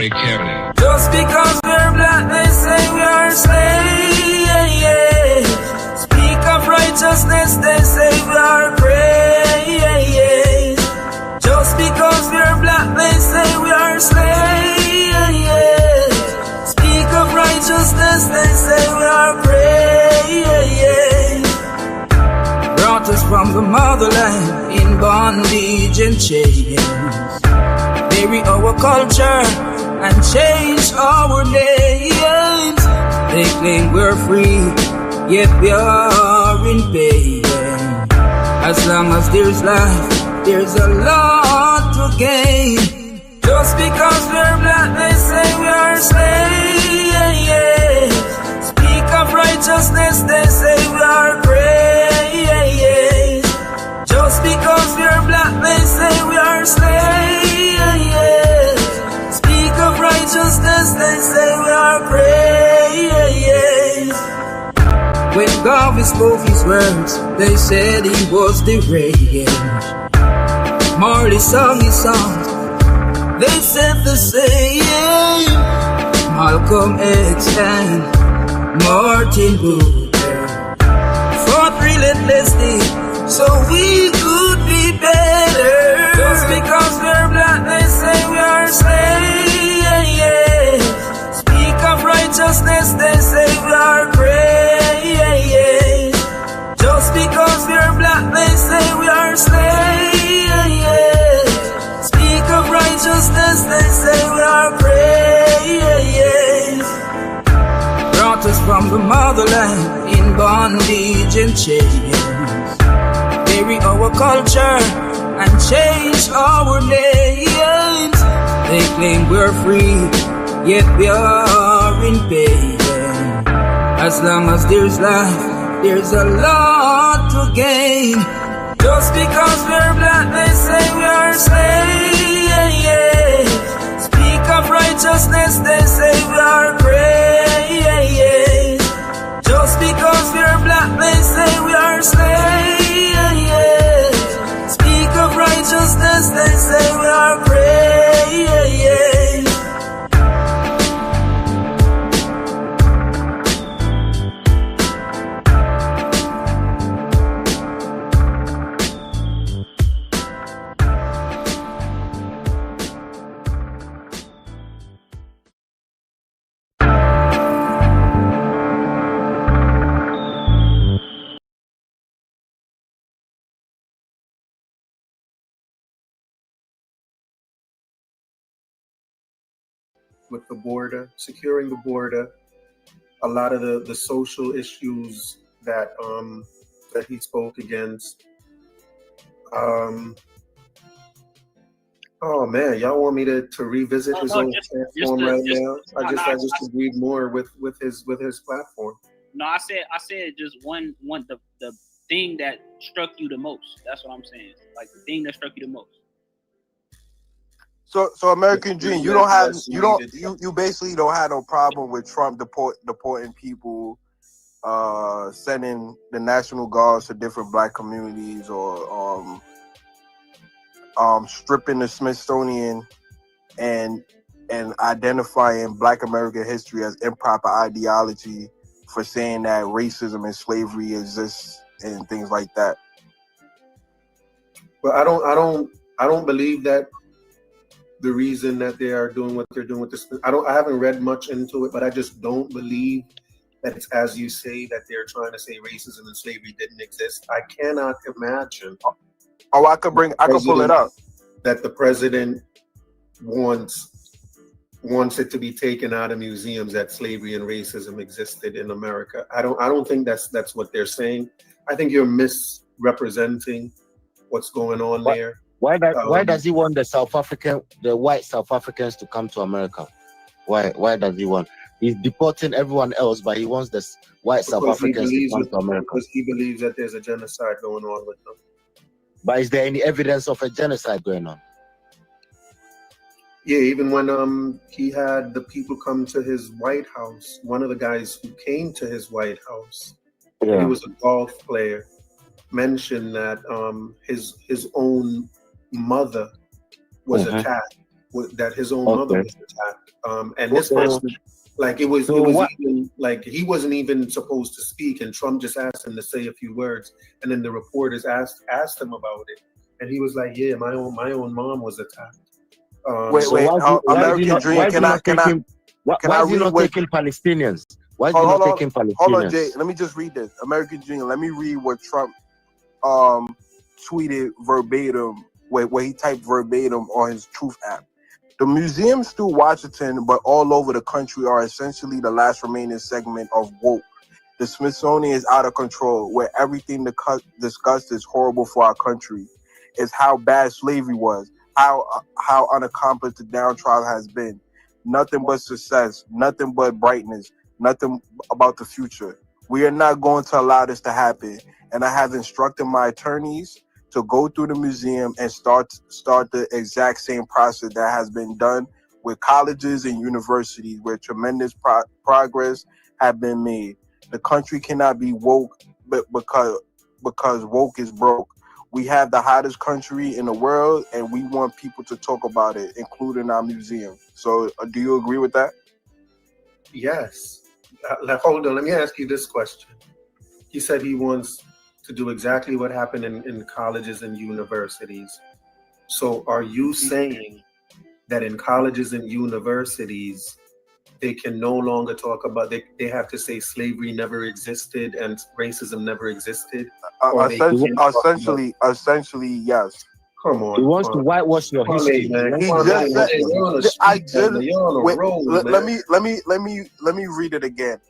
very carefully. Just because we're black, they say we are slaves. Speak of righteousness, they say we are praise. Just because we're black, they say we are slaves. Speak of righteousness, they say we are praise. Brought us from the motherland in bondage and chains. Bury our culture and change our names. They claim we're free, yet we are in pain. As long as there's life, there's a lot to gain. Just because we're black, they say we are slaves. Speak of righteousness, they say we are praise. Just because we're black, they say we are slaves. Speak of righteousness, they say we are praise. When God spoke his words, they said he was deranged. Marley sung his songs, they said the same. Malcolm X and Martin Luther fought relentlessly so we could be better. Just because we're black, they say we are slaves. Speak of righteousness, they say we are praise. Just because we're black, they say we are slaves. Speak of righteousness, they say we are praise. Brought us from the motherland in bondage and chains. Bury our culture and change our names. They claim we're free, yet we are in pain. As long as there's life, there's a lot to gain. Just because we're black, they say we are slaves. Speak of righteousness, they say we are praise. Just because we're black, they say we are slaves. Speak of righteousness, they say we are praise. With the border, securing the border, a lot of the social issues that that he spoke against. Oh man, y'all want me to revisit his own platform right now? I just agreed more with his platform. No, I said just one the thing that struck you the most. That's what I'm saying. Like the thing that struck you the most. So American Dream, you basically don't have no problem with Trump deporting people, sending the National Guards to different black communities, or stripping the Smithsonian and identifying Black American history as improper ideology for saying that racism and slavery exists and things like that. But I don't believe that. The reason that they are doing what they're doing with this, I haven't read much into it, but I just don't believe that it's as you say, that they're trying to say racism and slavery didn't exist. I cannot imagine. Oh, I could pull it up. That the president wants it to be taken out of museums that slavery and racism existed in America. I don't think that's what they're saying. I think you're misrepresenting what's going on there. Why does he want the white South Africans to come to America? Why does he want? He's deporting everyone else, but he wants the white South Africans to come to America. Because he believes that there's a genocide going on with them. But is there any evidence of a genocide going on? Yeah, even when he had the people come to his White House, one of the guys who came to his White House, he was a golf player, mentioned that his own mother was attacked that his own mother was attacked. And this Okay. person, like it was So what? even like he wasn't even supposed to speak, and Trump just asked him to say a few words, and then the reporters asked him about it, and he was like, "Yeah, my own mom was attacked." Wait, So wait. why is he American not? Dream. Why is he not taking? Why is he read not what? taking Palestinians? Why is he Hold not on, taking hold on, Jay. Palestinians? Let me just read this. American Dream. Let me read what Trump tweeted verbatim. Where he typed verbatim on his Truth app. The museums through Washington, but all over the country, are essentially the last remaining segment of woke. The Smithsonian is out of control, where everything discussed is horrible for our country. It's how bad slavery was, how unaccomplished the downtrodden has been. Nothing but success, nothing but brightness, nothing about the future. We are not going to allow this to happen. And I have instructed my attorneys to go through the museum and start the exact same process that has been done with colleges and universities, where tremendous progress have been made. The country cannot be woke, but because woke is broke. We have the hottest country in the world, and we want people to talk about it, including our museum. So, do you agree with that? Yes. Hold on. Let me ask you this question. He said he wants to do exactly what happened in colleges and universities. So are you saying that in colleges and universities, they can no longer talk about, they have to say slavery never existed and racism never existed? Or they can talk about, Essentially, yes. come on. He wants to whitewash your history. Man. He Come on, just man. said, You're on a I street, man. just You're on a wait, road, let man. me read it again.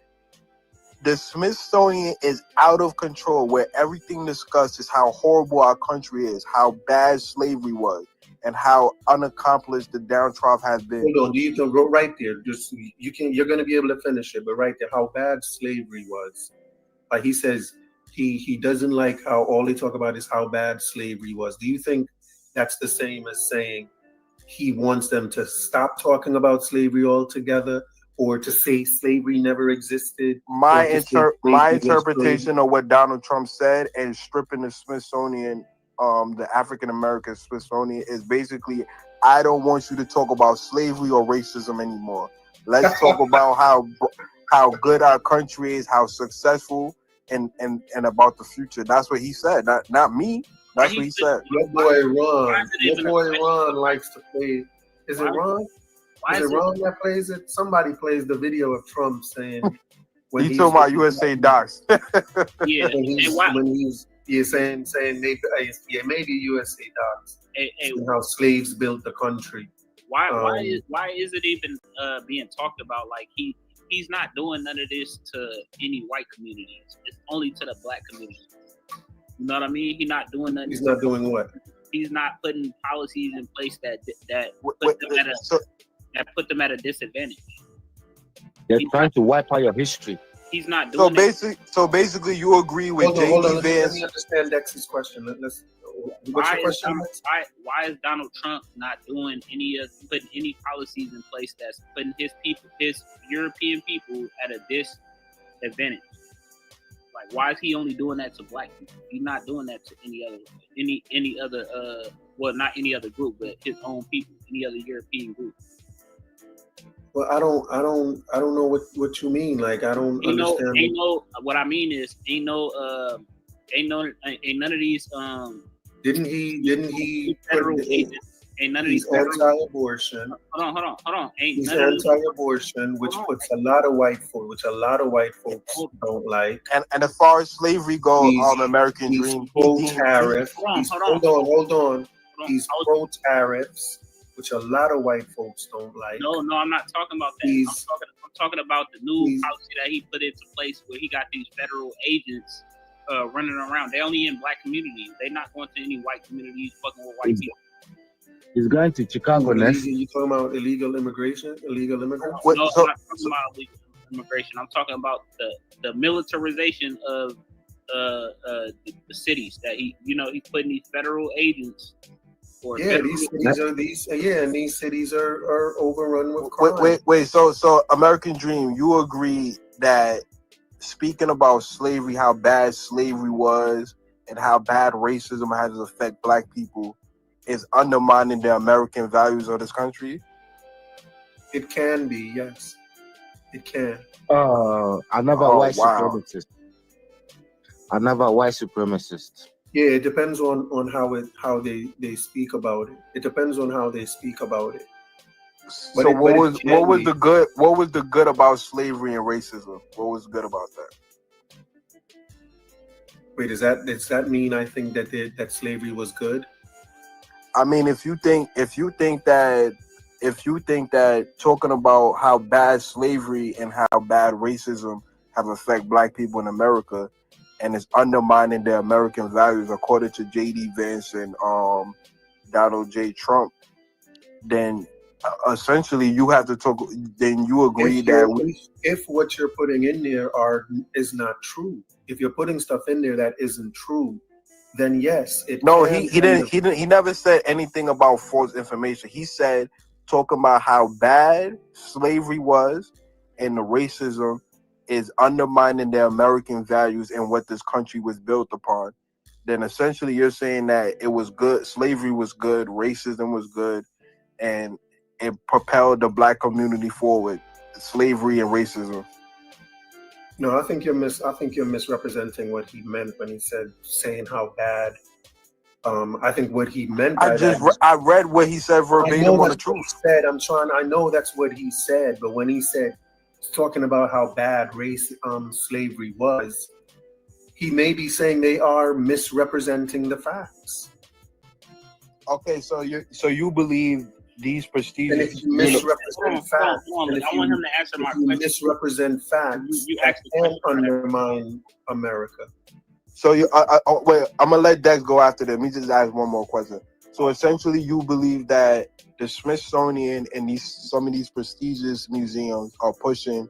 The Smithsonian is out of control, where everything discussed is how horrible our country is, how bad slavery was, and how unaccomplished the downtrodden has been. Hold on, do you go right there? Just you're gonna be able to finish it, but right there, how bad slavery was. Like he says, he doesn't like how all they talk about is how bad slavery was. Do you think that's the same as saying he wants them to stop talking about slavery altogether, or to say slavery never existed? My My interpretation of what Donald Trump said and stripping the Smithsonian, the African American Smithsonian, is basically, I don't want you to talk about slavery or racism anymore. Let's talk about how good our country is, how successful, and about the future. That's what he said. Not me. That's what he said. Your boy Ron likes to play. Is it Ron? Is it Ron that plays it? Somebody plays the video of Trump saying when he's talking about USA docs. Yeah, when he's saying maybe USA docs. And how slaves built the country. Why is it even being talked about? Like he's not doing none of this to any white communities. It's only to the black community. You know what I mean? He's not doing nothing. He's not doing what? He's not putting policies in place that put them at a disadvantage. They're trying to wipe out your history. He's not doing So basically, you agree with Hold on. J.D. Let Vance. me understand Dex's question. Why is Donald Trump not doing putting any policies in place that's putting his European people at a disadvantage? Like, why is he only doing that to black people? He's not doing that to any other well, not any other group, but his own people, any other European group. Well, I don't know what you mean. Like, I don't understand. What I mean is ain't none of these Didn't he federal agents, ain't none of these anti-abortion. Hold on. He's anti-abortion, which puts a lot of white folks don't like. And as far as slavery goes, American Dream. Pro-tariff. Hold on. He's pro-tariffs, which a lot of white folks don't like. No, I'm not talking about that. I'm talking about the new policy that he put into place, where he got these federal agents running around. They only in black communities. They're not going to any white communities fucking with white people. He's going to Chicago next. You talking about illegal immigration? Illegal immigrants? No, I'm not talking about illegal immigration. I'm talking about the militarization of the cities that he's putting these federal agents. These cities are overrun with crime. Wait. So American Dream, you agree that speaking about slavery, how bad slavery was, and how bad racism has affected black people, is undermining the American values of this country? It can be, yes. It can. Another white supremacist. Another white supremacist. Yeah, it depends on how they speak about it. It depends on how they speak about it. So what was the good about slavery and racism? What was good about that? Wait, does that mean I think that slavery was good? I mean, if you think that talking about how bad slavery and how bad racism have affected black people in America, and it's undermining their American values, according to J.D. Vance and Donald J. Trump, then essentially you have to talk. Then you agree if what you're putting in there is not true, if you're putting stuff in there that isn't true, then yes, it. No, he didn't. He never said anything about false information. He said talking about how bad slavery was and the racism is undermining their American values and what this country was built upon. Then essentially you're saying that it was good, slavery was good, racism was good, and it propelled the black community forward. Slavery and racism. No, I think you're misrepresenting what he meant when he saying how bad. I think what he meant by I read what he said verbatim on the truth. I know that's what he said, but when he said talking about how bad slavery was, he may be saying they are misrepresenting the facts. Okay, so you believe these prestigious. And if you misrepresent facts, I want him to answer my question. Misrepresent facts, you can undermine America. So wait, I'm gonna let Dex go after them. Let me just ask one more question. So essentially, you believe that the Smithsonian and some of these prestigious museums are pushing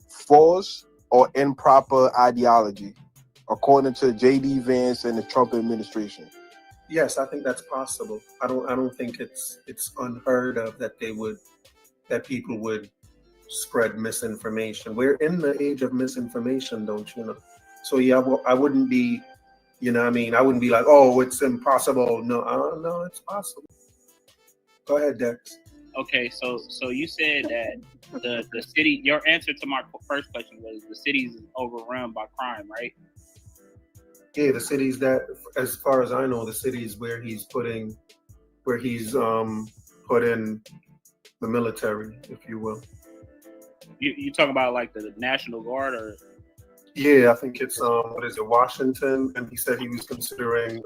false or improper ideology, according to J.D. Vance and the Trump administration? Yes, I think that's possible. I don't think it's unheard of that people would spread misinformation. We're in the age of misinformation, don't you know? So yeah, I wouldn't be, you know what I mean? I wouldn't be like, oh, it's impossible. No, it's possible. Go ahead, Dex. Okay, so you said that the city, your answer to my first question was the city's overrun by crime, right? Yeah, the cities that, as far as I know, the cities where he's put in the military, if you will. You talk about like the National Guard or? Yeah, I think it's Washington, and he said he was considering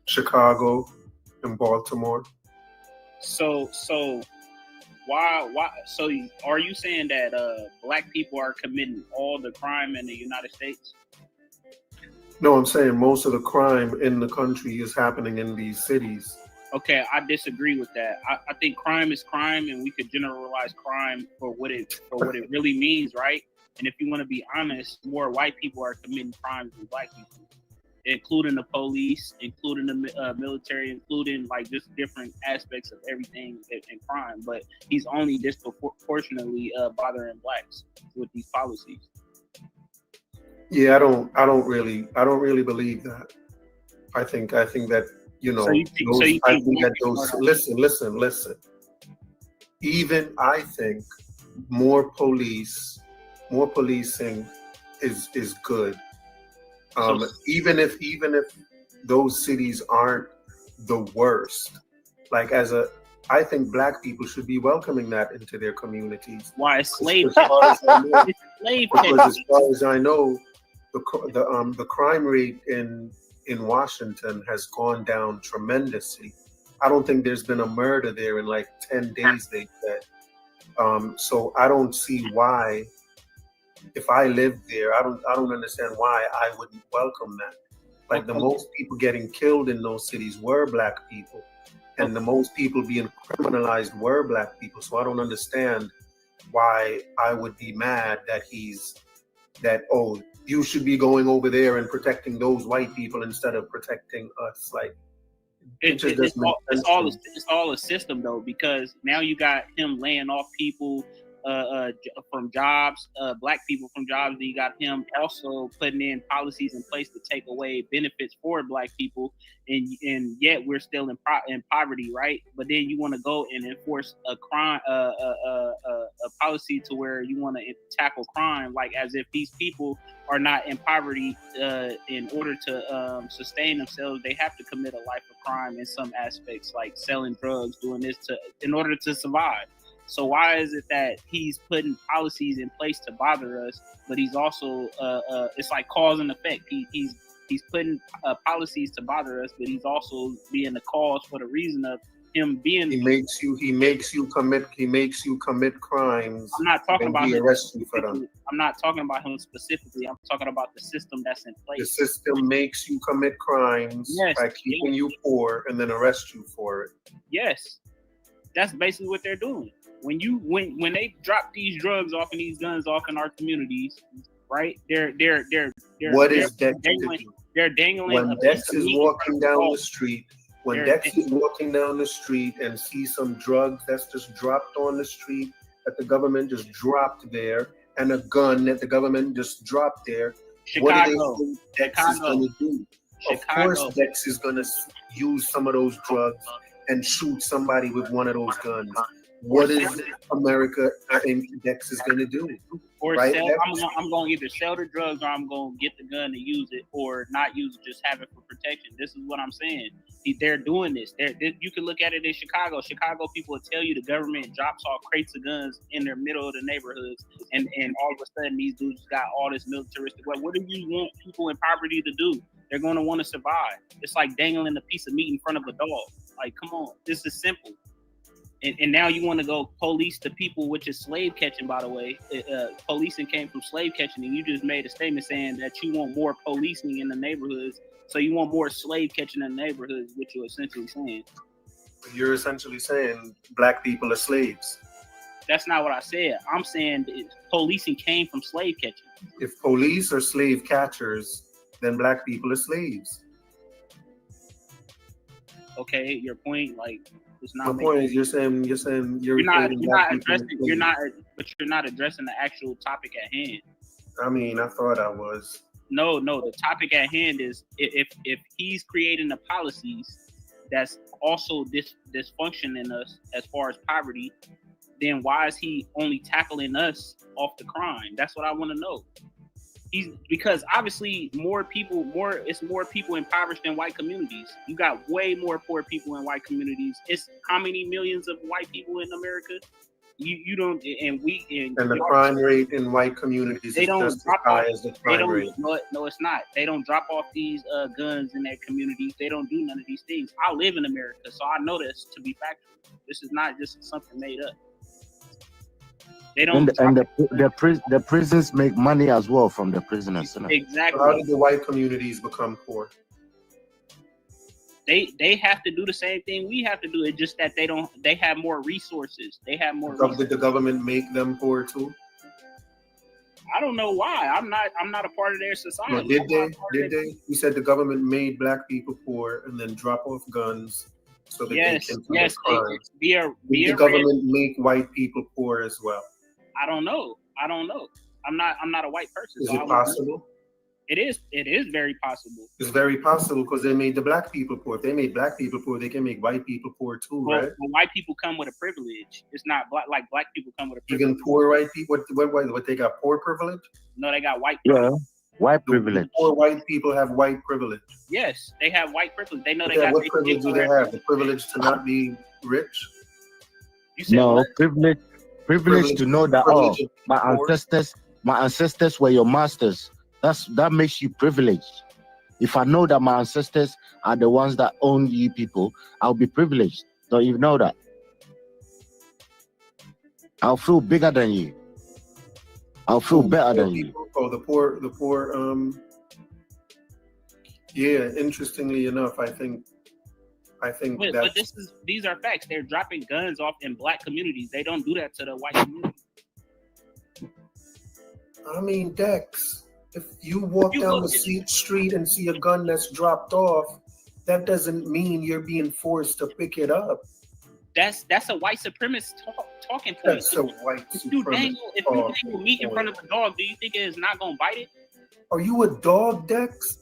Chicago and Baltimore. So why? So are you saying that black people are committing all the crime in the United States? No, I'm saying most of the crime in the country is happening in these cities. Okay, I disagree with that. I think crime is crime, and we could generalize crime for what it really means, right? And if you want to be honest, more white people are committing crimes than black people, including the police, including the military, including like just different aspects of everything in crime. But he's only disproportionately bothering blacks with these policies. Yeah, I don't really believe that. I think that, you know, listen. Even I think more policing is good. Even if those cities aren't the worst, I think black people should be welcoming that into their communities. Why slave? Because as far as I know, the crime rate in Washington has gone down tremendously. I don't think there's been a murder there in like 10 days, they said. So I don't see why, if I lived there, I don't understand why I wouldn't welcome that. Like the most people getting killed in those cities were black people, and the most people being criminalized were black people. So I don't understand why I would be mad that you should be going over there and protecting those white people instead of protecting us. Like it's all a system though, because now you got him laying off people, from jobs, black people from jobs. Then you got him also putting in policies in place to take away benefits for black people, and yet we're still in poverty, right? But then you want to go and enforce a crime, a policy to where you want to tackle crime, like as if these people are not in poverty. In order to sustain themselves, they have to commit a life of crime in some aspects, like selling drugs, doing this in order to survive. So why is it that he's putting policies in place to bother us, but he's also it's like cause and effect. He's putting policies to bother us, but he's also being the cause for the reason of him being. He makes you commit crimes. I'm not talking about him. Arrest you for them. I'm not talking about him specifically. I'm talking about the system that's in place. The system makes you commit crimes by keeping you poor and then arrest you for it. Yes, that's basically what they're doing. When they drop these drugs off and these guns off in our communities, right? They're dangling. They're dangling. When Dex is walking down the street, and see some drugs that's just dropped on the street that the government just dropped there, and a gun that the government just dropped there, what do they think Dex is going to do? Of course, Dex is going to use some of those drugs and shoot somebody with one of those guns. What is America and Dex is going to do? Or right? I'm going to either sell the drugs or I'm going to get the gun to use it, or not use it, just have it for protection. This is what I'm saying. They're doing this. You can look at it in Chicago. Chicago people will tell you the government drops off crates of guns in the middle of the neighborhoods, and all of a sudden these dudes got all this militaristic. What do you want people in poverty to do? They're going to want to survive. It's like dangling a piece of meat in front of a dog. Like, come on, this is simple. And now you want to go police the people, which is slave catching, by the way. Policing came from slave catching, and you just made a statement saying that you want more policing in the neighborhoods. So you want more slave catching in the neighborhoods, which you're essentially saying. You're essentially saying black people are slaves. That's not what I said. I'm saying policing came from slave catching. If police are slave catchers, then black people are slaves. Okay, your point, like, it's not. My point is, you're not addressing the actual topic at hand. I mean, I thought I was. No. The topic at hand is if he's creating the policies that's also dysfunctioning us as far as poverty, then why is he only tackling us off the crime? That's what I want to know. Because obviously it's more people impoverished in white communities. You got way more poor people in white communities. It's how many millions of white people in America? You don't, and the crime rate in white communities is just as high as the crime rate. No, it's not. They don't drop off these guns in their communities. They don't do none of these things. I live in America, so I know this to be factual. This is not just something made up. They don't. The prisons make money as well from the prisoners. Exactly. How did the white communities become poor? They have to do the same thing we have to do. It's just that they have more resources. They have more. Did the government make them poor too? I don't know why. I'm not a part of their society. No, did they? You said the government made black people poor and then drop off guns so that they can commit crimes. Did the government make white people poor as well? I don't know. I'm not a white person. Is it possible? It is very possible. It's very possible because they made the black people poor. If they made black people poor, they can make white people poor too, right? Well, white people come with a privilege. It's not black people come with a privilege. Even poor white people, what they got poor privilege? No, they got white privilege. Yeah, white privilege. Poor white people have white privilege. Yes, they have white privilege. They know they got. What privilege do they have? The privilege to not be rich? You said no, what? privilege to know that my ancestors were your masters. That makes you privileged. If I know that my ancestors are the ones that own you people, I'll be privileged. Don't you know that? I'll feel bigger than you. I'll feel better than you. Oh, the poor. Yeah. Interestingly enough, I think. But these are facts. They're dropping guns off in black communities. They don't do that to the white community. I mean, Dex. If you walk down the street and see a gun that's dropped off, that doesn't mean you're being forced to pick it up. That's a white supremacist talking point. That's a white If you dangle meat in front of a dog, do you think it is not gonna bite it? Are you a dog, Dex?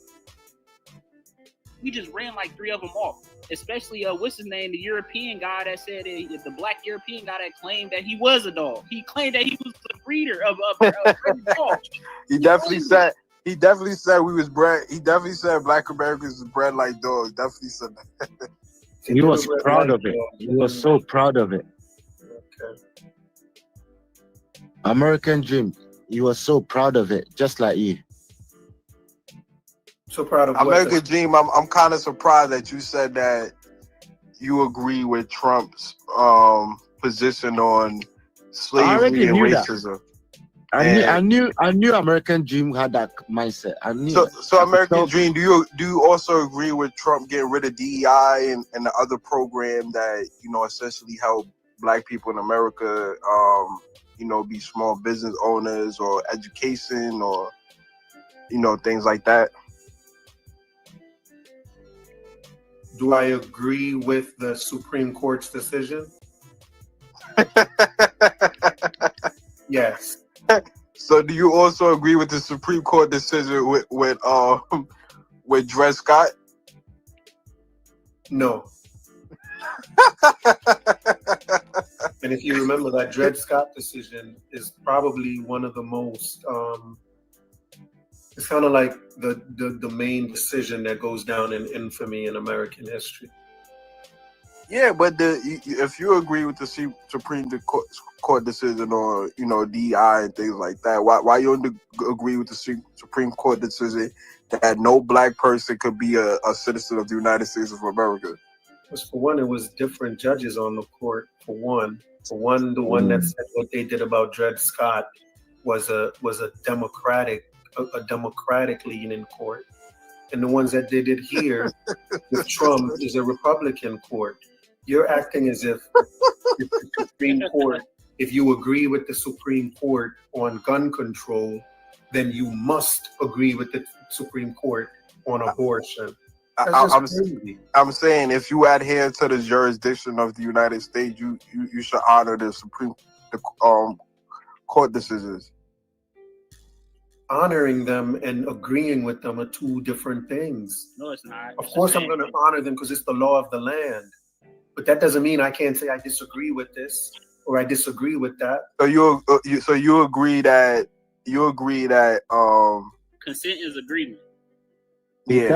We just ran like 3 of them off. Especially what's his name, the European guy that said the black European guy that claimed that he was a dog. He claimed that he was the breeder of dogs. He definitely said we was bred. He definitely said Black Americans was bred like dogs. Definitely said that. He was proud of it. He was so proud of it. Okay. American dream. He was so proud of it, just like you. So proud of American dream. I'm kind of surprised that you said that you agree with Trump's position on slavery and racism. I knew American dream had that mindset. I knew. So American dream. Do you also agree with Trump getting rid of DEI and the other program that essentially help Black people in America, be small business owners or education or things like that? Do I agree with the Supreme Court's decision? Yes. So do you also agree with the Supreme Court decision with Dred Scott? No. And if you remember, that Dred Scott decision is probably one of the most it's kind of like the main decision that goes down in infamy in American history. Yeah, but if you agree with the Supreme Court decision or DI and things like that, why you don't agree with the Supreme Court decision that no Black person could be a citizen of the United States of America? Because for one, it was different judges on the court. For one, the one that said what they did about Dred Scott was a democratic leaning court, and the ones that they did here with Trump is a Republican court. You're acting as if the Supreme Court, if you agree with the Supreme Court on gun control, then you must agree with the Supreme Court on abortion. I'm saying if you adhere to the jurisdiction of the United States, you should honor the Supreme Court decisions. Honoring them and agreeing with them are two different things. No, it's not. Of course, I'm going to honor them because it's the law of the land. But that doesn't mean I can't say I disagree with this or I disagree with that. So you agree that consent is agreement. It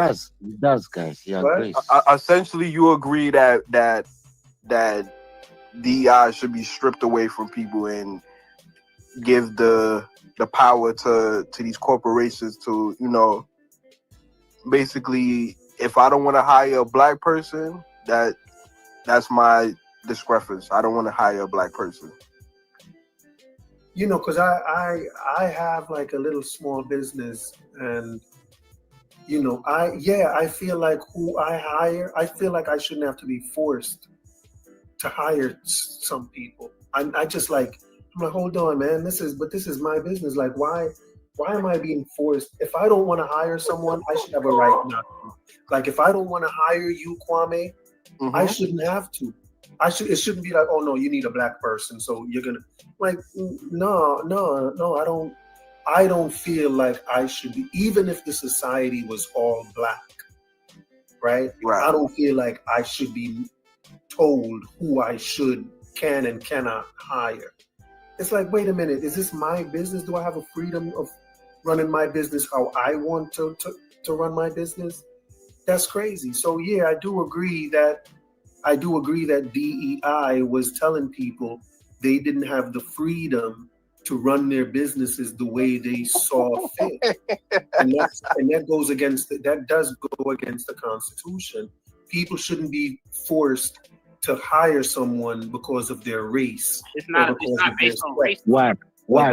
does, guys. Yeah, great. Essentially, you agree that DEI should be stripped away from people and give the power to these corporations to basically, if I don't want to hire a Black person, that's my discrepancy. I don't want to hire a Black person. Because I have like a little small business, and I feel like who I hire, I feel like I shouldn't have to be forced to hire some people. I'm like, hold on, man, this is my business. Like, why am I being forced? If I don't want to hire someone, I should have a right not to. Like, if I don't want to hire you, Kwame, I shouldn't have to. It shouldn't be like, oh no, you need a Black person, so you're gonna no. I don't feel like I should be, even if the society was all Black, right? I don't feel like I should be told who I can and cannot hire. It's like, wait a minute, is this my business? Do I have a freedom of running my business how I want to run my business? That's crazy. So yeah, I do agree that DEI was telling people they didn't have the freedom to run their businesses the way they saw fit. and that does go against the Constitution. People shouldn't be forced to hire someone because of their race. It's not based on race. Why?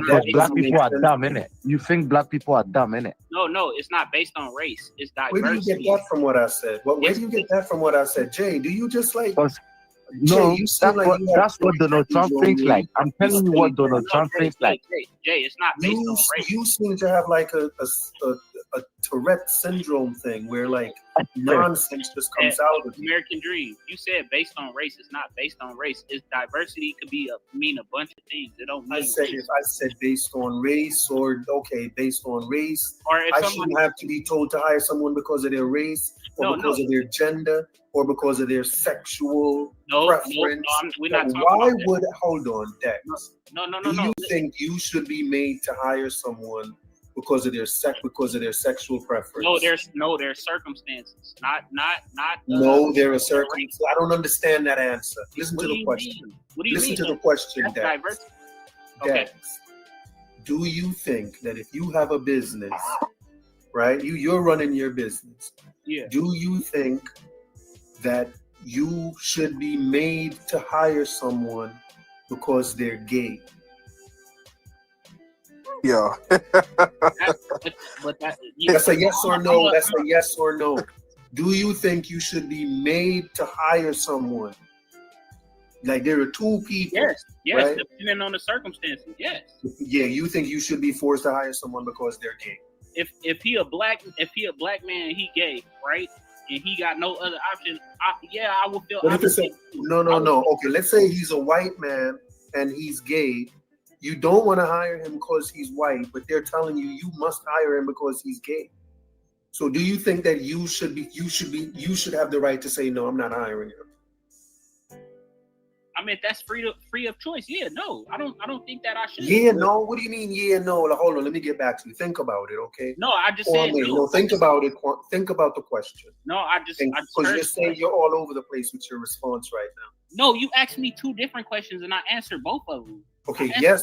Because Black people are dumb, innit? You think Black people are dumb, innit? No, it's not based on race. It's diversity. Where do you get that from what I said? Where do you get that from what I said? Jay, do you just like... No, that's what Donald Trump thinks like. I'm telling you what Donald Trump thinks like. Jay, it's not based on race. You seem to have like a Tourette syndrome thing where like nonsense just comes out of you. American dream. You said based on race. It's not based on race. It's diversity could mean a bunch of things. It don't mean if I said based on race or based on race, or if I shouldn't have to be told to hire someone because of their race or because of their gender or because of their sexual preference. We're not talking about that. Hold on, Dex. No. Do you think you should be made to hire someone because of their sexual preference? No, there's circumstances. Not. No, there are circumstances. I don't understand that answer. Listen to the question. What do you mean? Listen to the question, Dex. Okay. Dex, do you think that if you have a business, right? You're running your business. Yeah. Do you think that you should be made to hire someone because they're gay? Yeah. That's a yes or no. That's a yes or no. Do you think you should be made to hire someone? Like there are two people. Yes, right? Depending on the circumstances. Yes. Yeah, you think you should be forced to hire someone because they're gay? If he a black man and he gay, right? And he got no other option, I would feel. No. Okay, let's say he's a white man and he's gay. You don't want to hire him because he's white, but they're telling you must hire him because he's gay. So do you think that you should have the right to say no, I'm not hiring him? I mean, if that's free of choice, yeah, no, I don't think that I should. Yeah, no. What do you mean? Yeah, no. Like, hold on, let me get back to you. Think about it, okay? No, I just said no. No, think about it. Think about the question. No, because you're saying you're all over the place with your response right now. No, you asked me two different questions and I answered both of them. Okay, yes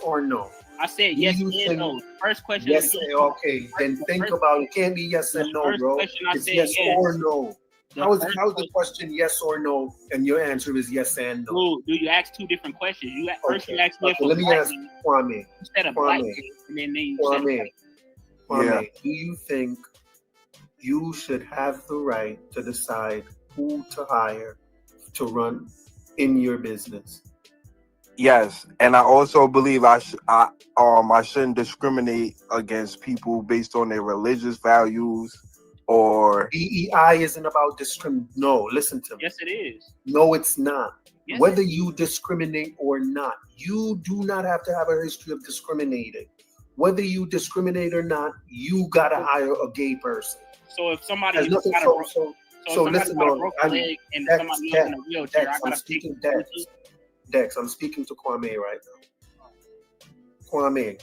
or no. I said yes and no. First question. Yes. Okay, then think about it. Can't be yes and no, bro. It's yes or no. How is the question yes or no, and your answer is yes and no? Ooh, do you ask two different questions? First you asked me if let me ask Kwame. Instead of black, and then you said Kwame, do you think you should have the right to decide who to hire to run in your business? Yes, and I also believe I shouldn't discriminate against people based on their religious values. Or DEI isn't about discrimination. No, listen to me. Yes, it is. No, it's not. Yes, Whether you discriminate or not, you do not have to have a history of discriminating. Whether you discriminate or not, you gotta hire a gay person. So if somebody listen, leg and somebody in a wheelchair, I gotta speak to Dex, I'm speaking to Kwame right now. Kwame,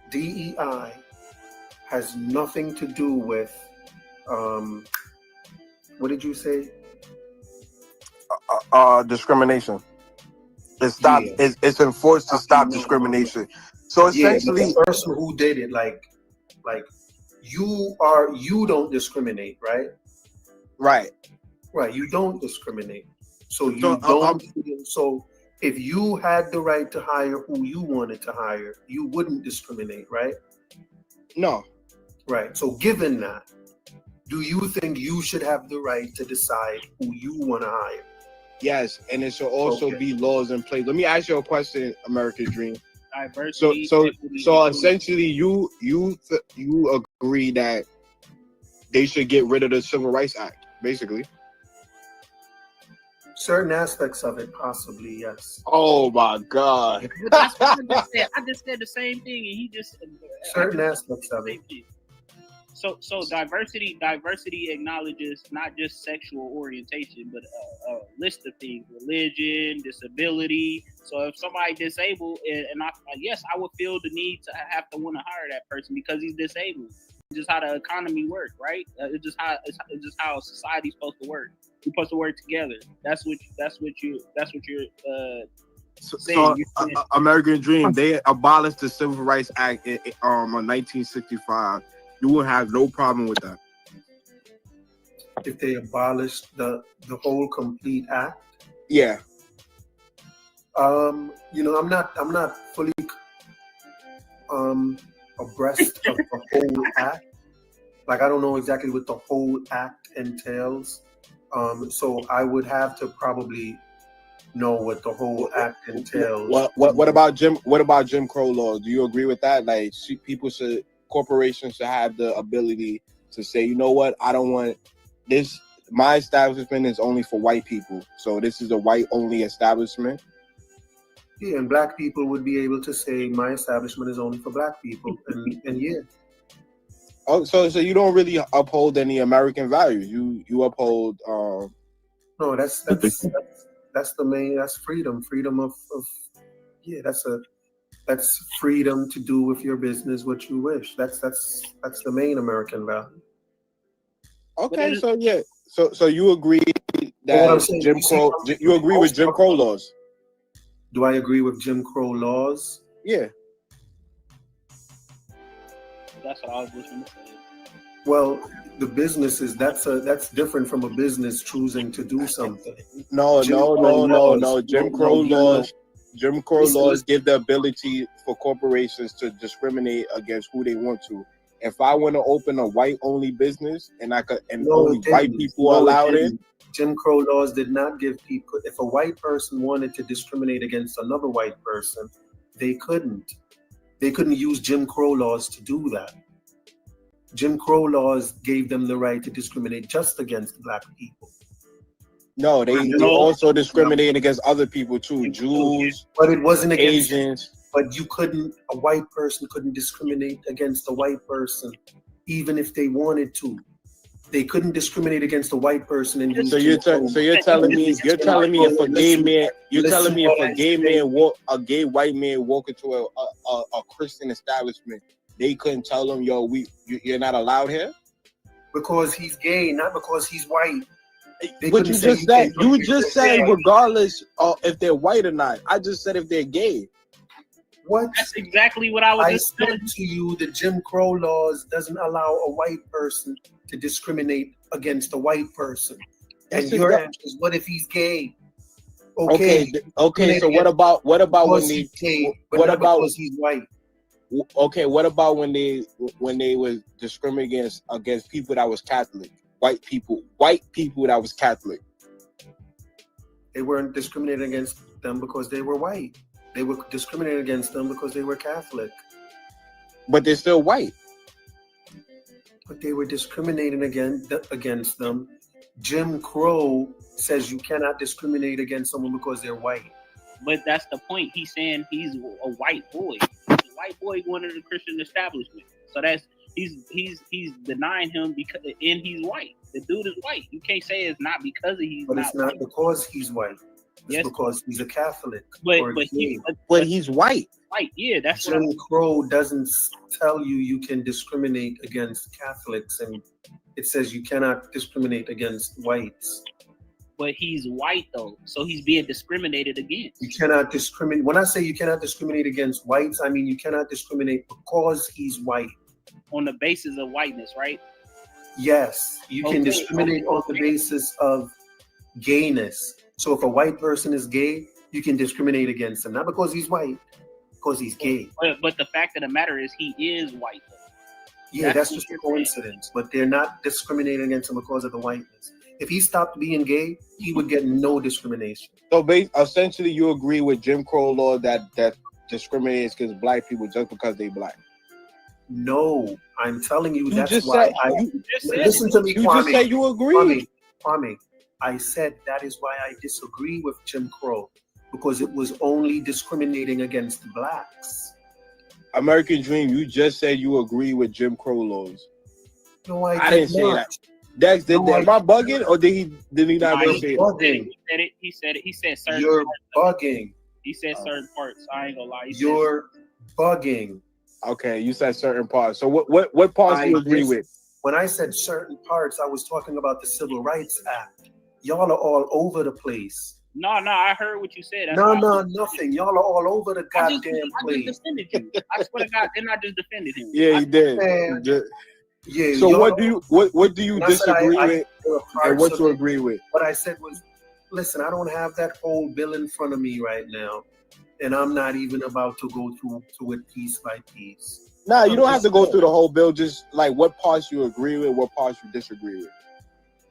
DEI has nothing to do with what did you say? Discrimination. It's enforced to stop discrimination. So essentially, the person who did it, like you don't discriminate, right? Right. You don't discriminate. So if you had the right to hire who you wanted to hire, you wouldn't discriminate, right? No. Right. So given that, do you think you should have the right to decide who you want to hire? Yes, and it should also be laws in place. Let me ask you a question, American Dream. Diversity. So essentially, you agree that they should get rid of the Civil Rights Act, basically. Certain aspects of it, possibly, yes. Oh my God! That's what I just said the same thing, and he just certain aspects of it. So diversity acknowledges not just sexual orientation, but a list of things: religion, disability. So if somebody disabled, and I would feel the need to have to want to hire that person because he's disabled. It's just how the economy works, right? It's just how society's supposed to work. We're supposed to work together. That's what you're saying. American Dream. They abolished the Civil Rights Act in 1965. You would have no problem with that. If they abolished the whole complete act? Yeah. I'm not fully abreast of the whole act. Like I don't know exactly what the whole act entails. So I would have to probably know what the whole act entails. What about Jim Crow laws? Do you agree with that? Like people should corporations should have the ability to say, you know what, I don't want this. My establishment is only for white people, so this is a white-only establishment. Yeah, and black people would be able to say my establishment is only for black people, and yeah. Oh, so you don't really uphold any American values. You uphold. No, that's the main. That's freedom. Freedom of yeah. That's freedom to do with your business what you wish. That's the main American value. Okay, so yeah, so you agree that Jim Crow? You agree with Jim Crow laws? Do I agree with Jim Crow laws? Yeah. That's what I was listening to say. Well, the businesses, that's different from a business choosing to do something. No. Jim Crow laws give the ability for corporations to discriminate against who they want to. If I want to open a white-only business and only white people are allowed in, Jim Crow laws did not give people. If a white person wanted to discriminate against another white person, they couldn't. They couldn't use Jim Crow laws to do that. Jim Crow laws gave them the right to discriminate just against black people. No, they also discriminate against other people too, Jews. But it wasn't against Asians. But a white person couldn't discriminate against a white person, even if they wanted to. They couldn't discriminate against a white person. And so you're telling me if a gay white man walk into a Christian establishment, they couldn't tell him, yo, you're not allowed here? Because he's gay, not because he's white. But you just said regardless of if they're white or not. I just said if they're gay. What? That's exactly what I said to you. The Jim Crow laws doesn't allow a white person to discriminate against a white person. And your answer is, what if he's gay? Okay. So what about when they? What about because he's white? Okay. What about when they was discriminating against people that was Catholic? White people that was Catholic. They weren't discriminating against them because they were white. They were discriminating against them because they were Catholic. But they're still white. But they were discriminating against them. Jim Crow says you cannot discriminate against someone because they're white. But that's the point. He's saying he's a white boy. He's a white boy going to the Christian establishment. So that's he's denying him because he's white. The dude is white. You can't say it's not because he's but not it's not white. Because he's white. It's because he's a Catholic. But he's white. White, yeah. That's Jim Crow doesn't tell you can discriminate against Catholics, and it says you cannot discriminate against whites. But he's white though, so he's being discriminated against. You cannot discriminate. When I say you cannot discriminate against whites, I mean you cannot discriminate because he's white. On the basis of whiteness, right? Yes, you can discriminate on the basis of gayness. So if a white person is gay, you can discriminate against him, not because he's white, because he's gay. But the fact of the matter is he is white. Yeah, that's just a coincidence. But they're not discriminating against him because of the whiteness. If he stopped being gay, he would get no discrimination. So essentially you agree with Jim Crow law that discriminates against black people just because they black. No, I'm telling you that's why listen to me, you Kwame. Just said you agree. Kwame, I said that is why I disagree with Jim Crow, because it was only discriminating against blacks. American Dream, you just said you agree with Jim Crow laws. No, I didn't say that. Dex, am I bugging or did he not say it? He said it. He said certain You're parts. Bugging. He said certain parts. I ain't gonna lie. You're bugging. Okay, you said certain parts. So what parts do you agree with? When I said certain parts, I was talking about the Civil Rights Act. Y'all are all over the place. No, I heard what you said. Nothing. Y'all are all over the goddamn place. I just defended you. I swear to God, then I just defended him. Yeah, he did. Yeah. So what do you disagree with, and what you agree with? What I said was, listen, I don't have that whole bill in front of me right now, and I'm not even about to go through it piece by piece. Nah, you don't have to go through the whole bill. Just like what parts you agree with, what parts you disagree with.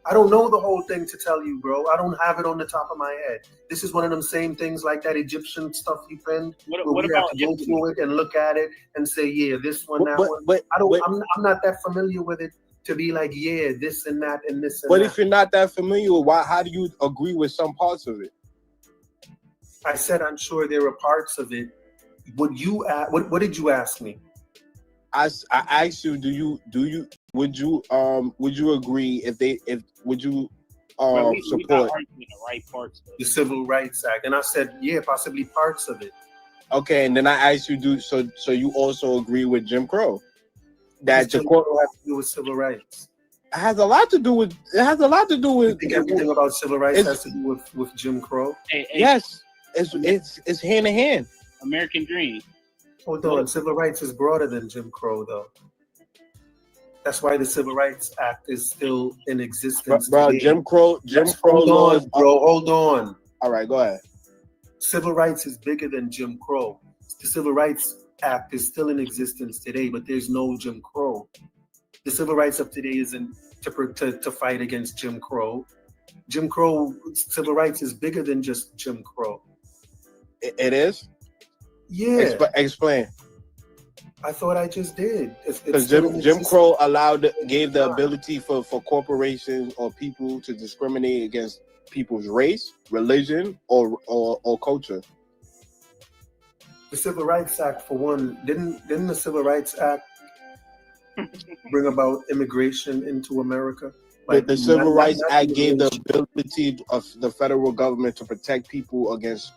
I don't know the whole thing to tell you, bro. I don't have it on the top of my head. This is one of them same things like that Egyptian stuff you penned. What we about have to go through it and look at it and say, yeah, this one, that one. But I'm not that familiar with it to be like, yeah, this and that and this and that. But that. if you're not that familiar, how do you agree with some parts of it? I said I'm sure there are parts of it. What did you ask me? I asked you, would you agree would you support the right parts of the Civil Rights Act? And I said, yeah, possibly parts of it. Okay, and then I asked you, so you also agree with Jim Crow? That Jim Crow has to do with civil rights. It has a lot to do with. You think everything about civil rights has to do with Jim Crow? Yes, it's hand in hand. American Dream. Hold on, civil rights is broader than Jim Crow, though. That's why the Civil Rights Act is still in existence. Bro, today. Jim Crow laws. Bro, hold on. All right, go ahead. Civil rights is bigger than Jim Crow. The Civil Rights Act is still in existence today, but there's no Jim Crow. The civil rights of today isn't to fight against Jim Crow. Jim Crow civil rights is bigger than just Jim Crow. It is? Yeah. Explain. I thought I just did. Because Jim Crow gave the ability for corporations or people to discriminate against people's race, religion, or culture. The Civil Rights Act, for one, didn't the Civil Rights Act bring about immigration into America? Like the Civil Rights Act gave the ability of the federal government to protect people against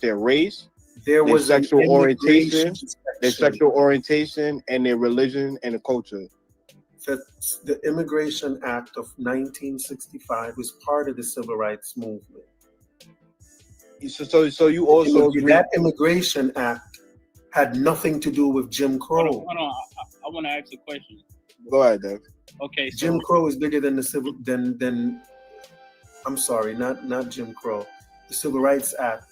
their race, their sexual orientation, and their religion and culture. The Immigration Act of 1965 was part of the Civil Rights Movement. So you also agree that Immigration Act had nothing to do with Jim Crow. Hold on. I want to ask a question. Go ahead, Dave. Okay. So Jim Crow is bigger than I'm sorry, not Jim Crow. The Civil Rights Act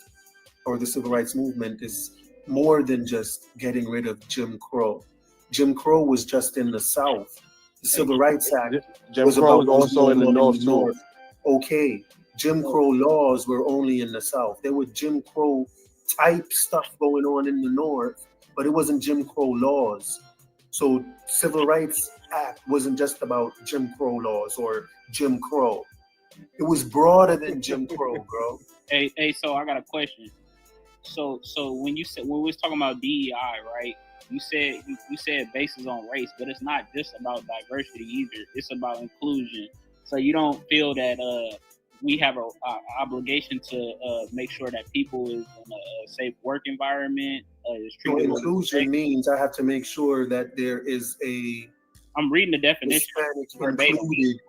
or the Civil Rights Movement is more than just getting rid of Jim Crow. Jim Crow was just in the South. The Civil Rights Act was about also in the North. Okay. Jim Crow laws were only in the South. There was Jim Crow type stuff going on in the North, but it wasn't Jim Crow laws. So Civil Rights Act wasn't just about Jim Crow laws or Jim Crow. It was broader than Jim Crow, bro. Hey, so I got a question. So when we was talking about DEI, right? You said basis on race, but it's not just about diversity either. It's about inclusion. So you don't feel that we have an obligation to make sure that people is in a safe work environment. So inclusion means I have to make sure that there is a. I'm reading the definition. Included.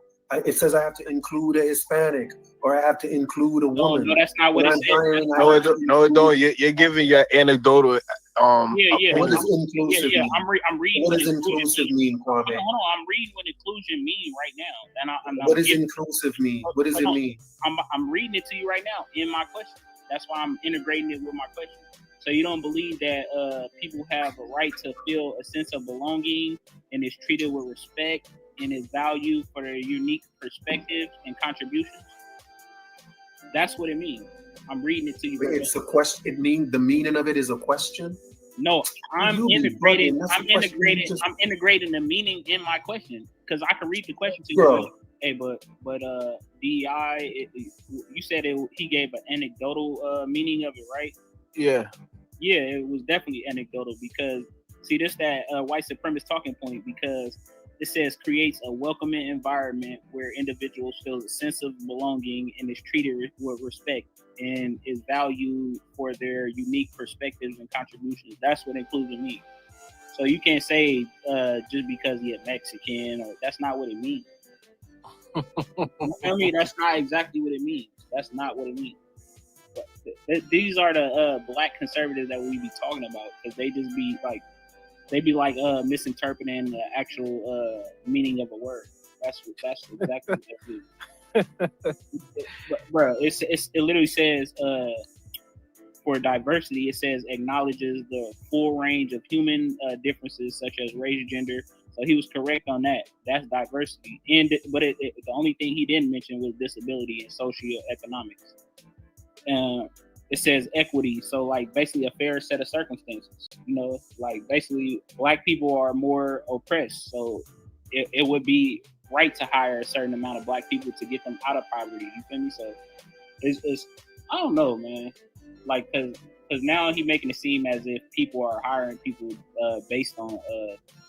It says I have to include a Hispanic or I have to include a woman. No, that's not what it says. No, it don't. You're giving your anecdotal. Yeah. What does inclusive mean? I'm reading. What does inclusive mean, Kwame? Hold on. I'm reading what inclusion means right now. And what does inclusive mean? What does it mean? I'm reading it to you right now in my question. That's why I'm integrating it with my question. So you don't believe that people have a right to feel a sense of belonging and is treated with respect and is valued for their unique perspectives and contributions? That's what it means. I'm reading it to you. It's a question. It means the meaning of it is a question. No, I'm integrating the meaning in my question because I can read the question to you. Bro. Hey, but DEI, you said he gave an anecdotal meaning of it, right? Yeah. Yeah, it was definitely anecdotal because see, this that white supremacist talking point because it says creates a welcoming environment where individuals feel a sense of belonging and is treated with respect and is valued for their unique perspectives and contributions. That's what inclusion means. So you can't say just because you're Mexican or that's not what it means. I mean, that's not exactly what it means. That's not what it means. But these are the black conservatives that we be talking about because they just be like, misinterpreting the actual meaning of a word. That's exactly what that is. Bro, it literally says for diversity, it says acknowledges the full range of human differences such as race, gender, So he was correct on that. That's diversity. But the only thing he didn't mention was disability and socioeconomics. It says equity, so like basically a fair set of circumstances. You know, like basically black people are more oppressed, so it would be right to hire a certain amount of black people to get them out of poverty. You feel me? So it's I don't know, man. Like, cause now he making it seem as if people are hiring people based on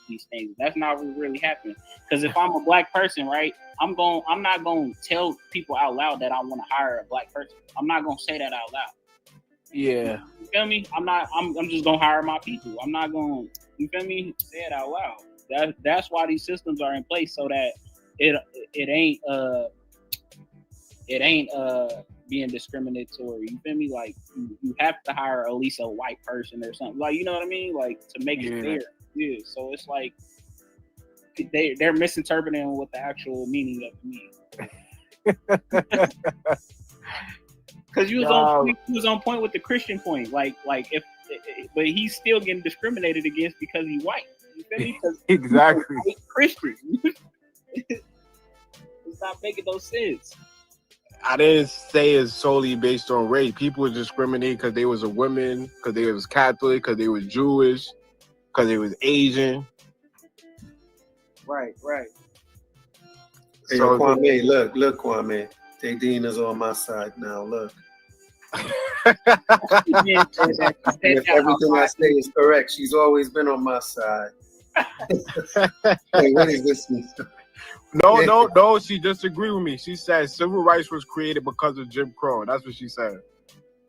these things. That's not what really happening. Because if I'm a black person, right, I'm not gonna tell people out loud that I want to hire a black person. I'm not gonna say that out loud. Yeah. You feel me? I'm just gonna hire my people. I'm not gonna, you feel me, say it out loud. That's why these systems are in place, so that it ain't being discriminatory. You feel me? Like you have to hire at least a white person or something. Like, you know what I mean? Like, to make it fair. Yeah. So it's like they're misinterpreting what the actual meaning of it means. Because he was on point with the Christian point. Like if, but he's still getting discriminated against because he's white. You feel me? Exactly. He's Christian. It's not making no sense. I didn't say it's solely based on race. People were discriminated because they was a woman, because they was Catholic, because they was Jewish, because they was Asian. Right. Hey, so, Kwame, look, Kwame. Dean is on my side now. Look. If everything I say is correct, she's always been on my side. Hey, what is this? No, she disagreed with me. She said civil rights was created because of Jim Crow. That's what she said.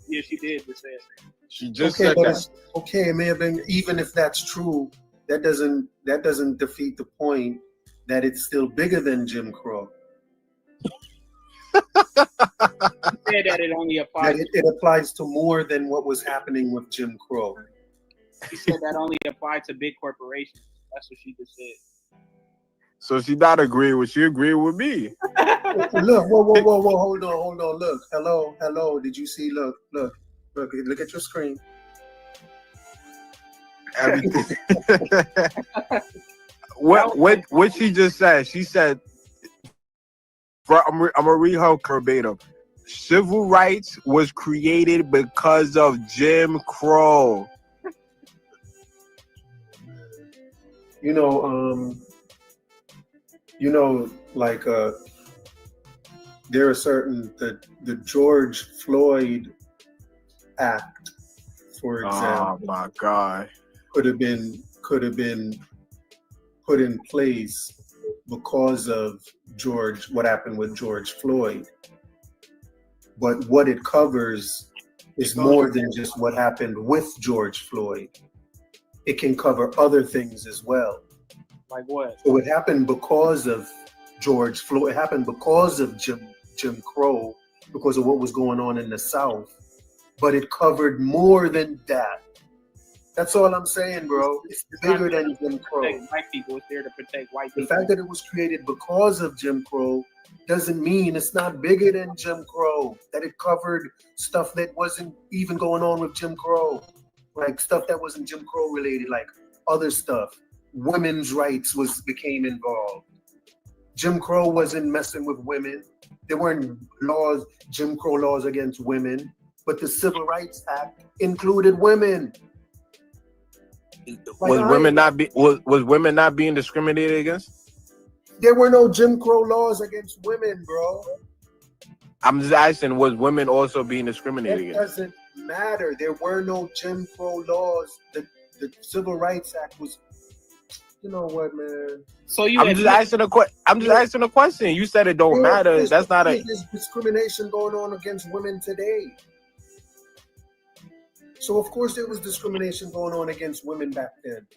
Yeah, she did just say it. She just said that. Okay, it may have been, even if that's true, that doesn't defeat the point that it's still bigger than Jim Crow. Said that it only applies. It applies to more than what was happening with Jim Crow. She said that only applied to big corporations. That's what she just said. So she not agreeing with, she agreed with me. Look, whoa, hold on. Look, hello. Did you see? Look at your screen. Everything. What she just said? She said, I'm gonna read her verbatim. Civil rights was created because of Jim Crow. There are certain the George Floyd Act, for example. Oh my God. Could have been put in place because of what happened with George Floyd. But what it covers is more than just what happened with George Floyd. It can cover other things as well. Like what? So it happened because of George Floyd. It happened because of Jim Crow, because of what was going on in the South. But it covered more than that. That's all I'm saying, bro. It's bigger than Jim Crow. White people. It's there to protect white people. The fact that it was created because of Jim Crow doesn't mean it's not bigger than Jim Crow. That it covered stuff that wasn't even going on with Jim Crow. Like stuff that wasn't Jim Crow related, like other stuff. Women's rights became involved. Jim Crow wasn't messing with women. There weren't Jim Crow laws against women, but the Civil Rights Act included women. Was women not being discriminated against? There were no Jim Crow laws against women, bro. I'm just asking, was women also being discriminated against? It doesn't matter. There were no Jim Crow laws. The Civil Rights Act was. You know what, man? So I'm just asking a question. You said it don't matter. That's not a. There's discrimination going on against women today. So of course there was discrimination going on against women back then.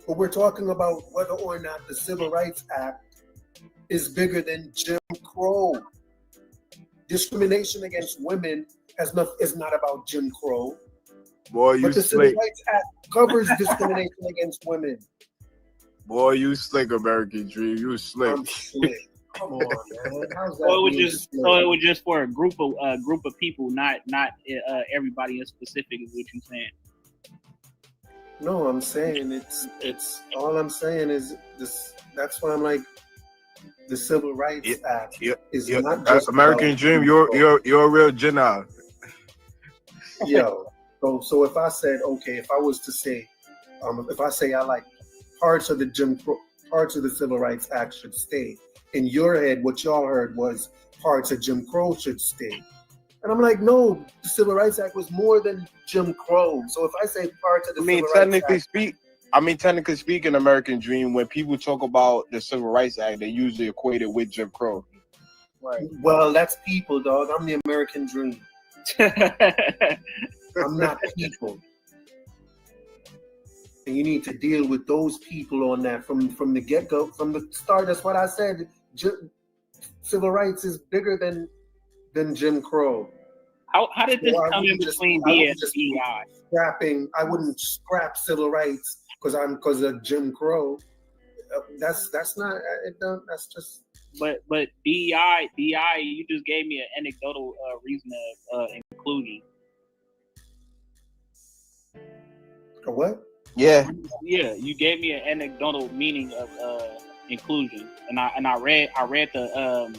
But we're talking about whether or not the Civil Rights Act is bigger than Jim Crow. Discrimination against women is not about Jim Crow. Boy, you but the slick. Civil Rights Act covers discrimination against women. Boy, you slick, American Dream. You slick. I'm slick. Come on, man. So it was just for a group of people, not everybody in specific, is what you're saying. No, I'm saying it's all I'm saying is this. That's why I'm like, the Civil Rights Act is not just American about Dream. You're a real Jinnah. Yo. So if I said, okay, if I was to say, if I say I like parts of the Civil Rights Act should stay, in your head, what y'all heard was parts of Jim Crow should stay. And I'm like, no, the Civil Rights Act was more than Jim Crow. So if I say parts of the Civil Rights Act, technically speaking, American Dream, when people talk about the Civil Rights Act, they usually equate it with Jim Crow. Right. Well, that's people, dog. I'm the American Dream. I'm not people. And you need to deal with those people on that from the get-go, from the start. That's what I said. Civil rights is bigger than Jim Crow. How did this come in between DSI? I wouldn't scrap civil rights because of Jim Crow. That's not it. That's just. But DEI, you just gave me an anecdotal reason of inclusion. A what? Yeah, you gave me an anecdotal meaning of inclusion, and I read the.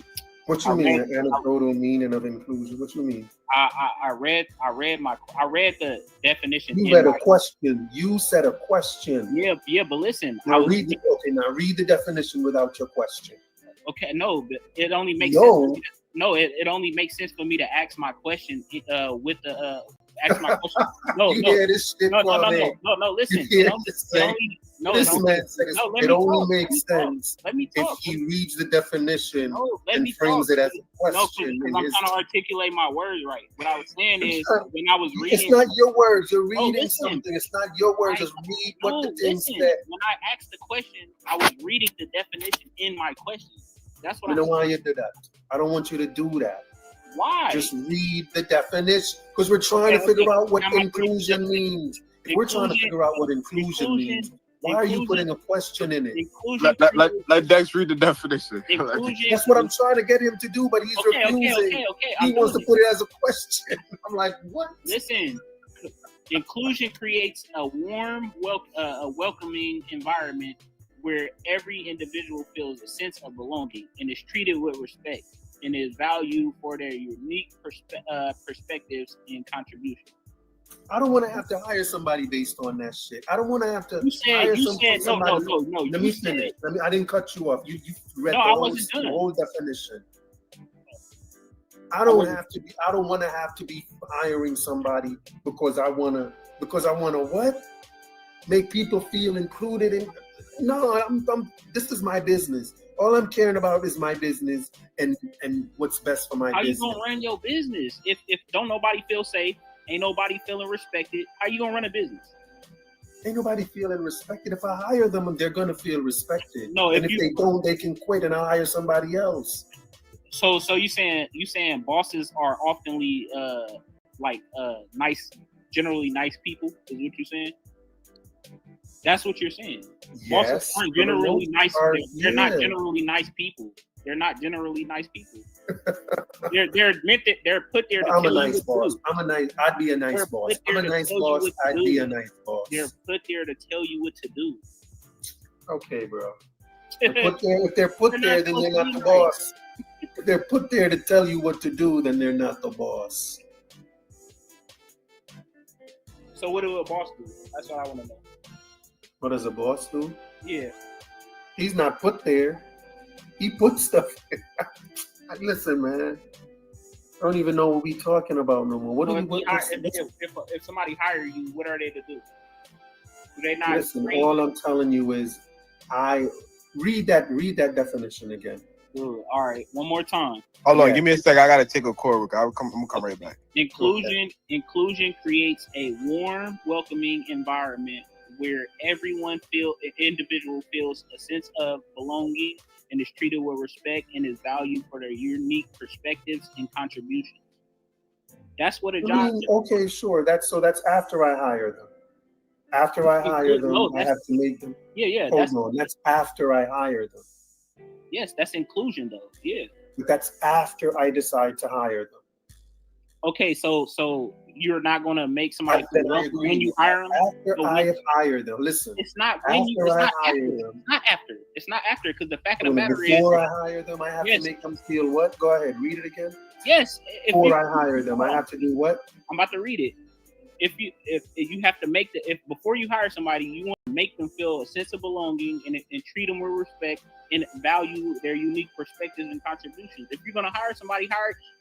What you mean, an anecdotal meaning of inclusion? What you mean? I read the definition. You read a question. You said a question. Yeah, but listen. Now read the definition without your question. Okay, no, but it only makes sense. It only makes sense for me to ask my question with the ask my question. No, Listen. It only makes sense if he reads the definition and frames it as a question. I'm trying to articulate my words right. What I was saying is when I was reading, it's not your words. You're reading something. It's not your words. Just read what the thing said. When I asked the question, I was reading the definition in my question. That's what. You know why you did that? I don't want you to do that. Why? Just read the definition, because we're trying to figure out what inclusion means. If we're trying to figure out what inclusion means, why are you putting a question in it? Let Dex read the definition. That's what I'm trying to get him to do, but he's refusing. He wants to put it as a question. I'm like, what? Listen, inclusion creates a warm, welcoming environment where every individual feels a sense of belonging and is treated with respect and is valued for their unique perspectives and contributions. I don't want to have to hire somebody based on that shit. I don't want to have to hire somebody. No. Let me finish. I didn't cut you off. You read the whole definition. I don't want to have to be hiring somebody because I want to what? Make people feel included in. No, this is my business. All I'm caring about is my business and what's best for my business. How you gonna run your business if don't nobody feel safe? Ain't nobody feeling respected. How you gonna run a business? Ain't nobody feeling respected. If I hire them, they're gonna feel respected. No, if they don't, they can quit and I'll hire somebody else. So you saying bosses are oftenly nice, generally nice people? Is what you're saying? That's what you're saying. Yes, bosses aren't generally nice. They're not generally nice people. They're not generally nice people. They're meant that they're put there to I'm a nice boss. I'd be a nice boss. I'm a nice boss. I'd be a nice boss. They're put there to tell you what to do. Okay, bro. If they're put there, then they're not the boss. If they're put there to tell you what to do, then they're not the boss. So what do a boss do? That's what I want to know. What does a boss do? Yeah. He's not put there. He puts stuff there. Listen, man. I don't even know what we're talking about no more. If somebody hires you, what are they to do? Do they not? Listen, all I'm telling you is, I read that definition again. Good. All right, one more time. Hold on, give me a sec. I gotta take a call. I'm gonna come right back. Inclusion creates a warm, welcoming environment where individual feels a sense of belonging and is treated with respect and is valued for their unique perspectives and contributions. That's what a job is. Okay, sure. That's after I hire them. After I hire them, I have to make them. Yeah. That's after I hire them. Yes, that's inclusion though. Yeah. But that's after I decide to hire them. Okay, so you're not gonna make somebody feel welcome when you hire them. After I hire them, listen. It's not when you. It's not after. It's not after because the fact of the matter is, before I hire them, I have to make them feel what? Go ahead, read it again. Yes. Before I hire them, I have to do what? I'm about to read it. If you have to make before you hire somebody, you want to make them feel a sense of belonging and treat them with respect and value their unique perspectives and contributions. If you're gonna hire somebody,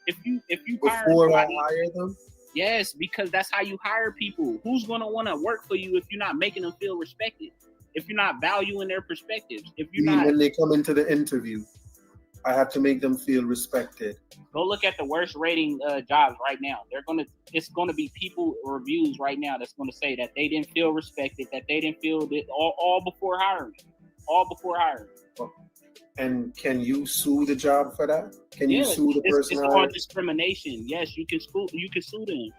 if you before I hire them. Yes, because that's how you hire people. Who's gonna want to work for you if you're not making them feel respected? If you're not valuing their perspectives? If you're not, when they come into the interview, I have to make them feel respected. Go look at the worst rating jobs right now. It's gonna be people reviews right now that's gonna say that they didn't feel respected, that they didn't feel that all before hiring. And can you sue the job for that? Can you sue the person? It's called discrimination. Yes, you can sue them.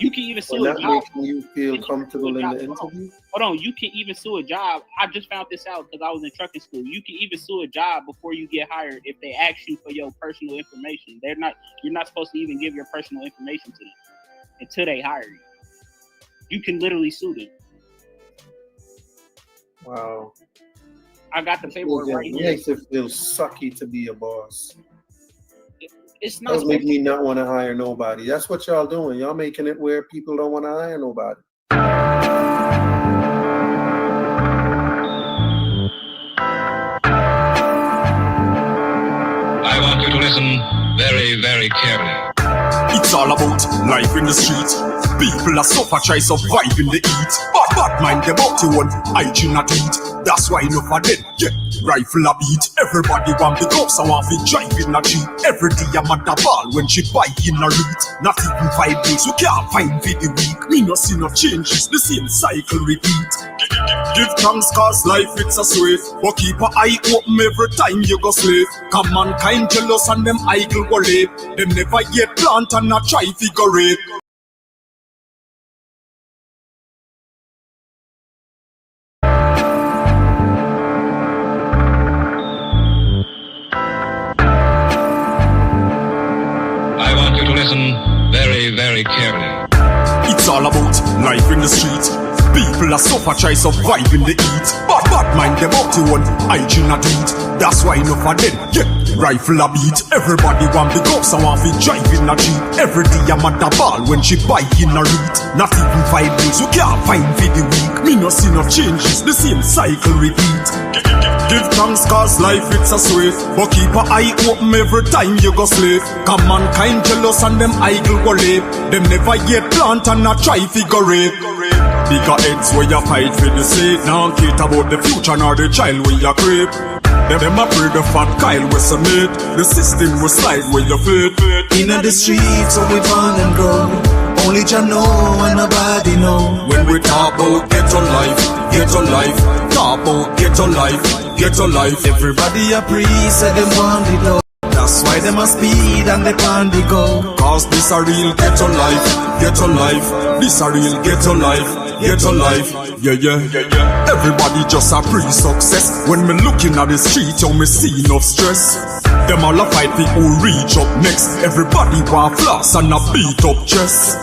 You can even sue a job. Making you feel comfortable in the interview? Hold on, you can even sue a job. I just found this out because I was in trucking school. You can even sue a job before you get hired if they ask you for your personal information. You're not supposed to even give your personal information to them until they hire you. You can literally sue them. Wow. I got the paperwork right here. It makes it feel sucky to be a boss. It's not. That make me not want to hire nobody. That's what y'all doing. Y'all making it where people don't want to hire nobody. I want you to listen very, very carefully. It's all about life in the street. People are suffer, try survive in the heat. Bad mind them out to one, hygiene not eat. That's why enough of them, rifle a beat. Everybody want the cops, I want to drive in a Jeep. Every day I'm at the ball when she bike in a route. Not even 5 days, we can't find for the week. Me no see no changes, the same cycle repeat. Give thanks cause life it's a sweet. But keep an eye open every time you go slave. Come mankind jealous and them idle go late. Them never yet plant and not try figure it. Listen very, very carefully. It's all about life in the street. People are suffer, try survive in the heat. Bad mind them out to one, hygiene not eat. That's why enough of them, rifle a beat. Everybody want the cops, I want to drive in a Jeep. Every day I'm at the ball when she bike in a route. Not even 5 days, we can't find for the week. Me no see no changes, the same cycle repeat. Give thanks cause life it's a sweet. But keep an eye open every time you go slave. Come mankind jealous and them idle go late. Them never yet plant and not try figure it. Bigger heads where you fight for the sake. Now care about the future nor the child where you creep. Them a pray the fat Kyle was a mate. The system will slide where you fit. Inna the streets where we born and grow. Only Jah know and nobody know. When we talk about ghetto life, talk about ghetto life. Everybody a priest and them want it low. That's why them a speed and they on the go. Cause this a real ghetto life. This a real ghetto life. Yeah. Everybody just a pre-success. When me looking at the street, you me see enough stress. Them all a fight for who reach up next. Everybody want floss and a beat up chest.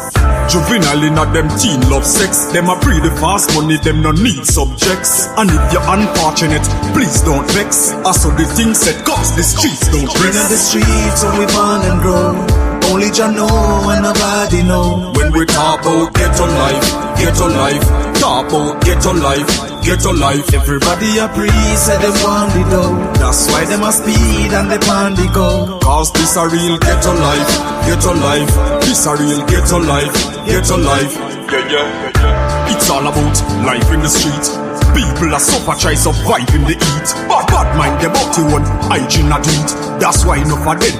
Juvenile in a them teen love sex. Them a breed the fast money, them no need subjects. And if you're unfortunate, please don't vex. Also the things said cause the streets don't rest. Inna the streets where we born and grow. Only Jah know and nobody know. When we talk about ghetto life, talk about ghetto life. Everybody a priest and them want it though. That's why them a speed and they on the go. Cause this a real ghetto life. This a real ghetto life. Yeah. It's all about life in the street. People are suffer, try survive in the heat. Bad mind them out to one, hygiene not eat. That's why enough of them,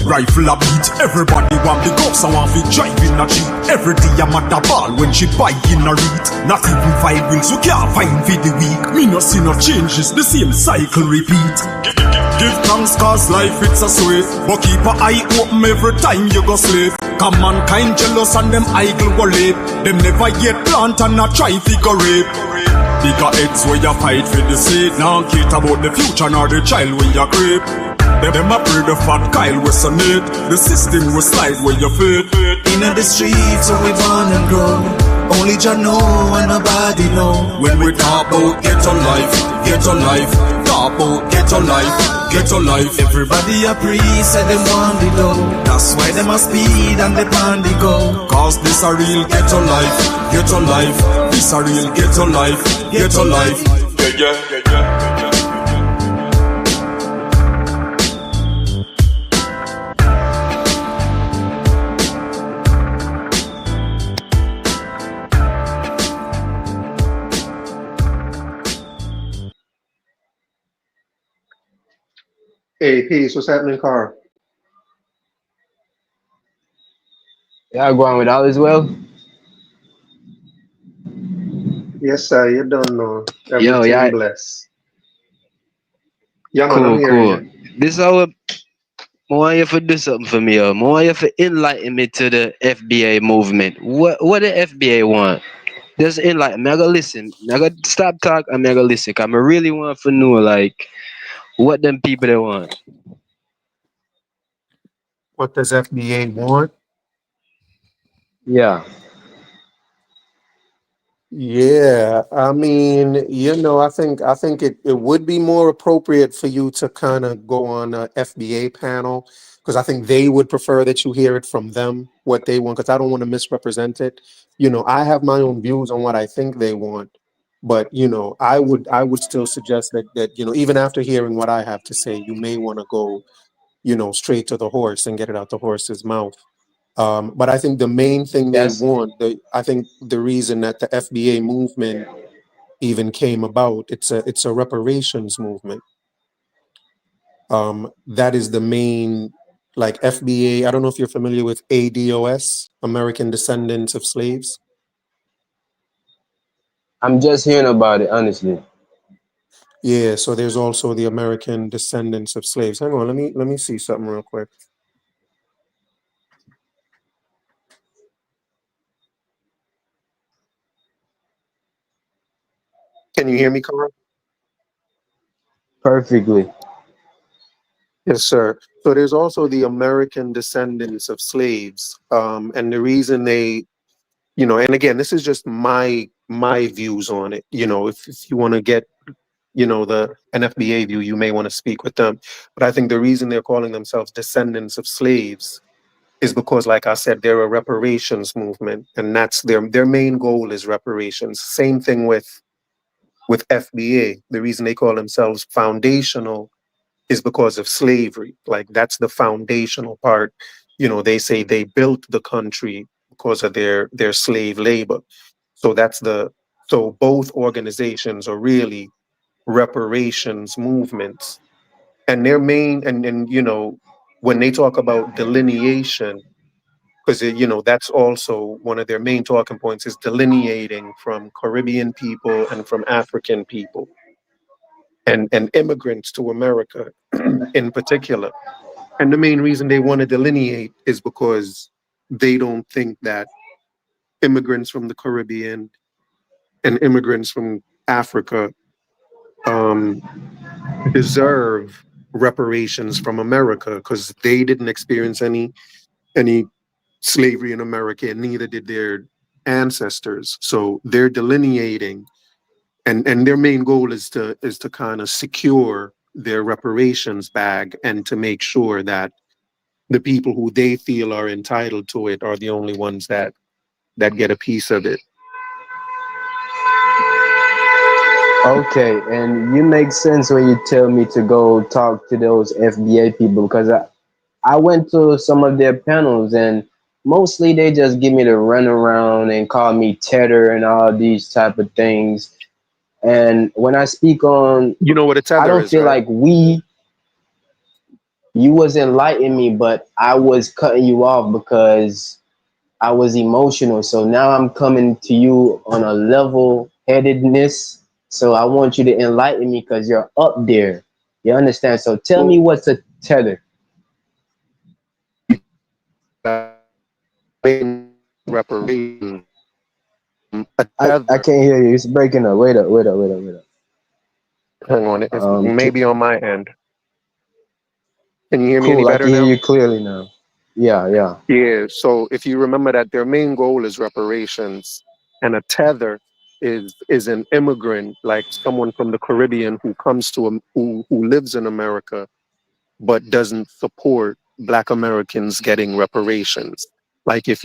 rifle a beat. Everybody want the cops, I want to drive in a Jeep. Every day I'm at the ball when she bike in a route. Not even 5 wheels, we can't find for the week. Me no see no changes, the same cycle repeat. Give thanks cause life it's a sweet. But keep an eye open every time you go slave. Come mankind jealous and them idle go late. Them never yet plant and not try figure it. Bigger heads where you fight for the sake. Now care about the future nor the child where you creep. Them a pray the fat Kyle resonate. The system will slide where your feet. In the streets where we born and grow, only Jah know and nobody know. When we talk about ghetto life, talk about ghetto life. Everybody a priest and them want the dough. That's why them a speed and they on the go. Cause this a real ghetto life. This a real ghetto life. Yeah. Hey, peace. What's happening, Carl? Yeah, go on with all as well. Yes, sir. You don't know. Yo, Everything yeah, bless. Yeah, man, I'm cool. hearing you. This is how I want you to do something for me. I want you to enlighten me to the FBA movement. What the FBA want? Just enlighten me. I gotta listen. I gotta stop talking. I gotta listen. Cause I really want to know like what them people they want. What does FBA want? Yeah. Yeah, I mean, I think it would be more appropriate for you to kind of go on a FBA panel because I think they would prefer that you hear it from them what they want because I don't want to misrepresent it. I have my own views on what I think they want, but I would still suggest that even after hearing what I have to say, you may want to go straight to the horse and get it out the horse's mouth. But I think the main thing they Yes. want, I think the reason that the FBA movement even came about, it's a reparations movement. That is the main, like FBA. I don't know if you're familiar with ADOS, American Descendants of Slaves. I'm just hearing about it, honestly. Yeah, so there's also the American Descendants of Slaves. Hang on, let me see something real quick. Can you hear me, Carl? Perfectly. Yes, sir. So there's also the American Descendants of Slaves, and the reason they, and again, this is just my views on it. If you want to get, the NFBA view, you may want to speak with them. But I think the reason they're calling themselves descendants of slaves is because, like I said, they're a reparations movement, and that's their main goal is reparations. Same thing with FBA. The reason they call themselves foundational is because of slavery. Like that's the foundational part. They say they built the country because of their slave labor. So so both organizations are really reparations movements. And their main and when they talk about delineation, because that's also one of their main talking points is delineating from Caribbean people and from African people and immigrants to America in particular. And the main reason they want to delineate is because they don't think that immigrants from the Caribbean and immigrants from Africa deserve reparations from America because they didn't experience any slavery in America, and neither did their ancestors. So they're delineating, and their main goal is to kind of secure their reparations bag and to make sure that the people who they feel are entitled to it are the only ones that get a piece of it. Okay, and you make sense when you tell me to go talk to those FBA people because I went to some of their panels and mostly they just give me the runaround and call me tether and all these type of things. And when I speak on, You know what a tether I don't is, feel right? like you was enlightening me, but I was cutting you off because I was emotional. So now I'm coming to you on a level headedness. So I want you to enlighten me because you're up there. You understand? So tell me Well, what's a tether. reparation. A I tether. can't hear you. It's breaking up. Wait up. Hang on, it's Um, maybe on my end. Can you hear me any Cool, I better can hear now? you clearly now. Yeah, yeah. Yeah. So if you remember that their main goal is reparations, and a tether is an immigrant, like someone from the Caribbean who comes to who lives in America but doesn't support Black Americans getting reparations. Like if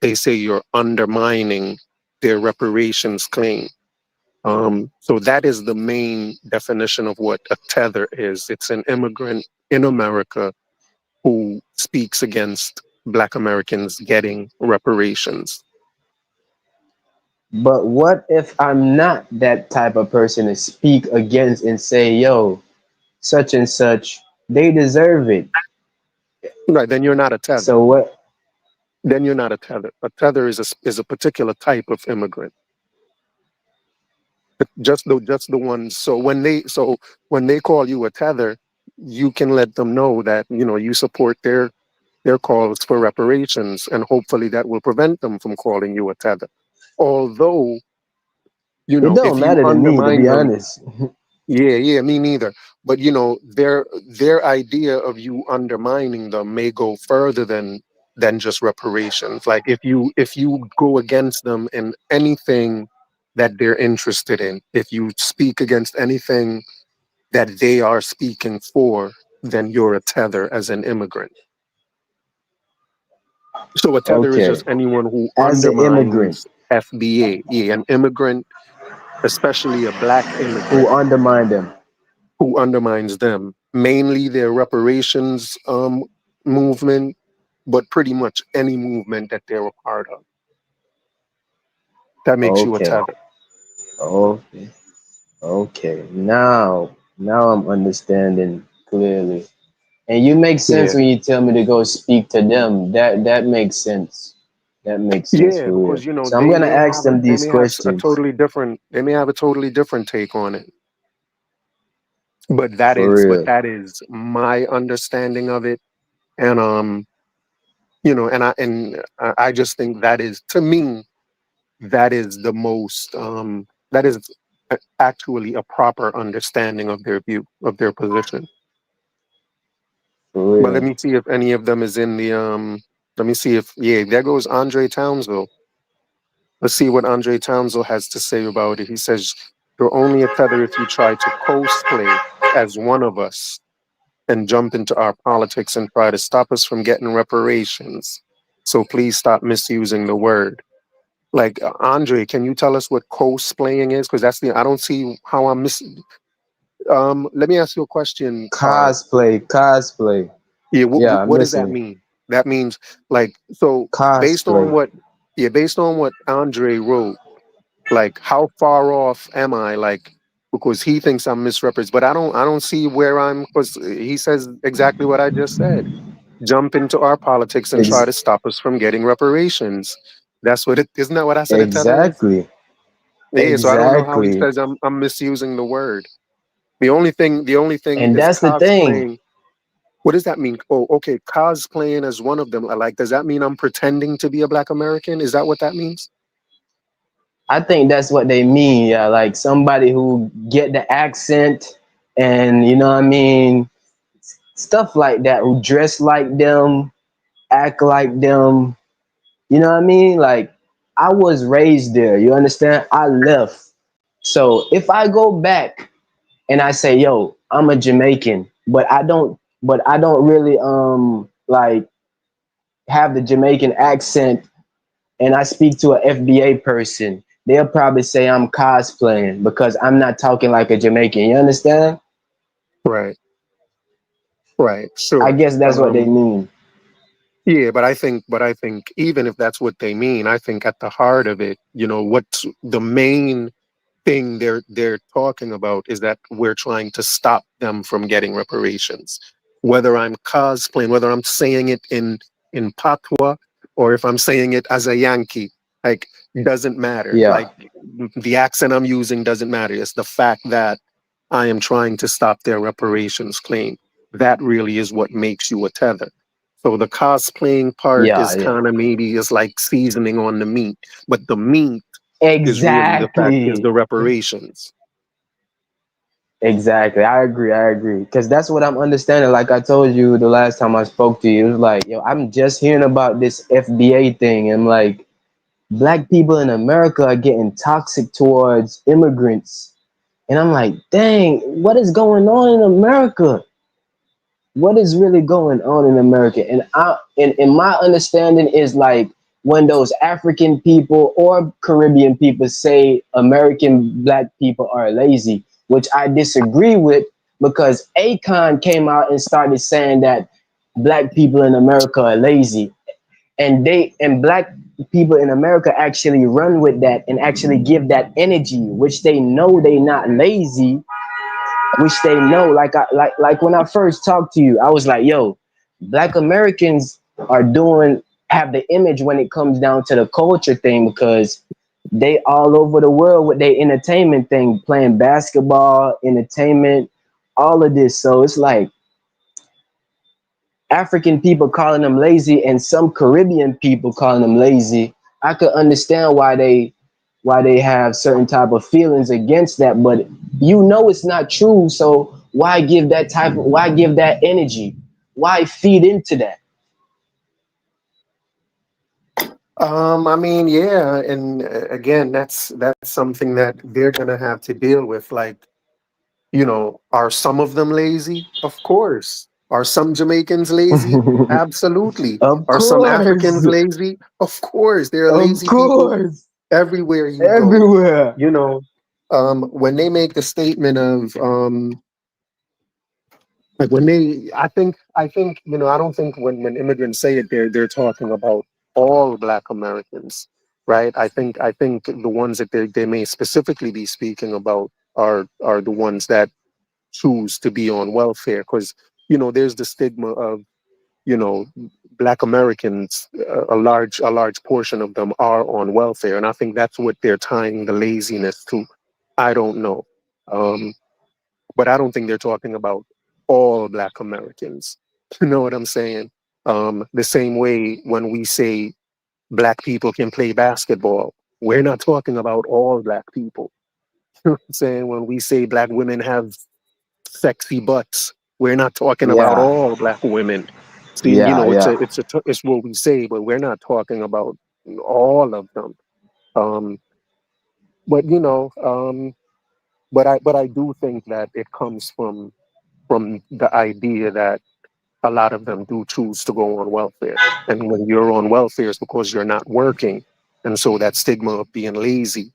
they say you're undermining their reparations claim. So that is the main definition of what a tether is. It's an immigrant in America who speaks against Black Americans getting reparations. But what if I'm not that type of person to speak against and say, yo, such and such, they deserve it. Right, then you're not a tether. So what? Then you're not a tether. A tether is a particular type of immigrant. Just the ones. So when they call you a tether, you can let them know that you support their calls for reparations, and hopefully that will prevent them from calling you a tether. Although, It if don't you matter to me, to undermine be them, honest. yeah, me neither. But their idea of you undermining them may go further than just reparations. Like if you go against them in anything that they're interested in, if you speak against anything that they are speaking for, then you're a tether as an immigrant. So a tether is Okay. just anyone who As an immigrant undermines FBA. Yeah, an immigrant, especially a Black who immigrant, undermine them. who undermines them, mainly their reparations movement, but pretty much any movement that they're a part of. That makes you a Okay. tether. Okay. Okay. Now I'm understanding clearly. And you make sense Yeah. when you tell me to go speak to them. That makes sense. That makes sense Yeah, for real. because So I'm they gonna may ask have a them they these may have a questions. totally different take on it. But that For is but real. that is my understanding of it. And I just think that is, to me, that is the most that is actually a proper understanding of their view, of their position. For But let real. me see if any of them is in the let me see if, yeah, there goes Andre Townsville. Let's see what Andre Townsville has to say about it. He says, "You're only a tether if you try to cosplay as one of us and jump into our politics and try to stop us from getting reparations. So please stop misusing the word." Like, Andre, can you tell us what cosplaying is? Because I don't see how I'm missing. Let me ask you a question, Carl. Cosplay. Yeah, Yeah, I'm what does that listening. mean? That means, like, so based on Cosplay. what, yeah, based on what Andre wrote, like, how far off am I? Like, because he thinks I'm misrepresented, but I don't see where I'm, because he says exactly what I just said. Jump into our politics and try Ex- to stop us from getting reparations. That's what it, isn't that what I said a tether is? exactly. Yeah, so I don't know how he Exactly. says I'm misusing the word. The only thing And is that's the thing. cosplaying. What does that mean? Oh, okay, cosplaying as one of them. Like, does that mean I'm pretending to be a Black American? Is that what that means? I think that's what they mean. Yeah, like somebody who get the accent and you know what I mean, stuff like that, who dress like them, act like them. You know what I mean? Like I was raised there. You understand? I left. So if I go back and I say, "Yo, I'm a Jamaican," but I don't really like have the Jamaican accent, and I speak to a FBA person, they'll probably say I'm cosplaying because I'm not talking like a Jamaican. You understand? Right, right, I sure. guess that's what they mean. Yeah, but I think even if that's what they mean, I think at the heart of it, what's the main thing they're talking about is that we're trying to stop them from getting reparations. Whether I'm cosplaying, whether I'm saying it in patois, or if I'm saying it as a Yankee, like, doesn't matter. Yeah. Like, the accent I'm using doesn't matter. It's the fact that I am trying to stop their reparations claim. That really is what makes you a tether. So the cosplaying part Yeah. is Yeah. kind of maybe is like seasoning on the meat, but the meat is really the fact is Exactly. the reparations. Exactly. I agree. I agree. Because that's what I'm understanding. Like I told you the last time I spoke to you, it was like, yo, I'm just hearing about this FBA thing. And like, black people in America are getting toxic towards immigrants. And I'm like, dang, what is going on in America? What is really going on in America? And in my understanding is like when those African people or Caribbean people say American black people are lazy, which I disagree with because Akon came out and started saying that black people in America are lazy. And black people in America actually run with that and actually give that energy, which they know they not lazy, which they know. Like when I first talked to you, I was like, yo, black Americans are doing have the image when it comes down to the culture thing because they all over the world with their entertainment thing, playing basketball, entertainment, all of this. So it's like African people calling them lazy and some Caribbean people calling them lazy. I could understand why they have certain type of feelings against that, but you know it's not true. So why give that energy? Why feed into that? I mean, yeah, and again, that's something that they're gonna have to deal with. Like, are some of them lazy? Of course. Are some Jamaicans lazy? Absolutely. Of Are some course. Africans lazy? Of course. There are Of lazy people course. everywhere you go. Everywhere. You know, when they make the statement of like when they I think I don't think when immigrants say it they're talking about all black Americans, right? I think the ones that they may specifically be speaking about are the ones that choose to be on welfare because there's the stigma of you know black Americans, a large portion of them are on welfare, and I think that's what they're tying the laziness to. I don't know. um but I don't think they're talking about all Black Americans. You know what I'm saying? The same way when we say Black people can play basketball, we're not talking about all Black people. You know what I'm saying? When we say Black women have sexy butts, we're not talking about Yeah. all Black women. See, Yeah. Yeah. it's what we say, but we're not talking about all of them. Um, but but I do think that it comes from the idea that a lot of them do choose to go on welfare. And when you're on welfare, it's because you're not working. And so that stigma of being lazy,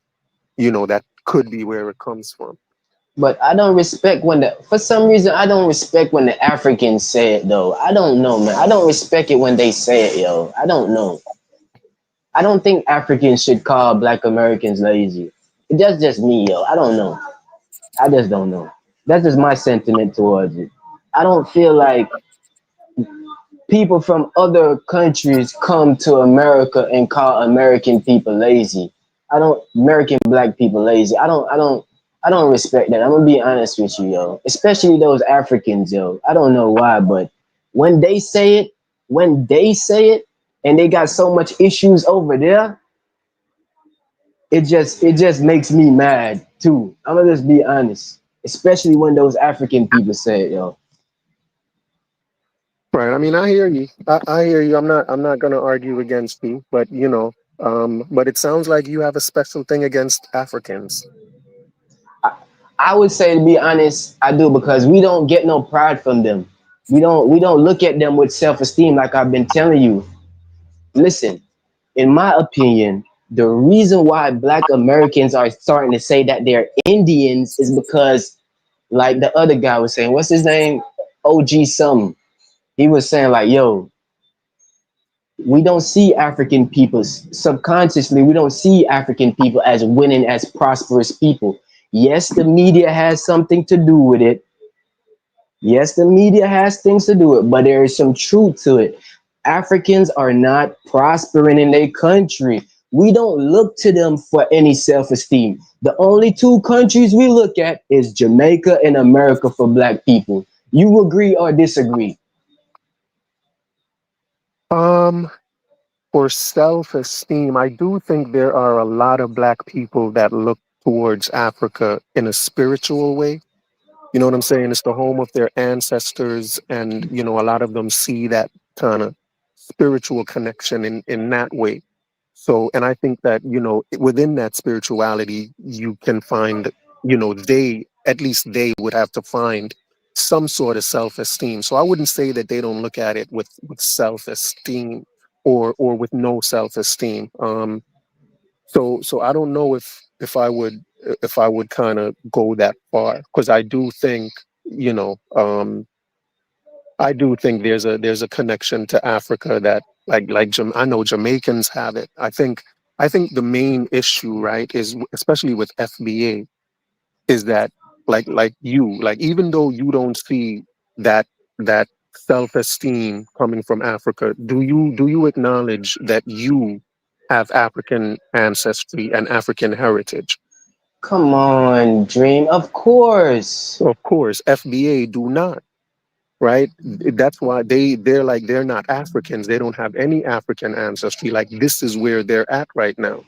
that could be where it comes from. But I don't respect when for some reason, I don't respect when the Africans say it though. I don't know, man. I don't respect it when they say it, yo. I don't know. I don't think Africans should call black Americans lazy. That's just me, yo. I don't know. I just don't know. That's just my sentiment towards it. I don't feel like people from other countries come to America and call American people lazy. I don't American black people lazy. I don't respect that. I'm gonna be honest with you, yo. Especially those Africans, yo. I don't know why, but when they say it, when they say it, and they got so much issues over there, it just makes me mad too. I'm gonna just be honest. Especially when those African people say it, yo. Right. I mean, I hear you. I hear you. I'm not going to argue against you, but but it sounds like you have a special thing against Africans. I would say to be honest, I do because we don't get no pride from them. We don't look at them with self-esteem like I've been telling you. Listen, in my opinion, the reason why black Americans are starting to say that they're Indians is because like the other guy was saying, what's his name? OG something. He was saying like, yo, we don't see African people subconsciously, we don't see African people as winning, as prosperous people. Yes, the media has something to do with it. Yes, the media has things to do it, but there is some truth to it. Africans are not prospering in their country. We don't look to them for any self-esteem. The only two countries we look at is Jamaica and America for black people. You agree or disagree? Um, for self-esteem, I do think there are a lot of Black people that look towards Africa in a spiritual way. You know what I'm saying? It's the home of their ancestors, and you know, a lot of them see that kind of spiritual connection in that way. So, and I think that, you know, within that spirituality, you can find, you know, they, at least they would have to find some sort of self-esteem. So I wouldn't say that they don't look at it with self-esteem or with no self-esteem. So I don't know if I would kind of go that far, because I do think, you know, I do think there's a connection to Africa that I know Jamaicans have it. I think the main issue, right, is especially with FBA, is that like even though you don't see that that self-esteem coming from Africa, do you acknowledge that you have African ancestry and African heritage? Come on, Dream. Of course. Of course, FBA do not. Right? That's why they're not Africans. They don't have any African ancestry. Like, this is where they're at right now.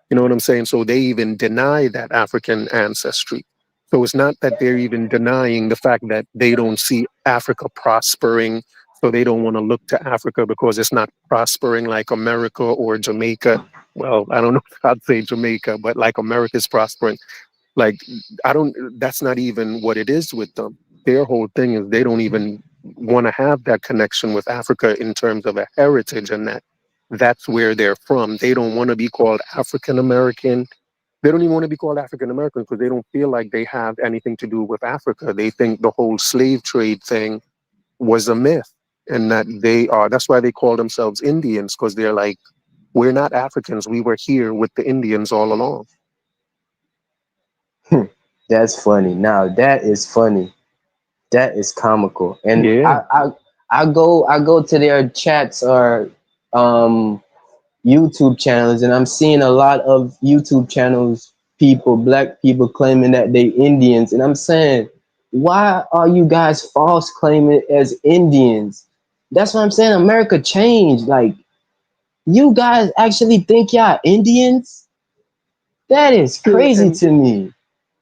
You know what I'm saying? So they even deny that African ancestry. So it's not that they're even denying the fact that they don't see Africa prospering. So they don't want to look to Africa because it's not prospering like America or Jamaica. Well, I don't know if I'd say Jamaica, but like America's prospering. Like, I don't, that's not even what it is with them. Their whole thing is they don't even want to have that connection with Africa in terms of a heritage, and that's where they're from. They don't want to be called African American. They don't even want to be called African American because they don't feel like they have anything to do with Africa. They think the whole slave trade thing was a myth, and that that's why they call themselves Indians, because they're like, we're not Africans. We were here with the Indians all along. That's funny. Now that is funny. That is comical. And Yeah. I go to their chats or YouTube channels, and I'm seeing a lot of YouTube channels, black people claiming that they Indians, and I'm saying, why are you guys false claiming as Indians? That's what I'm saying. America changed. Like, you guys actually think y'all Indians? That is Yeah, crazy to me.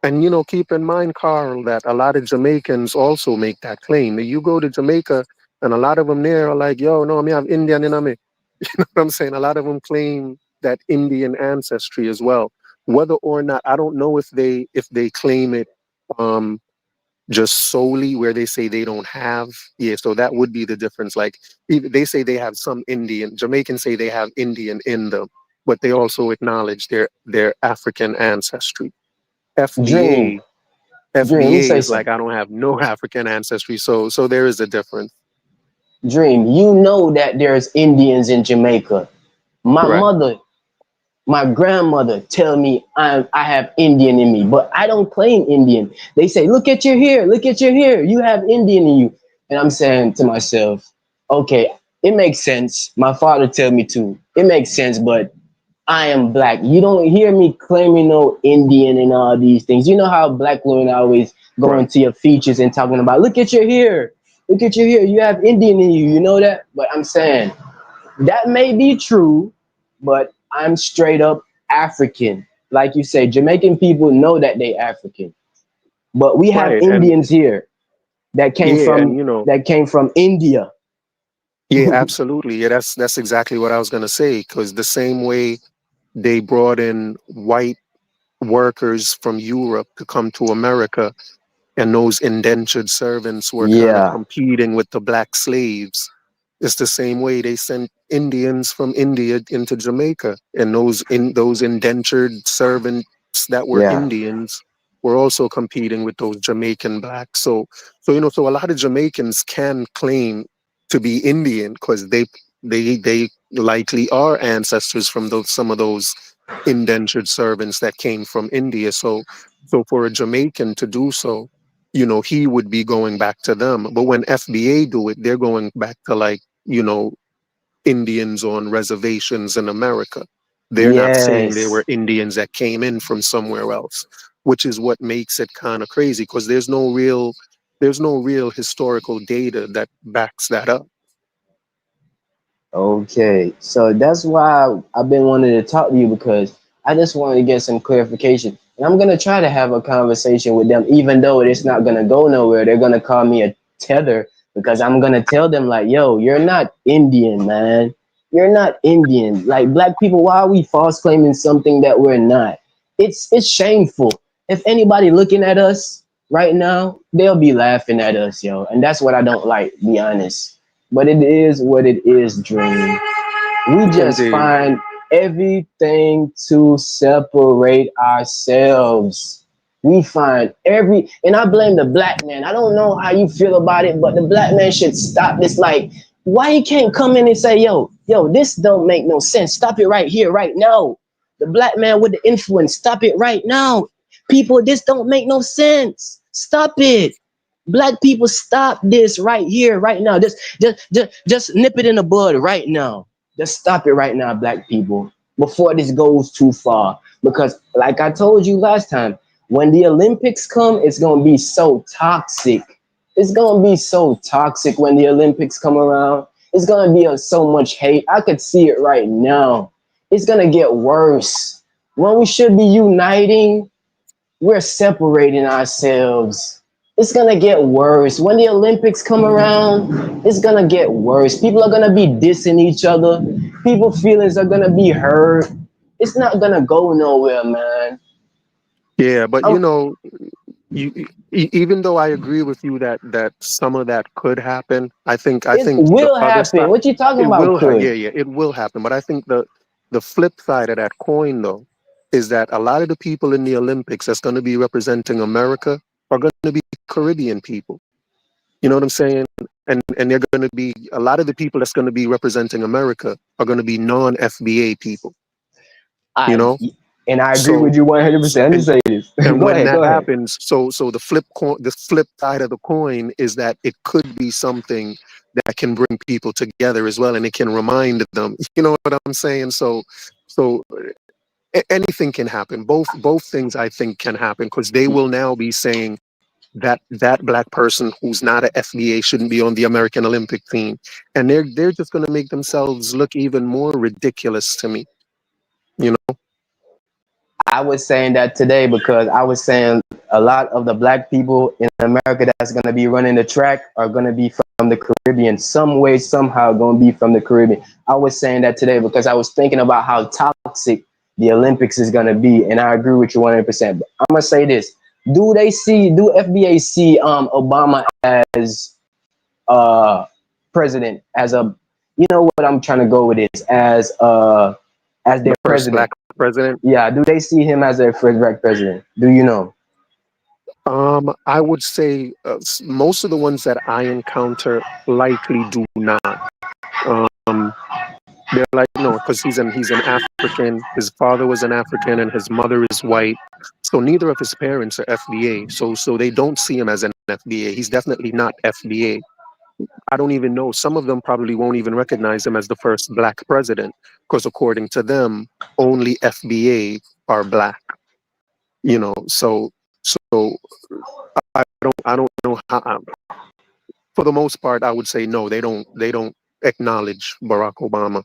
and you know, keep in mind, Carl, that a lot of Jamaicans also make that claim. You go to Jamaica, and a lot of them there are like, "Yo, no, I have Indian in me." You know what I'm saying? A lot of them claim that Indian ancestry as well. Whether or not, I don't know if they claim it um, just solely where they say they don't have. Yeah, so that would be the difference. Like, they say they have some Indian. Jamaicans say they have Indian in them, but they also acknowledge their African ancestry. Dream, FBA Dream, let me FBA say is like, something. I don't have no African ancestry. So there is a difference. Dream, you know that there's Indians in Jamaica. My Right. mother, my grandmother tell me I have Indian in me, but I don't claim Indian. They say, look at your hair, look at your hair, you have Indian in you. And I'm saying to myself, okay, it makes sense. My father tell me to. It makes sense, but I am black. You don't hear me claiming no Indian and all these things. You know how black women always go Right. into your features and talking about, look at your hair, look at your hair, you have Indian in you. You know that? But I'm saying that may be true, but I'm straight up African. Like you say, Jamaican people know that they African, but we have Right. And Indians here yeah, and you know, that came from India. yeah, absolutely. Yeah, that's exactly what I was gonna say. Because the same way they brought in white workers from Europe to come to America, and those indentured servants were kind of Yeah, competing with the black slaves. It's the same way they sent Indians from India into Jamaica, and those indentured servants that were yeah, Indians were also competing with those Jamaican blacks. So you know, so a lot of Jamaicans can claim to be Indian because they likely are ancestors from some of those indentured servants that came from India. So for a Jamaican to do so, you know, he would be going back to them. But when FBA do it, they're going back to, like, you know, Indians on reservations in America. They're not saying they yes. were Indians that came in from somewhere else, which is what makes it kind of crazy, because there's no real historical data that backs that up. Okay, so that's why I've been wanting to talk to you, because I just wanted to get some clarification. And I'm gonna try to have a conversation with them, even though it's not gonna go nowhere. They're gonna call me a tether because I'm gonna tell them like, yo, you're not Indian, man. You're not Indian. Like black people, why are we false claiming something that we're not? It's shameful. If anybody looking at us right now, they'll be laughing at us, yo. And that's what I don't like, be honest. But it is what it is, Dream. We just Indeed. find everything to separate ourselves. We find and I blame the black man. I don't know how you feel about it, but the black man should stop this. Like, why he can't come in and say, yo, this don't make no sense. Stop it right here, right now. The black man with the influence, stop it right now. People, this don't make no sense. Stop it. Black people, stop this right here, right now. Just nip it in the bud right now. Just stop it right now, black people, before this goes too far. Because, like I told you last time, when the Olympics come, it's gonna be so toxic. It's gonna be so toxic when the Olympics come around. It's gonna be so much hate. I could see it right now. It's gonna get worse. When we should be uniting, we're separating ourselves. It's gonna get worse. When the Olympics come around, it's gonna get worse. People are gonna be dissing each other. People's feelings are gonna be hurt. It's not gonna go nowhere, man. Yeah, but you know, even though I agree with you that some of that could happen, I think It the will other happen. side, What you talking it about, will could? yeah, it will happen. But I think the flip side of that coin though is that a lot of the people in the Olympics that's going to be representing America are going to be Caribbean people. You know what I'm saying? And they're going to be a lot of the people that's going to be representing America are going to be non-FBA people. You know, And I agree so with you 100%. Let me say this. and Go when ahead, that go ahead. happens, so the flip side of the coin is that it could be something that can bring people together as well, and it can remind them. You know what I'm saying? So anything can happen. Both things I think can happen because they will now be saying that black person who's not a FBA shouldn't be on the American Olympic team, and they're just going to make themselves look even more ridiculous to me. You know? I was saying that today because I was saying a lot of the black people in America that's going to be running the track are going to be from the Caribbean. Some way, somehow, going to be from the Caribbean. I was saying that today because I was thinking about how toxic the Olympics is going to be, and I agree with you 100%. But I'm going to say this: do FBA see Obama as president, as a, you know what I'm trying to go with this, as their The first president? black president. Yeah, do they see him as their first black president? Do you know? I would say most of the ones that I encounter likely do not. Um, they're like, no, because he's an African. His father was an African, and his mother is white. So neither of his parents are FBA. So they don't see him as an FBA. He's definitely not FBA. I don't even know. Some of them probably won't even recognize him as the first black president, because according to them, only FBA are black. You know, so I don't know how. For the most part, I would say no. They don't acknowledge Barack Obama.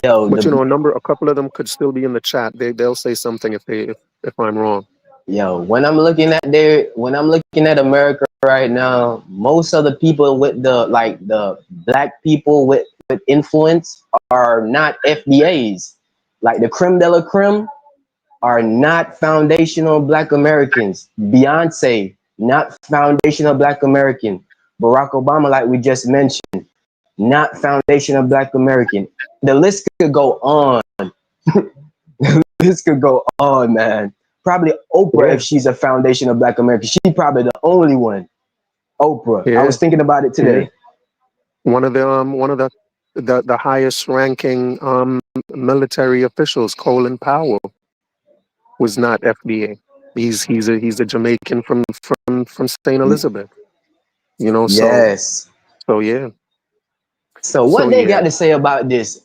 Yo, But you know, a couple of them could still be in the chat. They'll say something if I'm wrong. when I'm looking at America right now, most of the people with the black people with influence are not FBAs. Like the creme de la creme are not foundational black Americans. Beyonce, not foundational black American. Barack Obama, like we just mentioned, not foundational black American. The list could go on. This could go on, man. Probably Oprah, Yeah, if she's a foundational black American. She probably the only one. Oprah. I yeah, was thinking about it yeah. today. One of the highest ranking military officials, Colin Powell, was not FBA. He's a Jamaican from Saint Elizabeth. You know, Yes. so yeah, So so what they yeah. got to say about this?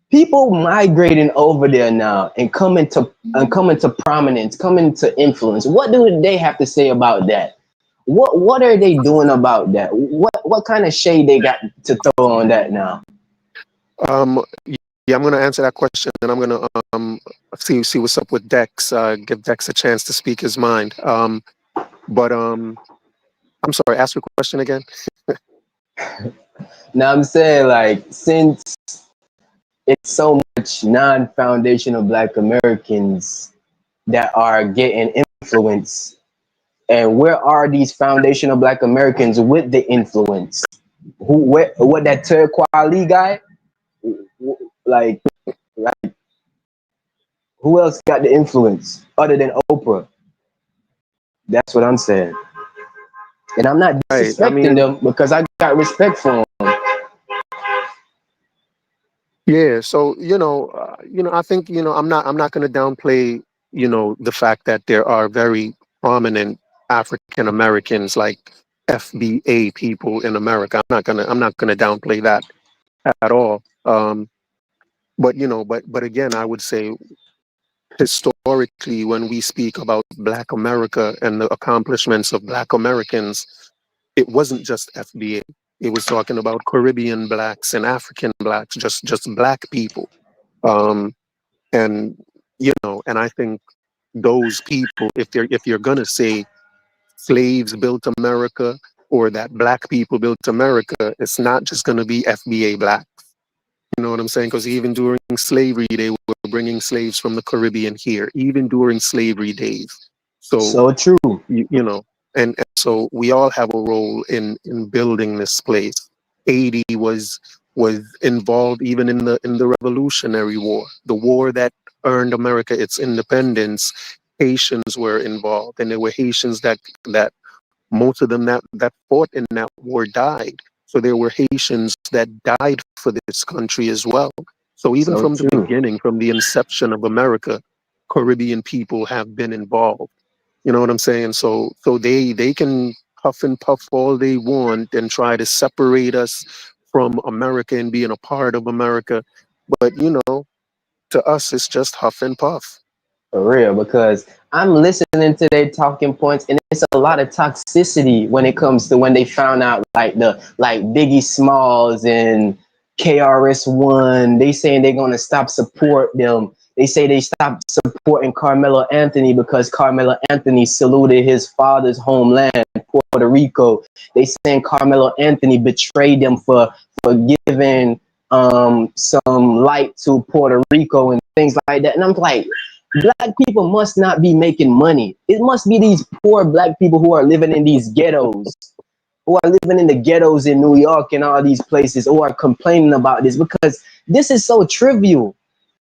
People migrating over there now and coming to prominence, coming to influence. What do they have to say about that? What are they doing about that? What kind of shade they got to throw on that now? Um, Yeah, I'm gonna answer that question, and I'm gonna see what's up with Dex. Give Dex a chance to speak his mind. But I'm sorry. Ask your question again. Now I'm saying, like, since it's so much non-foundational Black Americans that are getting influence, and where are these foundational Black Americans with the influence? What that Third Kwali guy? Like, who else got the influence other than Oprah? That's what I'm saying. And I'm not Right. I disrespecting mean, them because I got respect for them. yeah. So I think I'm not gonna downplay the fact that there are very prominent African Americans like FBA people in America. I'm not gonna downplay that at all. But again, I would say historically, when we speak about Black America and the accomplishments of Black Americans, it wasn't just FBA. It was talking about Caribbean blacks and African blacks, just black people. Um, and and I think those people, if you're gonna say slaves built America or that black people built America, it's not just gonna be FBA black. You know what I'm saying? Because even during slavery, they were bringing slaves from the Caribbean here, even during slavery days. So So true. and so we all have a role in building this place. Haiti was involved even in the Revolutionary War, the war that earned America its independence. Haitians were involved, and there were Haitians that most of them that fought in that war died. So there were Haitians that died for this country as well. So even So from the true. beginning, from the inception of America, Caribbean people have been involved. You know what I'm saying? So they can huff and puff all they want and try to separate us from America and being a part of America. But to us it's just huff and puff. For real, because I'm listening to their talking points, and it's a lot of toxicity when it comes to when they found out like Biggie Smalls and KRS-One. They saying they're gonna stop support them. They say they stopped supporting Carmelo Anthony because Carmelo Anthony saluted his father's homeland, Puerto Rico. They saying Carmelo Anthony betrayed them for giving some light to Puerto Rico and things like that. And I'm like, Black people must not be making money. It must be these poor Black people who are living in these ghettos, who are living in the ghettos in New York and all these places, who are complaining about this because this is so trivial.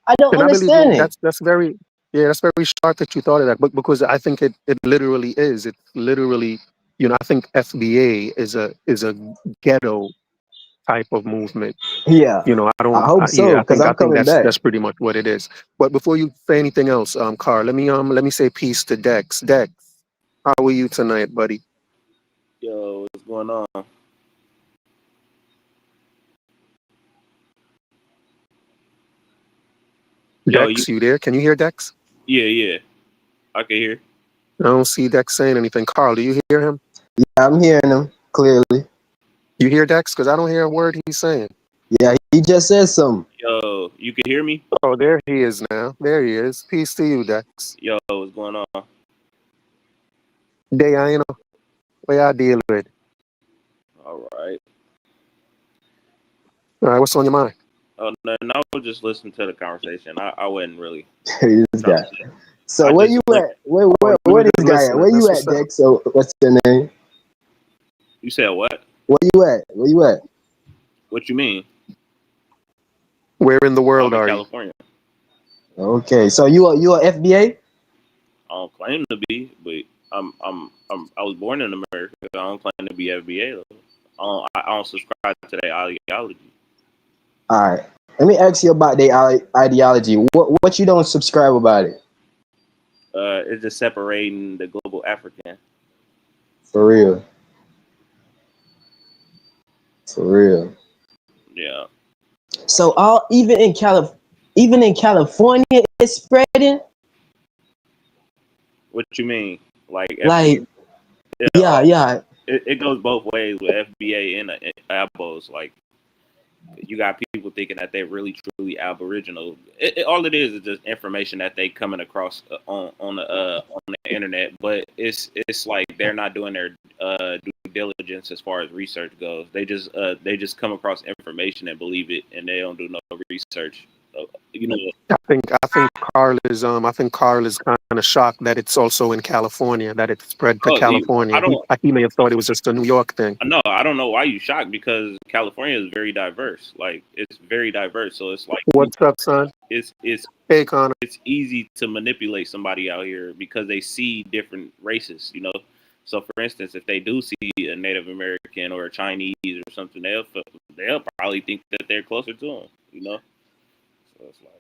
I don't And I believe understand it. that's very, yeah, that's very sharp that you thought of that, but because I think it literally is. It literally, I think FBA is a ghetto type of movement. Yeah, I I don't. hope so I because think I I'm think coming that's back. that's pretty much what it is. But before you say anything else, Carl, let me say peace to Dex. Dex, how are you tonight, buddy? Yo, what's going on? Yo, Dex, you there? Can you hear Dex? yeah, I can hear. I don't see Dex saying anything. Carl, do you hear him? Yeah, I'm hearing them clearly. You hear Dex? Because I don't hear a word he's saying. Yeah, he just said something. Yo, you can hear me? Oh, there he is now. There he is. Peace to you, Dex. Yo, what's going on? Day, I know what I deal with. All right. All right, what's on your mind? Oh, no, I was just listening to the conversation. I wasn't really This guy. trying to. So I where just you look. at? Where Oh, you where were this just guy at? Where listening. you That's at, what's up. Dex? So what's your name? You said what? Where you at? Where you at? What you mean? Where in the world I'm in are you? California. Okay, so you are FBA? I don't claim to be, but I was born in America. I don't claim to be FBA though. I don't subscribe to their ideology. All right. Let me ask you about their ideology. What you don't subscribe about it? It's just separating the global African. For real. For real. Yeah. So even in California it's spreading? What you mean? Like FBA? Like, yeah. It goes both ways with FBA and ABOs. Like you got people thinking that they're really truly Aboriginal. All it is just information that they coming across on the internet. But it's like they're not doing their due diligence as far as research goes. They just come across information and believe it, and they don't do no research. You know. I think Carl is kind of shocked that it's also in California, that it spread to California. He may have thought it was just a New York thing. No, I don't know why you shocked, because California is very diverse. Like, it's very diverse. So it's like, what's up, son? It's hey, Connor. It's easy to manipulate somebody out here because they see different races, you know. So, for instance, if they do see a Native American or a Chinese or something, they'll probably think that they're closer to them, you know. So it's like,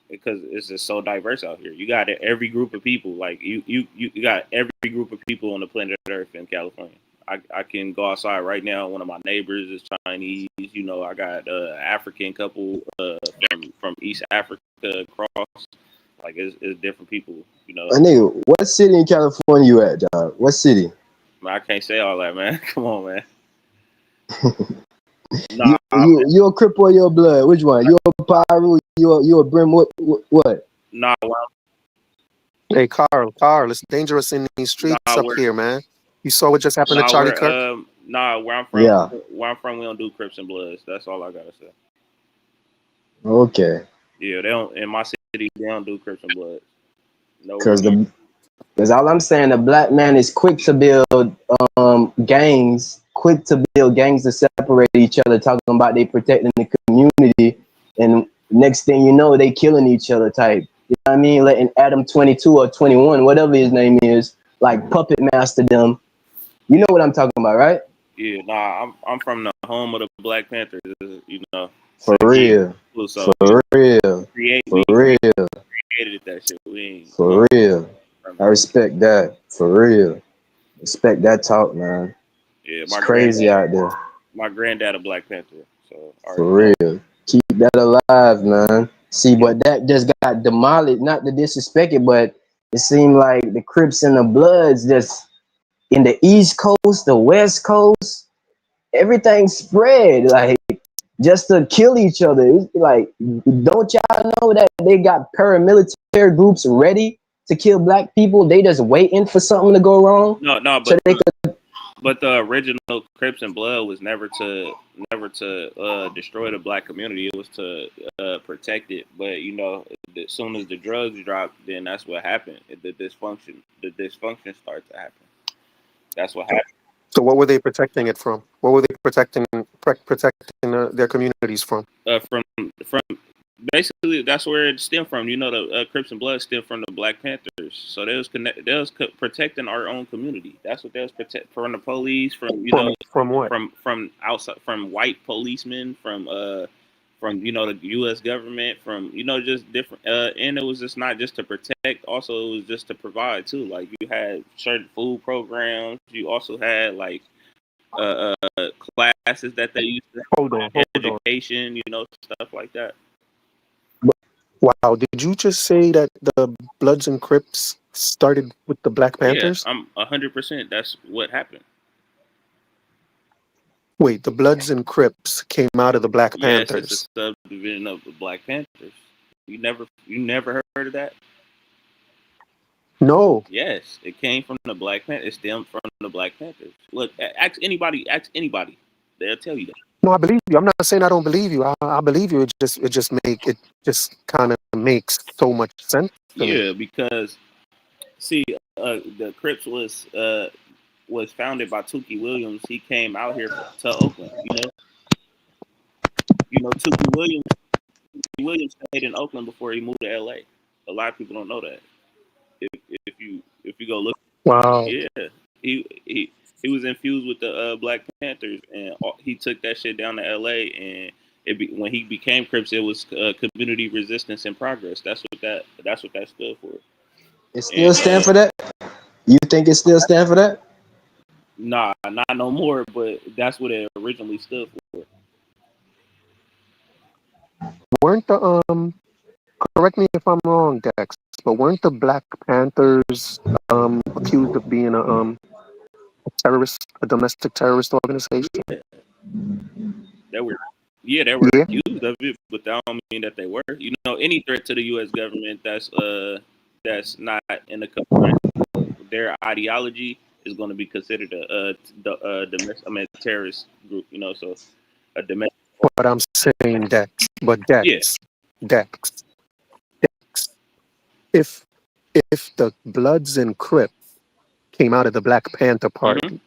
because it's just so diverse out here. You got every group of people. Like you got every group of people on the planet Earth in California. I can go outside right now. One of my neighbors is Chinese. You know, I got African couple from East Africa across. Like it's different people. You know. Nigga, what city in California you at, dog? What city? I can't say all that, man. Come on, man. Nah, you a Crip or you a Blood? Which one? You a Pyro? You a Brim? What? Nah, well, hey, Carl, it's dangerous in these streets up here, man. You saw what just happened to Charlie Kirk? Where I'm from, we don't do Crips and Bloods. That's all I gotta say. Okay. Yeah, they don't. In my city, they don't do Crips and Bloods. No. Because all I'm saying, the black man is quick to build gangs, to separate each other, talking about they protecting the community, and next thing you know, they killing each other type. You know what I mean? Letting Adam 22 or 21, whatever his name is, like puppet master them. You know what I'm talking about, right? Yeah, I'm from the home of the Black Panthers, you know. For real. For real. Created that shit. For real. I respect that. For real. Respect that talk, man. Yeah, it's crazy out there. My granddad a Black Panther. So for real. Keep that alive, man. See, but that just got demolished. Not to disrespect it, but it seemed like the Crips and the Bloods just in the East Coast, the West Coast, everything spread like just to kill each other. It's like, don't y'all know that they got paramilitary groups ready to kill black people? They just waiting for something to go wrong. No, but so but the original Crips and Blood was never to destroy the black community. It was to protect it. But you know, as soon as the drugs dropped, then that's what happened. The dysfunction started to happen. That's what happened. So what were they protecting it from? What were they protecting their communities from? From basically, that's where it stemmed from. You know, the Crips and Blood stemmed from the Black Panthers. So they was protecting our own community. That's what they was protecting from the police, from what? From outside, from white policemen, from you know, the U.S. government, from, you know, just different. And it was just not just to protect. Also, it was just to provide too. Like, you had certain food programs. You also had like classes that they used to have, education, you know, stuff like that. Wow, did you just say that the Bloods and Crips started with the Black Panthers? Yeah, I'm 100%. That's what happened. Wait, the Bloods and Crips came out of the Black Panthers. Yes, it's a subdivision of the Black Panthers. You never heard of that? No. Yes, it came from the Black Panthers. It stemmed from the Black Panthers. Look, ask anybody. They'll tell you that. No, I believe you. I'm not saying I don't believe you. I believe you. It just kind of makes so much sense to me. Yeah, because see, the Crips was founded by Tookie Williams. He came out here to Oakland. You know, Tookie Williams stayed in Oakland before he moved to LA. A lot of people don't know that. If you go look, wow, yeah, he was infused with the Black Panthers, and he took that shit down to LA. And when he became Crips, it was community resistance and progress. That's what that stood for. It still stand for that? You think it still stand for that? Nah, not no more. But that's what it originally stood for. Weren't the correct me if I'm wrong, Dex, but weren't the Black Panthers accused of being a domestic terrorist organization? They were, yeah, they were accused of it, but that don't mean that they were. You know, any threat to the U.S. government that's not in the compliance with their ideology is going to be considered a terrorist group. You know, so a domestic. But I'm saying that, Dex, if the Bloods and Crips came out of the Black Panther Party,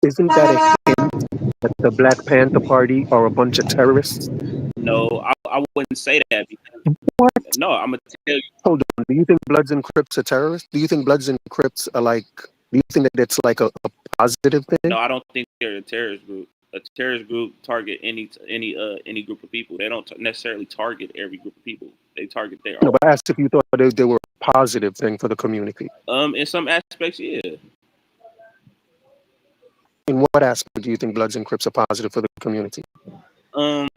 isn't that a hint that the Black Panther Party are a bunch of terrorists? No, I wouldn't say that. Because, what? No, I'm gonna tell you. Hold on. Do you think Bloods and Crips are terrorists? Do you think Bloods and Crips are like? Do you think that it's like a positive thing? No, I don't think they're a terrorist group. A terrorist group target any group of people. They don't necessarily target every group of people. They target their own. No, but I asked if you thought they were a positive thing for the community. In some aspects, yeah. In what aspect do you think Bloods and Crips are positive for the community? Well,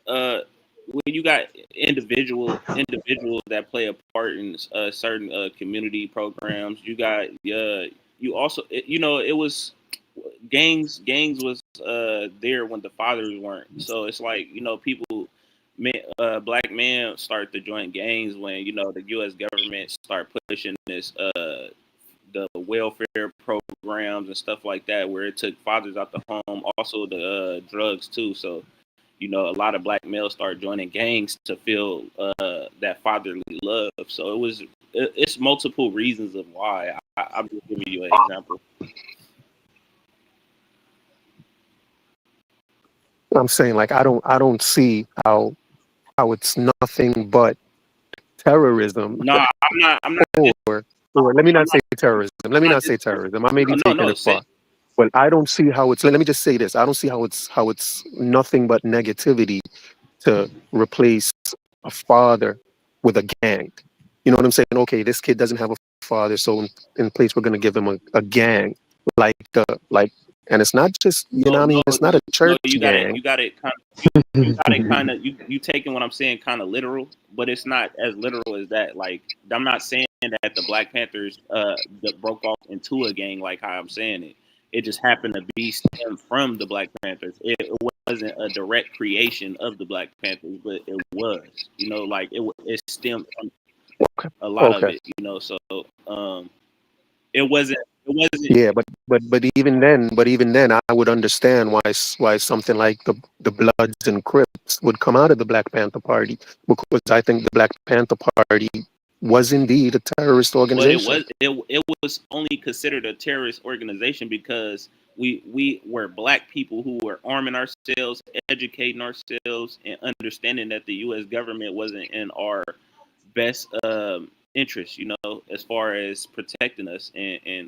when you got individuals that play a part in certain community programs, you got you also it was gangs was there when the fathers weren't. So it's like people. Black men start to join gangs when the U.S. government start pushing this the welfare programs and stuff like that, where it took fathers out the home, also the drugs too. So a lot of black males start joining gangs to feel that fatherly love. So it's multiple reasons of why. I'm just giving you an example. I'm saying, like, I don't see how it's nothing but terrorism. No, I'm not. Or let me not say terrorism. Let me not say terrorism. I may be taking it far. But I don't see how it's. Let me just say this. I don't see how it's nothing but negativity to replace a father with a gang. You know what I'm saying? Okay, this kid doesn't have a father, so in place we're gonna give him a gang, like, and it's not just what I mean. It's not a church gang. You got it kind of you taking what I'm saying kind of literal, but it's not as literal as that. Like, I'm not saying that the Black Panthers that broke off into a gang like how I'm saying it. It just happened to be stemmed from the Black Panthers. It wasn't a direct creation of the Black Panthers, but it was. Like it stemmed from a lot of it. So it wasn't. Yeah, but even then, I would understand why something like the Bloods and Crips would come out of the Black Panther Party, because I think the Black Panther Party was indeed a terrorist organization. But it was only considered a terrorist organization because we were black people who were arming ourselves, educating ourselves, and understanding that the U.S. government wasn't in our best interest, as far as protecting us and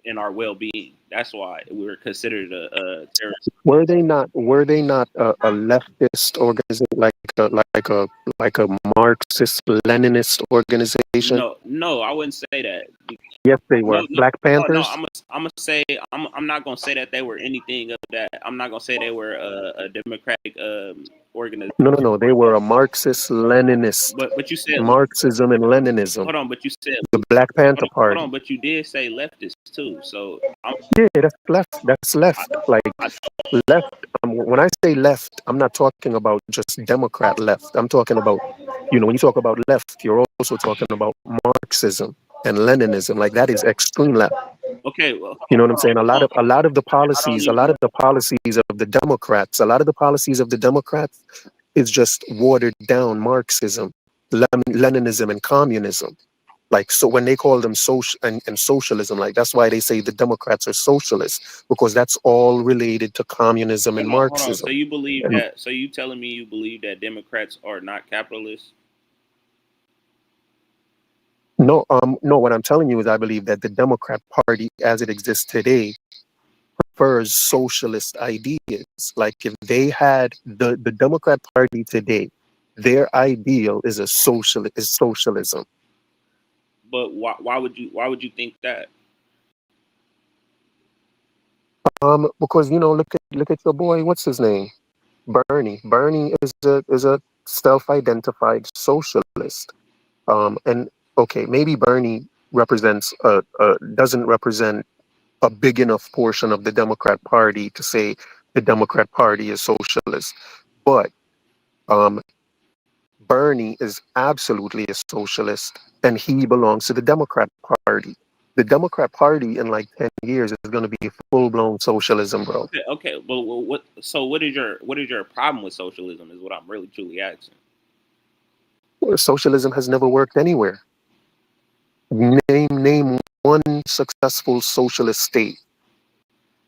in our well-being. That's why we were considered a terrorist. Were they not a leftist organization, like a Marxist Leninist organization? No, I wouldn't say that. Yes, they were. Black Panthers. No, I'm gonna say I'm not gonna say that they were anything of that. I'm not gonna say they were a democratic organization. No. They were a Marxist Leninist. But you said Marxism and Leninism. Hold on, but you said the Black Panther Party. Hold on, but you did say leftist too. So yeah, that's left. That's left. Left. When I say left, I'm not talking about just Democrat left. I'm talking about, when you talk about left, you're also talking about Marxism and Leninism. Like, that is extreme left. Okay, well, you know what I'm saying? A lot of the policies of the Democrats is just watered down Marxism, Leninism, and communism. Like, so when they call them social and socialism, like, that's why they say the Democrats are socialists, because that's all related to communism and Marxism. So you believe that? So you telling me you believe that Democrats are not capitalists? No, what I'm telling you is I believe that the Democrat Party, as it exists today, prefers socialist ideas. Like, if they had the Democrat Party today, their ideal is socialism. But why would you think that? Because look at your boy, what's his name? Bernie. Bernie is a self-identified socialist. And okay, maybe Bernie doesn't represent a big enough portion of the Democrat Party to say the Democrat Party is socialist. But um, Bernie is absolutely a socialist, and he belongs to the Democrat Party. The Democrat Party in like 10 years is going to be full blown socialism, bro. Okay, okay. But what? So what is your problem with socialism? Is what I'm really truly asking. Socialism has never worked anywhere. Name one successful socialist state.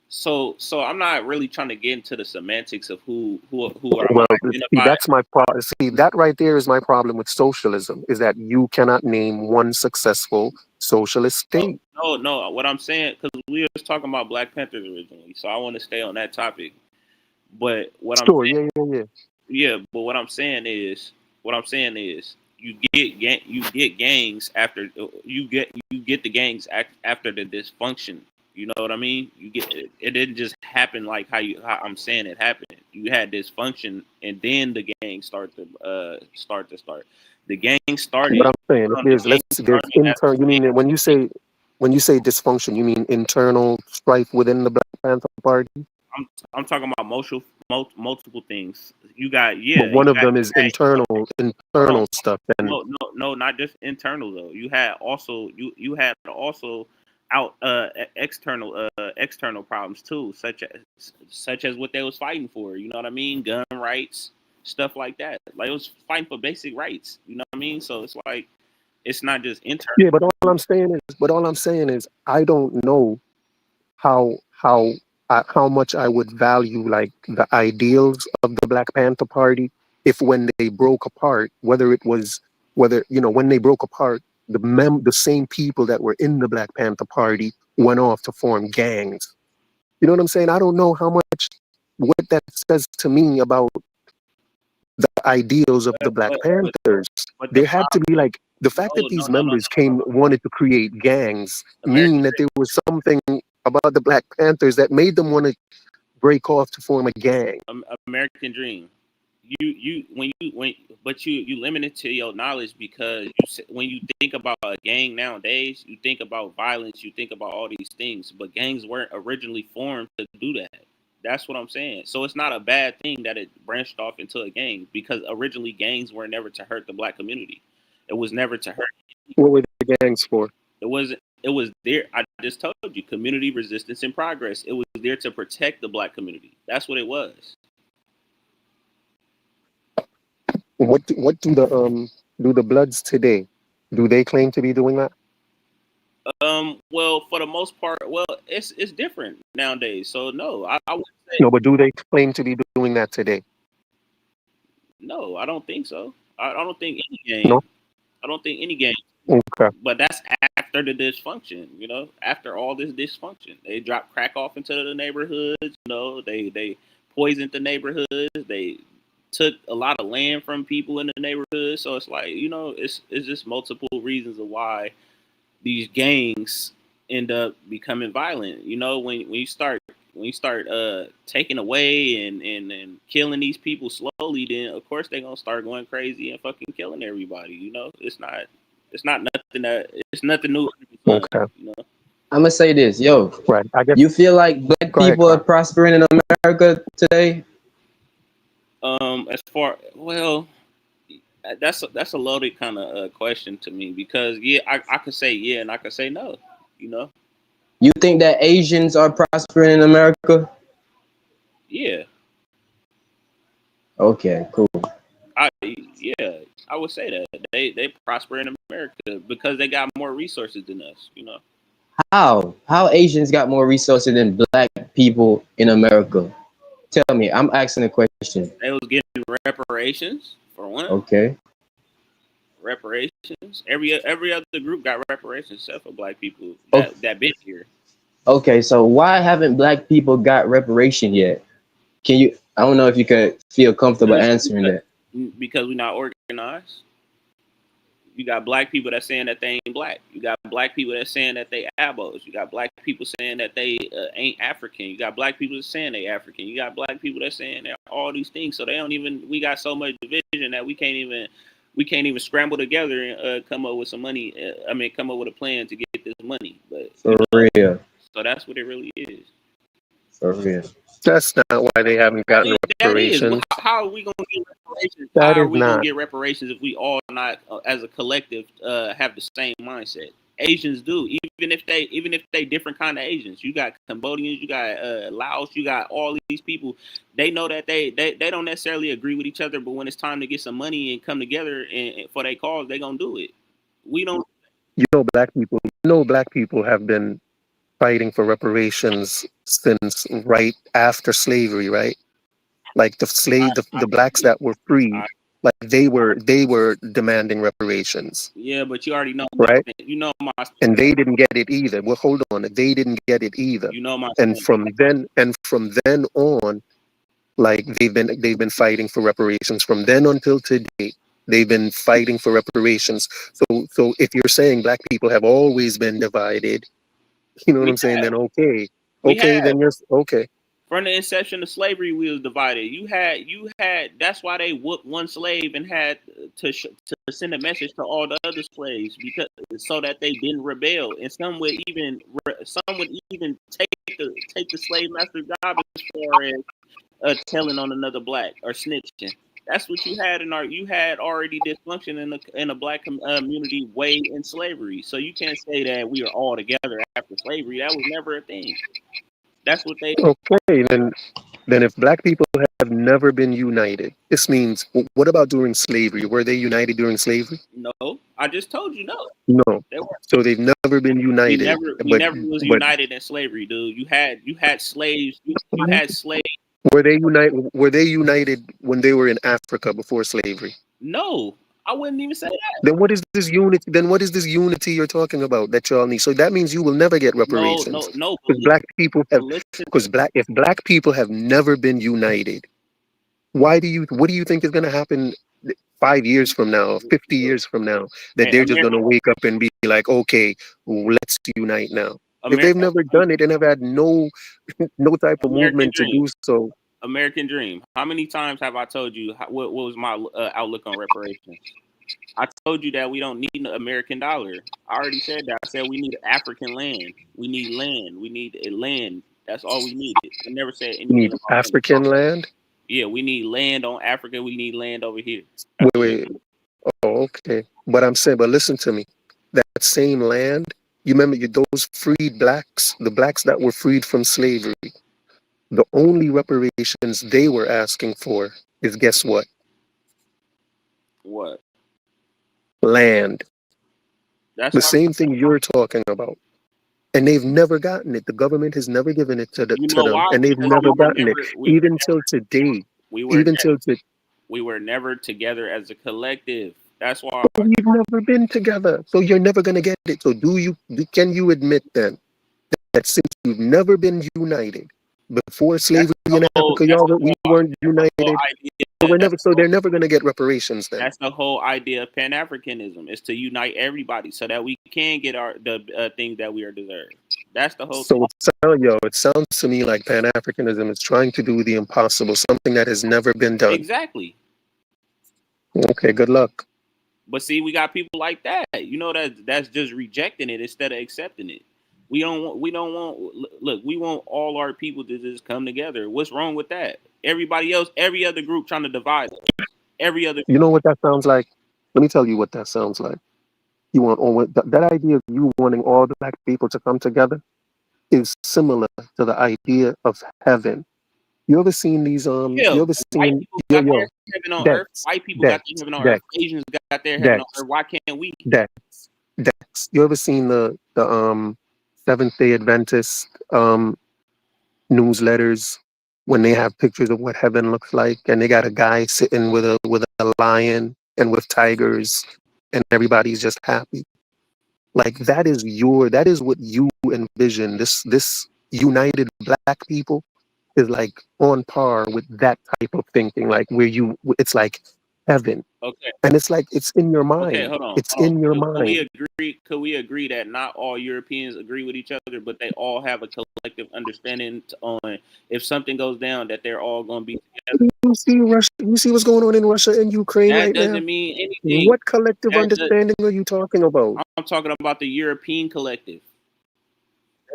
So I'm not really trying to get into the semantics of who are Well, see, identified. that's my problem. See, that right there is my problem with socialism, is that you cannot name one successful socialist state. No. What I'm saying, because we were talking about Black Panthers originally, so I want to stay on that topic. But what I'm saying, yeah. But what I'm saying is, you get gangs after you get the gangs after the dysfunction. You know what I mean? It didn't just happen like how I'm saying it happened. You had dysfunction, and then the gang start. The gang started. But I'm saying, if there's internal. You mean when you say dysfunction, you mean internal strife within the Black Panther Party? I'm talking about multiple things. You got But one of them is internal stuff. And no, not just internal though. You had also out external problems too, such as what they was fighting for. You know what I mean? Gun rights, stuff like that. Like it was fighting for basic rights. You know what I mean? So it's like it's not just internal. Yeah, but all I'm saying is I don't know how much I would value like the ideals of the Black Panther Party if when they broke apart, when they broke apart, the same people that were in the Black Panther Party went off to form gangs. You know what I'm saying? I don't know what that says to me about the ideals of the Black Panthers. There had to be like the fact that these members wanted to create gangs mean that there was something about the Black Panthers that made them want to break off to form a gang. American dream. You limit it to your knowledge because when you think about a gang nowadays, you think about violence, you think about all these things, but gangs weren't originally formed to do that. That's what I'm saying. So it's not a bad thing that it branched off into a gang because originally gangs were never to hurt the Black community. It was never to hurt. What were the gangs for? It was there. I just told you, community resistance and progress. It was there to protect the Black community. That's what it was. What do the Bloods today? Do they claim to be doing that? Well, for the most part, it's different nowadays. So no, I would say no. But do they claim to be doing that today? No, I don't think so. I don't think any game. No? I don't think any game. Okay. But that's after the dysfunction. You know, after all this dysfunction, they dropped crack off into the neighborhoods. You know, they poisoned the neighborhoods. They took a lot of land from people in the neighborhood. So it's like, you know, it's just multiple reasons of why these gangs end up becoming violent. You know, when you start taking away and killing these people slowly, then of course they're gonna start going crazy and fucking killing everybody. You know, it's nothing new. Okay. You know? I'm gonna say this, right. I guess you feel like Black people are prospering in America today? That's a loaded kind of question to me because I could say yeah and I could say no. You know. You think that Asians are prospering in America? Yeah. Okay, cool. I would say that they prosper in America because they got more resources than us. You know. How Asians got more resources than Black people in America? Tell me. I'm asking a question. They was getting reparations for one. Okay. Reparations. Every other group got reparations except for Black people that been here. Okay, so why haven't Black people got reparation yet? I don't know if you could feel comfortable answering that. Because we're not organized. You got Black people that's saying that they ain't Black. You got Black people that's saying that they abos. You got Black people saying that they ain't African. You got Black people that's saying they African. You got Black people that's saying that all these things. So we got so much division that we can't even scramble together and come up with some money. Come up with a plan to get this money. But for real. So that's what it really is. For real. That's not why they haven't gotten That is. reparations. How are we gonna get reparations? That How are is we gonna not. get reparations if we all not, as a collective, have the same mindset? Asians do, even if they different kind of Asians. You got Cambodians, you got Laos, you got all these people. They know that they don't necessarily agree with each other, but when it's time to get some money and come together and for their cause, they gonna do it. We don't. Black people have been fighting for reparations since right after slavery, right? Like the blacks that were freed, like they were demanding reparations. Yeah, but you already know, right? You know my. And they didn't get it either. Well, hold on, they didn't get it either. You know my. And from then on, like they've been fighting for reparations from then until today. They've been fighting for reparations. So if you're saying black people have always been divided, you know what I'm saying? Then okay, then you're okay. From the inception of slavery, we was divided. You had. That's why they whooped one slave and had to send a message to all the other slaves because so that they didn't rebel. And some would even take the slave master's job as far as telling on another black or snitching. That's what you had you had already dysfunction in the black community way in slavery. So you can't say that we are all together after slavery. That was never a thing. That's what they. Okay, then if black people have never been united, this means what about during slavery? Were they united during slavery? No, I just told you no. No. So they've never been united. We never was united in slavery, dude. You had slaves. You had slaves. Were they united when they were in Africa before slavery? No, I wouldn't even say that. Then what is this unity? Then what is this unity you're talking about that y'all need? So that means you will never get reparations. No. Because if black people have never been united, what do you think is going to happen 5 years from now, 50 years from now, that they're just going to wake up and be like, okay, let's unite now? If they've never done it and have had no type of movement to do so. American Dream. How many times have I told you what was my outlook on reparations? I told you that we don't need an American dollar. I already said that. I said we need African land. We need land. We need a land. That's all we needed. I never said anything. We need African land? Yeah, we need land on Africa. We need land over here. Wait. Oh, okay. But listen to me. That same land, you remember those freed blacks, the blacks that were freed from slavery, the only reparations they were asking for is guess what? What? Land. That's the same thing you're talking about. And they've never gotten it. The government has never given it to them. And they've never gotten it. Even till today. We were never together as a collective. That's why we've never been together. So you're never gonna get it. So can you admit then that since you've never been united before slavery in Africa, we weren't united. So they're never gonna get reparations then. That's the whole idea of Pan-Africanism, is to unite everybody so that we can get the things that we are deserved. That's the whole thing. It sounds to me like Pan-Africanism is trying to do the impossible, something that has never been done. Exactly. Okay, good luck. But see, we got people like that. That's just rejecting it instead of accepting it. We want all our people to just come together. What's wrong with that? Everybody else, every other group trying to divide us. You know what that sounds like? Let me tell you what that sounds like. You want that idea of you wanting all the black people to come together is similar to the idea of heaven. You ever seen these you ever seen heaven on earth? White people got their heaven on earth. Asians got their heaven on earth. Why can't we? You ever seen the Seventh-day Adventist newsletters when they have pictures of what heaven looks like, and they got a guy sitting with a lion and with tigers, and everybody's just happy? Like that is what you envision. This united black people is like on par with that type of thinking, like it's like heaven. Okay. And it's like it's in your mind. Okay, hold on. It's in your mind. Could we agree that not all Europeans agree with each other, but they all have a collective understanding on if something goes down that they're all going to be together? You see what's going on in Russia and Ukraine right now? That doesn't mean anything. What collective understanding are you talking about? I'm talking about the European collective.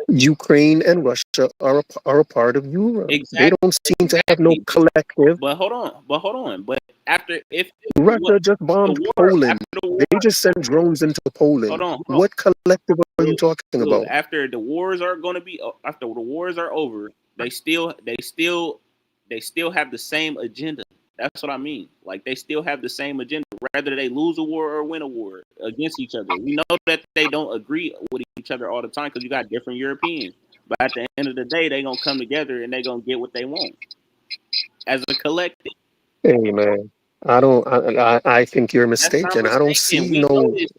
Ukraine and Russia are a part of Europe. They Exactly. don't seem to have no collective. But hold on. But after if Russia just bombed the war Poland. after the war, They just sent drones into Poland. hold on. What collective are you talking Look, about? after the wars are going to be after the wars are over, they still have the same agenda. That's what I mean. Like they still have the same agenda, whether they lose a war or win a war against each other. We know that they don't agree with each other all the time because you got different Europeans. But at the end of the day, they gonna come together and they gonna get what they want as a collective. Hey man, I think you're That's not mistaken. I don't mistaken. see We know no this.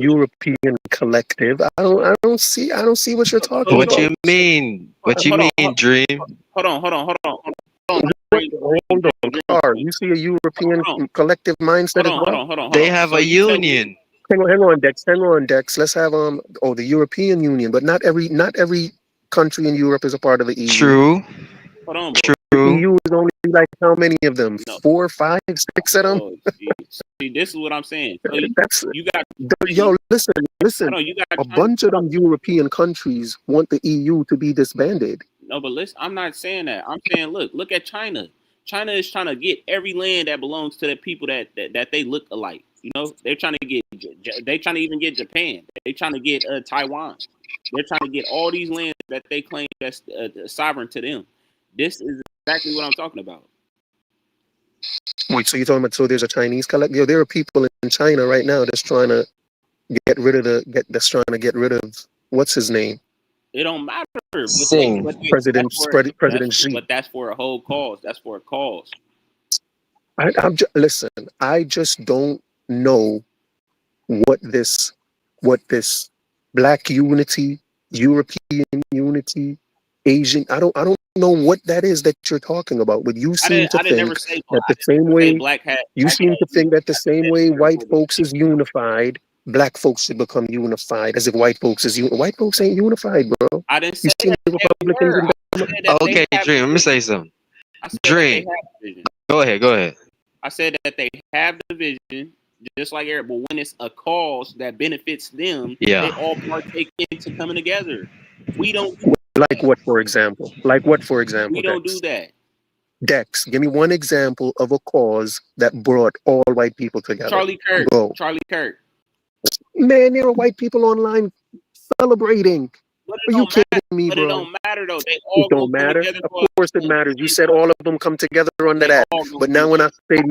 European collective. I don't see what you're talking What about. you mean? What you Hold on, mean, Dream? hold on. Hold on, Car. You see a European collective mindset as well? They have a union. Hang on, Dex. Let's have the European Union, but not every country in Europe is a part of the EU. True. Hold on, The True. EU is only like how many of them? No. 4, 5, 6 of them? Oh, see, this is what I'm saying. So you got listen. hold on, you got A bunch of them European countries want the EU to be disbanded. No, but listen, I'm not saying that. I'm saying, look at China. China is trying to get every land that belongs to the people that they look alike. You know, they're trying to even get Japan. They're trying to get Taiwan. They're trying to get all these lands that they claim that's sovereign to them. This is exactly what I'm talking about. Wait, so you're talking about there's a Chinese collective? There are people in China right now that's trying to get rid of what's his name? It don't matter. Sing. President Xi. But that's for a whole cause. That's for a cause. Listen, I just don't know what this black unity, European unity, Asian. I don't know what that is that you're talking about. But you seem to think that the same way you seem to think that the same way white folks is unified, black folks should become unified. As if white folks ain't unified, bro. I didn't say that. The Republicans Okay, Dream. Let me say something. Dream. Go ahead. I said that they have the vision, just like Eric, but when it's a cause that benefits them, they all partake into coming together. We don't. Like what, for example? We don't do that. Dex, give me one example of a cause that brought all white people together. Charlie Kirk. Go. Charlie Kirk. Man, there are white people online celebrating. Are you kidding me, bro? But it don't matter though. They all it don't matter. Of course it matters. You said all of them come together under that. But now when I say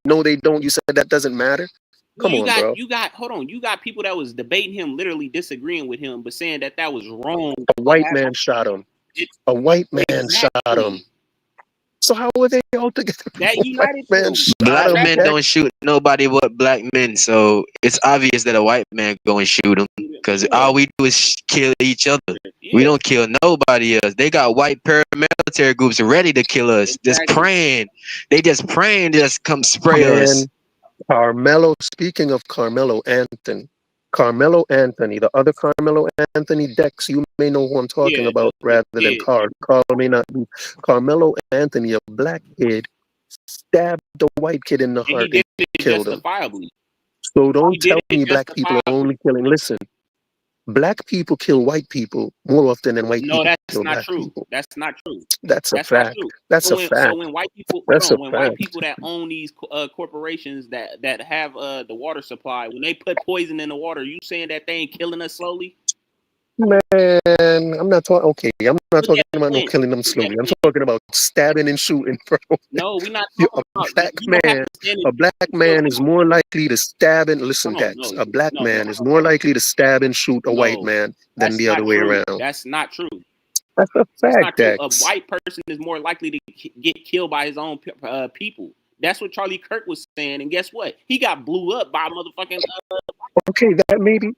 no, they don't, you said that doesn't matter. Come on, bro. You got people that was debating him, literally disagreeing with him, but saying that was wrong. A white man shot him. Shot him. So how are they all together? That united black men don't shoot nobody but black men, so it's obvious that a white man go and shoot them because all we do is kill each other. We don't kill nobody else. They got white paramilitary groups ready to kill us, just praying. They just praying to just come spray us. Speaking of Carmelo Anthony, the other Carmelo Anthony, Dex, you may know who I'm talking about rather than Carl. Carl may not be. Carmelo Anthony, a black kid, stabbed the white kid in the heart and killed him. So don't tell me black people are only killing. Listen, black people kill white people more often than white people kill black people. That's not true. That's a fact. That's a fact. So when white people, white people that own these corporations that have the water supply, when they put poison in the water, you saying that they ain't killing us slowly? Man, I'm not talking. Okay, I'm not talking about no killing them slowly. I'm talking about stabbing and shooting, bro. No, we're not. A black man is more likely to stab and listen. Dex, a black man is more likely to stab and shoot a white man than the other way around. That's not true. That's a fact. Dex. A white person is more likely to get killed by his own people. That's what Charlie Kirk was saying, and guess what? He got blew up by motherfucking. Okay, that may be.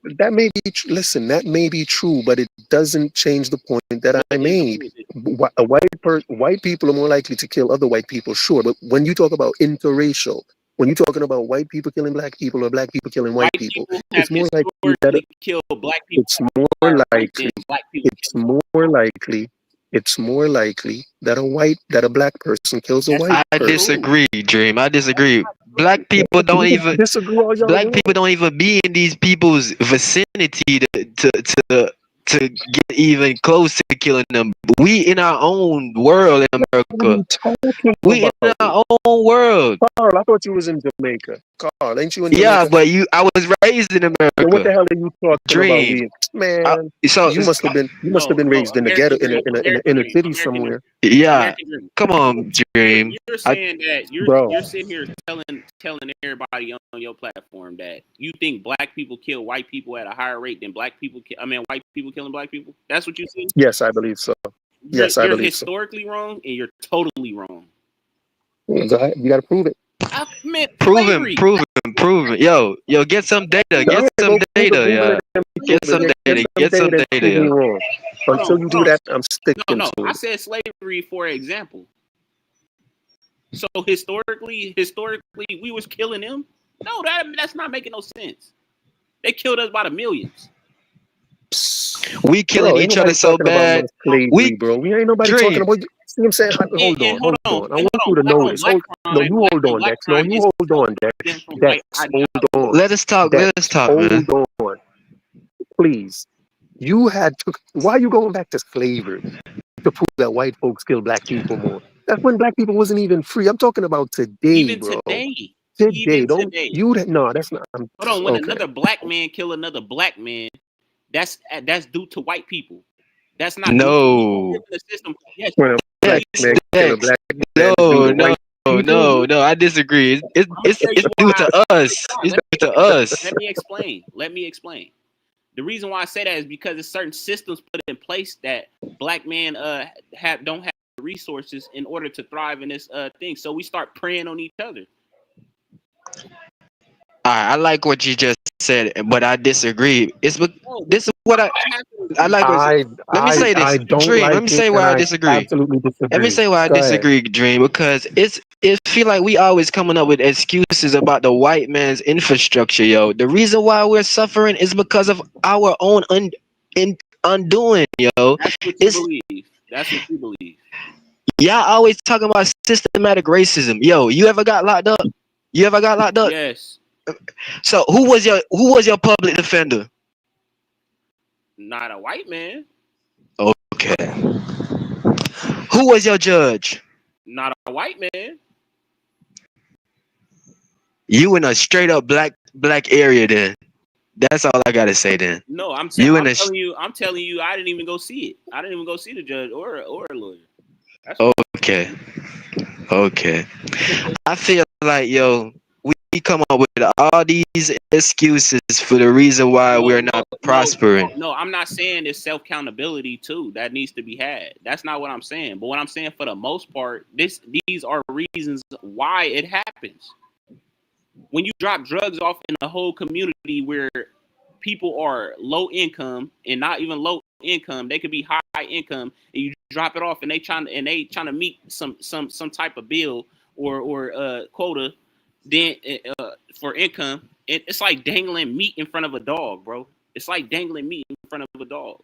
Listen, that may be true, but it doesn't change the point that I made. White people are more likely to kill other white people, sure, but when you talk about interracial, when you're talking about white people killing black people or black people killing white people, it's more likely that kill black people. It's more likely. It's more likely that a black person kills a white person. I disagree, Dream. I disagree. Black people don't even be in these people's vicinity to to get even close to killing them. We in our own world in What are America. you talking We in about? our own world. Carl, I thought you was in Jamaica. Carl, ain't you in Yeah, Jamaica? but I was raised in So what the America. hell are you talking about? Dream. We, man, So you must have been raised in the ghetto, in a inner city somewhere, yeah, American dream. come on, Dream. You're saying that bro. you're sitting here telling everybody on your platform that you think black people kill white people at a higher rate than white people killing black people. That's what you see. Yes, I believe so. Yes, I You're believe so. historically wrong, and you're totally wrong. Go ahead. You got to prove it. I meant Prove slavery. him. Yo, get some data. All right, go Google it and Get prove some it. data. Get some data and prove me Yeah. wrong. Until you do that, I'm sticking No, to I it. said slavery for example. So historically, we was killing them. No, that's not making no sense. They killed us by the millions. We killing Bro, ain't each nobody other so talking about no bad. slavery, bro. We ain't nobody Dream. talking about. See what I'm saying? Hold on. I want you to know this. No, you hold on, Dex. No, you hold on, Dex. Dex, hold on. Let us talk, Dex, man. hold on. Please. Why are you going back to slavery to prove that white folks kill black people more? That's when black people wasn't even free. I'm talking about today, Even bro. today. Today. No, that's not. Hold on. When Okay. another black man kill another black man, that's due to white people. That's not No. due to the system. Yes. When a black man kill a black man, it's due to white people. No, I disagree. It's due to us. It's due to us. Let me explain. The reason why I say that is because there's certain systems put in place that black men don't have resources in order to thrive in this thing. So we start preying on each other. I like what you just said, but I disagree. This is what I like. Let me say this, I don't Dream. like Let me say it, why and I I disagree. absolutely disagree. Let me say why I Go ahead. disagree, Dream, because it feel like we always coming up with excuses about the white man's infrastructure, yo. The reason why we're suffering is because of our own undoing, yo. That's what you believe. Y'all always talking about systematic racism. Yo, you ever got locked up? Yes. So who was your public defender? Not a white man. Okay. Who was your judge? Not a white man. You in a straight up black area then. That's all I gotta say then. No, I'm telling you, I didn't even go see it. I didn't even go see the judge or a lawyer. Okay. I feel like, yo, we come up with all these excuses for the reason why we're not prospering. No, I'm not saying there's self-accountability too. That needs to be had. That's not what I'm saying. But what I'm saying, for the most part, these are reasons why it happens. When you drop drugs off in a whole community where people are low income and not even low income, they could be high income, and you drop it off and they trying to meet some type of bill or quota, then for income, it's like dangling meat in front of a dog, bro. It's like dangling meat in front of a dog.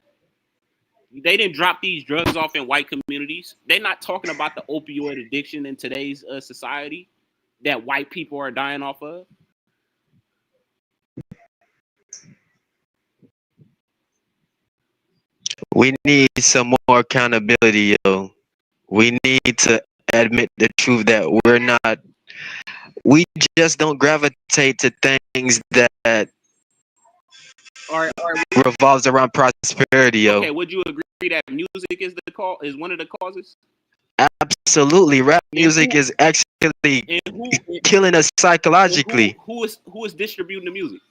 They didn't drop these drugs off in white communities. They're not talking about the opioid addiction in today's society that white people are dying off of. We need some more accountability, yo. We need to admit the truth that we just don't gravitate to things that revolves around prosperity, yo. Okay, would you agree that music is one of the causes? Absolutely. Rap music is actually killing us psychologically. Who is distributing the music?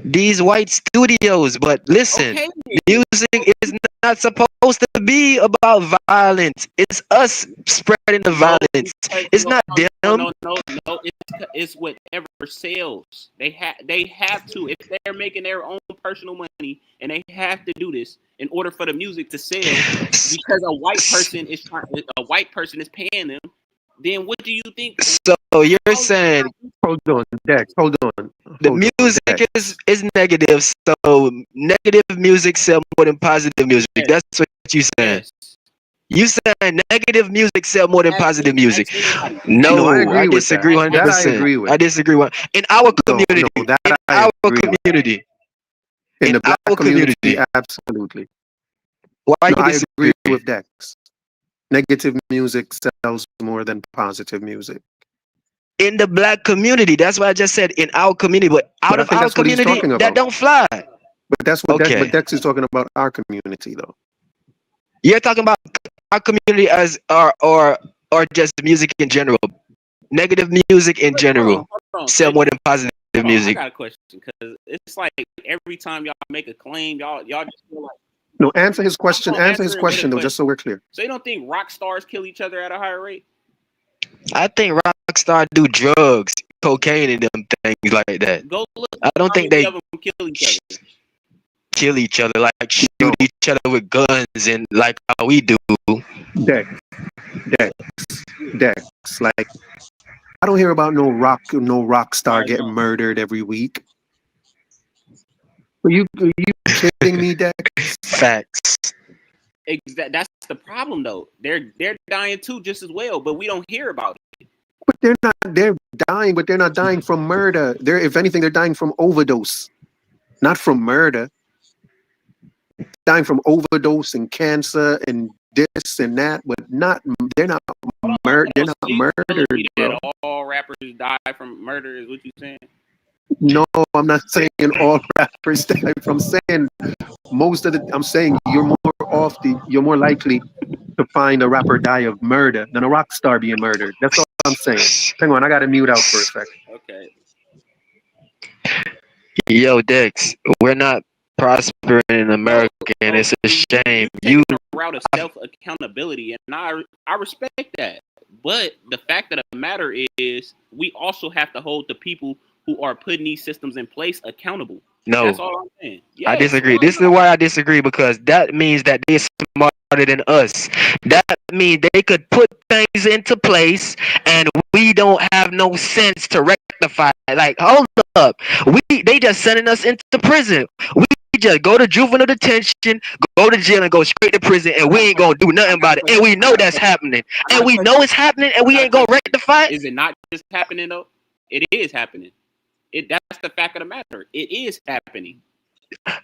These white studios, but listen, music is not supposed to be about violence. It's us spreading the violence. It's not them. No. It's whatever sells. They have to, if they're making their own personal money, and they have to do this in order for the music to sell, because a white person is paying them. Then what do you think? So you're saying, hold on, Dex, hold on. The music is negative, so negative music sell more than positive music. Yes. That's what you saying. Yes. You saying negative music sell more than positive music? No, I disagree 100%. I disagree. In our community, community. In the black our community, absolutely. Why No, you I disagree? agree with Dex. Negative music sells more than positive music. In the black community, that's what I just said. In our community, but out But I of think our that's what he's community, talking that about. don't fly. But that's what Okay. but Dex is talking about our community, though. You're talking about our community as or just music in general. Negative music in general Hold on. sell more than positive I music. got a question because it's like every time y'all make a claim, y'all just feel like. No, answer his question. gonna Answer his answer it with a question, though, just so we're clear. So you don't think rock stars kill each other at a higher rate? I think rock stars do drugs, cocaine, and them things like that. Go look. I don't think they of them kill each other. kill each other, like shoot each other with guns and like how we do. Dex. Like, I don't hear about no rock star getting murdered every week. Are you kidding me, Dex? Facts. That's the problem, though. They're dying too, just as well, but we don't hear about it. But they're dying, but they're not dying from murder. If anything, they're dying from overdose, not from murder. Dying from overdose and cancer and this and that, but they're not murdered, bro. All rappers die from murder is what you saying? No, I'm not saying all rappers die from saying most of the. I'm saying you're more likely to find a rapper die of murder than a rock star being murdered. That's all I'm saying. Hang on, I gotta mute out for a second. Okay. Yo, Dex, we're not prospering in America, and it's a shame. You take a route of self accountability, and I respect that. But the fact of the matter is, we also have to hold the people who are putting these systems in place accountable. No, that's all I'm saying. Yes, I disagree. This is why I disagree, because that means that they're smarter than us. That means they could put things into place, and we don't have no sense to rectify. Like, hold up, they just sending us into prison. We just go to juvenile detention, go to jail, and go straight to prison, and we ain't gonna do nothing about it. And we know that's happening, and we know it's happening, and we ain't gonna rectify it. Is it not just happening though? It is happening. That's the fact of the matter. It is happening.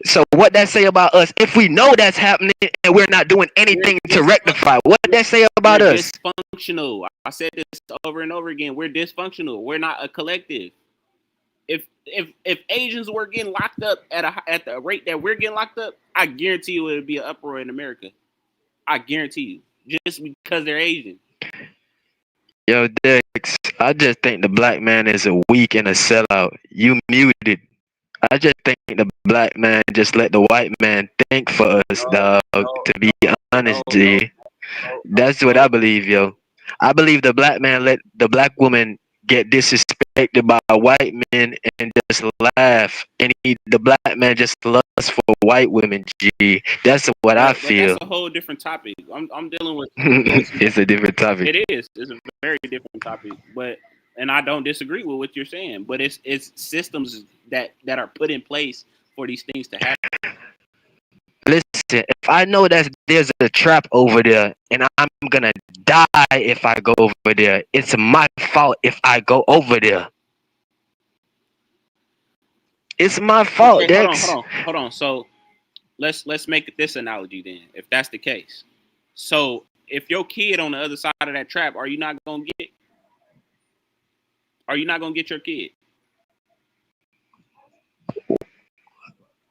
So what that say about us? If we know that's happening and we're not doing anything to rectify, what that say about us? Dysfunctional. I said this over and over again. We're dysfunctional. We're not a collective. If Asians were getting locked up at the rate that we're getting locked up, I guarantee you it would be an uproar in America. I guarantee you, just because they're Asian. Yo, Dex, I just think the black man is a weak and a sellout. You muted. I just think the black man just let the white man think for us, dog. To be honest, G. That's what I believe, yo. I believe the black man let the black woman get disrespected by white men and just laugh. And the black man just lusts for white women, G. That's what I feel. That's a whole different topic. I'm dealing with. It's a different topic. It is. It's a very different topic. And I don't disagree with what you're saying. But it's systems that are put in place for these things to happen. Listen, if I know that there's a trap over there and I'm gonna die if I go over there, it's my fault if I go over there. It's my fault, Okay, Dex. Hold on. So let's make this analogy then, if that's the case. So if your kid on the other side of that trap, are you not gonna get your kid?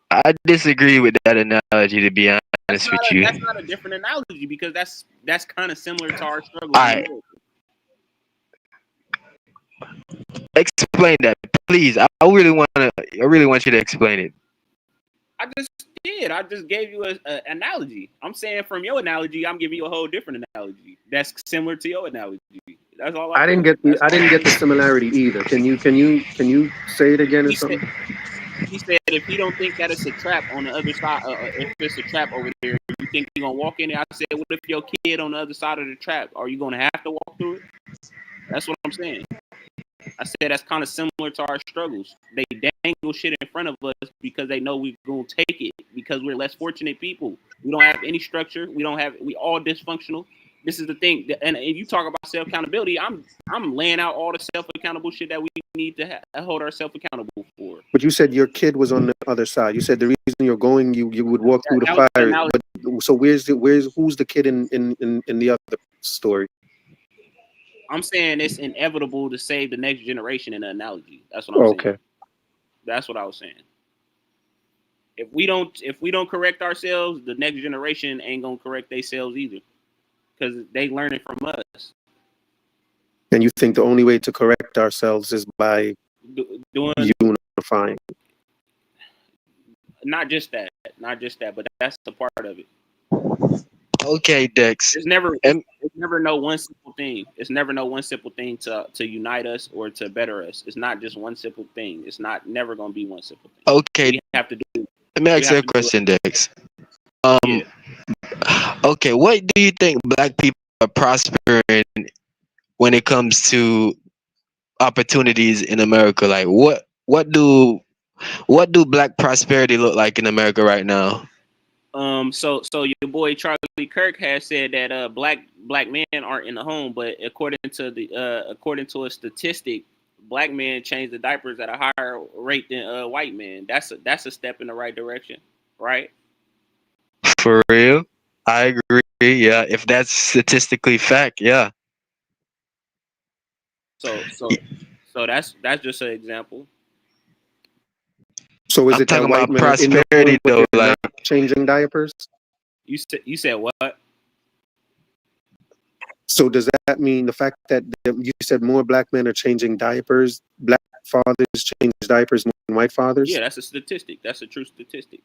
I disagree with that analogy, to be honest with you. That's not a different analogy, because that's kind of similar to our struggle. All right. Explain that, please. I really want you to explain it. I just did. I just gave you an analogy. I'm saying from your analogy, I'm giving you a whole different analogy that's similar to your analogy. That's all. I didn't get the similarity either. Can you say it again or something? He said, if you don't think that it's a trap on the other side, if it's a trap over there, you think you're going to walk in there? I said, what if your kid on the other side of the trap? Are you going to have to walk through it? That's what I'm saying. I said that's kind of similar to our struggles. They dangle shit in front of us because they know we're going to take it, because we're less fortunate people. We don't have any structure. We all dysfunctional. This is the thing, and if you talk about self accountability, I'm laying out all the self accountable shit that we need to hold ourselves accountable for. But you said your kid was on the other side. You said the reason you're going, you would walk through the fire. But so who's the kid in the other story? I'm saying it's inevitable to save the next generation in the analogy. That's what I'm saying. That's what I was saying. If we don't correct ourselves, the next generation ain't gonna correct themselves either, because they learning from us. And you think the only way to correct ourselves is by doing unifying? Not just that, but that's the part of it. Okay, Dex. It's never no one simple thing. It's never no one simple thing to unite us or to better us. It's not just one simple thing. It's never gonna be one simple thing. Okay. We have to do. Let me ask you a question, Dex. Okay, what do you think black people are prospering when it comes to opportunities in America? Like, what do black prosperity look like in America right now? So your boy Charlie Kirk has said that black men aren't in the home, but according to a statistic, black men change the diapers at a higher rate than white men. That's a step in the right direction, right? For real, I agree. Yeah, if that's statistically fact, yeah. So that's just an example. So is I'm it that talking white about men prosperity though, like not changing diapers? You said what? So does that mean the fact that you said more black men are changing diapers, black fathers change diapers more than white fathers? Yeah, that's a statistic. That's a true statistic.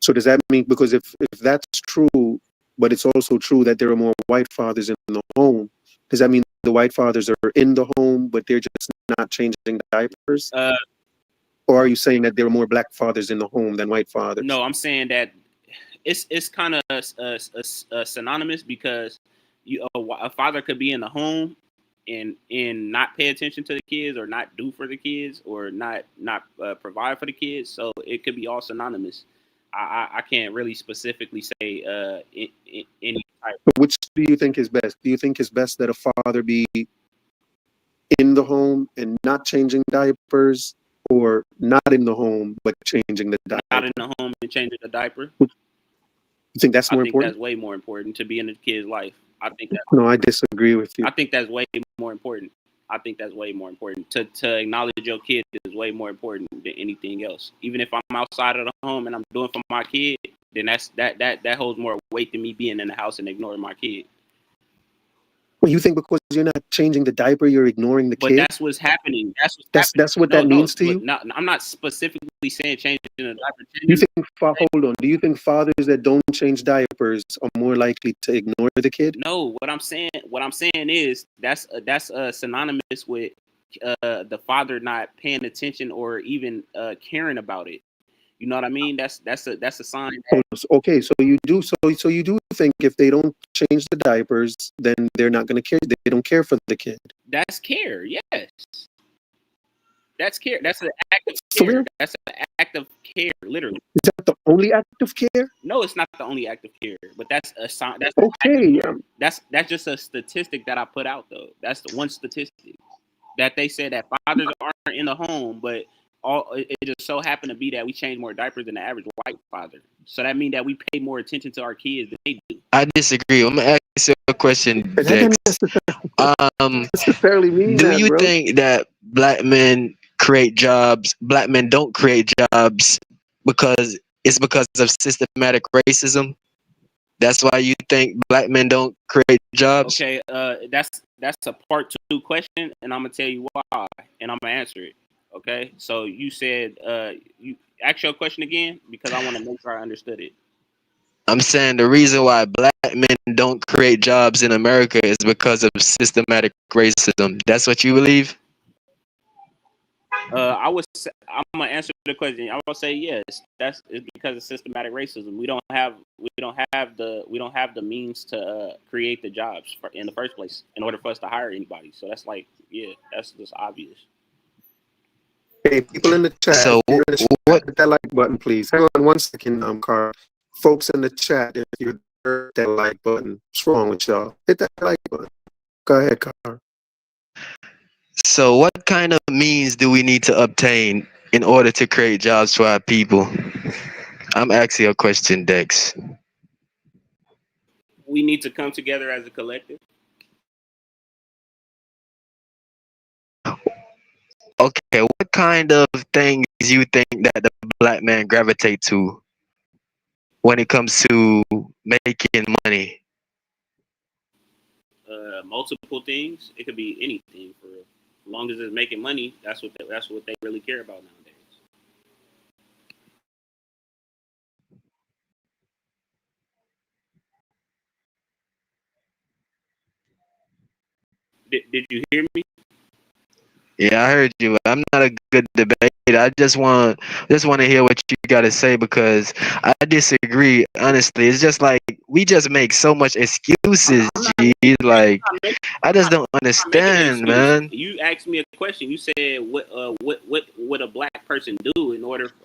So does that mean, because if that's true, but it's also true that there are more white fathers in the home, does that mean the white fathers are in the home, but they're just not changing diapers? Or are you saying that there are more black fathers in the home than white fathers? No, I'm saying that it's kind of synonymous, because a father could be in the home and not pay attention to the kids, or not do for the kids, or not provide for the kids. So it could be all synonymous. I can't really specifically say any type. Which do you think is best? Do you think it's best that a father be in the home and not changing diapers, or not in the home but changing the diaper? Not in the home and changing the diaper. You think that's more important? I think that's way more important to be in the kid's life. No, I disagree with you. I think that's way more important. To acknowledge your kid is way more important than anything else. Even if I'm outside of the home and I'm doing for my kid, then that holds more weight than me being in the house and ignoring my kid. Well, you think because you're not changing the diaper, you're ignoring the kid? But that's what's happening. That's what that means to you? No, I'm not specifically saying changing the diaper. Do you think fathers that don't change diapers are more likely to ignore the kid? No, what I'm saying is that's synonymous with the father not paying attention or even caring about it. You know what I mean? That's a sign. Okay, so you do think if they don't change the diapers, then they're not going to care. They don't care for the kid. That's care. Yes. That's care. That's an act of care. That's an act of care, literally. Is that the only act of care? No, it's not the only act of care, but that's a sign. That's okay. That's just a statistic that I put out, though. That's the one statistic that they said that fathers aren't in the home, but it just so happened to be that we change more diapers than the average white father. So that means that we pay more attention to our kids than they do. I disagree. I'm gonna ask you a question, Dex. Do you think that black men create jobs? Black men don't create jobs because of systematic racism. That's why you think black men don't create jobs? Okay, that's a part 2 question, and I'm gonna tell you why, and I'm gonna answer it. Okay, so you said you ask your question again, because I want to make sure I understood it. I'm saying the reason why black men don't create jobs in America is because of systematic racism. That's what you believe? I'm gonna answer the question. I will say yes. It's because of systematic racism. We don't have the means to create the jobs in the first place in order for us to hire anybody. So that's that's just obvious. Hey, people in the chat, so hit that like button, please. Hang on 1 second, Carl. Folks in the chat, if you're that like button. What's wrong with y'all? Hit that like button. Go ahead, Car. So, what kind of means do we need to obtain in order to create jobs for our people? I'm asking a question, Dex. We need to come together as a collective. Okay, what kind of things you think that the black man gravitate to when it comes to making money? Multiple things. It could be anything for real. As long as it's making money, that's what they really care about nowadays. Did you hear me? Yeah, I heard you. I'm not a good debater. I just want to hear what you got to say because I disagree. Honestly, it's just like we just make so much excuses. G. Like I just don't understand, man. You asked me a question. You said what would a black person do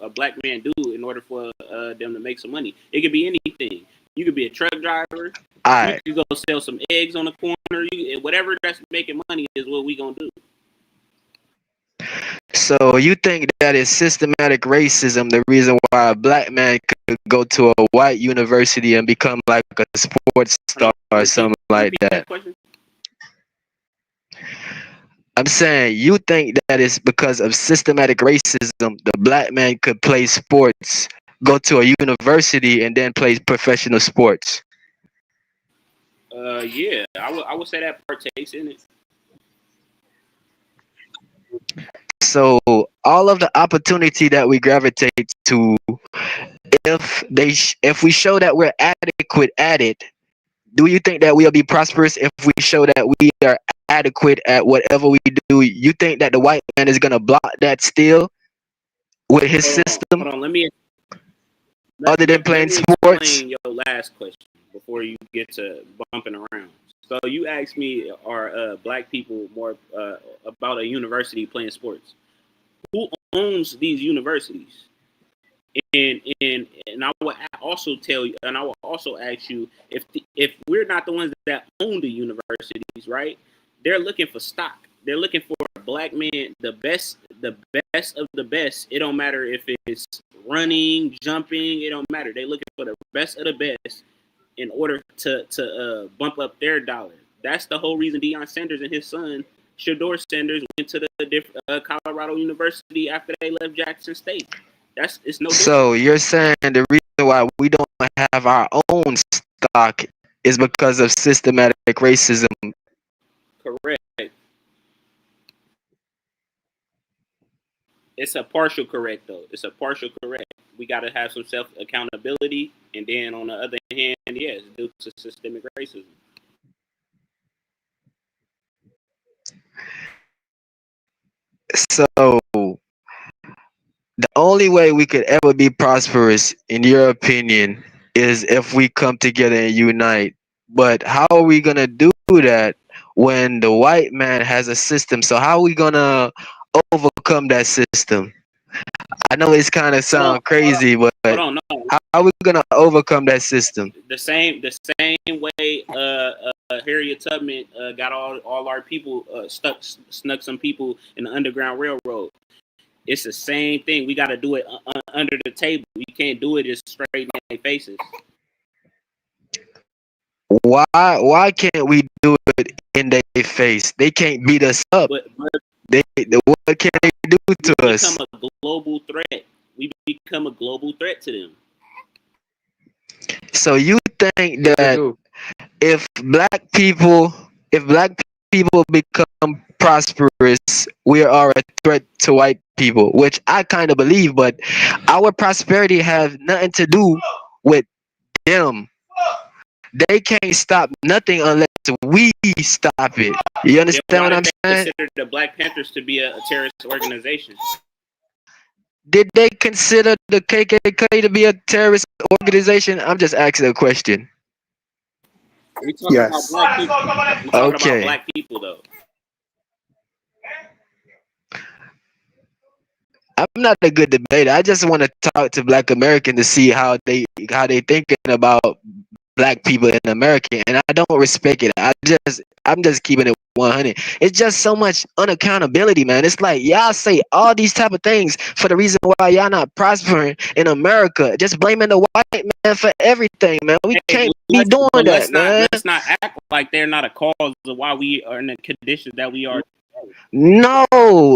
a black man do in order for them to make some money? It could be anything. You could be a truck driver. All You could go sell some eggs on the corner. Whatever that's making money is what we gonna do. So you think that is systematic racism, the reason why a black man could go to a white university and become like a sports star or something like that? I'm saying you think that it's because of systematic racism, the black man could play sports, go to a university, and then play professional sports. Yeah, I would say that partakes in it. So all of the opportunity that we gravitate to, if we show that we're adequate at it, do you think that we'll be prosperous if we show that we are adequate at whatever we do? You think that the white man is gonna block that still with his system? Hold on, let me other than playing sports? Explain your last question before you get to bumping around. So you asked me, are black people more about a university playing sports? Who owns these universities? And I will also tell you, and I will also ask you, if we're not the ones that own the universities, right? They're looking for stock. They're looking for a black man, the best of the best. It don't matter if it's running, jumping. It don't matter. They're looking for the best of the best in order to bump up their dollar. That's the whole reason Deion Sanders and his son Shador Sanders went to the Colorado University after they left Jackson State. It's no different. So you're saying the reason why we don't have our own stock is because of systematic racism? Correct. It's a partial correct though. It's a partial correct. We got to have some self accountability, and then on the other hand, yes, due to systemic racism. So the only way we could ever be prosperous, in your opinion, is if we come together and unite. But how are we gonna do that when the white man has a system? So how are we gonna overcome that system? I know it's kind of sound crazy, but Hold on, no. how are we gonna overcome that system? The same way Harriet Tubman got all our people snuck some people in the Underground Railroad. It's the same thing. We got to do it under the table. We can't do it just straight in their faces. Why can't we do it in their face? They can't beat us up. But what can they do to us? We become a global threat. We become a global threat to them. So you think that if black people become prosperous, we are a threat to white people, which I kind of believe, but our prosperity has nothing to do with them. They can't stop nothing unless we stop it. You understand what I'm saying? Consider the Black Panthers to be a terrorist organization. Did they consider the KKK to be a terrorist organization? I'm just asking a question. We talking about black people. We talking about black people, though. I'm not a good debater. I just want to talk to Black Americans to see how they thinking about black people in America, and I don't respect it. I'm just keeping it 100. It's just so much unaccountability, man. It's like y'all say all these type of things for the reason why y'all not prospering in America, just blaming the white man for everything, man. We can't be doing that, man. Let's not act like they're not a cause of why we are in the conditions that we are. No,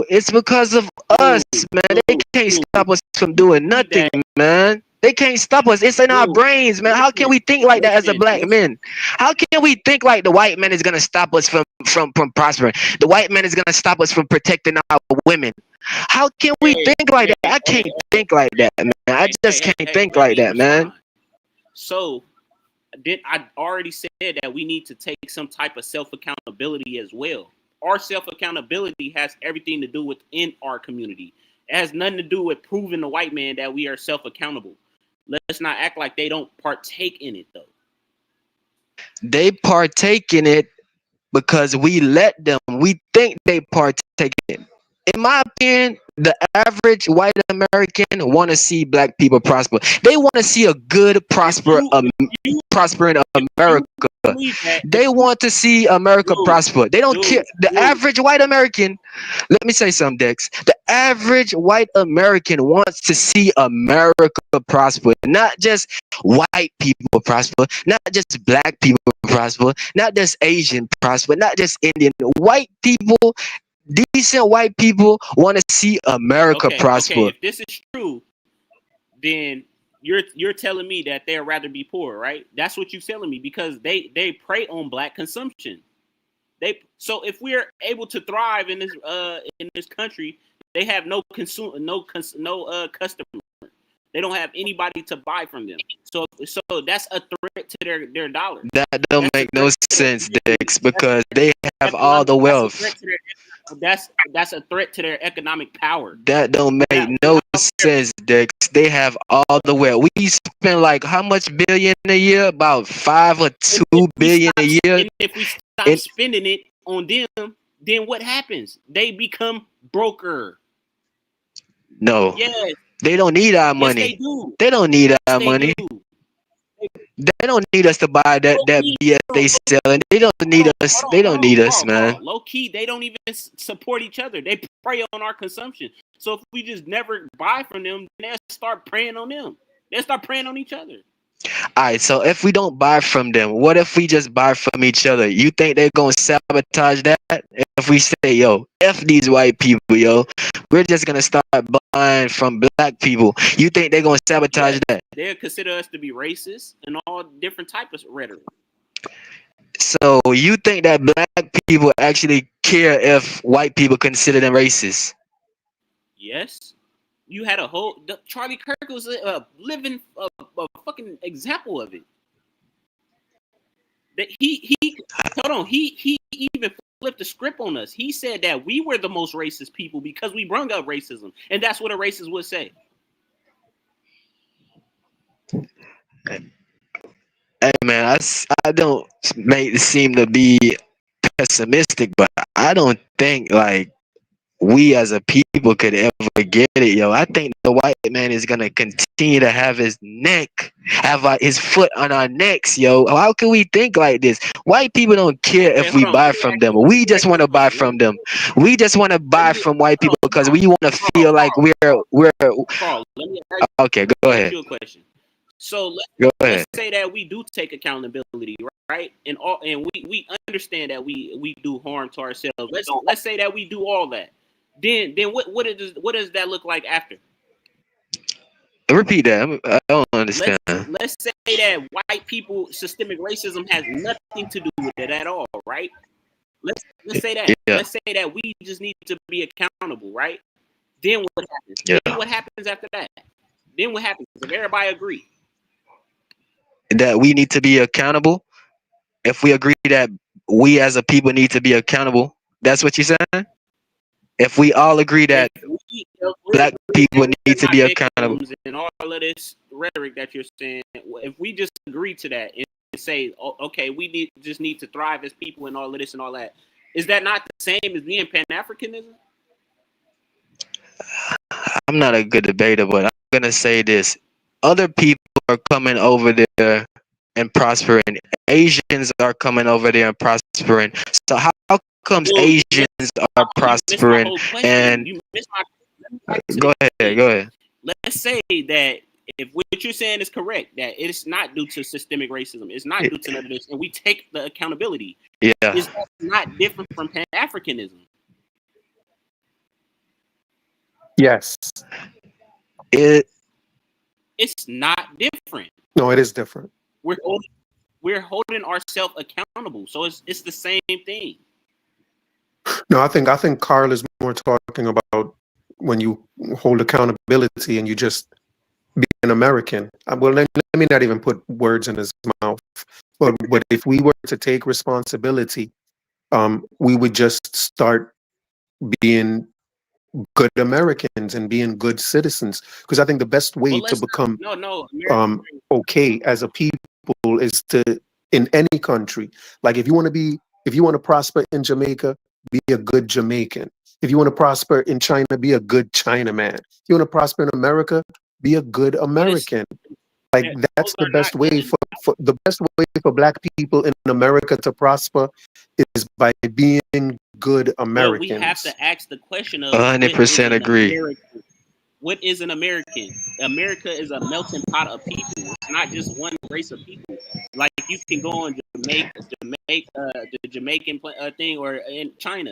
it's because of us, man. They can't stop us from doing nothing, man. They can't stop us. It's in our brains, man. How can we think like that as a black man? How can we think like the white man is gonna stop us from prospering? The white man is gonna stop us from protecting our women. How can we think like that? I can't think like that, man. I just can't think like that, man. So, I already said that we need to take some type of self-accountability as well. Our self-accountability has everything to do within our community. It has nothing to do with proving the white man that we are self-accountable. Let's not act like they don't partake in it, though. They partake in it because we let them. We think they partake in it. In my opinion, the average white American want to see black people prosper. They want to see a good, prospering America. They want to see America prosper. They don't care. The average white American, let me say something, Dex. The average white American wants to see America prosper. Not just white people prosper. Not just black people prosper. Not just Asian prosper. Not just Indian. White people, decent white people want to see America prosper. Okay, if this is true, then you're telling me that they'd rather be poor, right? That's what you're telling me, because they prey on black consumption. So if we're able to thrive in this country, they have no customer. They don't have anybody to buy from them. So that's a threat to their dollar. That don't make no sense, Dex, because they have all the wealth. That's a threat to their economic power. That don't make no sense, Dex. They have all the wealth. We spend like how much billion a year? About 5 or 2 billion a year. And if we stop spending it on them, then what happens? They become broker. No. Yes. They don't need our money. Yes, they do. They don't need our money. They don't need us to buy that BS they selling. They don't need us. They don't need us, man. Low key, they don't even support each other. They prey on our consumption. So if we just never buy from them, then they'll start preying on them. They'll start preying on each other. All right, so if we don't buy from them, what if we just buy from each other? You think they're gonna sabotage that? If we say, yo, F these white people, yo, we're just gonna start buying from black people. You think they're gonna sabotage that? They'll consider us to be racist and all different types of rhetoric. So you think that black people actually care if white people consider them racist? Yes. You had Charlie Kirk was a living a fucking example of it. That he even flipped the script on us. He said that we were the most racist people because we brung up racism, and that's what a racist would say. Hey man, I don't seem to be pessimistic, but I don't think like we as a people could ever get it, yo. I think the white man is gonna continue to have his foot on our necks, yo. How can we think like this? White people don't care if we buy from them. We just want to buy from them. We just want to buy from white people because we want to feel like we're. Carl, let me ask Okay, go ahead. you a question. So Go ahead. let's say that we do take accountability, right? And we understand that we do harm to ourselves. Let's say that we do all that. Then what does that look like after? Repeat that. I don't understand. Let's say that white people systemic racism has nothing to do with it at all, right? Let's say that. Yeah. Let's say that we just need to be accountable, right? Then what happens? Yeah. Then what happens after that? Then what happens if everybody agree? That we need to be accountable. If we agree that we as a people need to be accountable, that's what you're saying? If we all agree that black people need to be accountable. And all of this rhetoric that you're saying, if we just agree to that and say, okay, we just need to thrive as people and all of this and all that, is that not the same as being Pan-Africanism? I'm not a good debater, but I'm going to say this. Other people are coming over there and prospering. Asians are coming over there and prospering. So how comes Asians are prospering? And go ahead. Let's say that if what you're saying is correct, that it's not due to systemic racism, it's not due to none of this, and we take the accountability. Yeah, it's not different from Pan-Africanism. Yes. It's not different. No, it is different. We're holding ourselves accountable, so it's the same thing. No, I think Carl is more talking about when you hold accountability and you just be an American. Well, let me not even put words in his mouth. But if we were to take responsibility, we would just start being good Americans and being good citizens. Because I think the best way to become okay as a people is to, in any country, like if you want to prosper in Jamaica, be a good Jamaican. If you want to prosper in China, be a good Chinaman. If you want to prosper in America, be a good American. Like that's the best way for the best way for Black people in America to prosper is by being good Americans. But we have to ask the question of 100% agree. What is an American? America is a melting pot of people. It's not just one race of people. Like you can go on the Jamaican thing, or in China.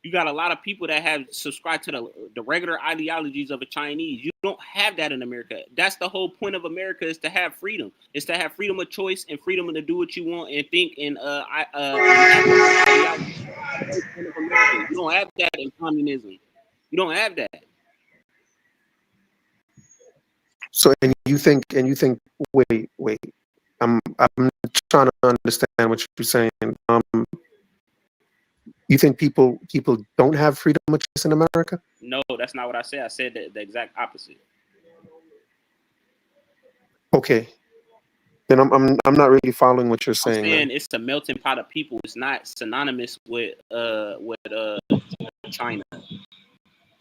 You got a lot of people that have subscribed to the regular ideologies of a Chinese. You don't have that in America. That's the whole point of America, is to have freedom. It's to have freedom of choice and freedom to do what you want and think and ideology. You don't have that in communism. You don't have that. So and you think wait. I'm trying to understand what you're saying. You think people don't have freedom of choice in America? No, that's not what I said. I said the exact opposite. Okay. Then I'm not really following what you're saying. I'm saying it's a melting pot of people. It's not synonymous with China.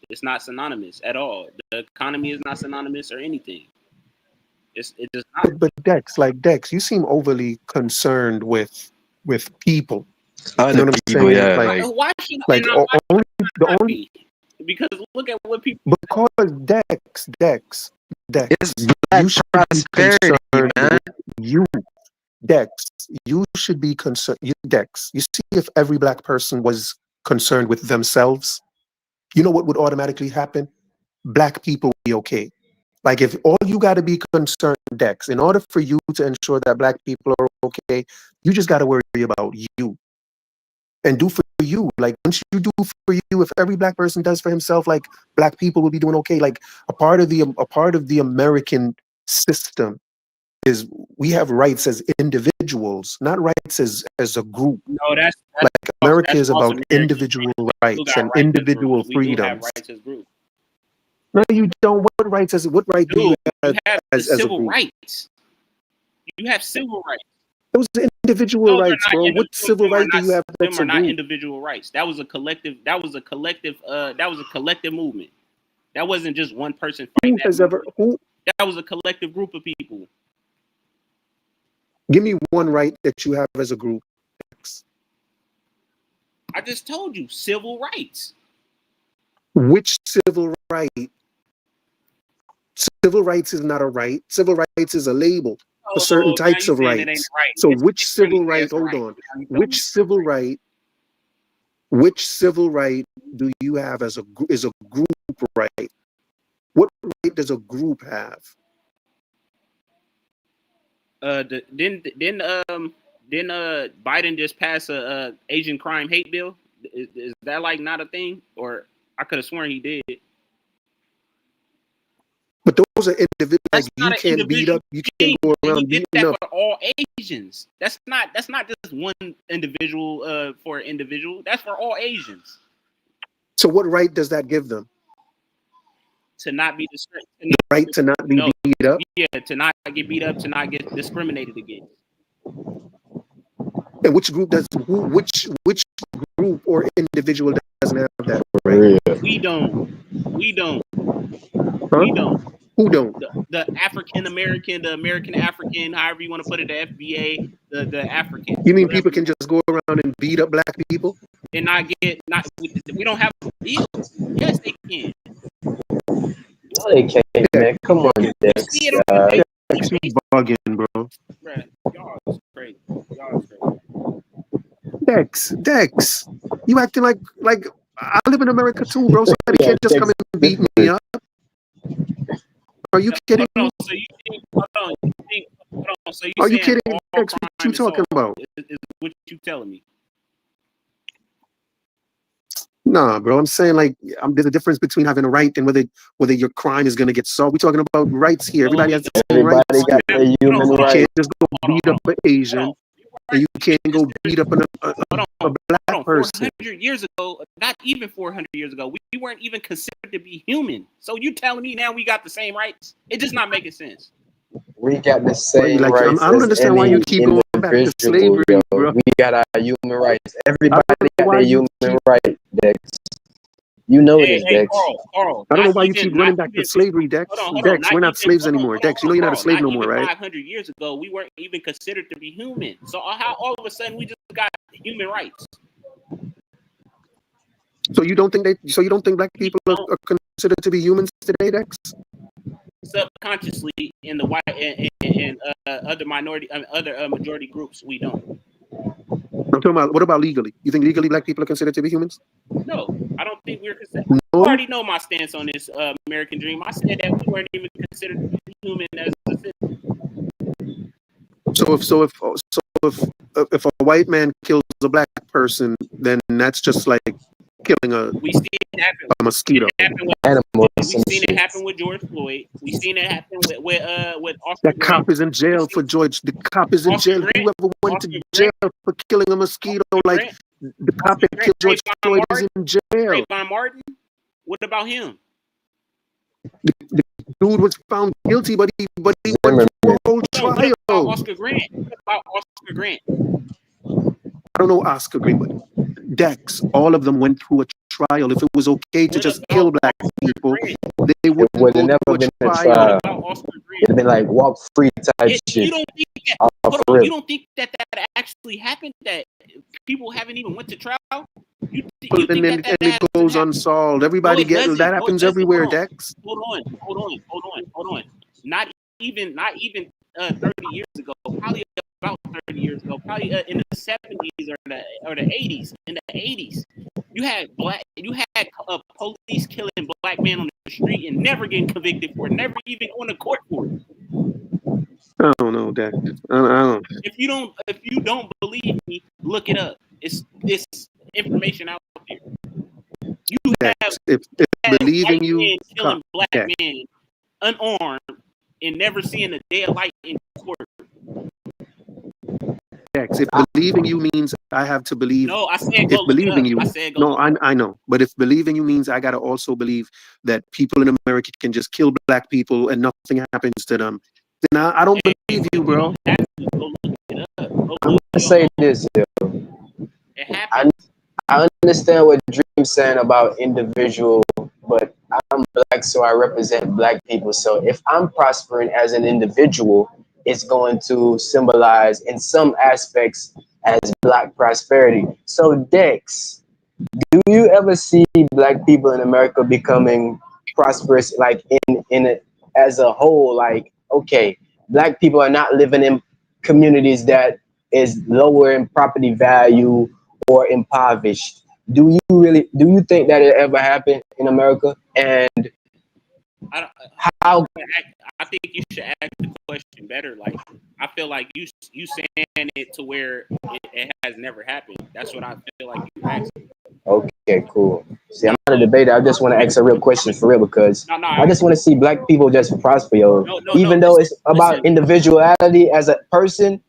It's not synonymous at all. The economy is not synonymous or anything. It does not. But Dex, you seem overly concerned with people. Other you know people, yeah. Why should only because look at what people. Because Dex. It's Black prosperity, man. You should be concerned. Dex, you see, if every Black person was concerned with themselves, you know what would automatically happen? Black people would be okay. Like if all you got to be concerned, Dex, in order for you to ensure that Black people are okay, you just got to worry about you. And do for you. Like once you do for you, if every Black person does for himself, like Black people will be doing okay. Like a part of the American system is we have rights as individuals, not rights as a group. No, that's like America is about American. individual rights and individual freedoms. No, you don't. What right do you have as civil a group? rights? You have civil rights. Those are individual rights, bro. What civil right do you have? Them are not individual rights. That was a collective. That was a collective movement. That wasn't just one person fighting. That was a collective group of people. Give me one right that you have as a group. I just told you, civil rights. Which civil right? Civil rights is not a right. Civil rights is a label for certain types of rights. Right. So which civil right? Hold on. Which civil right? Which civil right do you have as a group right? What right does a group have? Didn't Biden just pass a Asian crime hate bill? Is that like not a thing? Or I could have sworn he did. But those are individuals. Like you can't beat up. You can't go around beating up. For all Asians. That's not just one individual for an individual. That's for all Asians. So what right does that give them? To not be the right to not be beat up. Yeah, to not get beat up, to not get discriminated against. And which group which group or individual doesn't have that right? We don't. Huh? We don't. Who don't? The African American, the American African, however you want to put it, the FBA, the African. You mean people can just go around and beat up black people? And we don't have a deal. Yes, they can. No, they can't, man. Come on, Dex. You bugging, bro. Bruh, y'all is crazy. Dex, you acting like I live in America too, bro. Somebody can't just come and beat me up. Are you kidding me? Are you kidding? Dex, what you talking about? Is what you telling me? Nah, bro. I'm saying like there's a difference between having a right and whether your crime is gonna get solved. We're talking about rights here. Everybody has the same rights. Got the human You rights. can't just go beat up an Asian, and you can't go beat up a black person. 400 years ago, not even 400 years ago, we weren't even considered to be human. So you telling me now we got the same rights? It just not making sense. We got the same rights. I don't understand why you keep going back to slavery, bro. We got our human rights. Everybody got their human right, Dex. You know it is, Dex. Carl, I don't know why you keep running back to slavery, Dex. Dex, we're not slaves anymore. Dex, you know you're not a slave no more, right? 500 years ago, we weren't even considered to be human. So how all of a sudden we just got human rights? So you don't think black people are considered to be humans today, Dex? Subconsciously, in the white and other minority, other majority groups, we don't. I'm talking about, what about legally? You think legally black people are considered to be humans? No, I don't think we're considered. No? You already know my stance on this American dream. I said that we weren't even considered to be human as a citizen. So if a white man kills a black person, then that's just like killing a mosquito. We seen it happen with George Floyd. We seen it happen with Oscar That cop is in jail for George. The cop is in jail. Whoever went to jail for killing a mosquito, like the cop that killed George Floyd is in jail. Trayvon Martin. What about him? The dude was found guilty, but he went through a whole trial. What about Oscar Grant? I don't know Oscar Grant, but Dex, all of them went through a trial. If it was okay to just kill black people, they would have never been a trial. It'd been like walk free type shit. You don't think that? You don't think that actually happened? That people haven't even went to trial? And it goes unsolved. Everybody gets that happens everywhere, Dex. Hold on. Not even 30 years ago. Probably about 30 years ago. Probably in the 70s or the 80s. In the 80s, you had police killing black men on the street and never getting convicted for it. Never even on the court for it. I don't know, Dex. I don't. If you don't believe me, look it up. It's information out there. You have if believing you killing black men unarmed and never seeing a day of light in court. Dex, if believing you means I have to believe. No, I said if believing you. No, I know. But if believing you means I gotta also believe that people in America can just kill black people and nothing happens to them, then I don't believe you, bro. I'm gonna say this, yo. I understand what Dream's saying about individual, but I'm black, so I represent black people. So if I'm prospering as an individual, it's going to symbolize in some aspects as black prosperity. So Dex, do you ever see black people in America becoming prosperous, like in as a whole? Like, okay, black people are not living in communities that is lower in property value or impoverished. Do you think that it ever happened in America? And how? I think you should ask the question better. Like, I feel like you saying it to where it has never happened. That's what I feel like you asked. Okay, cool. See, I'm not a debater. I just want to ask a real question for real, because I just want to see black people just prosper, yo. Even though it's about individuality as a person,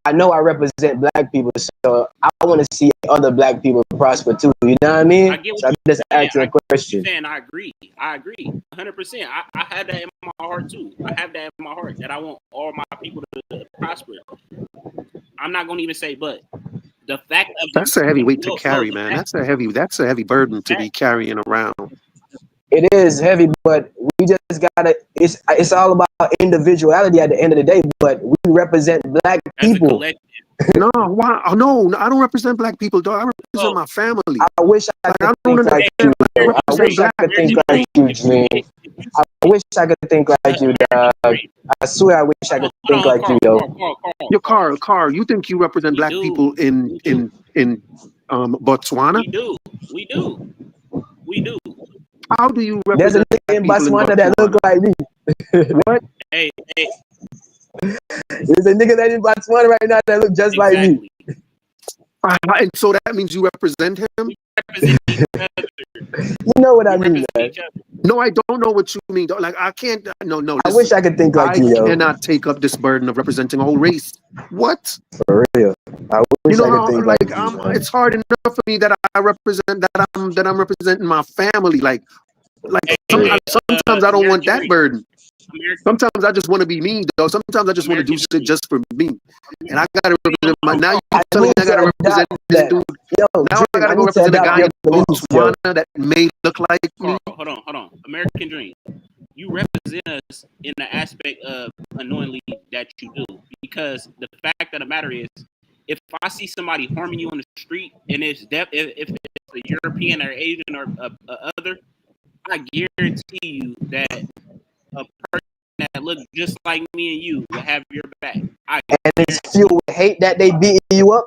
I know I represent black people, so I want to see other black people prosper too. You know what I mean? So I'm just asking a question. I agree. 100%. I have that in my heart too. I have that in my heart that I want all my people to prosper. I'm not going to even say, but the fact of that's a heavy weight to carry, man. That's a heavy burden to be carrying around. It is heavy, but we just gotta. It's all about individuality at the end of the day. But we represent black As a people. collective. No, why? Oh, no, I don't represent black people, dog. I represent Oh, my family. I wish I could think like Hey, you. I I represent wish I black could think people. like you, Dream. I wish I could think like you, dog. I swear, I wish I could think like you, yo. Your car. You think you represent We black do. people in Botswana? We do. How do you There's a represent nigga black in people in Botswana that look Botswana? like me. What? Hey. There's a nigga that in Botswana right now that look just like me. And so that means you represent him? Represent each other. You know what I mean, man. No, I don't know what you mean. Like, I can't. No. I wish I could think like you, yo. I cannot take up this burden of representing a whole race. What? For real. I wish I could think like you, man. It's hard enough for me that I represent that I'm representing my family. Like sometimes I don't want that burden. Sometimes I just want to be me, though. Sometimes I just want to do shit just for me. And I gotta represent my. Now you telling me I gotta represent this dude. Yo, now I gotta go represent a guy in Botswana that may look like me. Hold on. American Dream. You represent us in the aspect of unknowingly that you do, because the fact of the matter is, if I see somebody harming you on the street and if it's a European or Asian or other, I guarantee you that a person that looks just like me and you will have your back. And it's fueled with hate that they beating you up.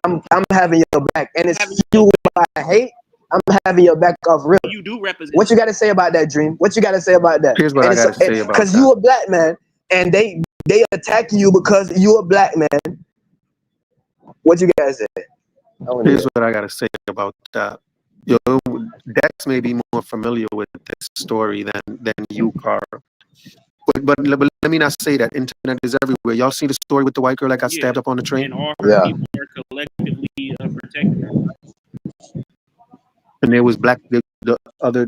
I'm having your back, and it's fueled by hate. I'm having your back off real. You do represent. What you got to say about that, Dream? What you got to say about that? Here's what I got to say about that. Because you a black man, and they attack you because you a black man. What you got to say? Here's what I got to say about that. Yo, Dex may be more familiar with this story than you, Carl. But let me not say that. Internet is everywhere. Y'all see the story with the white girl that got stabbed up on the train? And all her people are collectively protecting her. And there was the other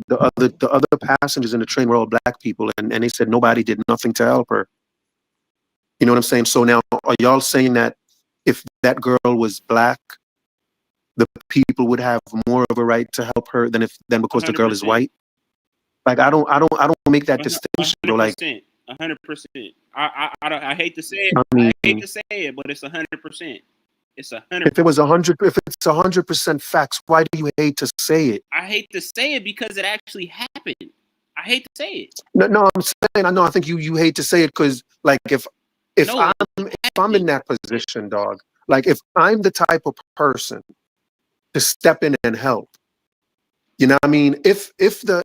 passengers in the train were all black people, and they said nobody did nothing to help her. You know what I'm saying? So now, are y'all saying that if that girl was black, the people would have more of a right to help her than because 100%. The girl is white? Like I don't make that distinction. 100%, like 100%. I hate to say it. I hate to say it, but it's 100%. It's 100%. If it's 100% facts, why do you hate to say it? I hate to say it because it actually happened. I hate to say it. No, I'm saying I think you hate to say it because like if I'm in that position, dog, like if I'm the type of person to step in and help, you know what I mean? If the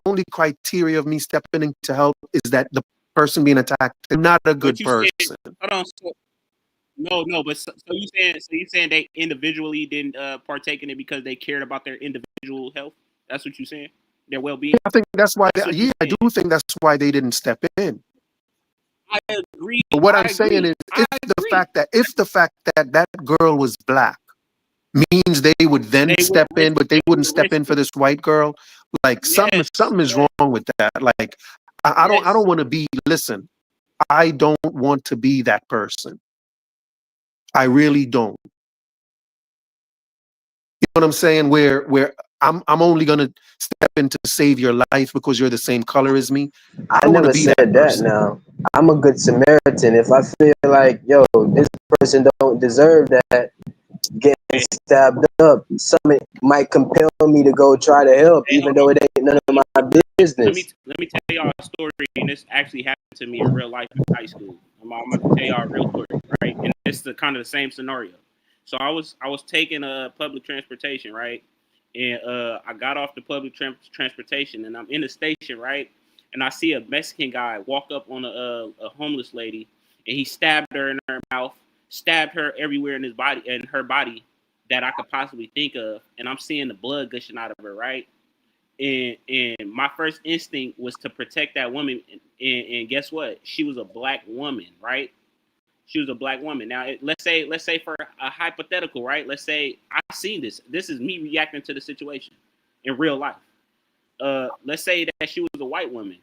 only criteria of me stepping in to help is that the person being attacked is not a good person. Hold on. No, but so you saying they individually didn't partake in it because they cared about their individual health? That's what you're saying? Their well-being? I think that's why. I do think that's why they didn't step in. I agree. But what I'm saying is, if the fact that that girl was black means they would then step in, but they wouldn't step in for this white girl, like something is wrong with that. Like I don't want to be. Listen, I don't want to be that person. I really don't. You know what I'm saying? Where I'm only gonna step in to save your life because you're the same color as me. I never said that. Now I'm a good Samaritan. If I feel like this person don't deserve that, getting stabbed up, something might compel me to go try to help, even though it ain't none of my business. Let me tell y'all a story, and this actually happened to me in real life in high school. I'm gonna tell y'all a real story, right? And it's the kind of the same scenario. So I was taking public transportation, right? And I got off the public transportation, and I'm in the station, right? And I see a Mexican guy walk up on a homeless lady, and he stabbed her in her mouth, stabbed her everywhere in her body that I could possibly think of, and I'm seeing the blood gushing out of her, right? And my first instinct was to protect that woman, and guess what? She was a black woman, right? She was a black woman. Now, let's say for a hypothetical, right? Let's say I seen this. This is me reacting to the situation in real life. Let's say that she was a white woman.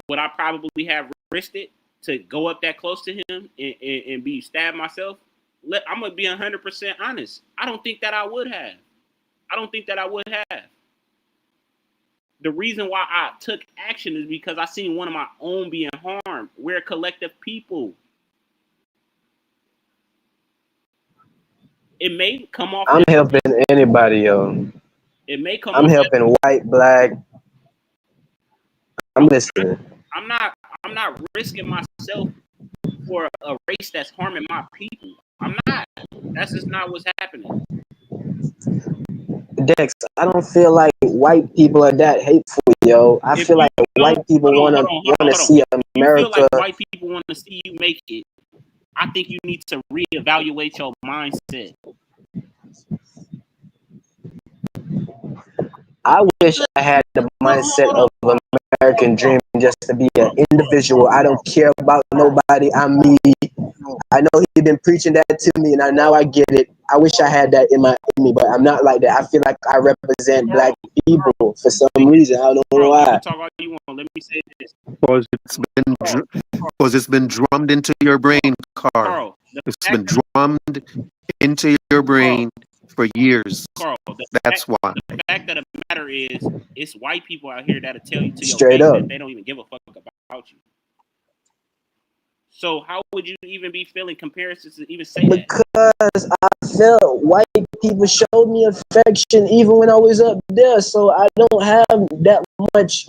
Would I probably have risked it to go up that close to him and be stabbed myself? I'm gonna be 100% honest. I don't think that I would have. The reason why I took action is because I seen one of my own being harmed. We're a collective people. It may come off. I'm helping anybody, yo. It may come I'm off. helping white, black. I'm listening. I'm not risking myself for a race that's harming my people. I'm not. That's just not what's happening. Dex, I don't feel like white people are that hateful, yo. I feel like white people wanna see America. You feel like white people want to see you make it. I think you need to reevaluate your mindset. I wish I had the mindset of American dream, just to be an individual. I don't care about nobody. I'm me. I know he's been preaching that to me, and now I get it. I wish I had that in me, but I'm not like that. I feel like I represent black people for some reason. I don't know why. Talk all you want. Let me say this. Because it's been drummed into your brain, Carl. It's been drummed into your brain for years. Carl, that's why. The fact of the matter is, it's white people out here that'll tell you to straight your face up that they don't even give a fuck about you. So how would you even be feeling comparisons to even say that? Because I felt white people showed me affection even when I was up there, so I don't have that much,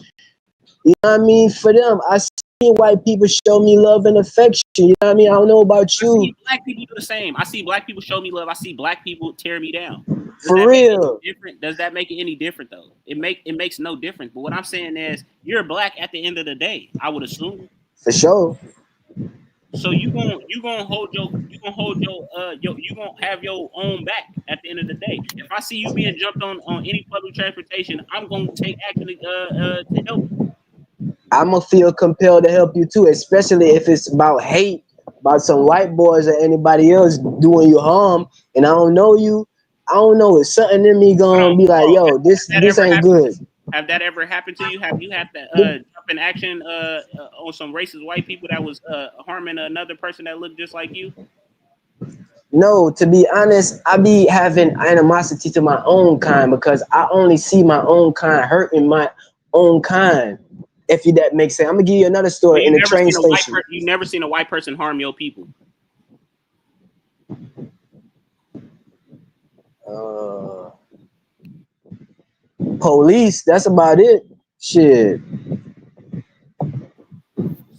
you know what I mean, for them. I see white people show me love and affection, you know what I mean? I don't know about you. I see black people do the same. I see black people show me love. I see black people tear me down. For real. Does that make it any different though? It makes no difference. But what I'm saying is, you're black at the end of the day, I would assume. For sure. So you gonna have your own back at the end of the day. If I see you being jumped on any public transportation, I'm gonna take action to help you. I'm gonna feel compelled to help you too, especially if it's about hate, about some white boys or anybody else doing you harm, and I don't know you. I don't know. It's something in me gonna be like, yo, this ain't good. Have that ever happened to you? Have you had to jump in action on some racist white people that was harming another person that looked just like you? No, to be honest, I be having animosity to my own kind because I only see my own kind hurting my own kind. If that makes sense. I'm gonna give you another story in the train station. You never seen a white person harm your people? Police, that's about it. Shit.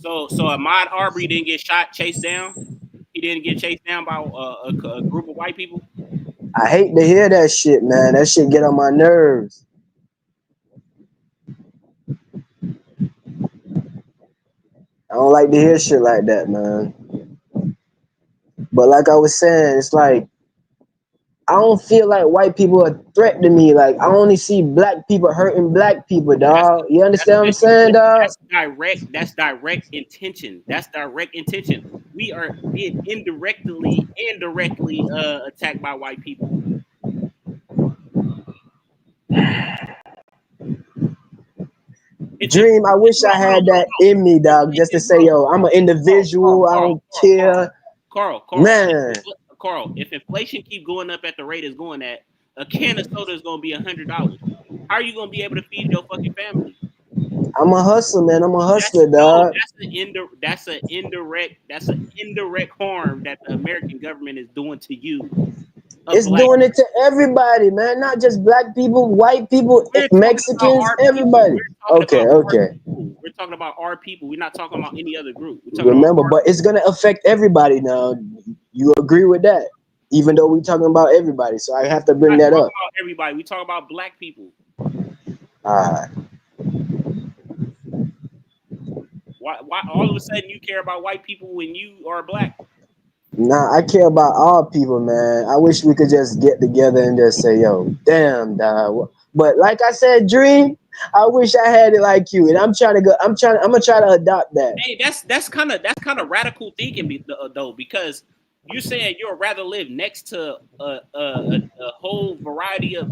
So Ahmaud Arbery didn't get chased down? He didn't get chased down by a group of white people? I hate to hear that shit, man. That shit get on my nerves. I don't like to hear shit like that, man. But like I was saying, it's like, I don't feel like white people are threatening me. Like, I only see black people hurting black people, dog. You understand what I'm saying, dog? That's direct intention. That's direct intention. We are being indirectly attacked by white people. Dream, I wish I had that in me, dog, just to say, yo, I'm an individual. I don't care. Carl, man. Carl, if inflation keep going up at the rate it's going at, a can of soda is gonna be $100. How are you gonna be able to feed your fucking family? I'm a hustler, man. I'm a hustler, dog. That's an indirect harm that the American government is doing to you. It's doing it to everybody, man. Not just black people, white people, Mexicans, everybody. Okay. We're talking about our people. We're not talking about any other group. Remember, but it's gonna affect everybody now. You agree with that? Even though we're talking about everybody, so I have to bring that up. Everybody, we talk about black people. All right. Why all of a sudden you care about white people when you are black? Nah, I care about all people, man. I wish we could just get together and just say, yo, damn, dog. But like I said, Dream, I wish I had it like you. And I'm gonna try to adopt that. Hey, that's kind of radical thinking though, because you said you'd rather live next to a whole variety of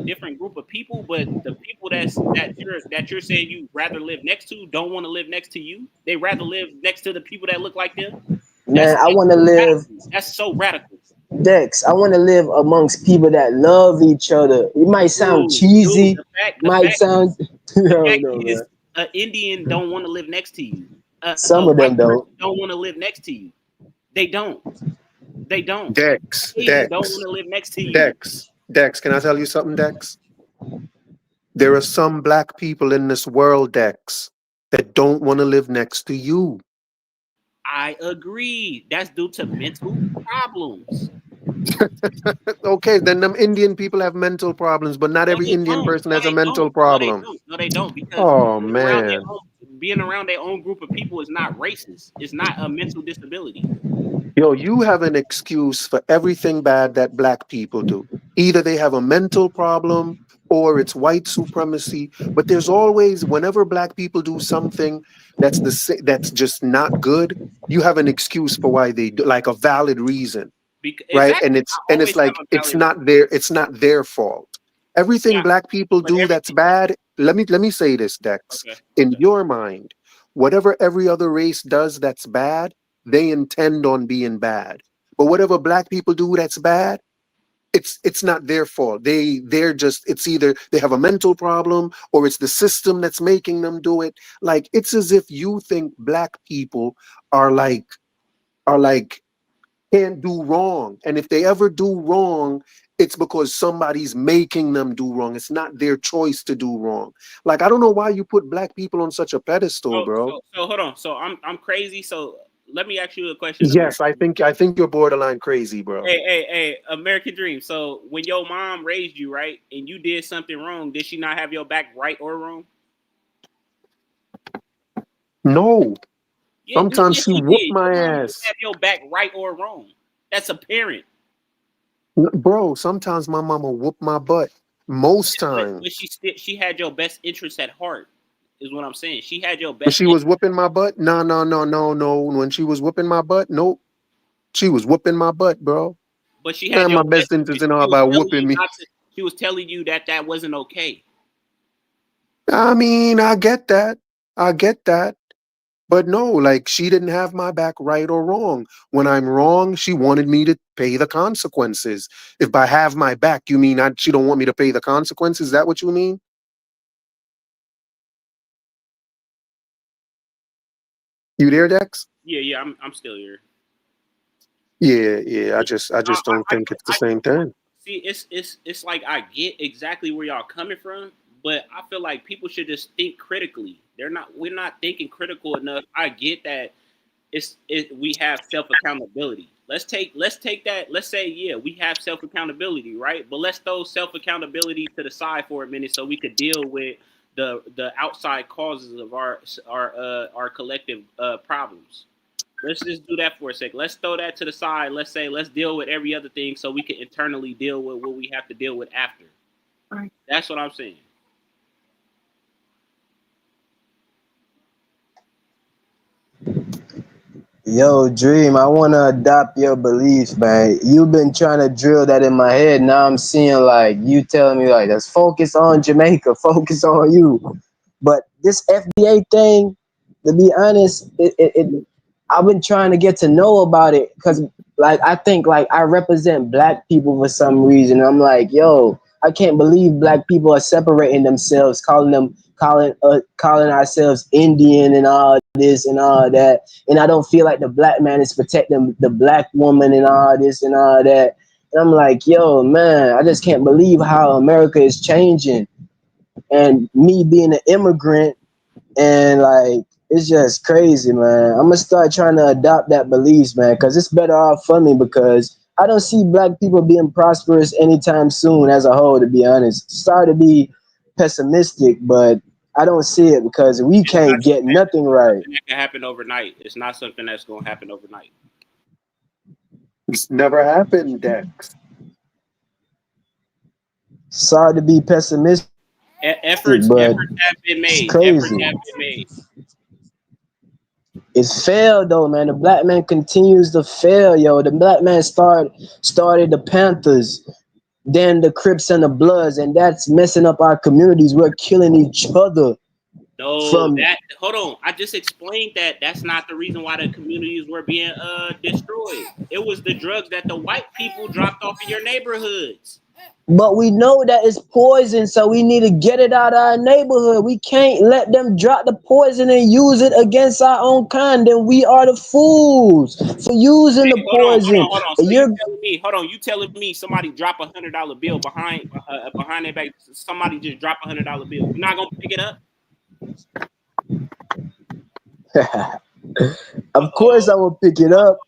different group of people, but the people that you're saying you rather live next to don't want to live next to you. They rather live next to the people that look like them. Man, I want to live. That's so radical. Dex, I want to live amongst people that love each other. It might sound cheesy. The fact No, man. is, an Indian don't want to live next to you. Some A of them white don't. person don't want to live next to you. They don't. They don't. Dex, Asian don't want to live next to you. Dex, can I tell you something, Dex? There are some black people in this world, Dex, that don't want to live next to you. I agree. That's due to mental problems. Okay, then them Indian people have mental problems, but not every Indian person has a mental problem. No, they don't. Because Oh man. being around their own group of people is not racist. It's not a mental disability. Yo, you have an excuse for everything bad that black people do. Either they have a mental problem or it's white supremacy. But there's always, whenever black people do something that's just not good, you have an excuse for why they do, like a valid reason, right? Exactly. And it's like it's not their fault. Everything black people do that's bad. Let me say this, Dex. Okay. In your mind, whatever every other race does that's bad, they intend on being bad. But whatever black people do that's bad, it's not their fault. It's either they have a mental problem or it's the system that's making them do it. Like it's as if you think black people are like can't do wrong. And if they ever do wrong, it's because somebody's making them do wrong. It's not their choice to do wrong. Like I don't know why you put black people on such a pedestal, bro. So hold on. So I'm crazy. So let me ask you a question. Yes, I think you're borderline crazy, bro. Hey, American Dream. So when your mom raised you, right, and you did something wrong, did she not have your back, right or wrong? No. Yeah, sometimes she whooped my ass. Have your back, right or wrong? That's apparent. Bro, sometimes my mama whooped my butt. Most times. But she had your best interest at heart. Is what I'm saying. She had your best. When she was whooping my butt? No. When she was whooping my butt, nope. She was whooping my butt, bro. But she had my best interest in her by whooping me. She was telling you that wasn't okay. I mean, I get that. But no, like she didn't have my back, right or wrong. When I'm wrong, she wanted me to pay the consequences. If by have my back, you mean she don't want me to pay the consequences? Is that what you mean? You there, Dex? Yeah, I'm still here. Yeah. I just don't think it's the same thing. See, it's like I get exactly where y'all coming from, but I feel like people should just think critically. We're not thinking critical enough. I get that we have self accountability. Let's take that. Let's say, yeah, we have self accountability, right? But let's throw self accountability to the side for a minute so we could deal with the outside causes of our collective problems. Let's just do that for a second. Let's throw that to the side. Let's deal with every other thing so we can internally deal with what we have to deal with after. Right. That's what I'm saying. Yo, Dream, I want to adopt your beliefs, man. You've been trying to drill that in my head. Now I'm seeing like you telling me like, let's focus on Jamaica, focus on you. But this FBA thing, to be honest, I've been trying to get to know about it because like I think like I represent black people for some reason. I'm like, yo, I can't believe black people are separating themselves, calling ourselves Indian and all this and all that. And I don't feel like the black man is protecting the black woman and all this and all that. And I'm like, yo, man, I just can't believe how America is changing. And me being an immigrant and like, it's just crazy, man. I'm gonna start trying to adopt that beliefs, man, because it's better off for me because I don't see black people being prosperous anytime soon as a whole, to be honest. Sorry to be pessimistic, but I don't see it because we can't get nothing right. It can happen overnight. It's not something that's going to happen overnight. It's never happened, Dex. Sorry to be pessimistic. Efforts have been made. It's crazy. Efforts have been made. It's failed though, man. The black man continues to fail, yo. The black man started the Panthers, then the Crips and the Bloods, and that's messing up our communities. We're killing each other. No, from that hold on. I just explained that that's not the reason why the communities were being destroyed. It was the drugs that the white people dropped off in your neighborhoods. but we know that it's poison, so we need to get it out of our neighborhood. We can't let them drop the poison and use it against our own kind. Then we are the fools for using the poison. Hold on. So you telling me somebody drop $100 bill behind their back? Somebody just drop $100 bill. You're not gonna pick it up? Of course, I will pick it up.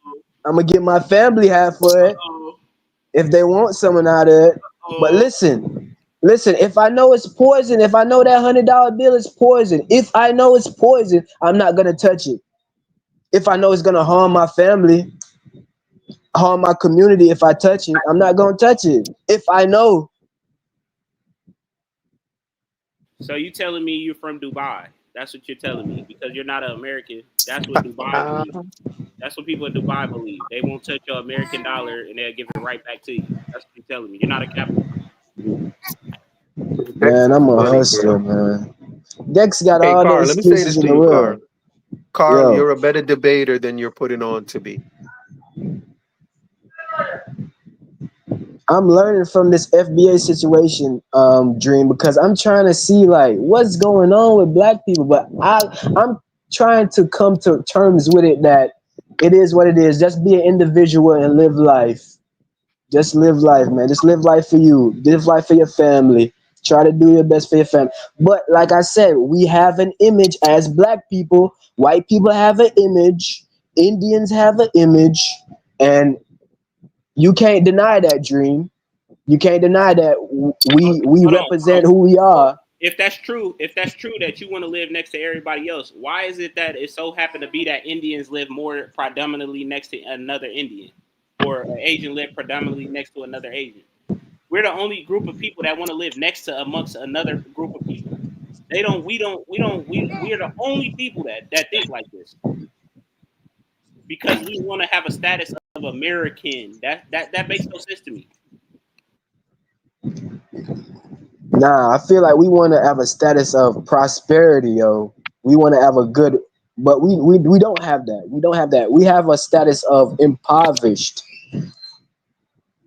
I'm gonna get my family half for it if they want something out of it. But listen. If I know it's poison, if I know that $100 bill is poison, if I know it's poison, I'm not gonna touch it. If I know it's gonna harm my family, harm my community, if I touch it, I'm not gonna touch it. If I know. So you telling me you're from Dubai? That's what you're telling me because you're not an American. That's what Dubai believes. That's what people in Dubai believe. They won't touch your American dollar and they'll give it right back to you. That's what you're telling me. You're not a capitalist. Man, I'm a hustler, man. Dex got all the Carl, let me say excuses this in to the you, world. Carl, Yo. you're a better debater than you're putting on to be. I'm learning from this FBA situation, Dream, because I'm trying to see like what's going on with black people, but I'm trying to come to terms with it that it is what it is. Just be an individual and live life. Just live life, man. Just live life for you. Live life for your family. Try to do your best for your family. But like I said, we have an image as black people. White people have an image. Indians have an image, and you can't deny that, Dream. You can't deny that we represent who we are. If that's true that you want to live next to everybody else, why is it that it so happened to be that Indians live more predominantly next to another Indian, or an Asian live predominantly next to another Asian? We're the only group of people that want to live next to amongst another group of people. We are the only people that think like this because we want to have a status of American. That makes no sense to me. Nah, I feel like we want to have a status of prosperity, yo. We want to have a good, but we don't have that. We don't have that. We have a status of impoverished.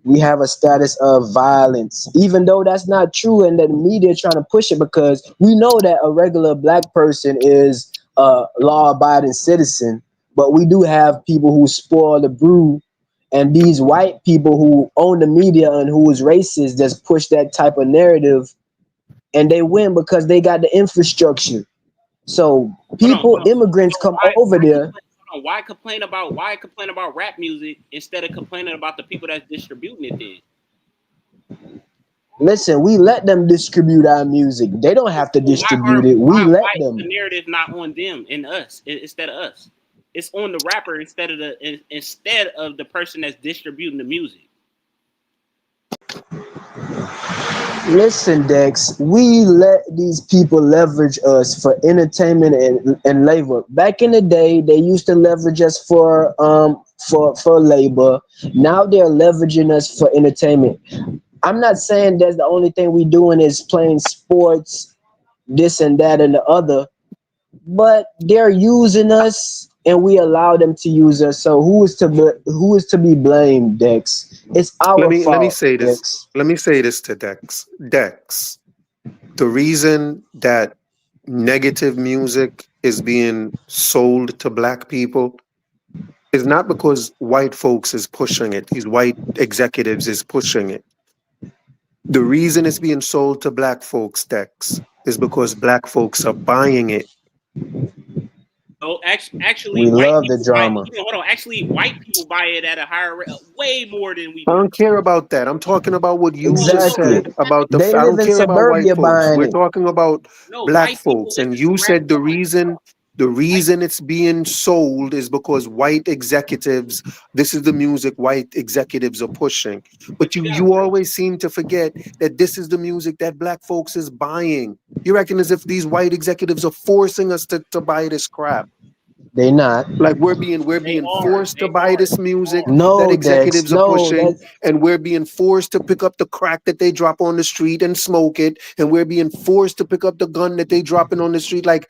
We have a status of violence, even though that's not true, and the media trying to push it because we know that a regular black person is a law-abiding citizen, but we do have people who spoil the brew, and these white people who own the media and who is racist just push that type of narrative, and they win because they got the infrastructure. So immigrants come over there. Why complain about rap music instead of complaining about the people that's distributing it then? Listen, we let them distribute our music. They don't have to distribute it. We let them. The narrative not on them and us instead of us. It's on the rapper instead of the person that's distributing the music. Listen, Dex, we let these people leverage us for entertainment and labor. Back in the day, they used to leverage us for labor. Now they're leveraging us for entertainment. I'm not saying that's the only thing we doing is playing sports, this and that and the other, but they're using us and we allow them to use us. So who is to be blamed, Dex? It's our fault. Let me say this. Dex. Let me say this to Dex. Dex, the reason that negative music is being sold to black people is not because white folks is pushing it. These white executives is pushing it. The reason it's being sold to black folks, Dex, is because black folks are buying it. Oh, actually, we love the drama. Actually, white people buy it at a higher rate, way more than we do. I don't care about that. I'm talking about what you just said about the. They I don't live in care about white suburbia folks. We're buying talking about black folks, and you said the reason it's being sold is because white executives. This is the music white executives are pushing, but you always seem to forget that this is the music that black folks is buying. You reckon as if these white executives are forcing us to buy this crap. They not. Like we're being forced to buy this music that No, Dex. executives are No, pushing, that's and we're being forced to pick up the crack that they drop on the street and smoke it, and we're being forced to pick up the gun that they dropping on the street. Like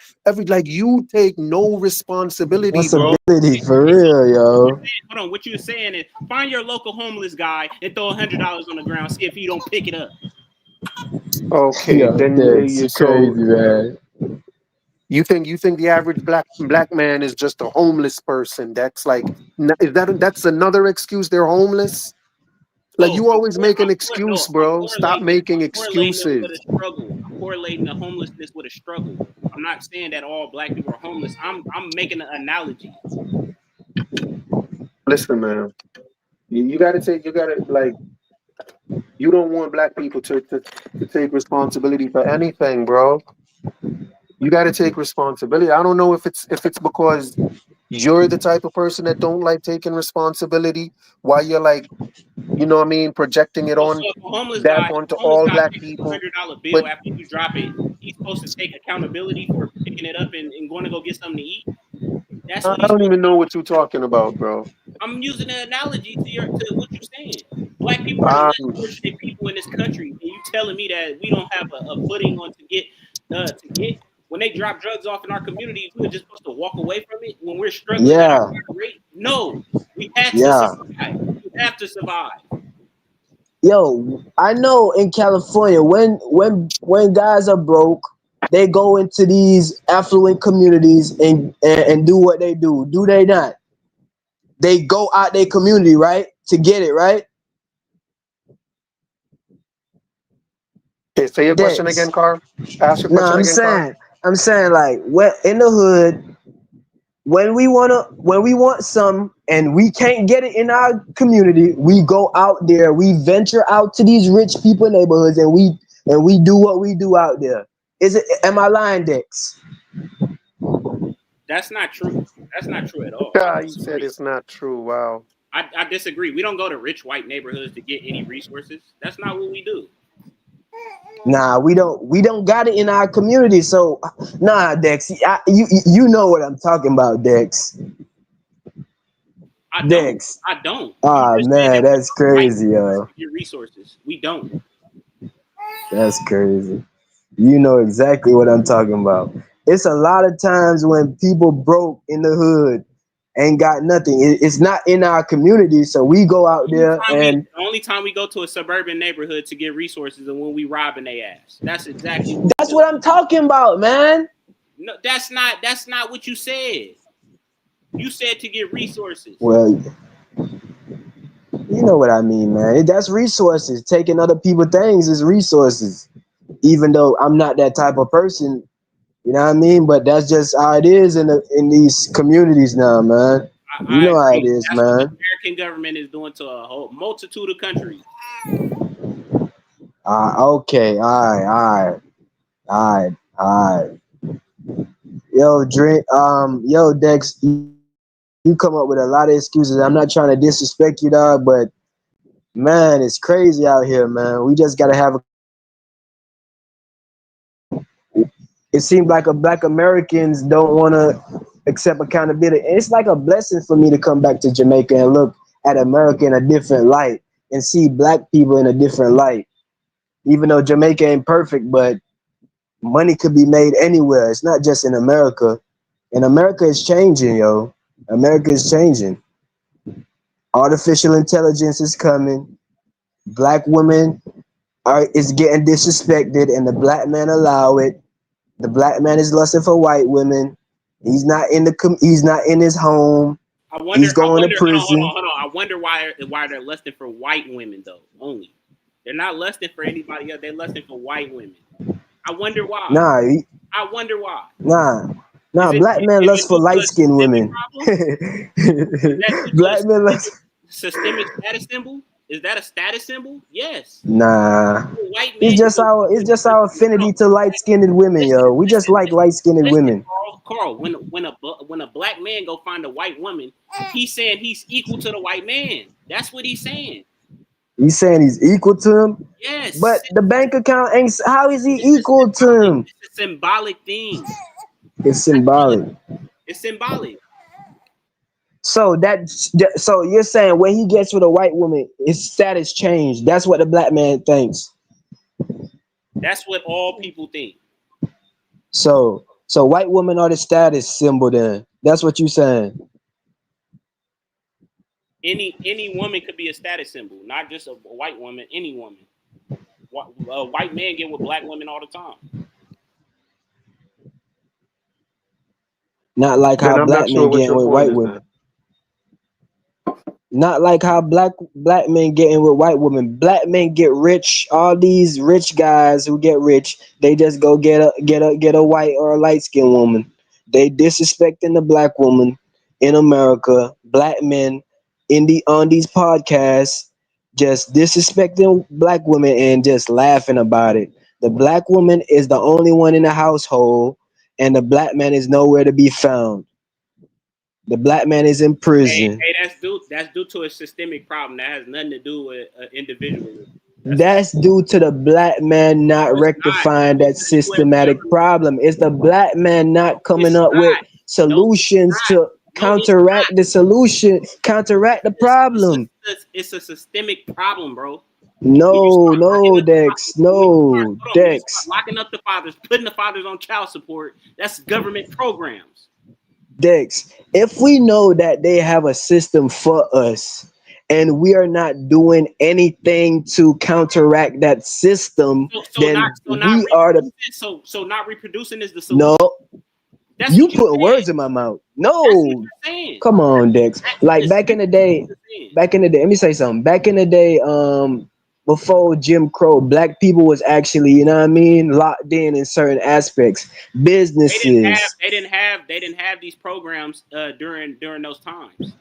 you take no responsibility, bro. responsibility for real, yo. Hold on, what you're saying is find your local homeless guy and throw $100 on the ground, see if he don't pick it up. Okay, Yo, then Dex, crazy, man. You think the average black man is just a homeless person? That's like, that's another excuse? They're homeless. Like you always make an excuse, bro. Stop making excuses. I'm correlating the homelessness with a struggle. I'm not saying that all black people are homeless. I'm making an analogy. Listen, man. You gotta like. You don't want black people to take responsibility for anything, bro. You got to take responsibility. I don't know if it's because you're the type of person that don't like taking responsibility, why you're like, you know what I mean, projecting it on onto all black people. $100 bill after you drop it, he's supposed to take accountability for picking it up and going to go get something to eat. That's what I don't even know what you're talking about, bro. I'm using an analogy to what you're saying. Black people are the less fortunate people in this country, and you telling me that we don't have a footing on to get when they drop drugs off in our community, we're just supposed to walk away from it when we're struggling. Yeah. No, we have to survive. We have to survive. Yo, I know in California, when guys are broke, they go into these affluent communities and do what they do. Do they not? They go out their community, right, to get it, right? Okay, say your question again, Carl. Ask your question again, Carl. I'm saying like in the hood, when we want some and we can't get it in our community, we go out there, we venture out to these rich people neighborhoods and we do what we do out there. Am I lying, Dex? That's not true. That's not true at all. Yeah, you said it's not true. Wow. I disagree. We don't go to rich white neighborhoods to get any resources. That's not what we do. Nah, we don't got it in our community. So, nah, Dex, you know what I'm talking about, Dex. I don't. Ah, man, that's crazy, yo. Your resources, we don't. That's crazy. You know exactly what I'm talking about. It's a lot of times when people broke in the hood ain't got nothing. It's not in our community, so we go out there and the only time we go to a suburban neighborhood to get resources is when we robbing their ass. That's exactly what I'm talking about, man. No, that's not what you said. You said to get resources. Well, you know what I mean, man. That's resources. Taking other people's things is resources. Even though I'm not that type of person, you know what I mean? But that's just how it is in these communities now, man. You know how it is, man. What the American government is doing to a whole multitude of countries. Okay, all right. Yo, Dex, you come up with a lot of excuses. I'm not trying to disrespect you, dog, but man, it's crazy out here, man. We just gotta have it seems like black Americans don't want to accept accountability. And it's like a blessing for me to come back to Jamaica and look at America in a different light and see black people in a different light. Even though Jamaica ain't perfect, but money could be made anywhere. It's not just in America. And America is changing, yo. America is changing. Artificial intelligence is coming. Black women is getting disrespected, and the black man allow it. The black man is lusting for white women. He's not in his home. He's going to prison. Hold on. I wonder why they're lusting for white women though. Only they're not lusting for anybody else. They're lusting for white women. I wonder why. I wonder why. Black men lust for light skinned women. Black men lust. Systemic status symbol. Is that a status symbol? Yes. Nah. It's just our affinity to light-skinned women, yo. We just like light-skinned women. Carl, when a black man go find a white woman, he's saying he's equal to the white man. That's what he's saying. He's saying he's equal to him? Yes. But the bank account ain't. How is he equal to him? It's a symbolic thing. It's symbolic. It's symbolic. So so you're saying when he gets with a white woman, his status changed. That's what the black man thinks. That's what all people think. So white women are the status symbol then. That's what you saying. Any woman could be a status symbol, not just a white woman. Any woman. White men get with black women all the time. Not like Then how I'm black not sure men what getting your with point white is women. then. Not like how black men getting with white women. Black men get rich. All these rich guys who get rich, they just go get a white or a light skinned woman. They disrespecting the black woman in America. Black men on these podcasts just disrespecting black women and just laughing about it. The black woman is the only one in the household, and the black man is nowhere to be found. The black man is in prison. Hey, that's due to a systemic problem that has nothing to do with individualism. That's due to the black man not rectifying that systematic problem. It's the black man not coming up with solutions to counteract the problem. It's a systemic problem, bro. No, Dex. No, When you start Dex. locking up the fathers, putting the fathers on child support, that's government programs. Dex. If we know that they have a system for us and we are not doing anything to counteract that system, then we are the not reproducing is the no. solution. That's You what put words in my mouth. No, saying. come on, Dex. Like back in the day, let me say something. Back in the day, before Jim Crow, black people was actually, you know what I mean, locked in certain aspects. Businesses, They didn't have these programs during those times.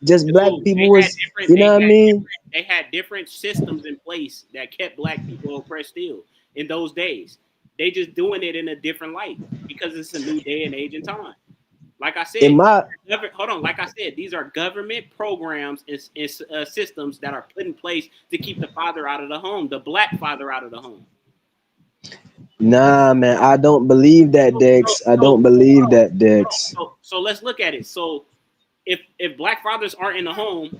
just black people was, you know what I mean. They had different systems in place that kept black people oppressed still in those days. They just doing it in a different light because it's a new day and age and time. Like I said, like I said, these are government programs and systems that are put in place to keep the father out of the home, the black father out of the home. Nah, man, I don't believe that, Dex. I don't believe that, Dex. So let's look at it. So if black fathers aren't in the home,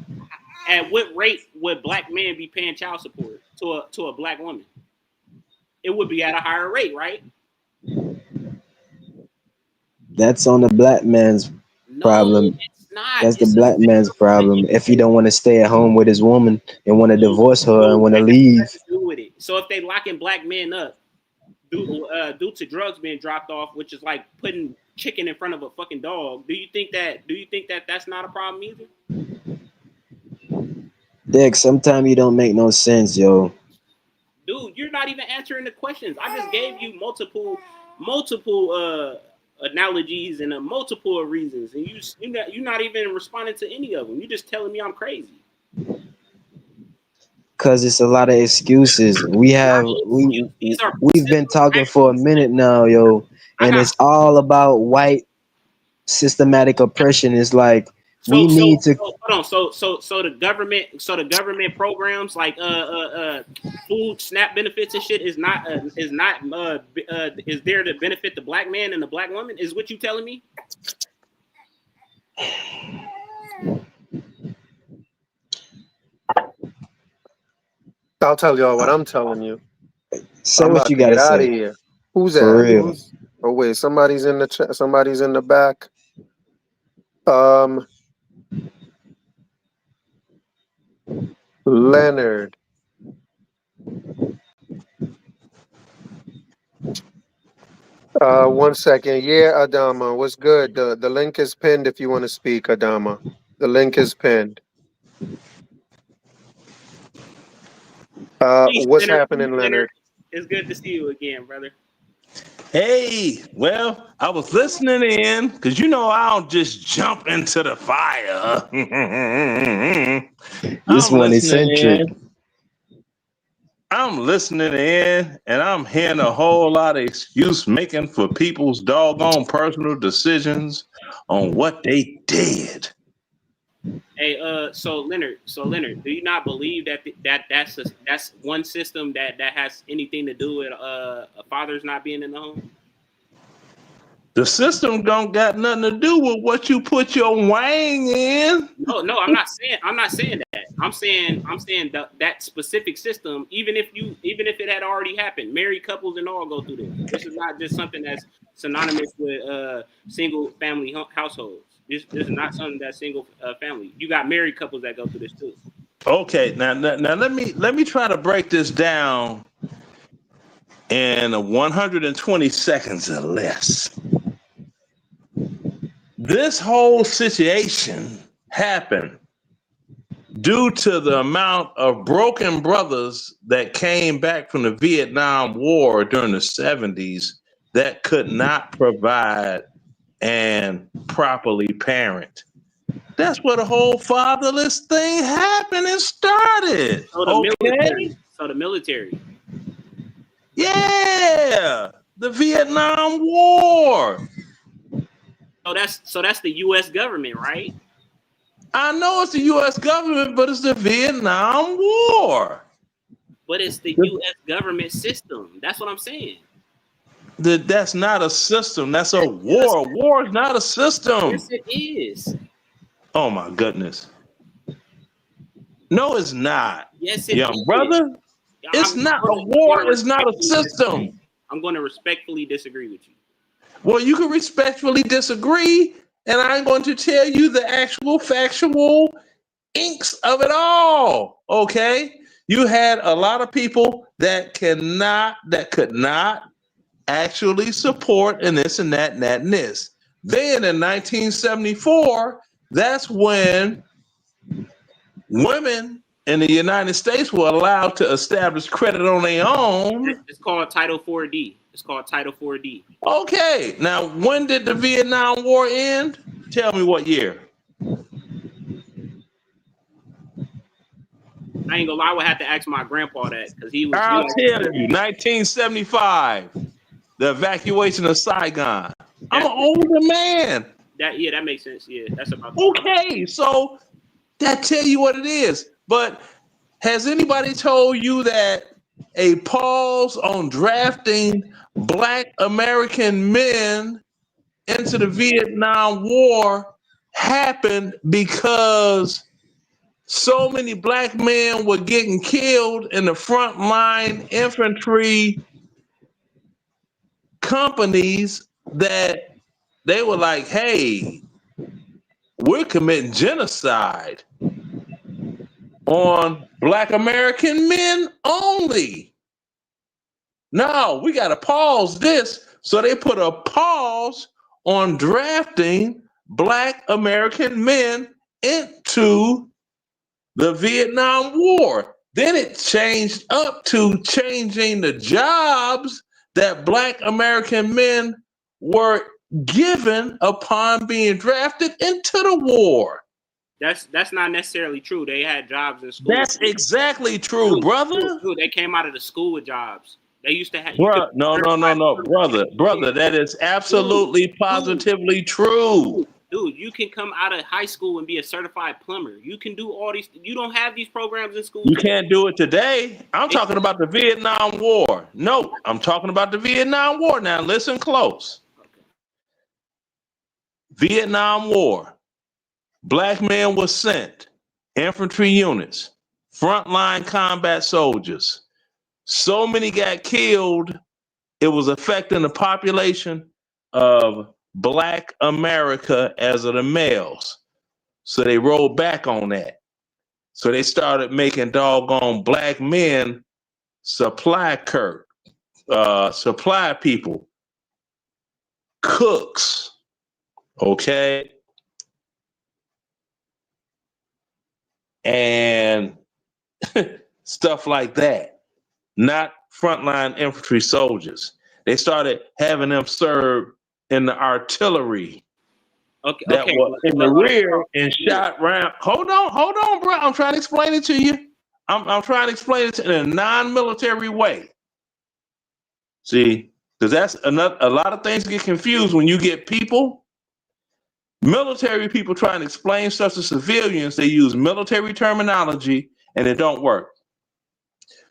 at what rate would black men be paying child support to a black woman? It would be at a higher rate, right? That's on the black man's problem. That's the black man's problem. If he don't want to stay at home with his woman and want to divorce her and want to leave. So if they locking black men up due to drugs being dropped off, which is like putting chicken in front of a fucking dog, do you think that that's not a problem either? Dick, sometimes you don't make no sense, yo. Dude, you're not even answering the questions. I just gave you multiple analogies and multiple reasons, and you're not even responding to any of them. You're just telling me I'm crazy. Cause it's a lot of excuses. We've been talking for a minute now, yo, and it's all about white systematic oppression. It's like we need to hold on. So the government programs like food SNAP benefits and shit is there to benefit the black man and the black woman, is what you telling me? I'll tell y'all what I'm telling you. Say what you gotta say. Out of here. Who's for that? real? Oh wait, somebody's in the somebody's in the back. Leonard. One second. Yeah, Adama, what's good? The link is pinned if you want to speak, Adama. The link is pinned. What's happening, Leonard? It's good to see you again, brother. Hey, well, I was listening in because I don't just jump into the fire. This one is eccentric. I'm listening in, and I'm hearing a whole lot of excuse making for people's doggone personal decisions on what they did. Hey, so Leonard, do you not believe that's one system that has anything to do with fathers not being in the home? The system don't got nothing to do with what you put your wang in. No, I'm not saying that. I'm saying that specific system. Even if it had already happened, married couples and all go through this. This is not just something that's synonymous with single family households. This is not something that's single family. You got married couples that go through this too. Okay, now let me try to break this down in 120 seconds or less. This whole situation happened due to the amount of broken brothers that came back from the Vietnam War during the 70s that could not provide and properly parent. That's where the whole fatherless thing happened and started. So the military. Yeah, the Vietnam War. So that's the U.S. government, right? I know it's the U.S. government, but it's the Vietnam War. But it's the U.S. government system. That's what I'm saying. That's not a system. That's a war. War is not a system. Yes, it is. Oh my goodness. No, it's not. Yes, it young is. brother. It's not a war. It's not a system. I'm going to respectfully disagree with you. Well, you can respectfully disagree, and I'm going to tell you the actual factual inks of it all. Okay, you had a lot of people that could not actually support and this and that and that and this. Then in 1974, that's when women in the United States were allowed to establish credit on their own. It's called Title 4D. It's called Title 4D. Okay, now when did the Vietnam War end? Tell me what year. I ain't gonna lie, I would have to ask my grandpa that because he was. I'll tell you, 1975, the evacuation of Saigon. I'm an older man. That makes sense. Yeah, that's about. Okay, so that tell you what it is. But has anybody told you that a pause on drafting Black American men into the Vietnam War happened because so many Black men were getting killed in the frontline infantry companies that they were like, hey, we're committing genocide on Black American men only. No, we got to pause this. So they put a pause on drafting Black American men into the Vietnam War. Then it changed up to changing the jobs that Black American men were given upon being drafted into the war. That's not necessarily true. They had jobs in school. That's exactly true, brother. They came out of the school with jobs. They used to have. No, brother. That is absolutely, positively true. Dude, you can come out of high school and be a certified plumber. You can do all these. You don't have these programs in school. You can't do it today. I'm talking about the Vietnam War. No, I'm talking about the Vietnam War. Now listen close. Okay. Vietnam War. Black men were sent, infantry units, frontline combat soldiers. So many got killed, it was affecting the population of Black America as of the males. So they rolled back on that. So they started making doggone Black men supply people, cooks, okay? And stuff like that. Not frontline infantry soldiers. They started having them serve in the artillery that was in the rear and shot round. Hold on, bro. I'm trying to explain it to you. I'm trying to explain it in a non-military way. See, because that's a lot of things get confused when you get military people trying to explain stuff to civilians. They use military terminology and it don't work.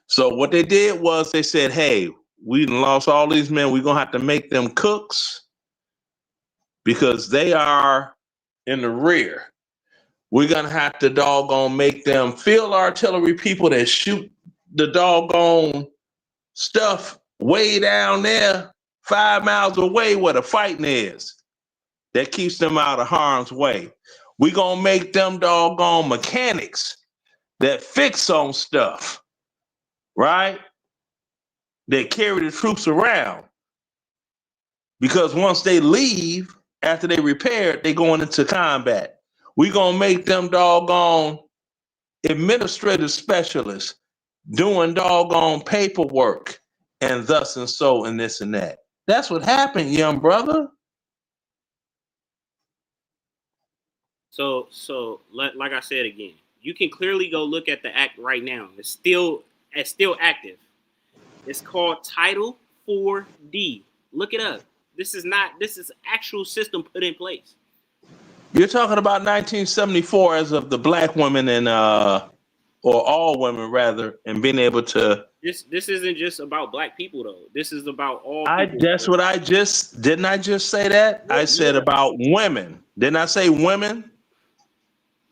So what they did was they said, hey, we lost all these men. We're going to have to make them cooks because they are in the rear. We're going to have to doggone make them field artillery people that shoot the doggone stuff way down there, 5 miles away where the fighting is. That keeps them out of harm's way. We're going to make them doggone mechanics that fix on stuff, right? That carry the troops around. Because once they leave, after they repair it, they going into combat. We're going to make them doggone administrative specialists doing doggone paperwork and thus and so and this and that. That's what happened, young brother. So like I said again, you can clearly go look at the act right now. It's still active. It's called Title 4D. Look it up. This is actual system put in place. You're talking about 1974 as of the black women and or all women rather, and being able to. This isn't just about black people though. This is about all people. That's what I just didn't. I just say that. I said about women. Didn't I say women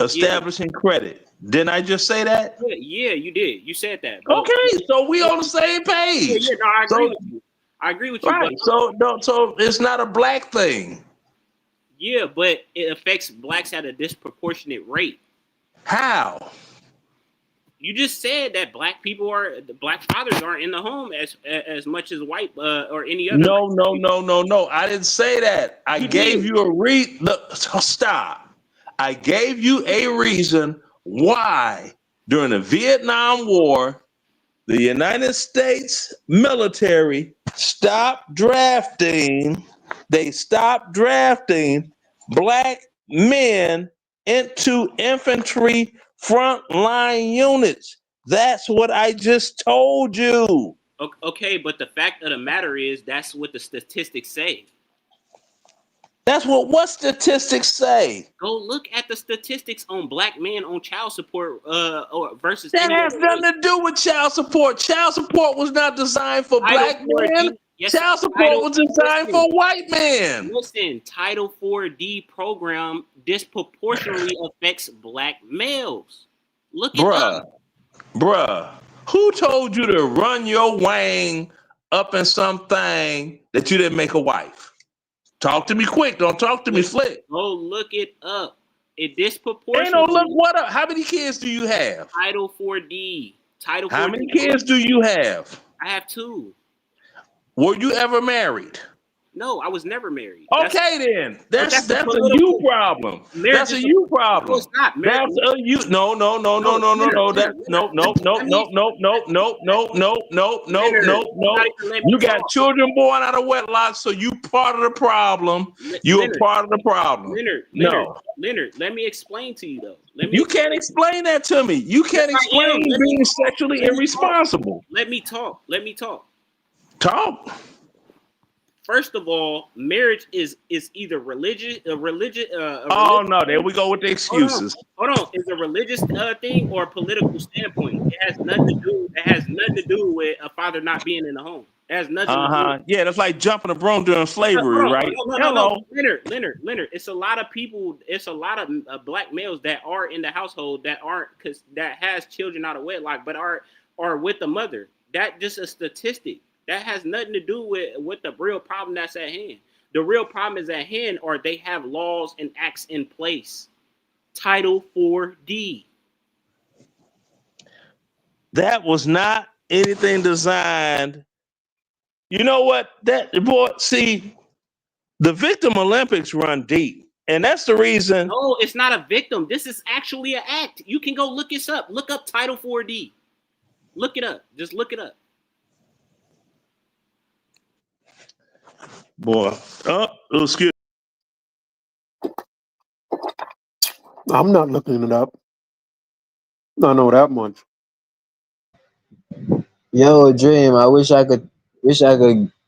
establishing credit? Didn't I just say that? Yeah, you did. You said that. Okay, so we on the same page. Yeah, no, I agree with you. I agree with you. Right. So it's not a black thing. Yeah, but it affects blacks at a disproportionate rate. How? You just said that black fathers aren't in the home as much as white or any other. No. I didn't say that. I gave you a reason. Look, stop. I gave you a reason why during the Vietnam War, the United States military stopped drafting. They stopped drafting black men into infantry frontline units. That's what I just told you. Okay, but the fact of the matter is that's what the statistics say. That's what statistics say. Go look at the statistics on black men on child support or versus. That has nothing to do with child support. Child support was not designed for black men. Yes, child support was designed for white men. Listen, Title 4D program disproportionately affects black males. Look it up. Bruh, who told you to run your wang up in something that you didn't make a wife? Talk to me quick. Don't talk to me slick. Go look it up. It disproportionately. Ain't no look what up. How many kids do you have? Title 4D. Title 4D. How many kids do you have? I have 2. Were you ever married? No, I was never married. Okay, then. That's a you problem. That's a you problem. No, it's not. That's a you. No. You got children born out of wedlock, so you part of the problem. You are part of the problem. Leonard, let me explain to you though. You can't explain that to me. You can't explain being sexually irresponsible. Let me talk. Talk. First of all, marriage is either religious. Oh no, there we go with the excuses. Hold on. It's a religious thing or a political standpoint. It has nothing to do with a father not being in the home. It has nothing. To do. Yeah, that's like jumping a broom during slavery, right? No. Leonard. It's a lot of people. It's a lot of black males that are in the household that aren't that has children out of wedlock, but are with the mother. That just a statistic. That has nothing to do with the real problem that's at hand. The real problem is at hand, or they have laws and acts in place. Title 4D. That was not anything designed. You know what? See, the Victim Olympics run deep. And that's the reason. No, it's not a victim. This is actually an act. You can go look this up. Look up Title 4D. Look it up. Just look it up. Boy, excuse me. I'm not looking it up. I know that much. Yo, Dream, I wish I could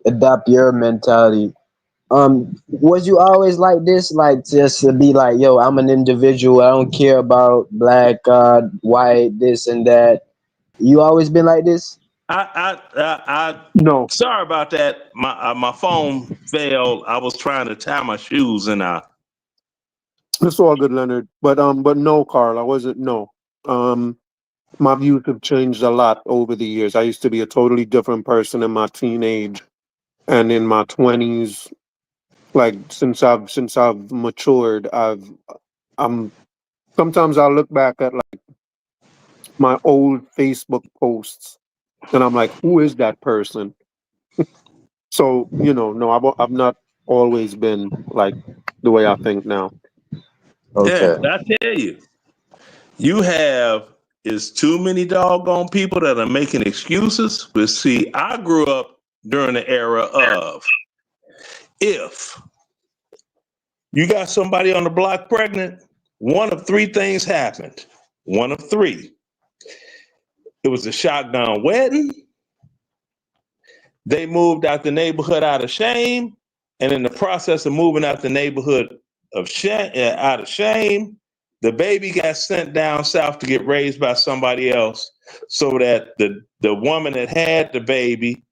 adopt your mentality. Was you always like this? Like just to be like, yo, I'm an individual. I don't care about black, white, this and that. You always been like this? No, Sorry about that. My phone failed. I was trying to tie my shoes and it's all good, Leonard. But no, Carl, I wasn't. No, my views have changed a lot over the years. I used to be a totally different person in my teenage and in my 20s. Like since I've matured, I'm sometimes I look back at like my old Facebook posts and I'm like, who is that person? So, no, I've not always been like the way I think now. yeah, Okay. I tell you, you have is too many doggone people that are making excuses. But see, I grew up during the era of if you got somebody on the block pregnant, one of three things happened. One of three. It was a shotgun wedding. They moved out the neighborhood out of shame. And in the process of moving out the neighborhood of out of shame, the baby got sent down south to get raised by somebody else so that the woman that had the baby,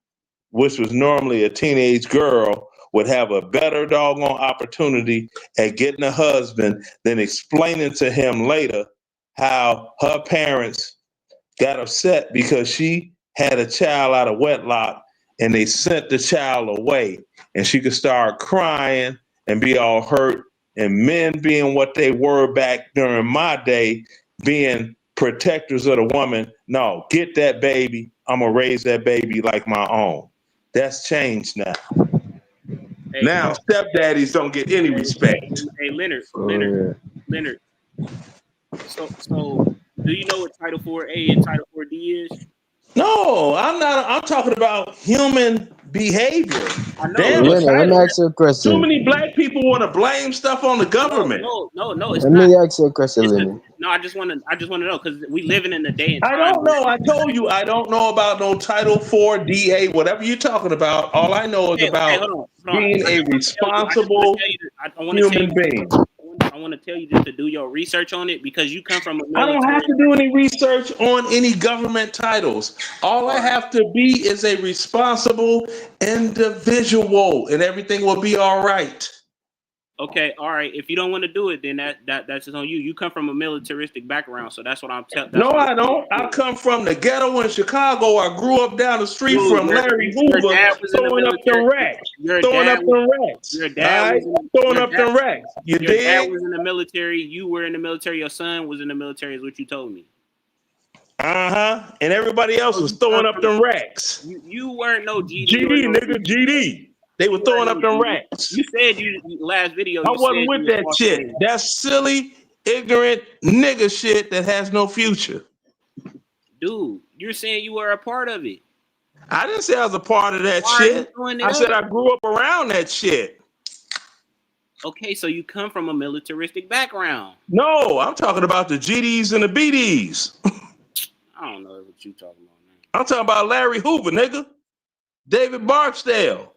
which was normally a teenage girl, would have a better doggone opportunity at getting a husband than explaining to him later how her parents got upset because she had a child out of wedlock and they sent the child away, and she could start crying and be all hurt. And men being what they were back during my day, being protectors of the woman, no, get that baby. I'm going to raise that baby like my own. That's changed now. Hey, Now stepdaddies don't get any respect. Hey, Leonard. So do you know what Title 4A and Title 4D is? No, I'm not. I'm talking about human behavior. I know. Damn, Let me ask you a question. too many black people want to blame stuff on the government. No, it's Let not. me ask you a question, Lenny. No, I just want to know because we living in a day and I time. don't know. I told you I don't know about no Title 4 DA, whatever you're talking about. All I know is about hold on. being a responsible human being. I want to tell you just to do your research on it because you come from a military. I don't have to do any research on any government titles. All I have to be is a responsible individual, and everything will be all right. Okay, all right. If you don't want to do it, then that's just on you. You come from a militaristic background, so that's what I'm telling. No, I don't. I come from the ghetto in Chicago. I grew up down the street from Larry Hoover, throwing up the racks. Throwing up the racks. Your dad throwing up the racks. Your dad was in the military. You were in the military. Your son was in the military, is what you told me. And everybody else was throwing up them racks. You weren't no GD. GD, nigga, GD. They were throwing up them racks. You said you last video. I wasn't with that shit. That's silly, ignorant nigga shit that has no future. Dude, you're saying you were a part of it. I didn't say I was a part of that shit. I said I grew up around that shit. Okay, so you come from a militaristic background. No, I'm talking about the GDs and the BDs. I don't know what you talking about, man. I'm talking about Larry Hoover, nigga. David Barksdale.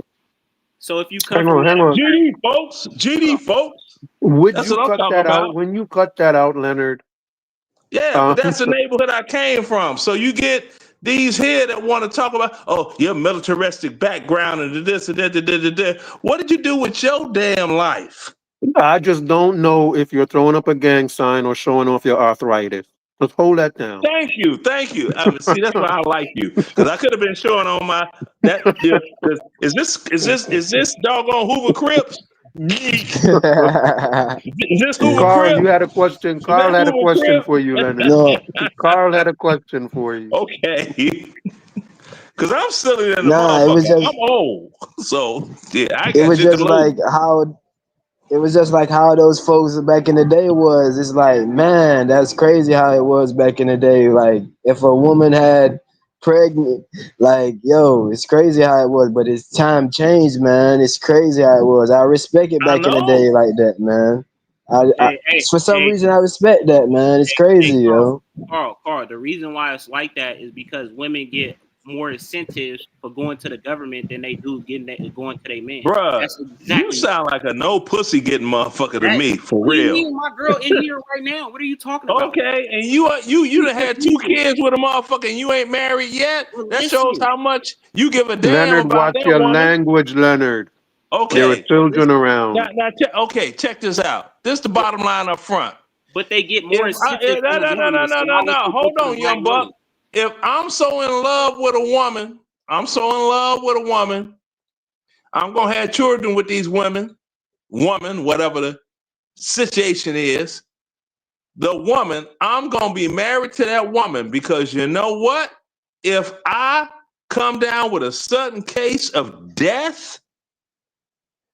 So if you come hang on. GD folks. Would you cut that out? When you cut that out, Leonard? Yeah, but that's the neighborhood I came from. So you get these here that want to talk about, oh, your militaristic background and this and that. What did you do with your damn life? I just don't know if you're throwing up a gang sign or showing off your arthritis. Let's hold that down. Thank you. See, that's why I like you, because I could have been showing on my that. Is this doggone Hoover Crips? Is this Hoover Carl, Crips? you had a question. Carl had a question for you, Leonard. No. Carl had a question for you. Okay. Because I'm silly than the motherfucker. I'm old, so yeah. It was just like how those folks back in the day was. It's like, man, that's crazy how it was back in the day. Like, if a woman had pregnant, like, yo, it's crazy how it was. But it's time changed, man. It's crazy how it was. I respect it back in the day like that, man. For some reason, I respect that, man. It's crazy, Carl, yo. Carl, the reason why it's like that is because women get more incentives for going to the government than they do going to their men. Bruh, That's exactly. You sound like a no pussy getting motherfucker to me, for what real. Do you mean? My girl in here right now. What are you talking about? Okay, and you done had 2 kids with a motherfucker and you ain't married yet? Well, that shows how much you give a damn Leonard, about watch that your woman. language, Leonard. Okay. There are children around. Check this out. This is the bottom line up front. But they get more incentive. No. Hold on, young buck. If I'm so in love with a woman, I'm gonna have children with these women, whatever the situation is. The woman, I'm gonna be married to that woman because you know what? If I come down with a sudden case of death,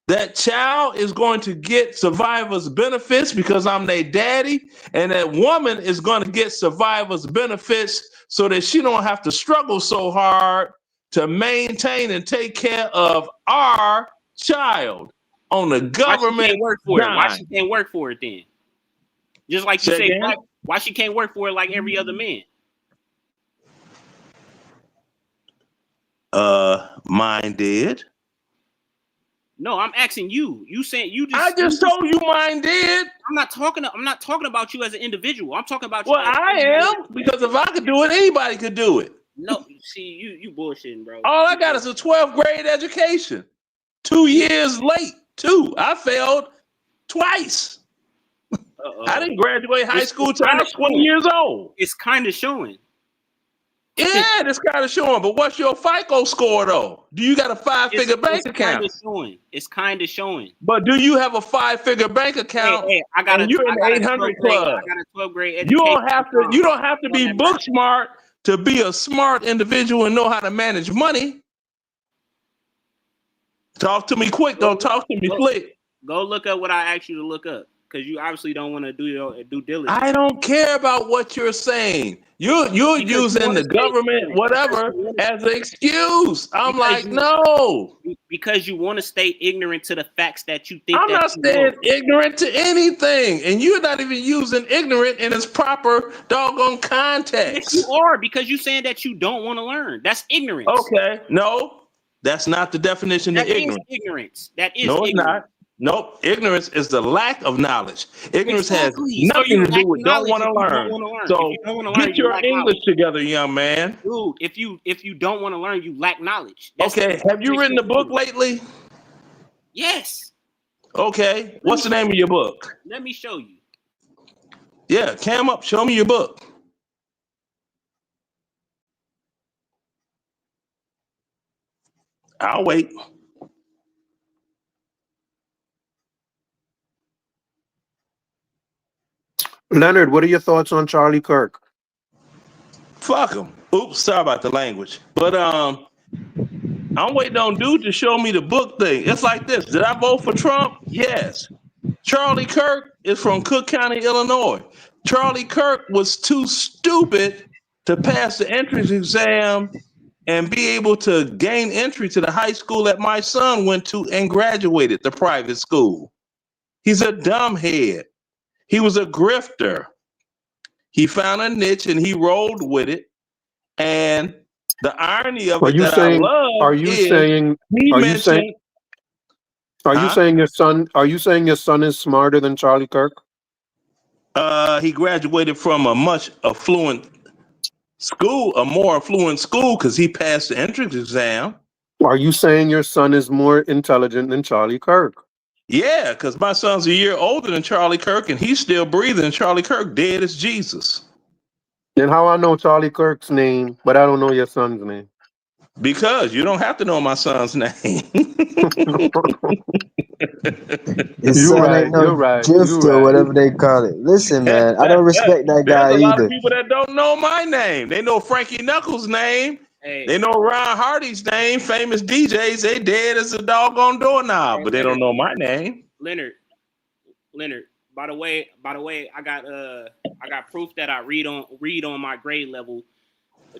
that child is going to get survivor's benefits because I'm their daddy, and that woman is going to get survivor's benefits so that she don't have to struggle so hard to maintain and take care of our child on the government. Why she can't work for it? Why she can't work for it then? Just like you say, why she can't work for it like every other man? Mine did. No, I'm asking you. You saying you just? I just told you mine did. I'm not talking about you as an individual. I'm talking about. Well, I am, because if I could do it, anybody could do it. No, see, you bullshitting, bro. All I got is a 12th grade education. 2 years late, too. I failed twice. I didn't graduate high school till I was 20 years old. It's kind of showing. Yeah, it's kind of showing. But what's your FICO score, though? Do you got a 5-figure bank account? It's kind of showing. But do you have a 5-figure bank account? Hey, you're in the 800 club. I got a 12th grade education. You don't have to be book smart to be a smart individual and know how to manage money. Talk to me quick. Don't talk to me slick. Go look up what I asked you to look up, because you obviously don't want to do your due diligence. I don't care about what you're saying. You're using the government, whatever, as an excuse. No. Because you want to stay ignorant to the facts that you think. I'm not staying ignorant to anything. And you're not even using ignorant in its proper doggone context. Yes, you are, because you're saying that you don't want to learn. That's ignorance. Okay. No, that's not the definition of ignorance. That is no, it's not. Nope. Ignorance is the lack of knowledge. Ignorance has nothing to do with don't want to learn. So get your English together, young man. Dude, if you don't want to learn, you lack knowledge. Okay. Have you written a book lately? Yes. Okay. What's the name of your book? Let me show you. Yeah, cam up. Show me your book. I'll wait. Leonard, what are your thoughts on Charlie Kirk? Fuck him. Oops, sorry about the language. But I'm waiting on dude to show me the book thing. It's like this. Did I vote for Trump? Yes. Charlie Kirk is from Cook County, Illinois. Charlie Kirk was too stupid to pass the entrance exam and be able to gain entry to the high school that my son went to and graduated, the private school. He's a dumbhead. He was a grifter. He found a niche and he rolled with it. And the irony of it that I love are you saying your son is smarter than Charlie Kirk? He graduated from a much affluent school, a more affluent school, because he passed the entrance exam. Are you saying your son is more intelligent than Charlie Kirk? Yeah, because my son's a year older than Charlie Kirk, and he's still breathing. Charlie Kirk dead as Jesus. Then how I know Charlie Kirk's name, but I don't know your son's name? Because you don't have to know my son's name. You're right. Drifter, or whatever they call it. Listen, man, I don't respect that guy either. There's a lot of people that don't know my name. They know Frankie Knuckles' name. Hey. They know Ron Hardy's name. Famous DJs. They dead as a doggone doorknob, but they don't know my name. Leonard. By the way, I got proof that I read on my grade level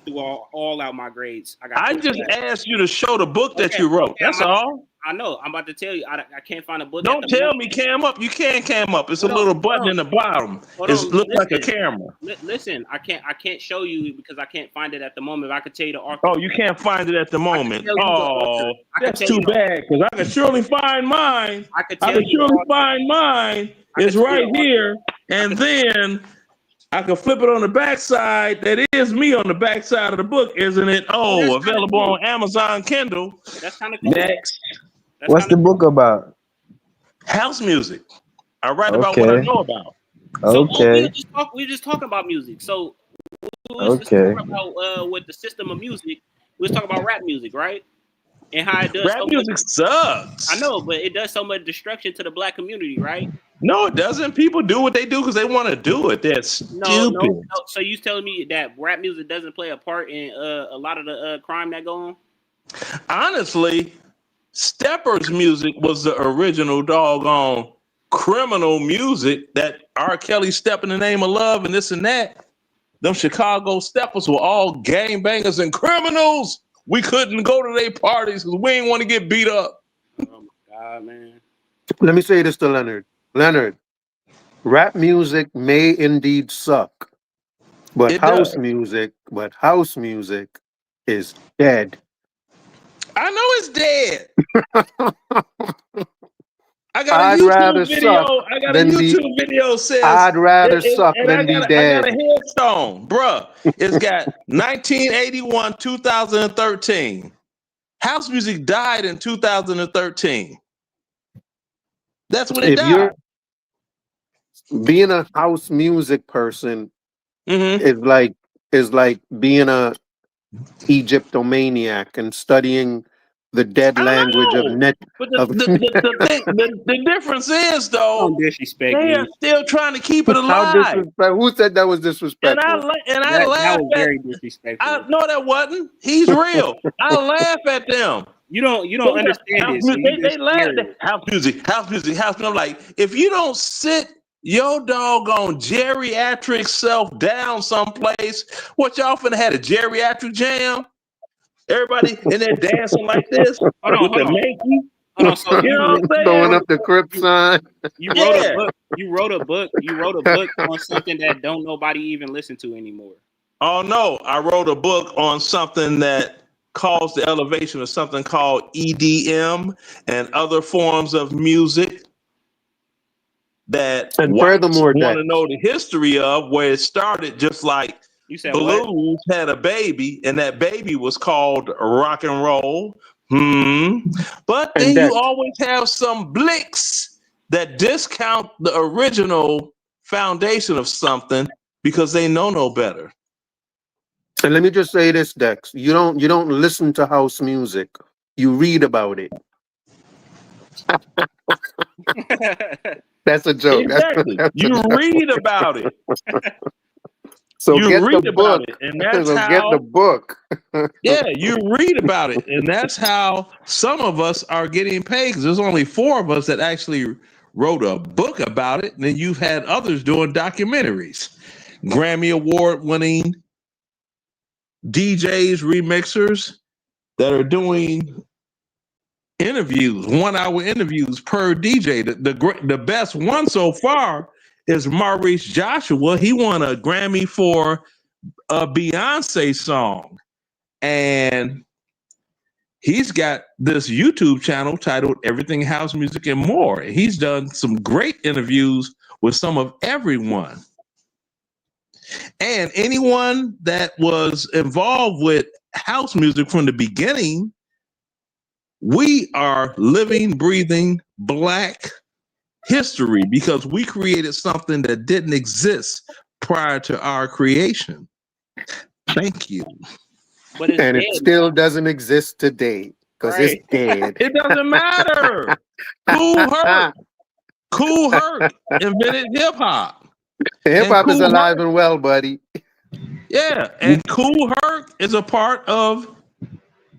through all out my grades. I just asked you to show the book that you wrote. That's all. I know. I'm about to tell you. I can't find a book. Don't tell me cam up. You can't cam up. It's a little button in the bottom. It looks like a camera. Listen, I can't show you because I can't find it at the moment. If I could tell you the author. Oh, you can't find it at the moment. Oh, that's too bad because I can surely find mine. I can surely find mine. It's right here, and then I can flip it on the backside. That is me on the backside of the book, isn't it? Oh, available on Amazon Kindle. That's kind of cool. Next. What's the book about? House music. I write about what I know about. Okay. So, we just talking about music. So we was just talking about with the system of music. We was talking about rap music, right? And how it does. Rap music sucks. I know, but it does so much destruction to the black community, right? No, it doesn't. People do what they do because they want to do it. That's stupid. No. So you telling me that rap music doesn't play a part in a lot of the crime that go on? Honestly, Stepper's music was the original doggone criminal music that R. Kelly Step in the Name of Love and this and that. Them Chicago Steppers were all gangbangers and criminals. We couldn't go to their parties because we didn't want to get beat up. Oh my God, man. Let me say this to Leonard. Leonard, rap music may indeed suck, but house music is dead. I know it's dead. I got a YouTube video. I got a YouTube video says I'd rather suck than be dead. I got a headstone, bruh. It's got 1981, 2013. House music died in 2013. That's when it died. Being a house music person is like being a Egyptomaniac and studying the dead language of net. But the difference is though, they are still trying to keep it alive. Who said that was disrespectful? And I laugh that was very disrespectful. No, that wasn't. He's real. I laugh at them. You don't understand this. They laugh at house music. I'm like, if you don't sit your doggone geriatric self down someplace, what y'all finna have a geriatric jam? Everybody in there dancing like this. Hold on. So you know what I'm saying? Throwing up the Crip sign. You wrote a book on something that don't nobody even listen to anymore. Oh no, I wrote a book on something that caused the elevation of something called EDM and other forms of music that furthermore want to know the history of where it started, just like you said blues had a baby, and that baby was called rock and roll. But then you always have some blicks that discount the original foundation of something because they know no better. And let me just say this, Dex. You don't listen to house music. You read about it. That's a joke. Exactly. You read about it. So you get read the about book. it, and that's so how. Get the book. Yeah, you read about it, and that's how some of us are getting paid. Because there's only 4 of us that actually wrote a book about it, and then you've had others doing documentaries, Grammy Award-winning DJs, remixers that are doing interviews, 1-hour interviews per DJ. The best one so far is Maurice Joshua. He won a Grammy for a Beyonce song. And he's got this YouTube channel titled Everything House Music and More. He's done some great interviews with some of everyone. And anyone that was involved with house music from the beginning, we are living, breathing Black history because we created something that didn't exist prior to our creation. Thank you. But it still doesn't exist today because it's dead. It doesn't matter. Cool Herc invented hip hop. Hip hop is alive and well, buddy. Yeah, and Cool Herc is a part of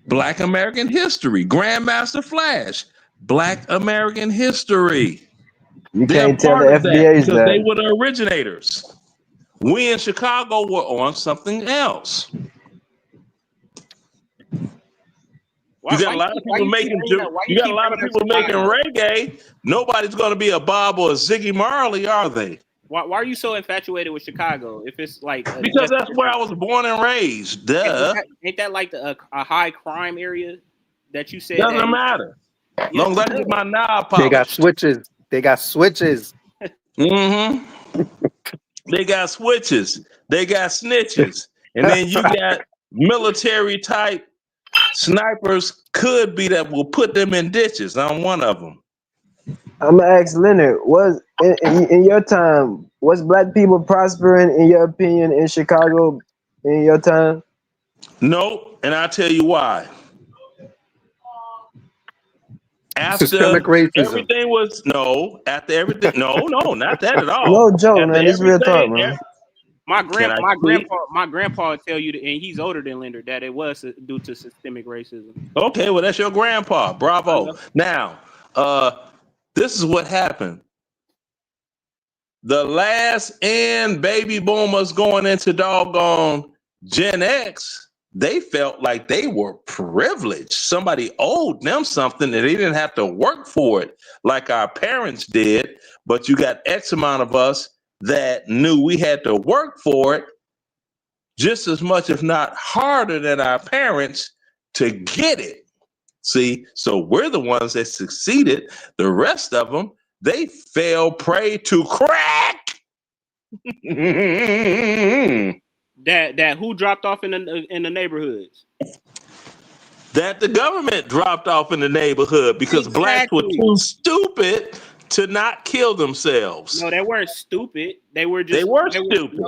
Black American history. Grandmaster Flash, Black American history. You can't tell the FBA that they were the originators. We in Chicago were on something else. You got a lot of people making. You got a lot of people making reggae. Nobody's going to be a Bob or a Ziggy Marley, are they? Why are you so infatuated with Chicago? If it's like because that's where I was born and raised. Duh. Ain't that like a high crime area that you said? Doesn't matter. As long as I get my knob polished. They got switches. They got switches. Mm-hmm. They got switches. They got snitches. And then you got military type snipers could be that will put them in ditches. I'm one of them. I'm gonna ask Leonard, was in your time, was black people prospering in your opinion in Chicago in your time? No, and I'll tell you why. After systemic racism. Everything was after everything, not that at all. No joke, man. This real talk, man. My grandpa would tell you, and he's older than Leonard, that it was due to systemic racism. Okay, well that's your grandpa. Bravo. Now, this is what happened. The last end baby boomers going into doggone Gen X, they felt like they were privileged. Somebody owed them something and they didn't have to work for it like our parents did. But you got X amount of us that knew we had to work for it just as much, if not harder than our parents to get it. See, so we're the ones that succeeded. The rest of them, they fell prey to crack. That who dropped off in the neighborhoods? That the government dropped off in the neighborhood because blacks were too stupid to not kill themselves. No, they weren't stupid. They were just stupid.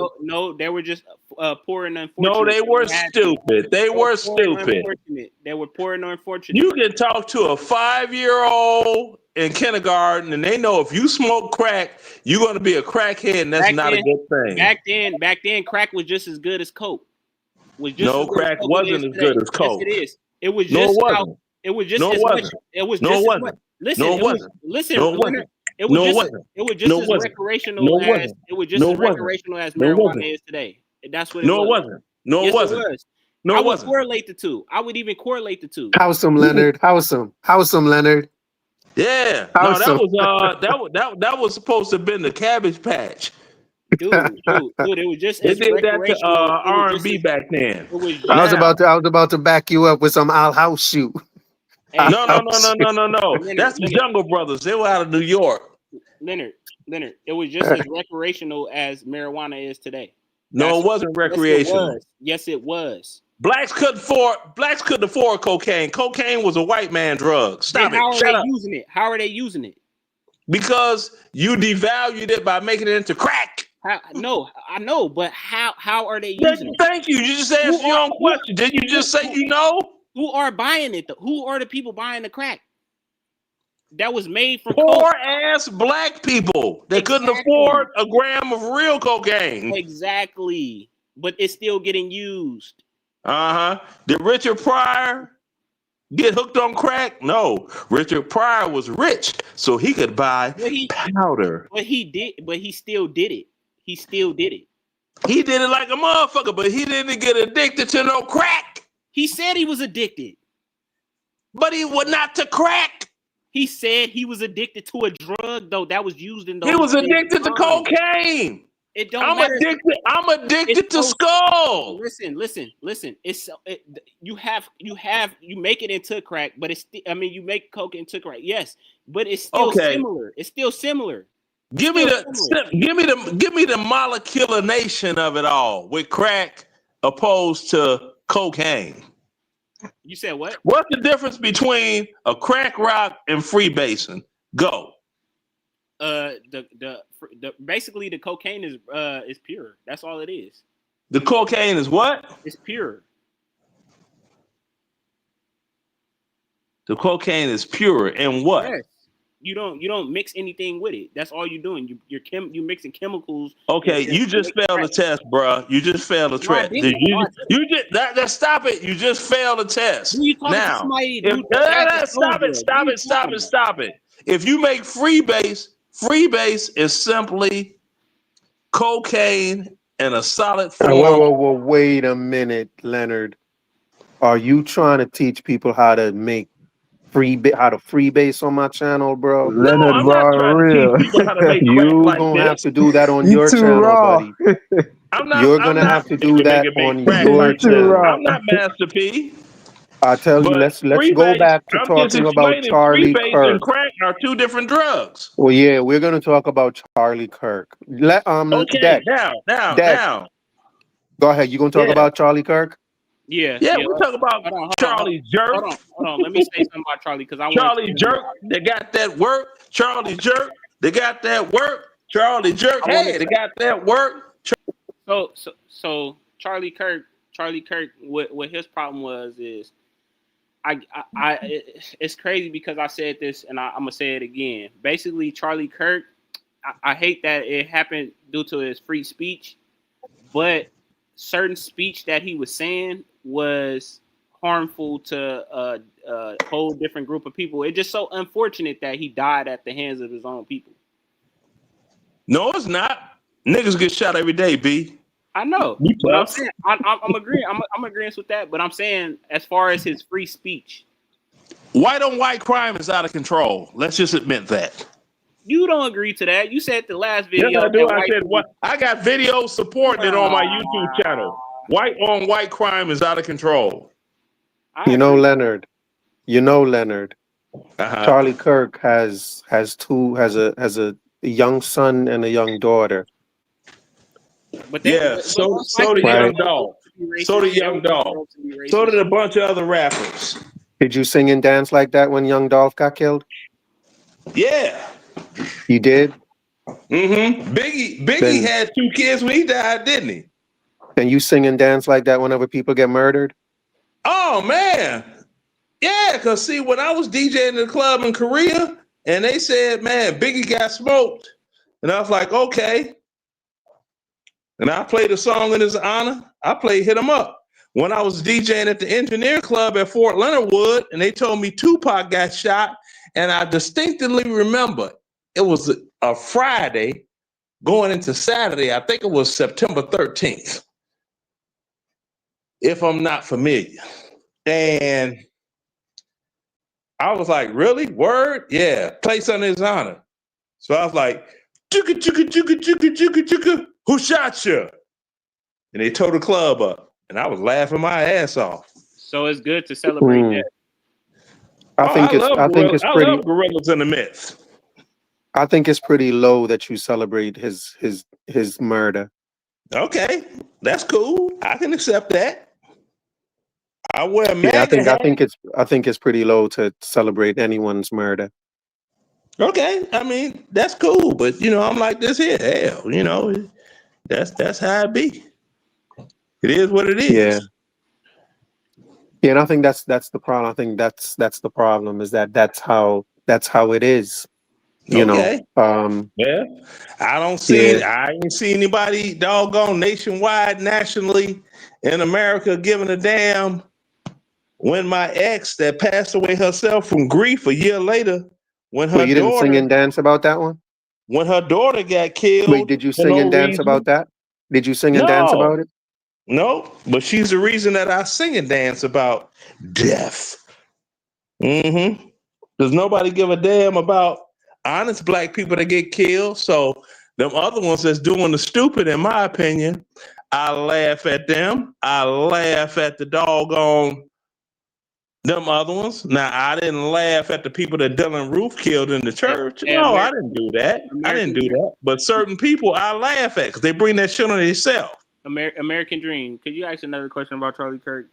They were just poor and unfortunate. No, they were stupid. They were stupid. They were poor and unfortunate. You can talk to a 5-year-old in kindergarten, and they know if you smoke crack, you're going to be a crackhead, and that's not a good thing. Back then, crack was just as good as coke. Crack wasn't as good as coke. Yes, it is. It was just. It was just. It was just. No, it wasn't. Listen, no, it wasn't. Listen, no, it wasn't. It was just as recreational as marijuana is today. That's what it was. No, it wasn't. No, it wasn't. No, it wasn't. Correlate the two. I would even correlate the two. How's some Leonard? How's some Leonard? Yeah. No, that was supposed to have been the Cabbage Patch. Dude, it was just they did that to R&B back then. I was about to back you up with some Owl House shoe. Hey, no. That's the Jungle Brothers. They were out of New York. Leonard, it was just as recreational as marijuana is today. No, it wasn't recreational. Yes, it was. Blacks couldn't afford cocaine. Cocaine was a white man drug. Stop it. How are they using it? Because you devalued it by making it into crack. I know, but how are they using it? Thank you. You just answered your own question. Didn't you just say you know? Who are buying it though? Who are the people buying the crack? That was made from poor ass black people. They couldn't afford a gram of real cocaine. Exactly. But it's still getting used. Did Richard Pryor get hooked on crack? No. Richard Pryor was rich, so he could buy powder. But he still did it. He did it like a motherfucker, but he didn't get addicted to no crack. He said he was addicted. But he was not to crack. He said he was addicted to a drug, though, that was used in those. He was addicted to cocaine. It don't matter. I'm addicted to skull. Listen. It's you make it into crack, but it's you make coke into crack. Yes, but it's still similar. It's still similar. Give me the molecular of it all with crack opposed to cocaine. You said what? What's the difference between a crack rock and freebasing? Go. Basically the cocaine is pure. That's all it is. The cocaine is what? It's pure. The cocaine is pure and what? Yes. You don't mix anything with it. That's all you're doing. You're mixing chemicals. Okay, you just failed the test, bro. You just failed the test. Stop it. You just failed the test. Now, stop it. If you make freebase is simply cocaine in a solid form. Whoa, wait a minute, Leonard. Are you trying to teach people how to make freebase on my channel, bro? No, Leonard I'm not trying to teach real. people how to make crack You like gonna have this. to do that on You your too channel, raw. buddy. You're I'm gonna not have to do really that making on crack your like You too this. channel. raw. I'm not Master P. I tell you, But let's go freebase, back to I'm just talking about explaining Charlie freebase and Kirk. crack are two different drugs. Well, yeah, we're gonna talk about Charlie Kirk. Okay, Deck, now. go ahead. You gonna talk Yeah. about Charlie Kirk? Yeah, Yeah, yeah. we talk about Charlie Jerk. Hold on. Let me say something about Charlie because I want Charlie Jerk, they got that work. Charlie Jerk, they got that work. Charlie Jerk, hey, they got that work. So Charlie Kirk, what his problem was is, it's crazy because I said this and I'm gonna say it again. Basically, Charlie Kirk, I hate that it happened due to his free speech, but certain speech that he was saying was harmful to a whole different group of people. It's just so unfortunate that he died at the hands of his own people. No, it's not. Niggas get shot every day, B. I know, but I'm saying I'm agreeing. I'm agreeing with that, but I'm saying as far as his free speech, White on white crime is out of control. Let's just admit that. you don't agree to that. You said the last video. Yes, I do. that I white said people- what? I got videos supporting it on my YouTube channel. White on white crime is out of control. You know, Leonard. Uh-huh. Charlie Kirk has a young son and a young daughter. But so did Young Dog. So did Young Dog. So did a bunch of other rappers. Did you sing and dance like that when Young Dolph got killed? Yeah. You did? Mm-hmm. Biggie had 2 kids when he died, didn't he? And you sing and dance like that whenever people get murdered? Oh man. Yeah, because see, when I was DJing in the club in Korea and they said, man, Biggie got smoked. And I was like, okay. And I played a song in his honor. I played Hit 'Em Up. When I was DJing at the Engineer Club at Fort Leonard Wood, and they told me Tupac got shot, and I distinctly remember it was a Friday going into Saturday. I think it was September 13th, if I'm not familiar. And I was like, really? Word? Yeah, play something in his honor. So I was like, chugga, chugga, chugga, chugga, chugga, chugga, who shot you? And they tore the club up. And I was laughing my ass off. So it's good to celebrate that. I love Gorillas in the Mix. I think it's pretty low that you celebrate his murder. Okay, that's cool. I can accept that. I wear a Yeah, I think it's pretty low to celebrate anyone's murder. Okay, I mean that's cool, but I'm like this here. Hell, that's how it be. It is what it is. Yeah, and I think that's the problem. I think that's the problem is that's how it is. You know. Yeah, I don't see. I ain't see anybody doggone nationwide, nationally in America giving a damn. When my ex that passed away herself from grief a year later, when her you didn't sing and dance about that one? When her daughter got killed. Wait, did you sing and dance about that? Did you sing and dance about it? No, but she's the reason that I sing and dance about death. Mm-hmm. Does nobody give a damn about honest black people that get killed? So them other ones that's doing the stupid, in my opinion, I laugh at them. I laugh at the doggone them other ones. Now, I didn't laugh at the people that Dylan Roof killed in the church. No, I didn't do that. I didn't do that. But certain people I laugh at because they bring that shit on themselves. American Dream. Could you ask another question about Charlie Kirk,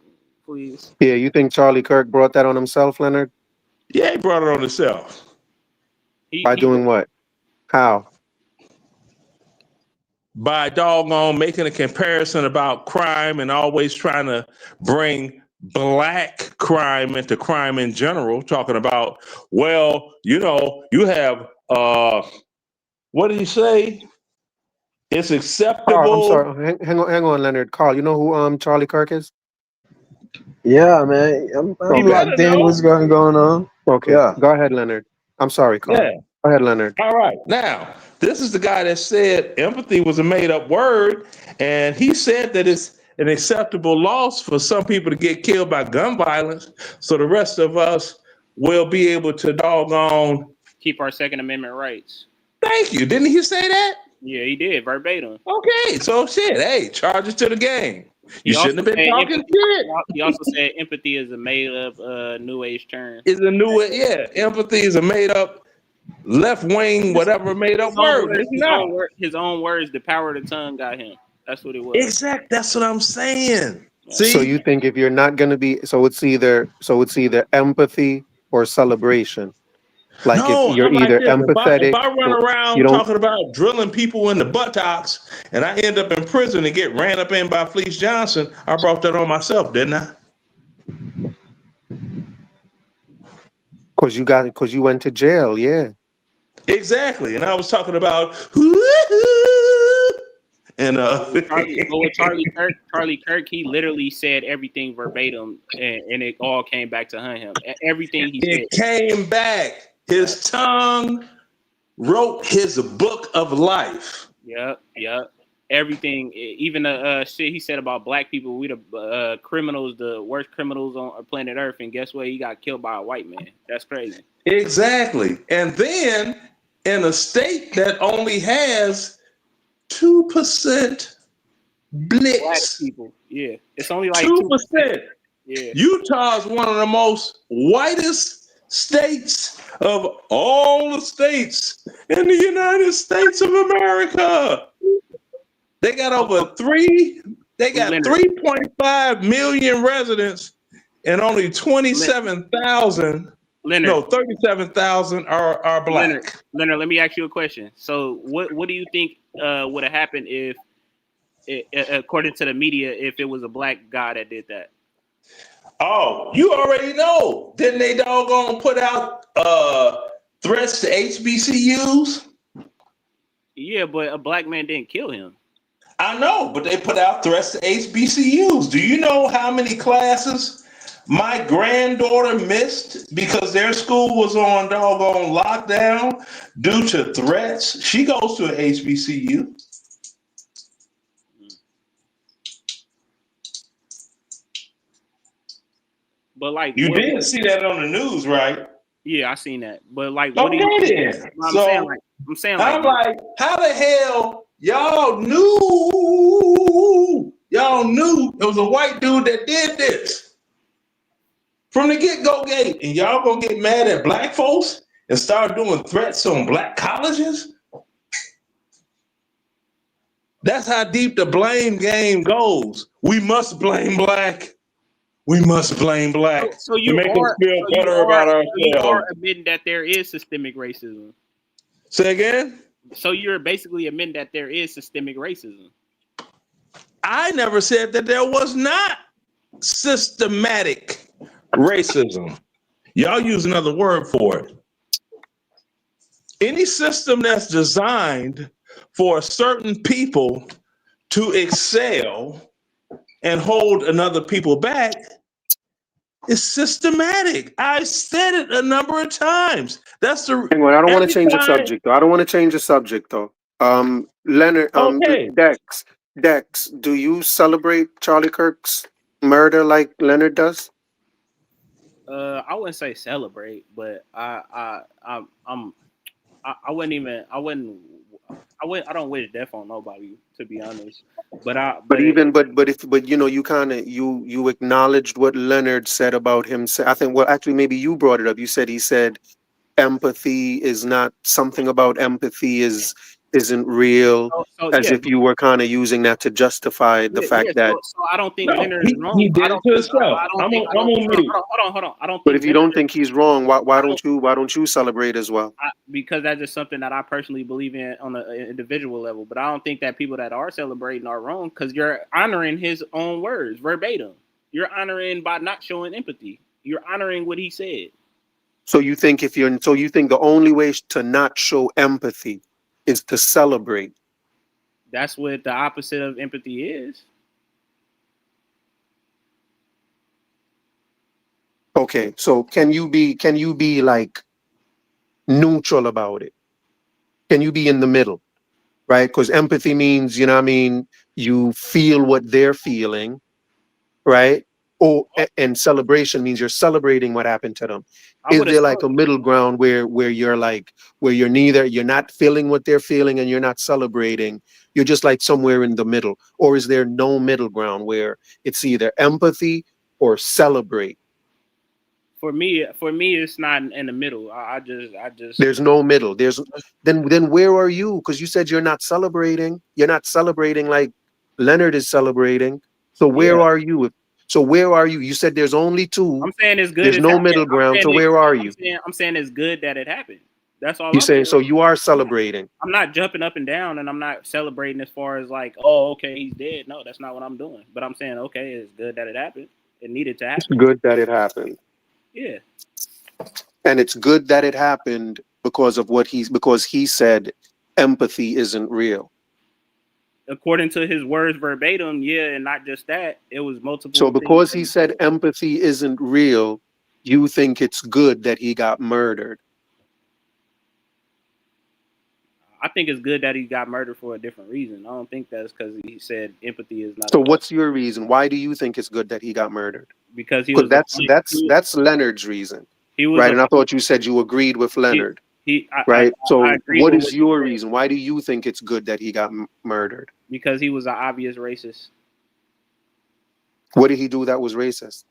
please? Yeah, you think Charlie Kirk brought that on himself, Leonard? Yeah, he brought it on himself. By doing what? How? By doggone making a comparison about crime and always trying to bring black crime into crime in general, talking about, well, you have what did he say? It's acceptable. I'm sorry. Hang on, Leonard. Carl, you know who Charlie Kirk is? Yeah, man. I'm locked in. What's going on? Okay. Yeah. Go ahead, Leonard. I'm sorry, Carl. Yeah. Go ahead, Leonard. All right. Now, this is the guy that said empathy was a made-up word, and he said that it's an acceptable loss for some people to get killed by gun violence, so the rest of us will be able to doggone keep our Second Amendment rights. Thank you. Didn't he say that? Yeah, he did verbatim. Okay, so shit. Hey, charges to the game. You shouldn't have been talking shit. He also said empathy is a made up new age term. Is a new empathy is a made up left wing whatever made up word. His own words. The power of the tongue got him. That's what it was. Exactly. That's what I'm saying. See? So you think if you're not going to be, so it's either empathy or celebration. Like no, if you're I'm either like empathetic, if I run around talking about drilling people in the buttocks and I end up in prison and get ran up in by Fleece Johnson, I brought that on myself, didn't I? Because you went to jail, yeah. Exactly, and I was talking about and Charlie Kirk, he literally said everything verbatim, and it all came back to him. Everything he said came back. His tongue wrote his book of life. Yep. Everything, even the shit he said about black people, we the criminals, the worst criminals on planet Earth, and guess what? He got killed by a white man. That's crazy. Exactly. And then in a state that only has 2% blacks, black people, yeah, it's only like 2%. Yeah, Utah is one of the most whitest states of all the states in the United States of America. They got over 3.5 million residents and only 27,000. No, 37,000 are black. Leonard, let me ask you a question. So what do you think would have happened if, according to the media, if it was a black guy that did that? Oh, you already know. Didn't they doggone put out threats to HBCUs? Yeah, but a black man didn't kill him. I know, but they put out threats to HBCUs. Do you know how many classes my granddaughter missed because their school was on doggone lockdown due to threats? She goes to an HBCU. But like, you did see that on the news, right? Yeah, I seen that. But like, what do you think? I'm saying, I'm like, how the hell y'all knew it was a white dude that did this from the get-go gate, and y'all gonna get mad at black folks and start doing threats on black colleges? That's how deep the blame game goes. We must blame black. We must blame black so you to make us feel so better about ourselves. You are admitting that there is systemic racism. Say again? So you're basically admitting that there is systemic racism. I never said that there was not systematic racism. Y'all use another word for it. Any system that's designed for certain people to excel and hold another people back is systematic. I said it a number of times. That's the. Hang on, I don't want to change the subject though. Leonard, okay. Dex, do you celebrate Charlie Kirk's murder like Leonard does? I wouldn't say celebrate, but I don't wish death on nobody, to be honest. But you know, you kind of you acknowledged what Leonard said about him. I think, well, actually, maybe you brought it up. He said empathy is not something about empathy isn't real, if you were kind of using that to justify the fact that. So I don't think Leonard is wrong. He did it to himself. I'm on mute. Hold on. I don't. But if you don't think he's wrong, why don't you celebrate as well? Because that's just something that I personally believe in on an individual level. But I don't think that people that are celebrating are wrong, because you're honoring his own words verbatim. You're honoring by not showing empathy. You're honoring what he said. So you think the only way to not show empathy is to celebrate? That's what the opposite of empathy is. Okay, so can you be like neutral about it? Can you be in the middle, right? Because empathy means, you know what I mean, you feel what they're feeling, right? Oh, and celebration means you're celebrating what happened to them. I Is would have. there like a middle ground where you're like, where you're not feeling what they're feeling and you're not celebrating? You're just like somewhere in the middle, or is there no middle ground where it's either empathy or celebrate? For me, it's not in the middle. I just. There's no middle. Then where are you? Because you said you're not celebrating. You're not celebrating like Leonard is celebrating. So Yeah. where are you? So where are you? You said there's only two. I'm saying it's good. There's It's no happened. middle ground. So where are you? I'm saying it's good that it happened. That's all You I'm saying. saying so you are celebrating. I'm not jumping up and down, and I'm not celebrating as far as like, oh, okay, he's dead. No, that's not what I'm doing. But I'm saying, okay, it's good that it happened. It needed to It's happen. good that it happened. Yeah. And it's good that it happened because he said empathy isn't real. According to his words verbatim, yeah, and not just that, it was multiple. So because he said empathy isn't real, you think it's good that he got murdered. I think it's good that he got murdered for a different reason. I don't think that's because he said empathy is not. So what's your reason? Why do you think it's good that he got murdered? Because he was. That's Leonard's reason. He was right, and I thought you said you agreed with Leonard. Right. So what is your reason? Why do you think it's good that he got murdered? Because he was an obvious racist. What did he do that was racist?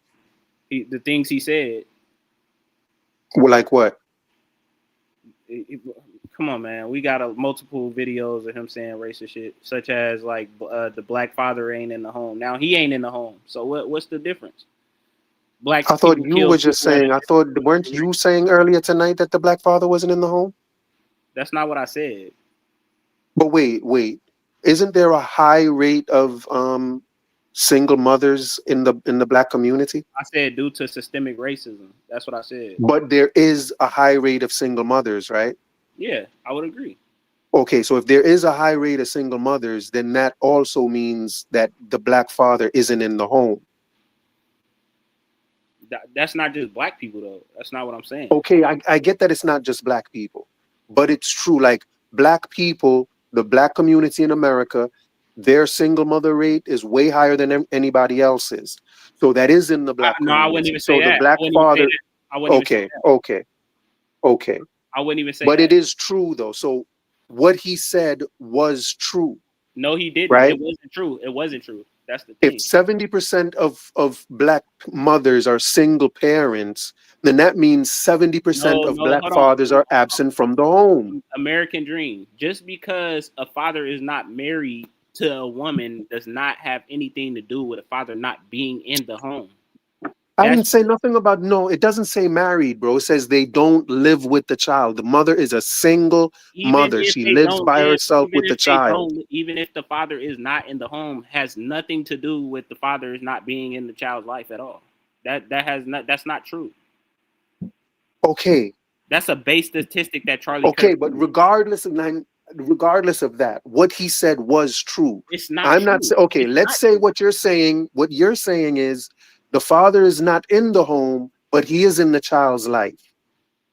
The things he said. Well, like what? Come on, man. We got multiple videos of him saying racist shit, such as like the black father ain't in the home. Now he ain't in the home. So what's the difference? I thought you were just saying. Weren't you saying earlier tonight that the black father wasn't in the home? That's not what I said. But wait. Isn't there a high rate of single mothers in the black community? I said due to systemic racism. That's what I said. But there is a high rate of single mothers, right? Yeah, I would agree. Okay, so if there is a high rate of single mothers, then that also means that the black father isn't in the home. That's not just black people, though. That's not what I'm saying. Okay, I get that it's not just black people, but it's true. Like black people, the black community in America, their single mother rate is way higher than anybody else's. So that is in the black community. No, I wouldn't even say that. The black father. Okay. I wouldn't even say but that. It is true, though. So what he said was true. No, he didn't. Right? It wasn't true. It wasn't true. That's the thing. If 70% of black mothers are single parents, then that means 70% of black fathers are absent from the home. American dream. Just because a father is not married to a woman does not have anything to do with a father not being in the home. I didn't say nothing about, no, it doesn't say married, bro. It says they don't live with the child. The mother is a single mother. She lives by herself with the child. Even if the father is not in the home, has nothing to do with the father is not being in the child's life at all. That's not true. Okay. That's a base statistic that Charlie. Okay, but regardless of that, what he said was true. It's not. I'm not saying. Okay, let's say what you're saying. What you're saying is the father is not in the home, but he is in the child's life.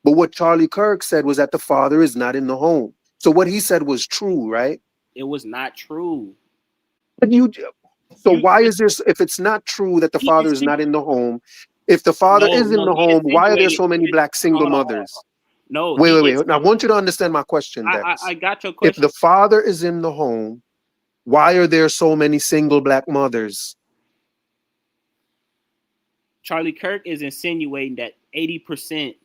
But what Charlie Kirk said was that the father is not in the home. So what he said was true, right? It was not true. But why is this? If it's not true that the father is not in the home, if the father is in the home, why are there so many black single mothers? No. Wait. I want you to understand my question, Dex. I got your question. If the father is in the home, why are there so many single black mothers? Charlie Kirk is insinuating that 80%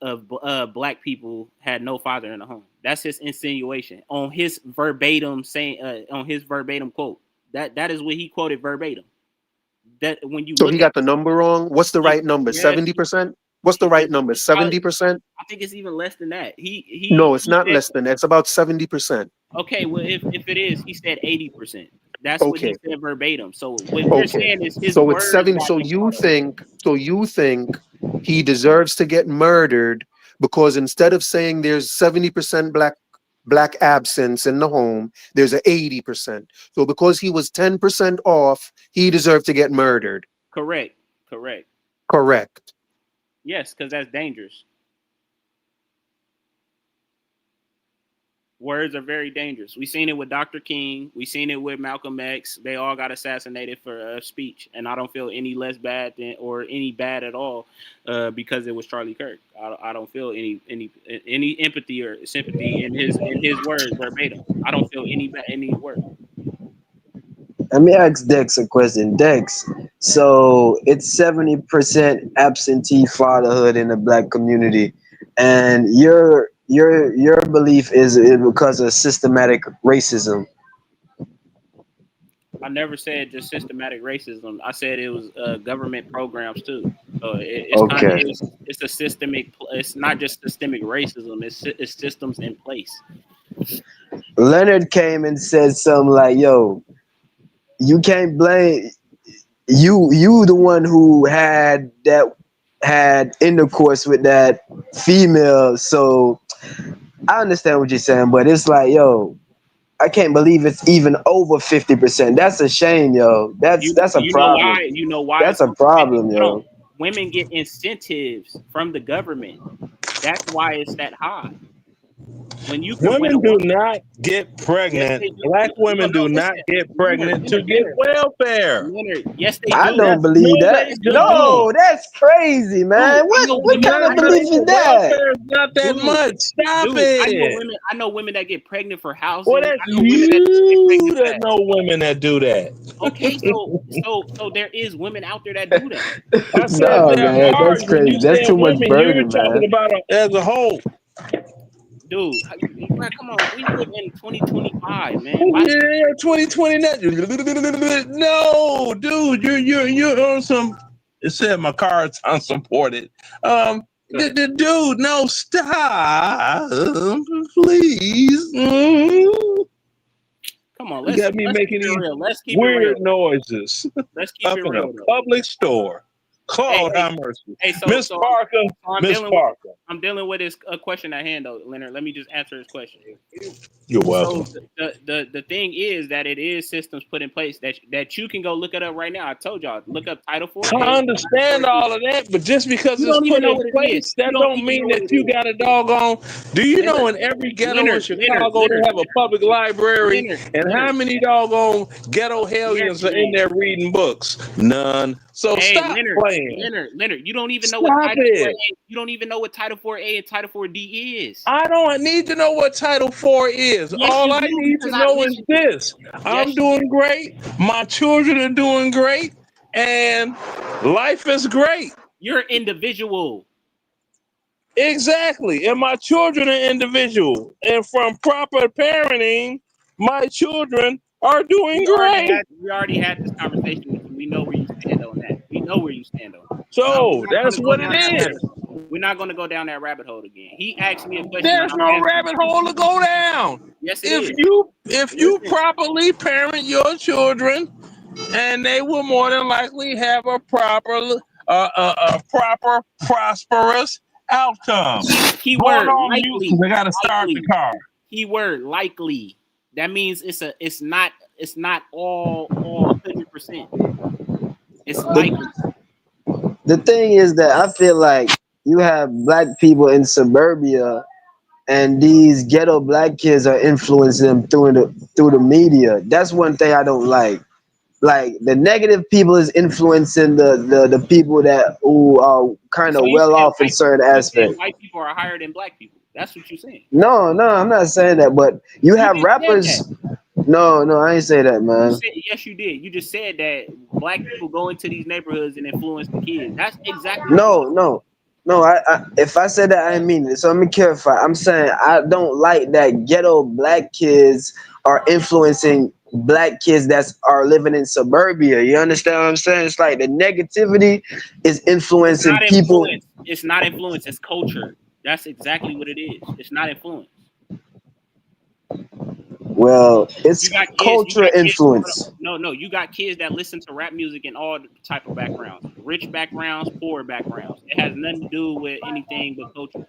of black people had no father in the home. That's his insinuation on his verbatim quote. That is what he quoted verbatim. That when you so he got the number wrong. What's the right number? 70%. What's the right number? 70%. I think it's even less than that. No, it's not less than that. It's about 70%. Okay, well, if it is, he said 80%. That's what he said verbatim. So what you're saying is his so it's 70. So you think he deserves to get murdered because instead of saying there's 70% black absence in the home, there's an 80%. So because he was 10% off, he deserved to get murdered. Correct. Yes, because that's dangerous. Words are very dangerous. We seen it with Dr. King. We seen it with Malcolm X. They all got assassinated for speech, and I don't feel any less bad or any bad at all because it was Charlie Kirk. I don't feel any empathy or sympathy in his words verbatim. I don't feel any word. Let me ask Dex a question. Dex, so it's 70% absentee fatherhood in the black community, and your belief is because of systematic racism. I never said just systematic racism. I said it was government programs too. So it's kind of Okay. it's a systemic. It's not just systemic racism. It's systems in place. Leonard came and said something like, "Yo, you can't blame you the one who had intercourse with that female." So I understand what you're saying, but it's like, yo, I can't believe it's even over 50%. That's a shame, yo. That's a You know problem. why? You know why? That's a problem, yo. Women get incentives from the government. That's why it's that high. When women do not get pregnant. Yes, Black women do not get pregnant to get welfare. Yes, they do. I don't believe that. No, that's crazy, man. What kind of belief is that? Welfare is not that much. Stop it. I know women that get pregnant for housing. Well, that's I know women that get pregnant for that. know women that do that. Okay, so there is women out there that do that. I said No, there man, are. that's crazy. You That's said too much women, burden, you're talking man. about as a whole. Dude, man, come on. We live in 2025, man. Yeah, 2020. No, dude, you're on some. It said my card's unsupported. The dude, no, stop, please. Come on, You got me making these weird noises. Let's keep up it in real. a public store. Lord have mercy. Miss Parker, Miss Parker. I'm dealing with this question at hand, though, Leonard. Let me just answer this question. You're welcome. So the thing is that it is systems put in place that you can go look it up right now. I told y'all, look up Title 4. I understand all of that, but just because it's put in place, that don't mean that you got a doggone. Do you know in every ghetto in Chicago they have a public library, and how many doggone ghetto hellions are in there reading books? None. So stop playing. Leonard, you don't even know what Title 4A. You don't even know what Title 4A and Title 4D is. I don't need to know what Title 4 is. Yes, all I need to know is this. I'm doing great. My children are doing great. And life is great. You're individual. Exactly. And my children are individual. And from proper parenting, my children are doing great. We already had this conversation. We know where you stand on that. We know where you stand on that. So that's what it is. We're not going to go down that rabbit hole again. He asked me a question. There's no rabbit hole to go down. Yes, it is. If you properly parent your children, and they will more than likely have a proper, prosperous outcome. Keyword likely. We got to start the car. Keyword likely. That means it's not all 100%. It's likely. The thing is that I feel like you have black people in suburbia, and these ghetto black kids are influencing them through the media. That's one thing I don't like. Like the negative people is influencing the people who are kind of well off in certain aspects. White people are higher than black people. That's what you're saying. No, I'm not saying that. But you have rappers. No, I ain't say that, man. Yes, you did. You just said that black people go into these neighborhoods and influence the kids. That's exactly. No. I if I said that, I didn't mean it. So let me clarify. I'm saying I don't like that ghetto black kids are influencing black kids that are living in suburbia. You understand what I'm saying? It's like the negativity is influencing people. It's not influence. It's culture. That's exactly what it is. It's not influence. Well, it's cultural influence. No. You got kids that listen to rap music in all type of backgrounds. Rich backgrounds, poor backgrounds. It has nothing to do with anything but culture.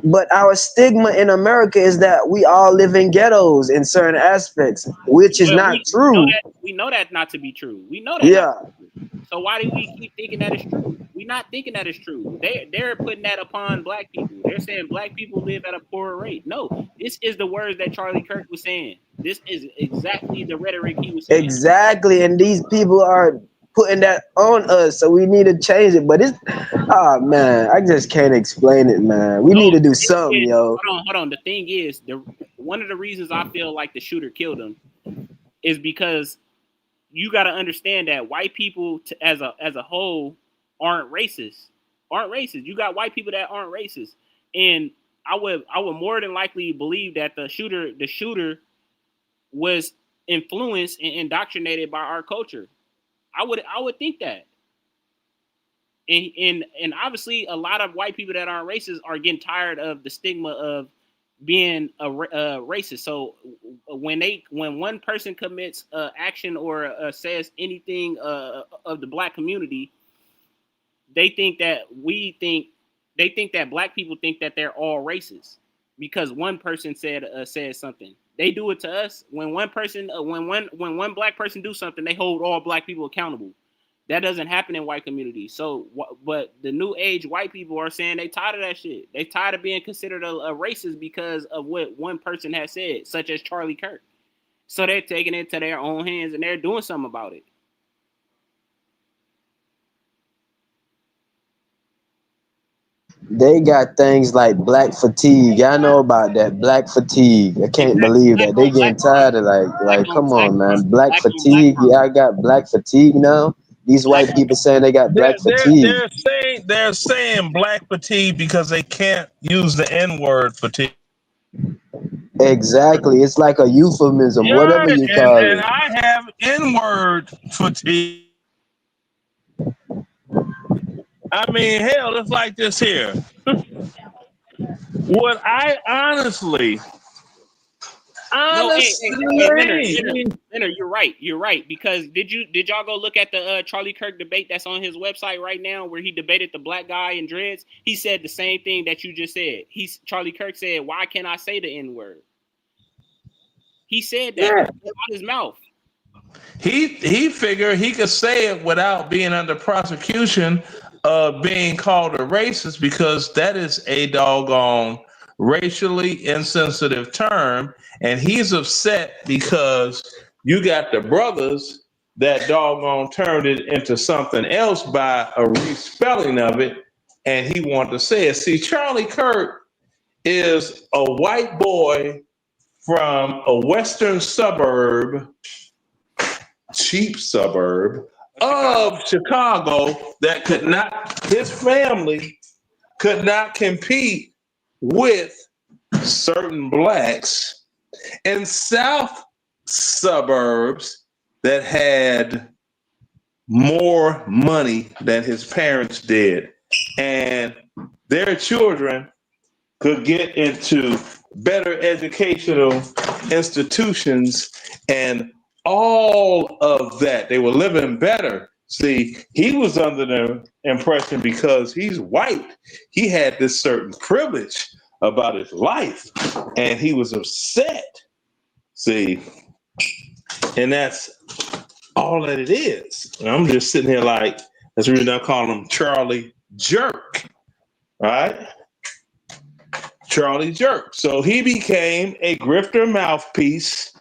But our stigma in America is that we all live in ghettos in certain aspects, which is not true. We know that not to be true. We know that. Yeah. So why do we keep thinking that is true? We're not thinking that is true. They're putting that upon black people. They're saying black people live at a poorer rate. No, this is the words that Charlie Kirk was saying. This is exactly the rhetoric he was saying. Exactly, and these people are putting that on us, so we need to change it. But it's, oh man, I just can't explain it, man. We need to do something, yo. Hold on. The thing is, one of the reasons I feel like the shooter killed him is because you got to understand that white people as a whole aren't racist. You got white people that aren't racist, and I would more than likely believe that the shooter was influenced and indoctrinated by our culture. I would think that. And obviously a lot of white people that aren't racist are getting tired of the stigma of being a racist. So when one person commits action or says anything of the black community, they think that black people think that they're all racist because one person said something. They do it to us. When one person, when one black person do something, they hold all black people accountable. That doesn't happen in white communities. So, but the new age white people are saying they tired of that shit. They tired of being considered a racist because of what one person has said, such as Charlie Kirk. So they're taking it to their own hands and they're doing something about it. They got things like black fatigue. Y'all know about that black fatigue. I can't believe that they getting tired of like. Come on, man, black fatigue. Y'all got black fatigue now. These white people saying they got black fatigue. They're saying black fatigue because they can't use the N-word fatigue. Exactly, it's like a euphemism, whatever you call it. And I have N-word fatigue. I mean, hell, it's like this here. What I honestly, Leonard, you're right. Because did y'all go look at the Charlie Kirk debate that's on his website right now, where he debated the black guy in dreads? He said the same thing that you just said. Charlie Kirk said, "Why can't I say the N-word?" He said that out his mouth. He figured he could say it without being under prosecution of being called a racist, because that is a doggone racially insensitive term, and he's upset because you got the brothers that doggone turned it into something else by a respelling of it, and he wanted to say it. See, Charlie Kirk is a white boy from a western suburb, cheap suburb of Chicago that his family could not compete with certain blacks in south suburbs that had more money than his parents did. And their children could get into better educational institutions and all of that. They were living better. See, he was under the impression because he's white, he had this certain privilege about his life, and he was upset. See, and that's all that it is. And I'm just sitting here like, that's the reason I call him Charlie Jerk. All right? Charlie Jerk. So he became a grifter mouthpiece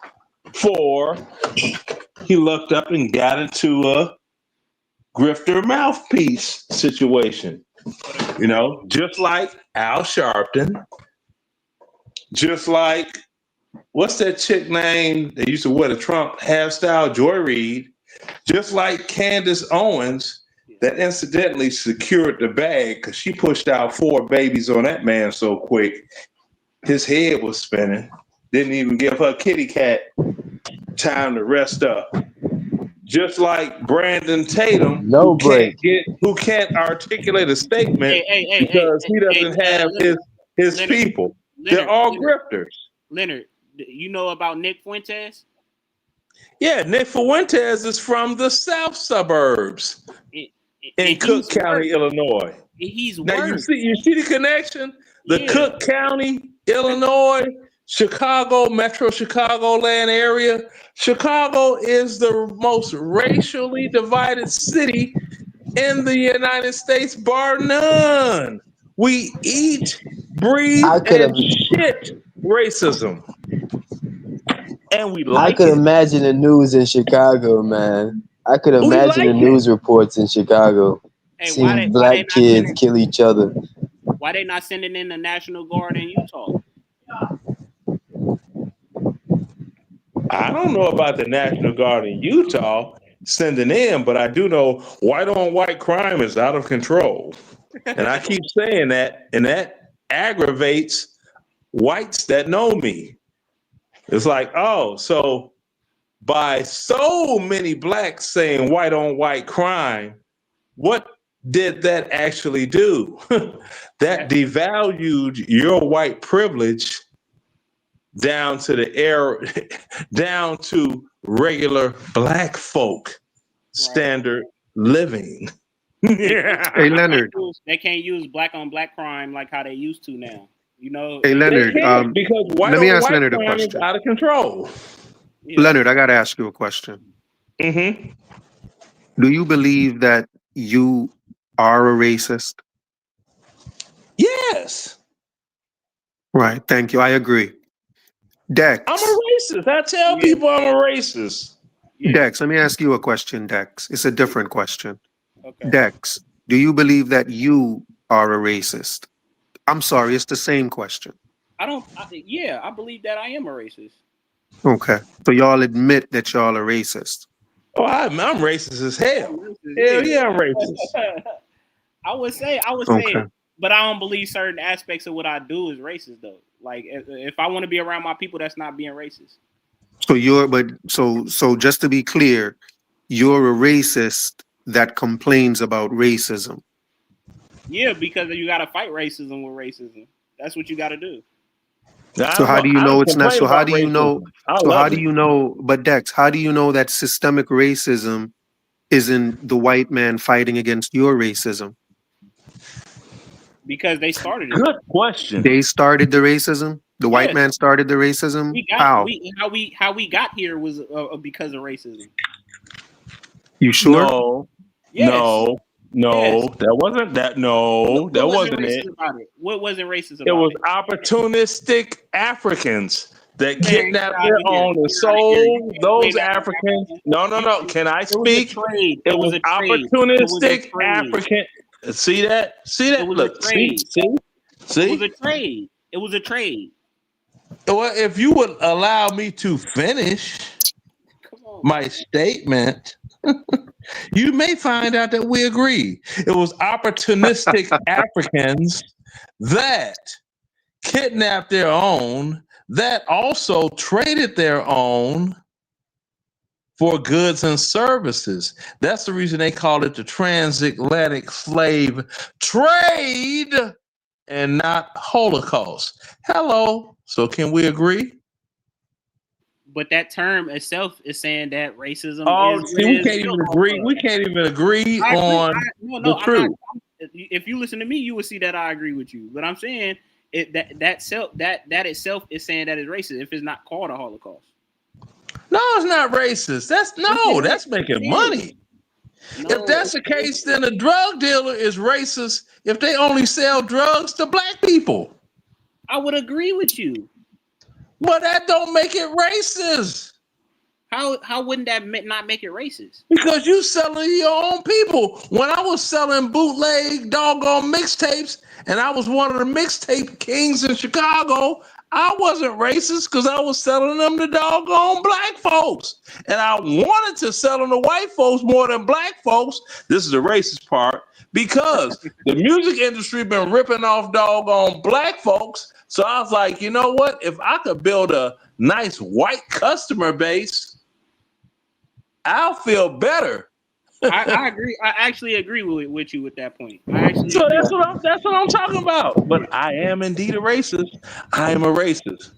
he looked up and got into a grifter mouthpiece situation. You know, just like Al Sharpton, just like, what's that chick name that used to wear the Trump hairstyle, Joy Reid, just like Candace Owens, that incidentally secured the bag because she pushed out 4 babies on that man so quick, his head was spinning. Didn't even give her kitty cat time to rest up. Just like Brandon Tatum, who can't articulate a statement because he doesn't have his Leonard, people. They're all grifters. Leonard, you know about Nick Fuentes? Yeah, Nick Fuentes is from the south suburbs in Cook County, Illinois. He's now you see the connection. The Cook County, Illinois Chicago, Metro Chicagoland area. Chicago is the most racially divided city in the United States, bar none. We eat, breathe, I could and have. shit racism. And we I like could it. imagine the news in Chicago, man. I could We imagine like the it. news reports in Chicago, Hey, seeing why they black not kids sending kill each other. why they not sending in the National Guard in Utah? I don't know about the National Guard in Utah sending in, but I do know white on white crime is out of control. And I keep saying that, and that aggravates whites that know me. It's like, oh, so by so many blacks saying white on white crime, what did that actually do? That devalued your white privilege down to the air, down to regular black folk standard living. Yeah. Hey, Leonard. They can't use black on black crime like how they used to now. You know, Hey, Leonard. They can't because white Let me on ask white Leonard a crime is question. out of control. Yeah. Leonard, I got to ask you a question. Mm-hmm. Do you believe that you are a racist? Yes. Right. Thank you. I agree. Dex. I'm a racist. I tell people I'm a racist. Dex, let me ask you a question, Dex. It's a different question. Okay. Dex, do you believe that you are a racist? I'm sorry, it's the same question. I believe that I am a racist. Okay. So y'all admit that y'all are racist. Oh, I'm racist as hell. Hell yeah, I'm racist. I would say, Okay. but I don't believe certain aspects of what I do is racist though. Like if I want to be around my people, that's not being racist. So just to be clear, you're a racist that complains about racism. Yeah, because you got to fight racism with racism. That's what you got to do. So how do you know it's not? So how do you know? So how do you know? But Dex, how do you know that systemic racism isn't the white man fighting against your racism? Because they started it. Good question. They started the racism. The white man started the racism. How we got here was because of racism. You sure? No. Yes. No. Yes. That wasn't that. No, that wasn't it. About it. What wasn't racist about it? Was opportunistic Africans that kidnapped their own and sold those Africans. No. Can I speak? It was opportunistic African. See that? It was Look, a trade. see? It was a trade. It was a trade. Well, if you would allow me to finish my statement, you may find out that we agree. It was opportunistic Africans that kidnapped their own, that also traded their own for goods and services. That's the reason they call it the transatlantic slave trade and not Holocaust. Hello. So can we agree? But that term itself is saying that racism we can't even agree. We can't even agree on the truth. If you listen to me, you will see that I agree with you. But I'm saying that itself is saying that it's racist if it's not called a Holocaust. No, it's not racist. That's making money. No. If that's the case, then a drug dealer is racist if they only sell drugs to black people. I would agree with you. But that don't make it racist. How wouldn't that not make it racist? Because you selling your own people. When I was selling bootleg doggone mixtapes, and I was one of the mixtape kings in Chicago, I wasn't racist because I was selling them to doggone black folks. And I wanted to sell them to white folks more than black folks. This is the racist part. Because the music industry been ripping off doggone black folks. So I was like, you know what? If I could build a nice white customer base, I'll feel better. I agree. I actually agree with you with that point. So that's what I'm talking about. But I am indeed a racist. I am a racist,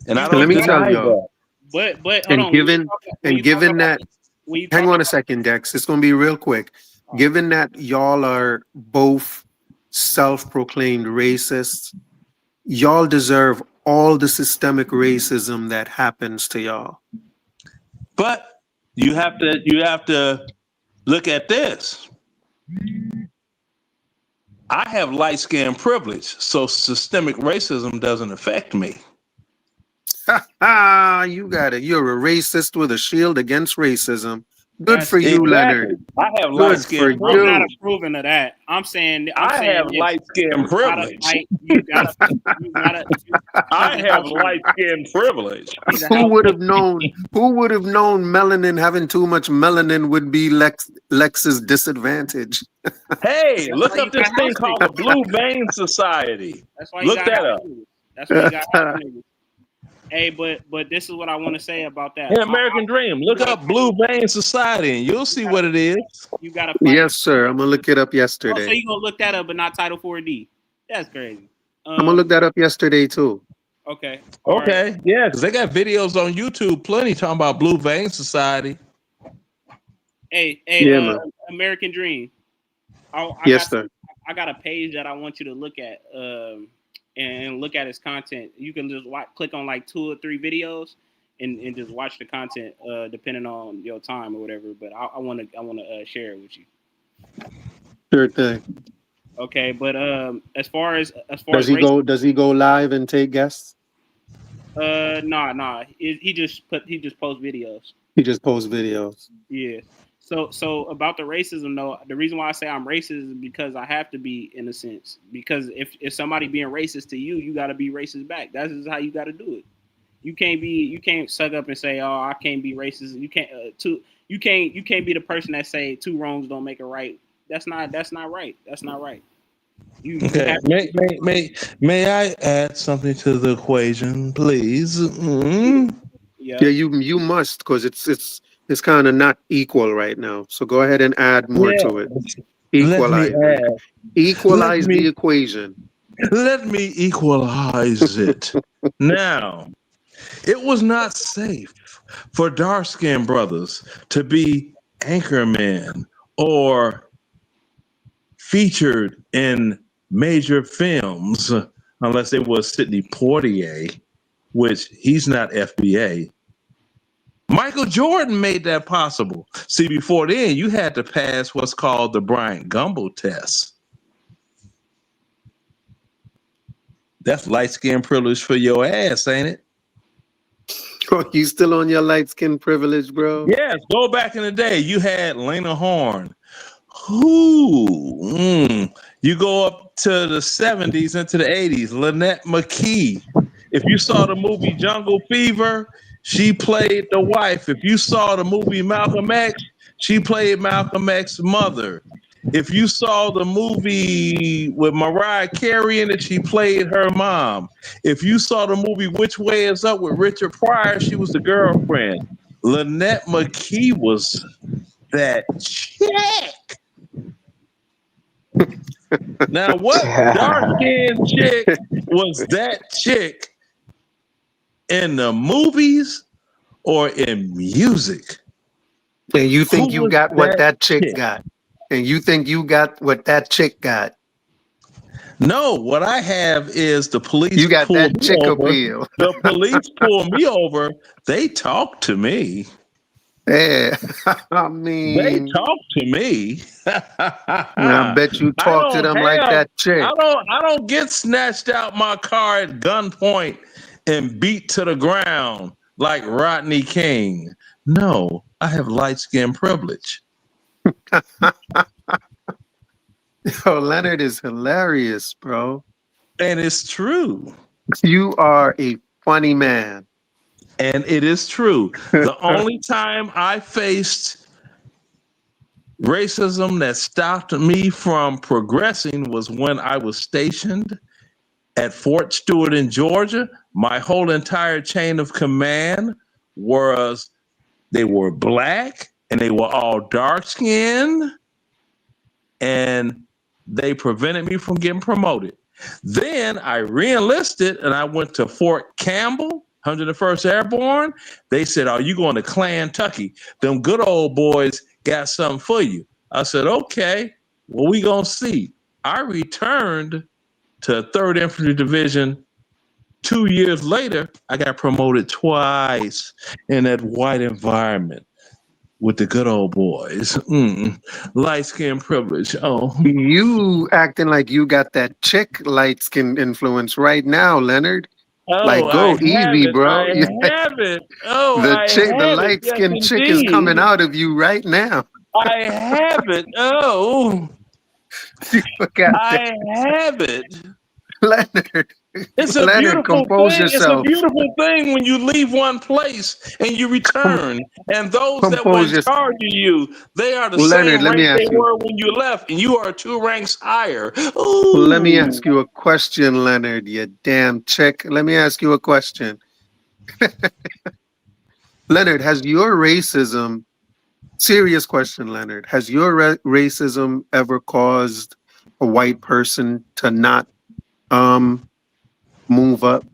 and I don't. Let me tell you. But given that, hang on a second, Dex. It's going to be real quick. Given that y'all are both self-proclaimed racists, y'all deserve all the systemic racism that happens to y'all. But you have to look at this. I have light skin privilege, so systemic racism doesn't affect me. You got it. You're a racist with a shield against racism. Good for you, exactly. Leonard. I have Good light for skin you. privilege. I'm not approving of that. I'm saying I have light skin privilege. You gotta I have light skin privilege. Who would have known? Who would have known melanin, having too much melanin, would be Lex's disadvantage? Hey, look up this thing called the Blue Vein Society. That's why look that up. That's why you got house niggas. Hey, but this is what I want to say about that. Hey, American Dream, look up Blue Vein Society and you'll see what it is. You gotta fight. Yes, sir. I'm gonna look it up Oh, yesterday. so you gonna look that up, but not Title 4D? That's crazy. I'm gonna look that up yesterday too. Okay. Okay. Right. Yeah, because they got videos on YouTube, plenty talking about Blue Vein Society. Hey, yeah, American Dream. Yes, sir. I got a page that I want you to look at. And look at his content. You can just click on like 2 or 3 videos and just watch the content depending on your time or whatever. But I want to share it with you. Sure thing. Okay, but as far as does he go live and take guests? Nah. He just posts videos. He just posts videos. Yeah. So about the racism though, the reason why I say I'm racist is because I have to be, in a sense. Because if somebody being racist to you, you got to be racist back. That's just how you got to do it. You can't suck up and say, oh, I can't be racist. You can't you can't be the person that say 2 wrongs don't make a right. That's not right. That's not right. Okay. May I add something to the equation, please? Mm-hmm. Yeah, you must, because it's kind of not equal right now. So go ahead and add more to it. Equalize the equation. Let me equalize it. Now, it was not safe for dark-skinned brothers to be anchormen or featured in major films, unless it was Sidney Poitier, which he's not FBA. Michael Jordan made that possible. See, before then, you had to pass what's called the Bryant Gumbel test. That's light skin privilege for your ass, ain't it? Oh, you still on your light skin privilege, bro? Yes, go back in the day. You had Lena Horne. You go up to the 70s into the 80s, Lynette McKee. If you saw the movie Jungle Fever, she played the wife. If you saw the movie Malcolm X, she played Malcolm X's mother. If you saw the movie with Mariah Carey in it, she played her mom. If you saw the movie Which Way Is Up with Richard Pryor, she was the girlfriend. Lynette McKee was that chick. Now, what dark-skinned chick was that chick in the movies or in music? And you think you got what that chick got? And you think you got what that chick got? No, what I have is the police. You got that me chick over. appeal. The police pull me over. They talk to me. Yeah, I mean, they talk to me. I bet you talk to them like that chick. I don't get snatched out my car at gunpoint and beat to the ground like Rodney King. No, I have light skin privilege. Yo, Leonard is hilarious, bro. And it's true. You are a funny man. And it is true. The only time I faced racism that stopped me from progressing was when I was stationed at Fort Stewart in Georgia. My whole entire chain of command was, they were black and they were all dark skinned, and they prevented me from getting promoted. Then I re-enlisted and I went to Fort Campbell, 101st Airborne. They said, "Are you going to Clantucky? Them good old boys got something for you." I said, "Okay, well, we gonna see." I returned to 3rd Infantry Division 2 years later, I got promoted twice in that white environment with the good old boys. Light skin privilege. Oh, You acting like you got that chick light skin influence right now, Leonard. Like, I go have easy, it. bro. I have it. Oh, The I chick, the have it. light Yes, skinned chick is indeed. coming out of you right now. I have it. Oh, I have it. Leonard, It's a Leonard, beautiful compose thing. It's a yourself. beautiful thing when you leave one place and you return. And those that were Compose in yourself. charge of you, they are the Leonard, same let me rank they ask you. were when you left, and you are 2 ranks higher. Ooh. Let me ask you a question, Leonard, you damn chick. Let me ask you a question. Leonard, has your racism, serious question, Leonard, has your racism ever caused a white person to not move up?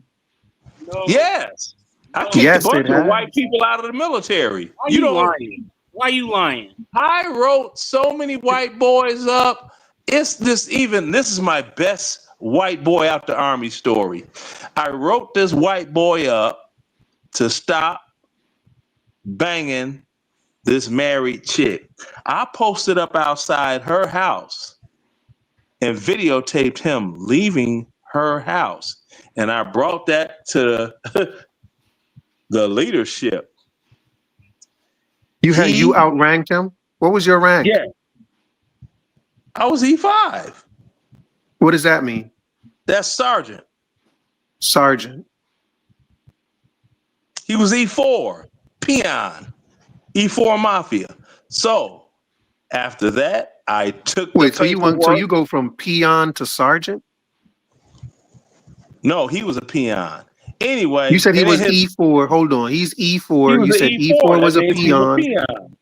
Yes. I kicked Yes, a bunch it of has. white people out of the military. Why you lying? Why you lying? I wrote so many white boys up. This is my best white boy out the army story. I wrote this white boy up to stop banging this married chick. I posted up outside her house and videotaped him leaving her house. And I brought that to the leadership. You outranked him? What was your rank? Yeah. I was E5. What does that mean? That's sergeant. Sergeant. He was E4, peon, E4 mafia. So after that, I took the paperwork. So you go from peon to sergeant? No, he was a peon. Anyway, you said he was E4. Hold on, he's E4. You said E4 was a peon.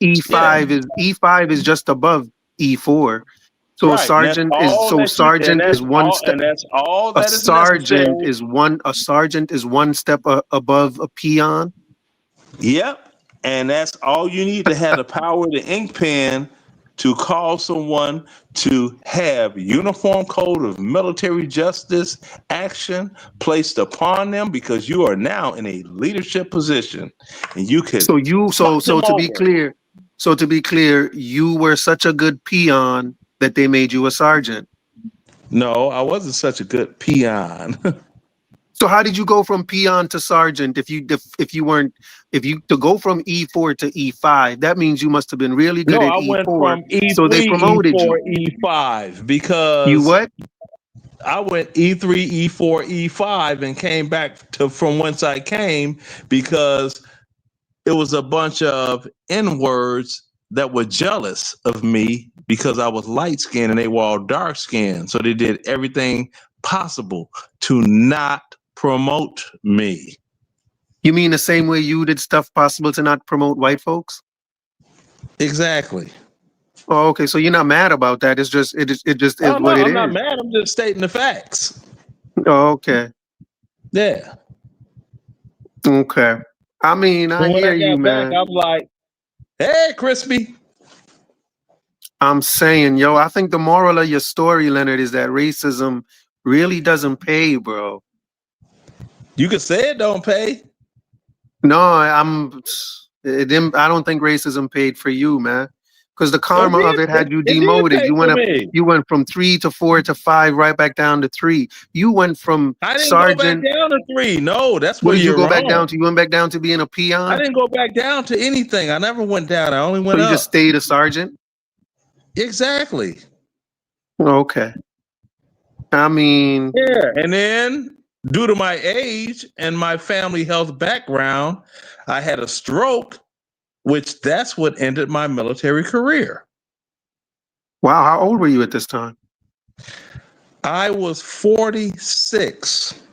E5 is just above E4. So right. sergeant is one step. And that's all that a is sergeant necessary. A sergeant is one step above a peon. Yep, and that's all you need to have the power of the ink pen to call someone to have uniform code of military justice action placed upon them, because you are now in a leadership position and you can. So to be clear, you were such a good peon that they made you a sergeant. No, I wasn't such a good peon. So how did you go from peon to sergeant if you to go from E4 to E5? That means you must have been really good at E4. I went from E3, so they promoted E4, you. E5 because you what? I went E3, E4, E5 and came back to from whence I came because it was a bunch of N-words that were jealous of me because I was light skinned and they were all dark skinned. So they did everything possible to not promote me. You mean the same way you did stuff possible to not promote white folks? Exactly. Oh, okay. So you're not mad about that. It's just it just is what it is. I'm not mad. I'm just stating the facts. Oh, okay. Yeah. Okay. I mean, I hear you, man. I'm like, hey, Crispy. I'm saying, yo, I think the moral of your story, Leonard, is that racism really doesn't pay, bro. You can say it don't pay. No, I don't think racism paid for you, man. Because the karma of it had you demoted. You went from 3 to 4 to 5, right back down to 3. You went from I didn't sergeant. go back down to 3. No, that's what where did you go wrong. back down to? You went back down to being a peon? I didn't go back down to anything. I never went down. I only went up. So you just stayed a sergeant? Exactly. Okay. I mean. Yeah, and then due to my age and my family health background, I had a stroke, which that's what ended my military career. Wow, how old were you at this time? I was 46.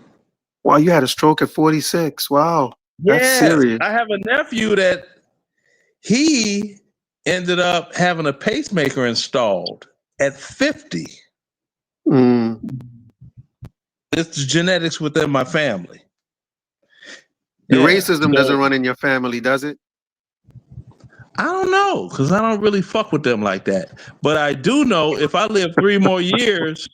Wow, you had a stroke at 46. Wow. That's serious. I have a nephew that he ended up having a pacemaker installed at 50. It's genetics within my family. The racism doesn't run in your family, does it? I don't know, because I don't really fuck with them like that. But I do know if I live 3 more years,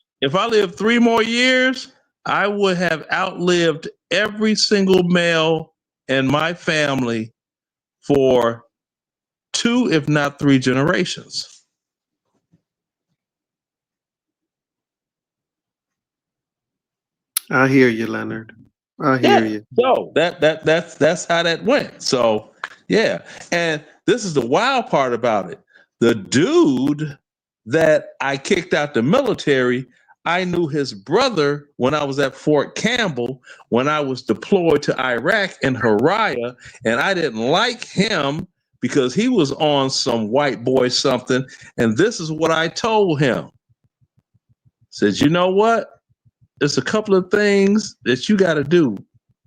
I would have outlived every single male in my family for 2, if not 3 generations. I hear you, Leonard. I hear you. So that's how that went. So yeah, and this is the wild part about it. The dude that I kicked out the military, I knew his brother when I was at Fort Campbell, when I was deployed to Iraq in Haraya, and I didn't like him because he was on some white boy something. And this is what I told him. Said, you know what? There's a couple of things that you got to do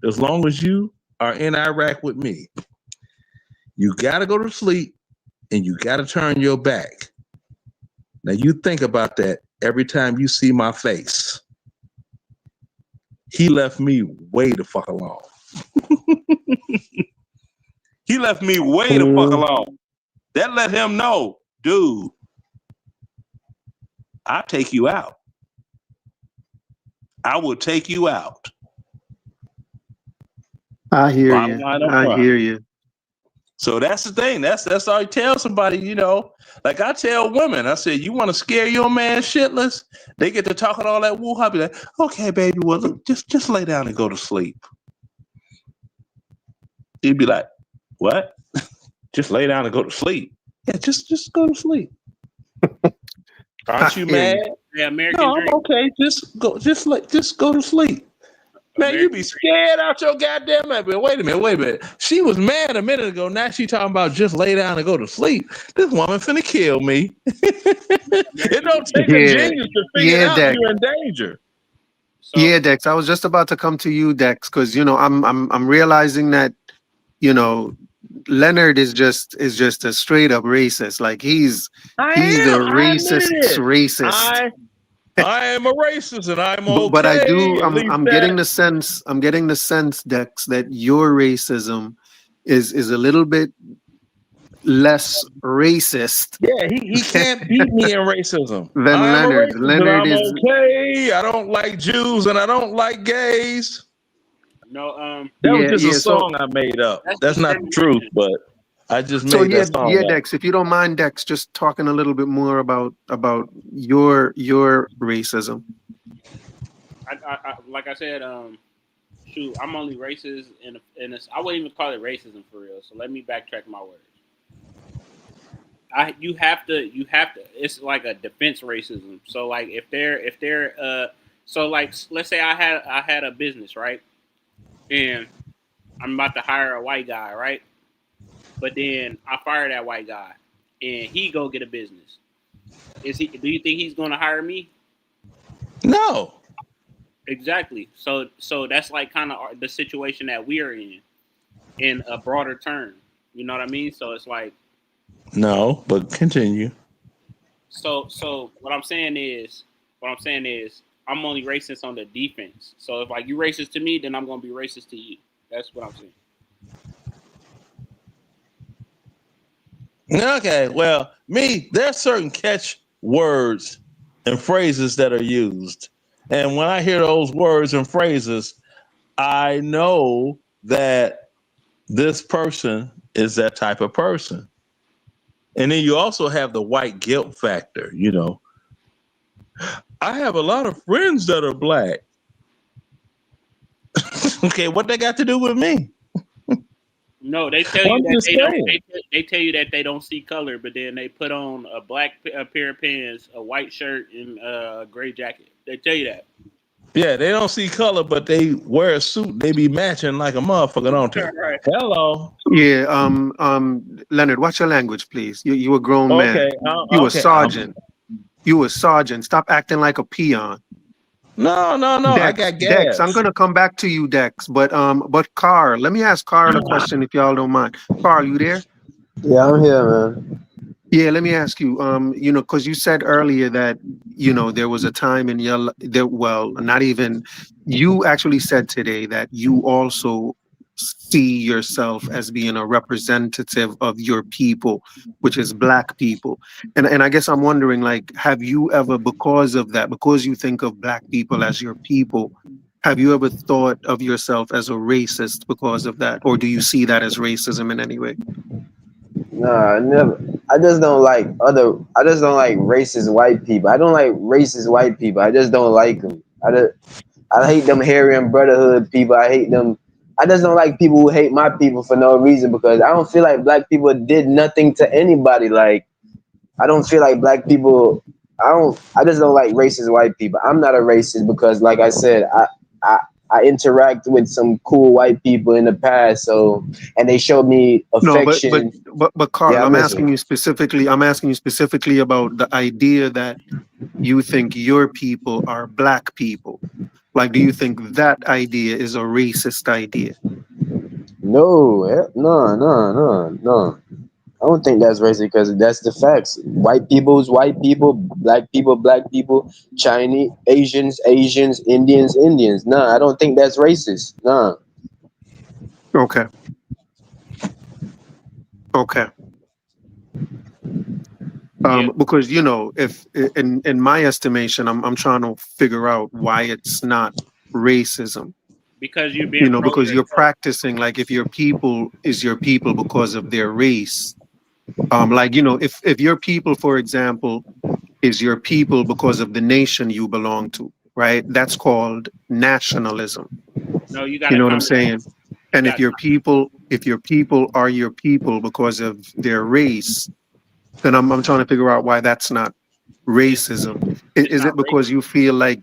as long as you are in Iraq with me. You got to go to sleep and you got to turn your back. Now you think about that every time you see my face. He left me way the fuck alone. He left me way the fuck alone. That let him know, dude, I'll take you out. I will take you out. I hear you. I hear you. So that's the thing. That's all I tell somebody, you know. Like I tell women, I say, you want to scare your man shitless? They get to talking all that woo. I'll be like, okay, baby, well, look, just lay down and go to sleep. He'd be like, what? Just lay down and go to sleep. Yeah, just go to sleep. Aren't you mad? Yeah, American No, dream. I'm okay. Just go to sleep. Man, you be scared out your goddamn mind. Wait a minute. She was mad a minute ago. Now she talking about just lay down and go to sleep. This woman finna kill me. It don't take a genius to figure out Dex. you're in danger. So, Yeah, Dex. I was just about to come to you, Dex, because you know I'm realizing that, you know, Leonard is just a straight up racist. Like he's the racist. I am a racist and I'm okay. But I do. I'm getting the sense. I'm getting the sense, Dex, that your racism is a little bit less racist. Yeah, he can't beat me in racism. Than Leonard. Leonard I'm is okay. I don't like Jews and I don't like gays. no, That was just a song I made up. That's not the truth, but I just made that song. Yeah, Dex. If you don't mind, Dex, just talking a little bit more about your racism. I like I said, shoot, I'm only racist in this. I wouldn't even call it racism for real. So let me backtrack my words. You have to. It's like a defense racism. So like if they're so like let's say I had a business, right, and I'm about to hire a white guy, right, but then I fire that white guy and he go get a business. Do you think he's going to hire me? No. Exactly. So that's like kind of the situation that we are in a broader term. You know what I mean? So it's like. No, but continue. So what I'm saying is I'm only racist on the defense. So if like you racist to me, then I'm gonna be racist to you. That's what I'm saying. Okay, well, there are certain catch words and phrases that are used. And when I hear those words and phrases, I know that this person is that type of person. And then you also have the white guilt factor, you know. I have a lot of friends that are black. Okay, what they got to do with me? No, they tell you that they tell you that they don't see color, but then they put on a black pair of pants, a white shirt, and a gray jacket. They tell you that. Yeah, they don't see color, but they wear a suit. They be matching like a motherfucker, don't they? Right. Hello. Yeah. Leonard, watch your language, please. You a grown man. You a sergeant. You a sergeant. Stop acting like a peon. No. Dex, I got gas. Dex, I'm gonna come back to you, Dex. But Carl, let me ask Carl a question if y'all don't mind. Carl, you there? Yeah, I'm here, man. Yeah, let me ask you. You know, because you said earlier that there was a time in your not even you actually said today that you also see yourself as being a representative of your people, which is Black people. And I guess I'm wondering, like, have you ever, because of that, because you think of Black people as your people, Have you ever thought of yourself as a racist because of that, or do you see that as racism in any way? Nah, never. I just don't like racist white people. I don't like racist white people. I just don't like them. I hate them hairy and brotherhood people. I hate them. I just don't like people who hate my people for no reason because I don't feel like black people did nothing to anybody. Like I don't feel like black people. I just don't like racist white people. I'm not a racist because, like I said, I I interact with some cool white people in the past, so and they showed me No, but but affection. but but Carl, Yeah, I'm I'm asking listening. you specifically. I'm asking you specifically about the idea that you think your people are black people. Like, do you think that idea is a racist idea? No, no. I don't think that's racist because that's the facts. White people's white people, black people, Chinese, Asians, Indians. Nah, I don't think that's racist. Nah. Okay, okay. Yeah, Because you know, if in my estimation, I'm trying to figure out why it's not racism. because you're You being know, pro because you're yourself. practicing like if your people is your people because of their race. Like you know, if your people, for example, is your people because of the nation you belong to, right? That's called nationalism. No, you You gotta know what I'm come back. saying? You And got if your people are your people because of their race, then I'm trying to figure out why that's not it's racism. it's Is not it race. because you feel like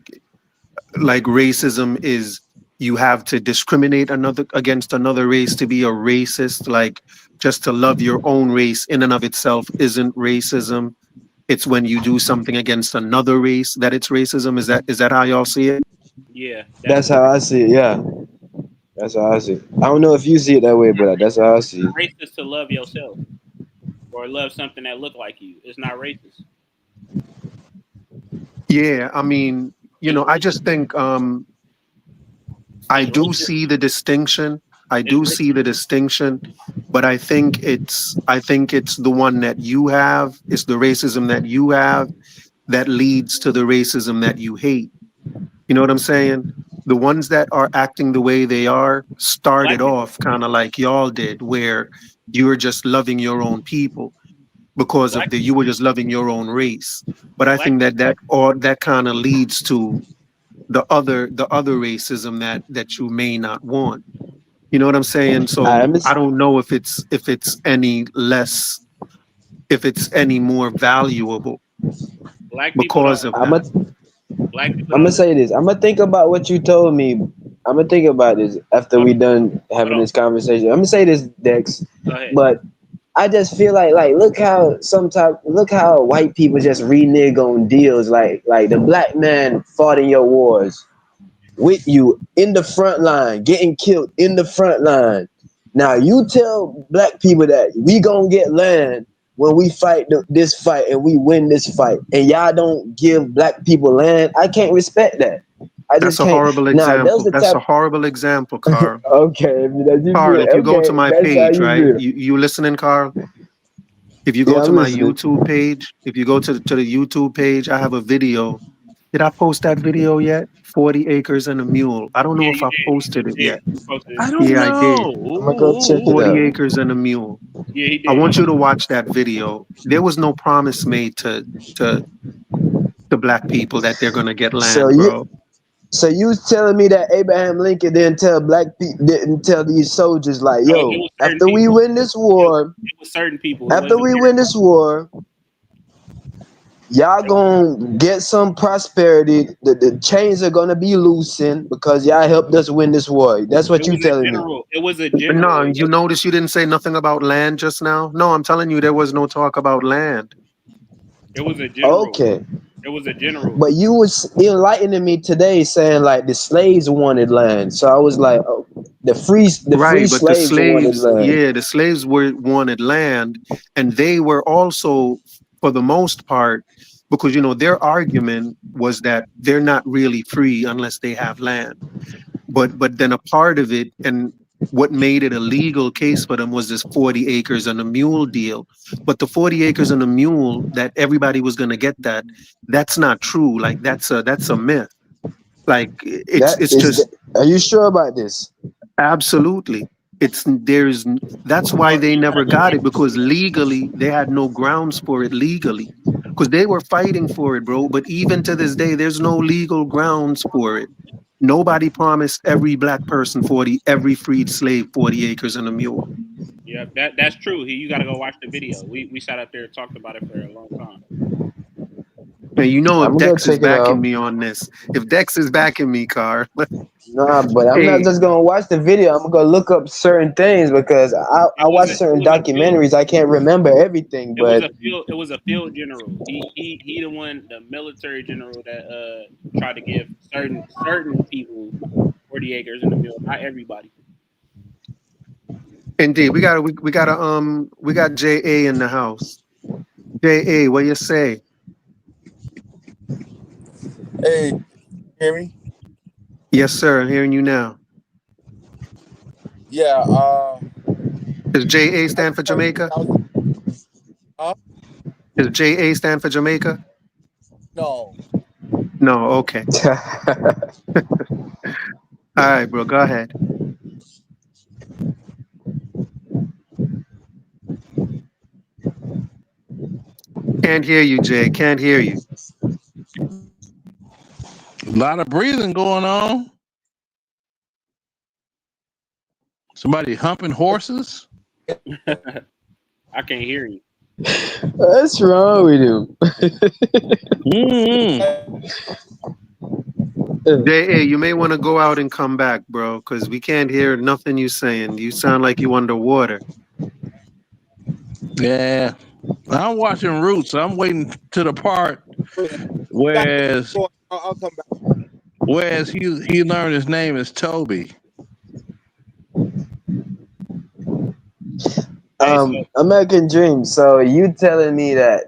racism is you have to discriminate another against another race to be a racist? Like just to love your own race in and of itself isn't racism. It's when you do something against another race that it's racism. Is that how y'all see it? Yeah, that's That's how I see it. Yeah, that's how I see it. I don't know if you see it that way, but that's how I see it. racist to love yourself or love something that look like you. It's not racist. Yeah, I mean, you It's know, I racist. just think I It's do racist. see the distinction. I It's do see the distinction, but I think it's the one that you have, it's the racism that you have that leads to the racism that you hate. You know what I'm saying? The ones that are acting the way they are started black people. off kind of like y'all did, where you were just loving your own people because Black you were just loving your own race. But I black. think that kind of leads to the other racism that you may not want. You know what I'm saying? So I'm I don't know if it's any less, if it's any more valuable Black people don't. because of I'm that. Black people gonna don't. say this. I'm gonna think about what you told me. I'm gonna think about this after Hold we on. done Hold having on. this conversation. I'm gonna say this, Dex, Go ahead. but I just feel like look how white people just renege on deals. Like the black man fought in your wars with you in the front line, getting killed in the front line. Now you tell black people that we gonna get land when we fight this fight and we win this fight, and y'all don't give black people land. I can't respect that. I That's just a can't. horrible Now those example. the That's type. a horrible example, Carl. Okay, I mean, you Carl, feel if you go to okay. my That's how page, you right? feel. You listening, Carl? If you go Yeah, to I'm my listening. YouTube page, if you go to the YouTube page, I have a video. Did I post that video yet? 40 acres and a mule. I don't know Yeah, if you I did. posted You it did. yet. You posted I it. don't Yeah, I did. know. I'm gonna go check it 40 out. acres and a mule. Yeah, he I did. want you to watch that video. There was no promise made to to black people that they're gonna get So land, you bro. So you was telling me that Abraham Lincoln didn't tell these soldiers like, No, it yo, was certain after we people. win this war, It was certain people. It after wasn't we win this war, y'all gonna get some prosperity. The chains are gonna be loosened because y'all helped us win this war. That's it what you was a telling me. general. It was a No, general. It you wasn't. notice you didn't say nothing about land just now? No, I'm telling you there was no talk about land. It was a general. Okay. It was a general. But you was enlightening me today saying like the slaves wanted land. So I was like, oh, the free Right, but the slaves wanted slaves, land. yeah, the slaves wanted land, and they were also, for the most part, because you know their argument was that they're not really free unless they have land. But then a part of it, and what made it a legal case for them was this 40 acres and a mule deal. But the 40 acres and a mule that everybody was going to get that's not true. Like that's a myth. Like it's just. Are you sure about this? Absolutely. That's why they never got it, because legally they had no grounds for it legally. Because they were fighting for it, bro. But even to this day, there's no legal grounds for it. Nobody promised every black person every freed slave 40 acres and a mule. Yeah, that's true. You got to go watch the video. We sat up there and talked about it for a long time. And you know, if I'm Dex is check it out. backing me on this, if Dex is backing me, Car. Nah, but I'm not just gonna watch the video. I'm gonna look up certain things because I watch certain documentaries. I can't remember everything, but it was a field general. He the one, the military general that tried to give certain people 40 acres in the mule, not everybody. Indeed, we got JA in the house. JA, what you say? Hey, hear me? Yes, sir. I'm hearing you now. Yeah. Does JA stand for Jamaica? Does JA stand for Jamaica? No. No. Okay. All right, bro. Go ahead. Can't hear you, Jay. Can't hear you. A lot of breathing going on. Somebody humping horses? I can't hear you. What's wrong with you? JA, you may want to go out and come back, bro, because we can't hear nothing you saying. You sound like you underwater. Yeah. I'm watching Roots. I'm waiting to the part whereas I'll come back. Whereas he learned his name is Toby. American Dream. So you telling me that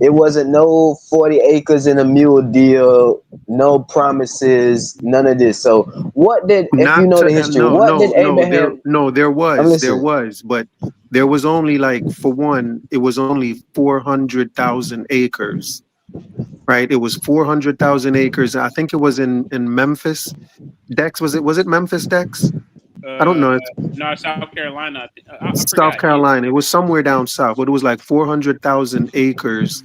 it wasn't no 40 acres and a mule deal, no promises, none of this. So what did, if you know the history, what did Abraham? There was, but there was only it was only 400,000 acres, right? It was 400,000 acres. I think it was in Memphis. Dex, was it Memphis, Dex? I don't know. No, South Carolina. South Carolina. It was somewhere down south, but it was like 400,000 acres,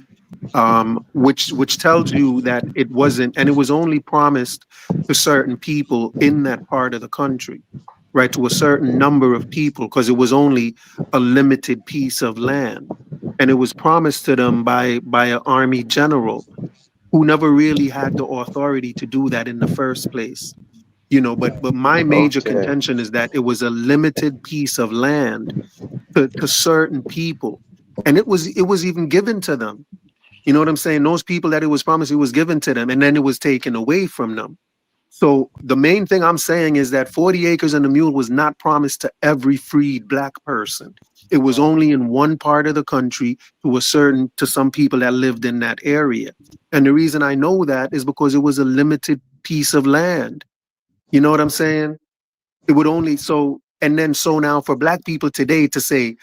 which tells you that it wasn't, and it was only promised to certain people in that part of the country, right? To a certain number of people, because it was only a limited piece of land, and it was promised to them by an army general who never really had the authority to do that in the first place. You know, but my major contention is that it was a limited piece of land to certain people, and it was even given to them. You know what I'm saying? Those people that it was promised, it was given to them, and then it was taken away from them. So the main thing I'm saying is that 40 acres and a mule was not promised to every freed black person. It was only in one part of the country to some people that lived in that area. And the reason I know that is because it was a limited piece of land. You know what I'm saying? It would only so now for black people today to say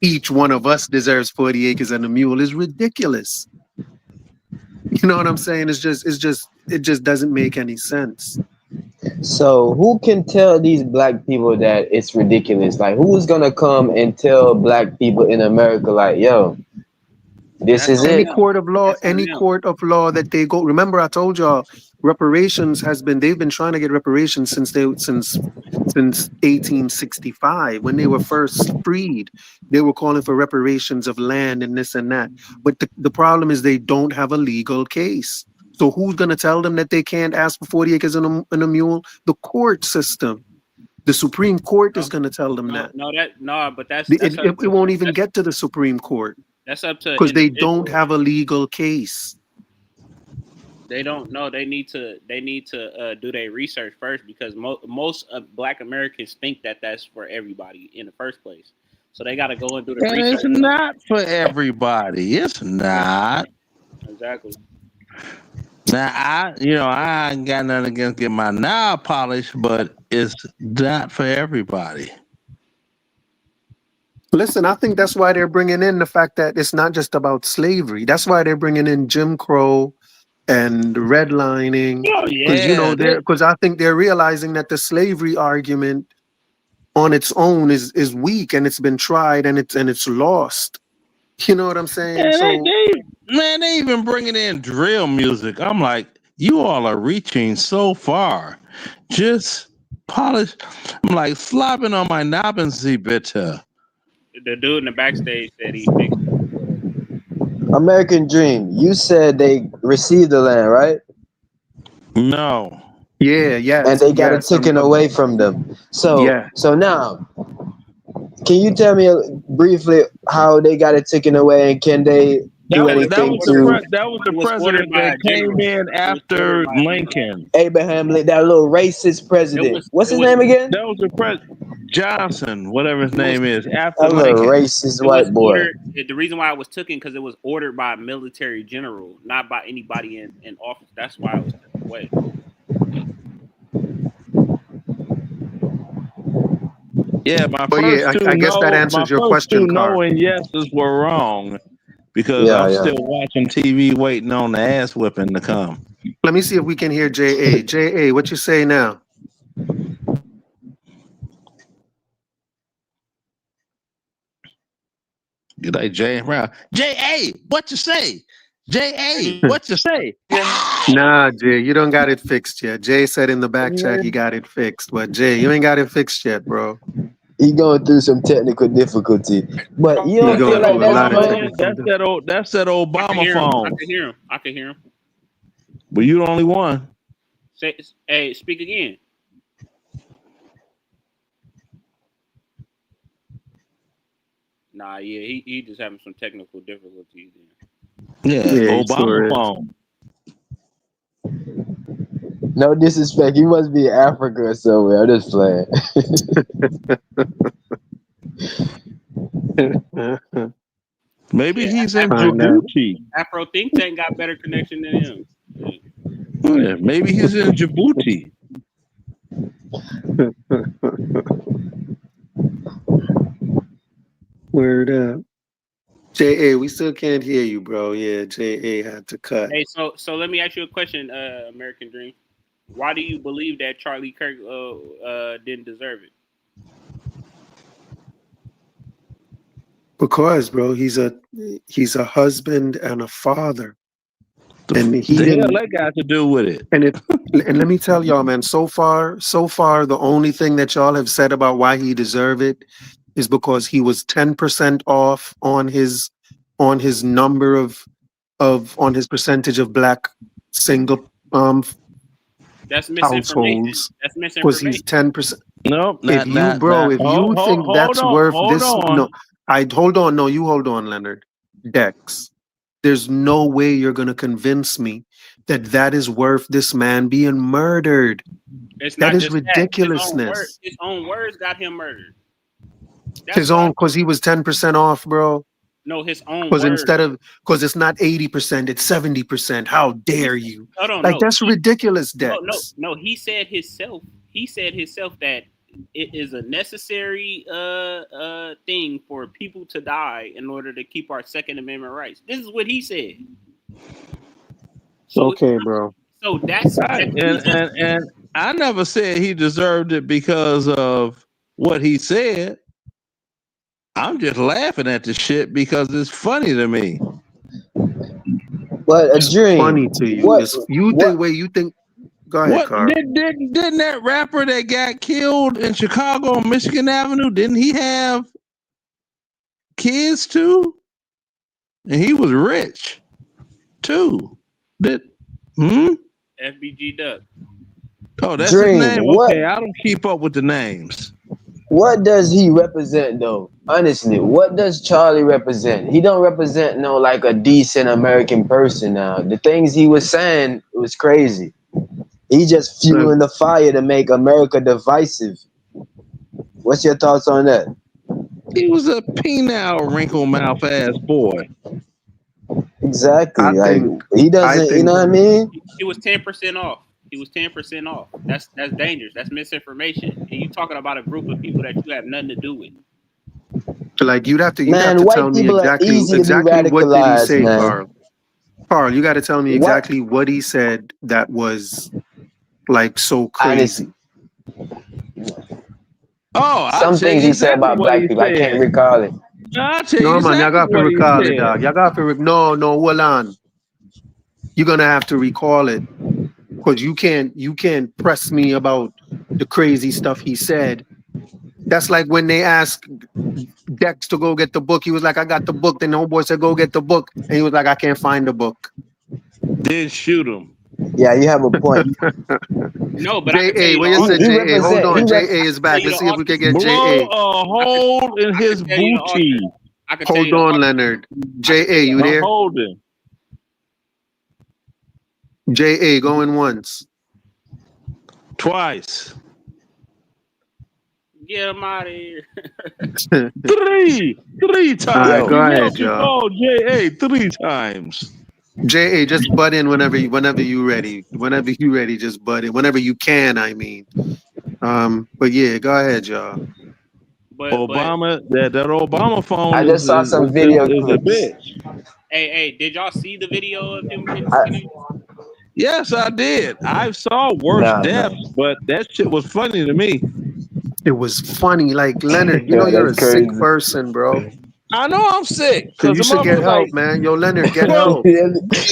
each one of us deserves 40 acres and a mule is ridiculous. You know what I'm saying? It just doesn't make any sense. So who can tell these black people that it's ridiculous? Like, who's gonna come and tell black people in America, like, yo, this is any it? court of law that they go. Remember, I told y'all reparations they've been trying to get reparations since 1865 when they were first freed. They were calling for reparations of land and this and that. But the problem is they don't have a legal case. So who's going to tell them that they can't ask for 40 acres and a mule? The court system. The Supreme Court is going to tell them that. But it won't even get to the Supreme Court. That's up to, because they don't have a legal case. They don't know. They need to do their research first, because most Black Americans think that that's for everybody in the first place. So they got to go and do the research. It's not for everybody. It's not. Exactly. Now I ain't got nothing against getting my nail polished, but it's not for everybody. Listen, I think that's why they're bringing in the fact that it's not just about slavery. That's why they're bringing in Jim Crow, and redlining, Oh because yeah, because I think they're realizing that the slavery argument on its own is weak, and it's been tried, and it's lost. You know what I'm saying? So they even bringing in drill music. I'm like, you all are reaching so far. Just polish. I'm like slopping on my knobbins, bitter. The dude in the backstage said he fixed it. American Dream. You said they received the land, right? No. Yeah, yes, And they got it yes, taken away from them. yeah. So now, can you tell me briefly how they got it taken away, and can they do anything to that was the It was ordered president by that a came general. in after Lincoln. Abraham Lincoln, that little racist president? What's his name again? That was the Johnson, whatever his name is, after That little Lincoln. racist white boy. Ordered, the reason why it was taken because it was ordered by a military general, not by anybody in office. That's why it was taken away. Yeah, my But first yeah, two I guess that answers your question, no Carl. and yeses were wrong because I'm still watching TV waiting on the ass whipping to come. Let me see if we can hear J.A. J.A., what you say now? Good day, J. Brown. J.A., what you say? J.A., what you say? Nah, Jay, you don't got it fixed yet. Jay said in the back chat he got it fixed, but Jay, you ain't got it fixed yet, bro. He going through some technical difficulty, but you don't feel like that's funny. That's that Obama phone. I can hear him. I can hear him. But you the only one. Say, hey, speak again. Nah, yeah, he just having some technical difficulties. Yeah, Obama phone. No disrespect, he must be in Africa or somewhere. I'm just playing. Maybe he's in Djibouti. Afro Think Tank got better connection than him. Yeah, maybe he's in Djibouti. Word up. J.A., we still can't hear you, bro. Yeah, J.A. had to cut. Hey, so let me ask you a question, American Dream. Why do you believe that Charlie Kirk didn't deserve it? Because, bro, he's a husband and a father. And he the didn't. hell that got to do with it? And let me tell y'all, man, so far, the only thing that y'all have said about why he deserved it is because he was 10% off on his number of on his percentage of black single that's misinformation. households. That's misinformation. Because he's 10%. Nope. If you think that's worth this, no, hold on. No, you hold on, Leonard. Dex. There's no way you're gonna convince me that is worth this man being murdered. That is ridiculousness. His own words got him murdered. His own, because he was 10% off, bro. No, his own. Because because it's not 80%, it's 70%. How dare you? That's ridiculous, Dex. No. He said himself. That it is a necessary thing for people to die in order to keep our Second Amendment rights. This is what he said. So, okay, bro. So that's right. And I never said he deserved it because of what he said. I'm just laughing at the shit because it's funny to me. But a dream. Funny to you. You think. Go ahead, Carl. Didn't that rapper that got killed in Chicago on Michigan Avenue, didn't he have kids too? And he was rich too. FBG Duck. Oh, that's his name? Okay, I don't keep up with the names. What does he represent though? Honestly, what does Charlie represent? He don't represent no like a decent American person now. The things he was saying was crazy. He just fueling the fire to make America divisive. What's your thoughts on that? He was a penile, wrinkle mouth ass boy. Exactly. He doesn't. You know what I mean? He was 10% off. He was 10% off. That's dangerous. That's misinformation. And you talking about a group of people that you have nothing to do with. Like you'd have to tell me exactly what did he say, Carl. Carl, you got to tell me What? exactly what he said that was like so Honest, crazy. Oh, I'll some tell things you he said exactly about what black he people, I can't said. recall it. I'll tell you No, man, y'all exactly got to what he recall it, said. dog. Y'all got to no, hold on. You're gonna have to recall it because you can't press me about the crazy stuff he said. That's like when they asked Dex to go get the book. He was like, "I got the book." Then the homeboy said, "Go get the book," and he was like, "I can't find the book." Didn't shoot him. Yeah, you have a point. No, but I can tell J.A., you the what you He, said, he author. J.A.? Hold represent. on, He rep. J.A. is I can tell back. you Let's the see if we author. can get Blow J.A. a hole in I can his tell you the author. booty. I can tell you Hold the on, author. Leonard. I can tell J.A., you you the I'm there? holding. J.A. going once. Twice. Get him out of here. All Three times. right, Yo, go You ahead, can y'all. call J.A. 3 times. J.A., just butt in whenever you ready. Whenever you ready, just butt in. Whenever you can, I mean. But yeah, go ahead, y'all. But Obama, that Obama phone I is just saw some video a clips. bitch. hey, did y'all see the video of him getting I, skinny? Yes, I did. I saw worse nah, deaths, man. but that shit was funny to me. It was funny. Like, Leonard, you know Yo, you're that's a sick crazy. person, bro. I know I'm sick So because you the should get motherfucker like, help, man. Yo, Leonard, get well, help.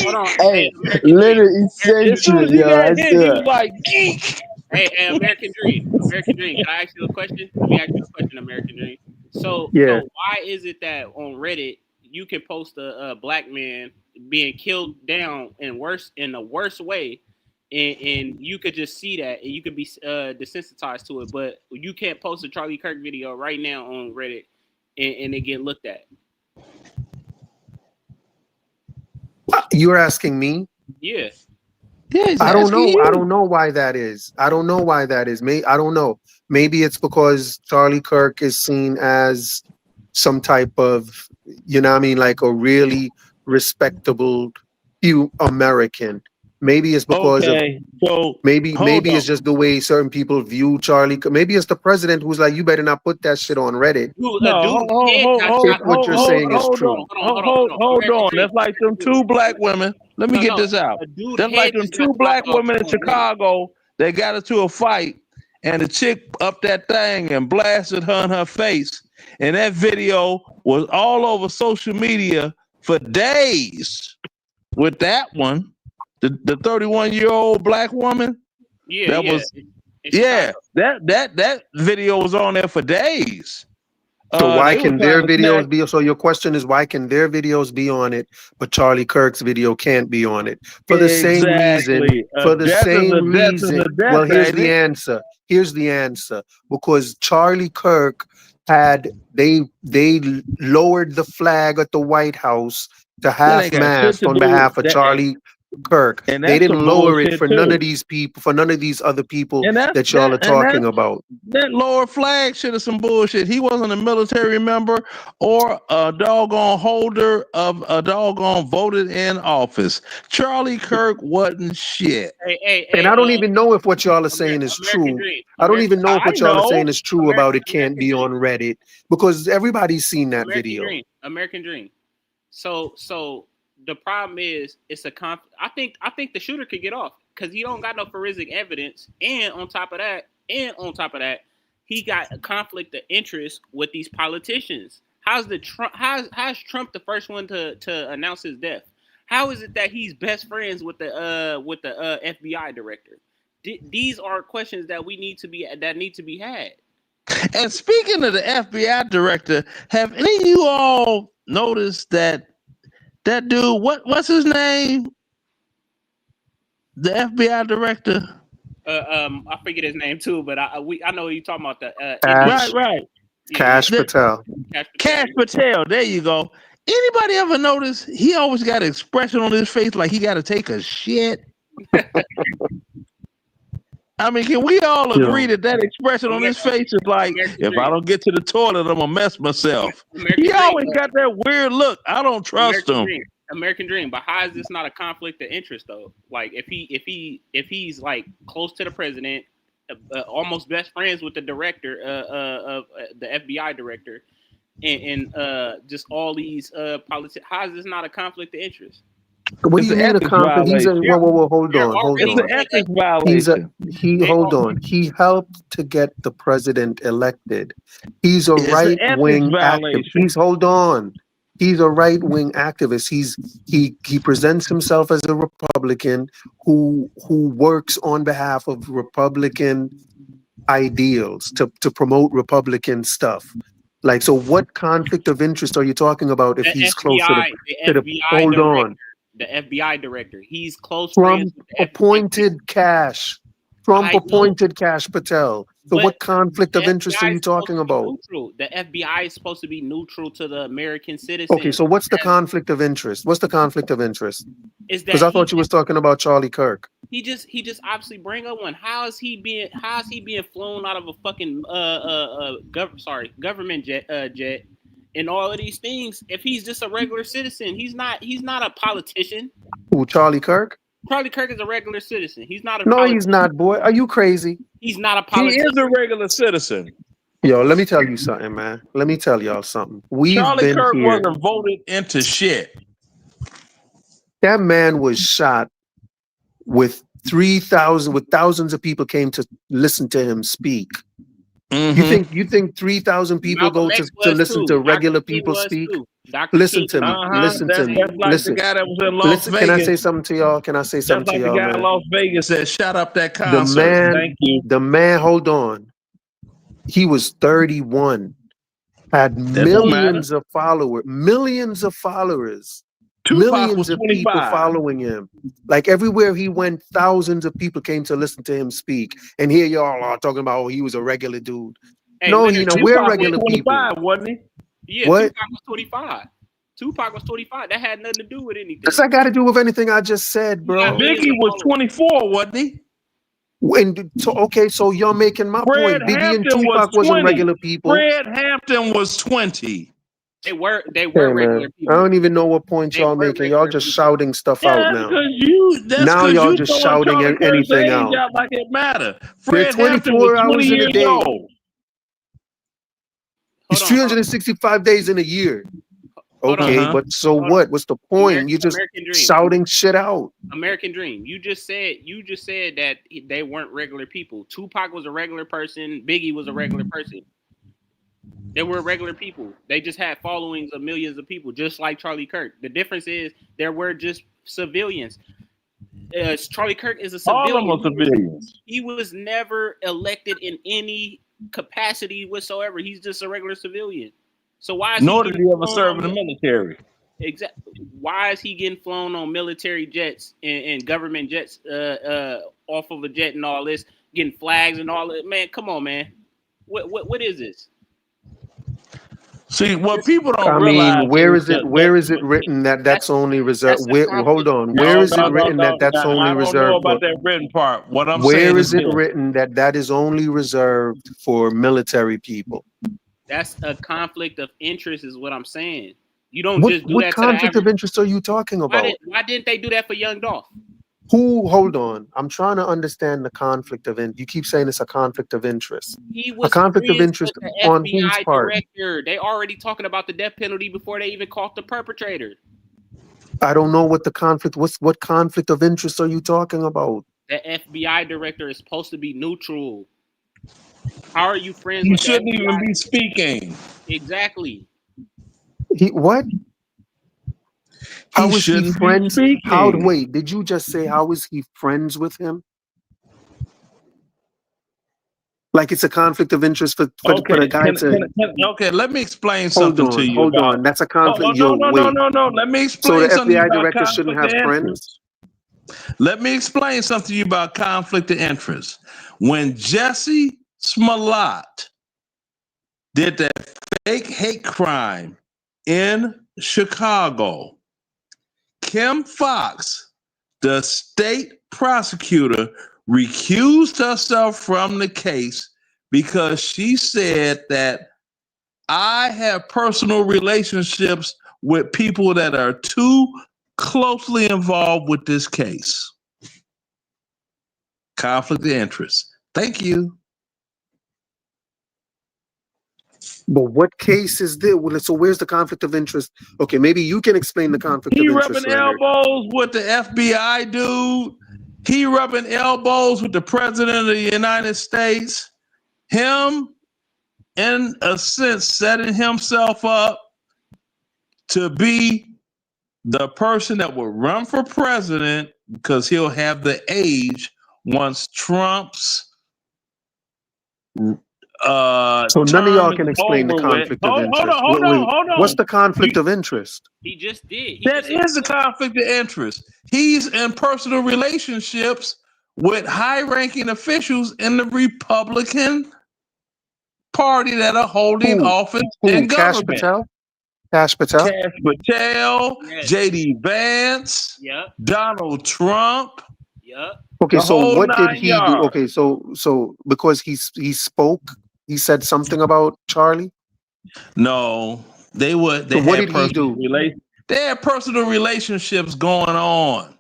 Hold on. Hey, Hey, American Dream. Leonard American as Dream. soon eccentric, as he yo. got I hit, he swear. was like, geek. Hey, American Dream. American Dream. Can I ask you a question? Let me ask you a question, American Dream. So Yeah. why is it that on Reddit you can post a black man being killed down in the worst way, and you could just see that and you could be desensitized to it, but you can't post a Charlie Kirk video right now on Reddit and it get looked at? You're asking me? Yeah. Yeah, he's I don't asking know. I you. don't know why that is. I don't know why that is. I don't know. Maybe it's because Charlie Kirk is seen as some type of, you know what I mean, like a really respectable few American. Maybe it's because of Okay, so hold maybe it's on. just the way certain people view Charlie. Maybe it's the president who's like, you better not put that shit on Reddit Dude, a No, dude head got if shot. what you're saying is Hold true. on, hold on. hold American on. Dream. That's like them American Dream. two black women. Let me get No. this out. A dude That's like head them just got two chopped black off women in on Reddit. Chicago. They got into a fight, and the chick up that thing and blasted her in her face. And that video was all over social media for days. With that one, the 31-year-old black woman that Yeah. was In yeah, Chicago. that video was on there for days. So why They were can trying their to snatch. videos be? So your question is why can their videos be on it, but Charlie Kirk's video can't be on it? For the same reason. Exactly. For the Death is same a death is reason. a death, Well, here's ain't the it? answer. Here's the answer. Because Charlie Kirk had they lowered the flag at the White House to That ain't half got shit mast to on do. behalf of Charlie Kirk. And They that's didn't some lower it bullshit for none of too. these people, for none of these other people And that that y'all that are and that talking about. that lower flag shit is some bullshit. He wasn't a military member or a doggone holder of a doggone voted in office. Charlie Kirk wasn't shit. And I don't even know if what y'all are saying is American true. Dream. I don't American even know if I what y'all are saying know. is true about it can't American be Dream. on Reddit because everybody's seen that American video. Dream. American Dream. So the problem is it's a I think the shooter could get off because he don't got no forensic evidence, and on top of that, he got a conflict of interest with these politicians. How's Trump the first one to announce his death? How is it that he's best friends with the FBI director? These are questions that need to be had. And speaking of the FBI director, have any of you all noticed that dude, what's his name? The FBI director. I forget his name too, but I know you're talking about the Indian. Cash, Right. Yeah. Cash Patel. Cash Patel. There you go. Anybody ever notice he always got an expression on his face like he got to take a shit? I mean, can we all agree that expression on his face is like, if I don't get to the toilet, I'm gonna mess myself. He always got that weird look. I don't trust him. American Dream, but how is this not a conflict of interest though? Like if he's like close to the president, almost best friends with the director of the FBI director, and just all these politics. How is this not a conflict of interest? What do you mean a conflict? He's a whoa, hold They're on. It's an ethics violation. He helped to get the president elected. He's a It's an right ethics wing violation. activist. He's a right wing activist. He presents himself as a Republican who works on behalf of Republican ideals to promote Republican stuff. Like, so what conflict of interest are you talking about if he's close to the hold on. The FBI director. He's close Trump friends with the appointed Cash. Trump appointed Cash Patel. So But what conflict of interest FBI are you is supposed talking to be about? neutral. The FBI is supposed to be neutral to the American citizen. Okay, so what's the conflict of interest? What's the conflict of interest? Is that Because I thought you was talking about Charlie Kirk. he just obviously bring up one. How is he being flown out of a fucking government jet and all of these things if he's just a regular citizen? He's not a politician. Who, Charlie Kirk? Charlie Kirk is a regular citizen. He's not a No, politician. he's not, boy. Are you crazy? He's not a He politician. is a regular citizen. Yo, let me tell you something, man. Let me tell y'all something. Charlie Kirk wasn't voted into shit. That man was shot with thousands of people came to listen to him speak. Mm-hmm. You think 3,000 people Malcolm go X to was listen too. to regular Dr. King people was speak? too. Dr. Listen King. to me. Listen to me. That's like Listen. the guy that was in Las Listen. Vegas. Can I say something to y'all? Can I say That's something like to the y'all, guy in man? Las Vegas that shut up that concert. Thank you. The man, hold on. He was 31, had That don't matter. millions of followers, Tupac millions was of people 25. following him. Like everywhere he went, thousands of people came to listen to him speak. And here y'all are talking about, oh, he was a regular dude. Hey, No, Leonard, we're Tupac regular was 25, people. wasn't he? Yeah, What? Tupac was 25. Tupac was 25. That had nothing to do with anything. What's that got to do with anything I just said, bro? Biggie was 24, wasn't he? So you're making my Fred point. Biggie and Hampton was Tupac wasn't 20. regular people. Fred Hampton was 20. They were Hey, regular man, people. I don't even know what point They y'all were making. Y'all just shouting stuff out Yeah, now. that's Now because y'all you just throwing shouting Charlie Kirk's anything age out. out like it matter. They're Fred Hampton was 24 hours 20 in a years day. old. It's 365 days in a year. Okay, Uh-huh. but so what? What's the point? You just American Dream. shouting shit out. American Dream. You just said that they weren't regular people. Tupac was a regular person. Biggie was a regular person. They were regular people. They just had followings of millions of people, just like Charlie Kirk. The difference is there were just civilians. Charlie Kirk is a civilian. All of them are civilians. He was never elected in any capacity whatsoever. He's just a regular civilian. So why is Nor did he ever serve in the military. Exactly. Why is he getting flown on military jets and government jets off of a jet and all this, getting flags and all that? Man, come on, man. What is this? See, what people don't I realize. mean, where is it written that that's only reserved? Hold on. Where is it written that that's only reserved? I don't know about that written part. What I'm saying Where is is it written that that is only reserved for military people? That's a conflict of interest, is what I'm saying. You don't What just do that. What conflict of interest are you talking about? Why didn't they do that for Young Dolph? Hold on. I'm trying to understand the conflict of interest. You keep saying it's a conflict of interest. He was a conflict of interest the on FBI whose part? director. They already talking about the death penalty before they even caught the perpetrator. I don't know what the conflict. What conflict of interest are you talking about? The FBI director is supposed to be neutral. How are you friends? He with shouldn't the even FBI? be speaking. Exactly. What? How is he friends? Speaking. Wait, did you just say how is he friends with him? Like it's a conflict of interest for the guy to. Okay, let me explain something to you. Hold on. That's a conflict. No. Let me explain so the something FBI about director shouldn't have friends? Let me explain something to you about conflict of interest. When Jesse Smollett did that fake hate crime in Chicago, Kim Fox, the state prosecutor, recused herself from the case because she said that I have personal relationships with people that are too closely involved with this case. Conflict of interest. Thank you. But what case is this? Well, so where's the conflict of interest? Okay, maybe you can explain the conflict of interest. He rubbing elbows with the FBI dude. He rubbing elbows with the president of the United States. Him, in a sense, setting himself up to be the person that will run for president because he'll have the age once Trump's so none of y'all can explain the conflict of interest. Hold on. What's the conflict of interest? He just did. That is the conflict of interest. He's in personal relationships with high-ranking officials in the Republican Party that are holding office in government. Cash Patel, Yes. J.D. Vance, Yep. Donald Trump. Yep. Okay, so what did he do? yards. Okay, so because he spoke, he said something about Charlie. No, they would. They So what had did he do? They had personal relationships going on.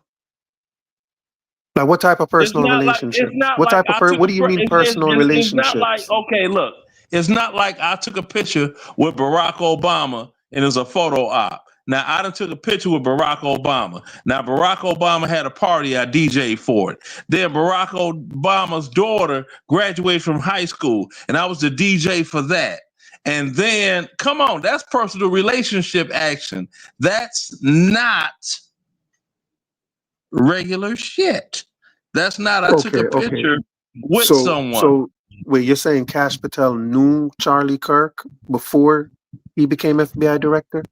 Like what type of personal relationship? What type of what do you mean personal relationships? It's not like, okay, look, it's not like I took a picture with Barack Obama and it was a photo op. Now, I done took a picture with Barack Obama. Now, Barack Obama had a party, I DJ'd for it. Then Barack Obama's daughter graduated from high school, and I was the DJ for that. And then, come on, that's personal relationship action. That's not regular shit. That's not, I took a picture with someone. So, wait, you're saying Cash Patel knew Charlie Kirk before he became FBI director?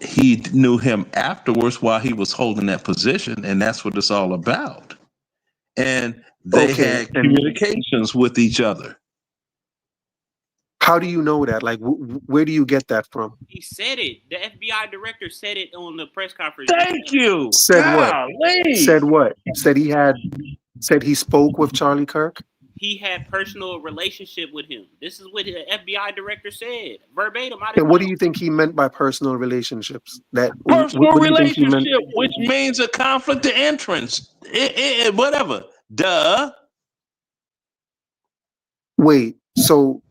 He knew him afterwards while he was holding that position, and that's what it's all about. And they had communications with each other. How do you know that? Like, where do you get that from? He said it. The FBI director said it on the press conference. Thank you. Said what? Said what? Said he spoke with Charlie Kirk? He had personal relationship with him. This is what the FBI director said verbatim. And what do you think he meant by personal relationships? Personal relationship, which means a conflict of interest. Whatever. Duh. Wait. So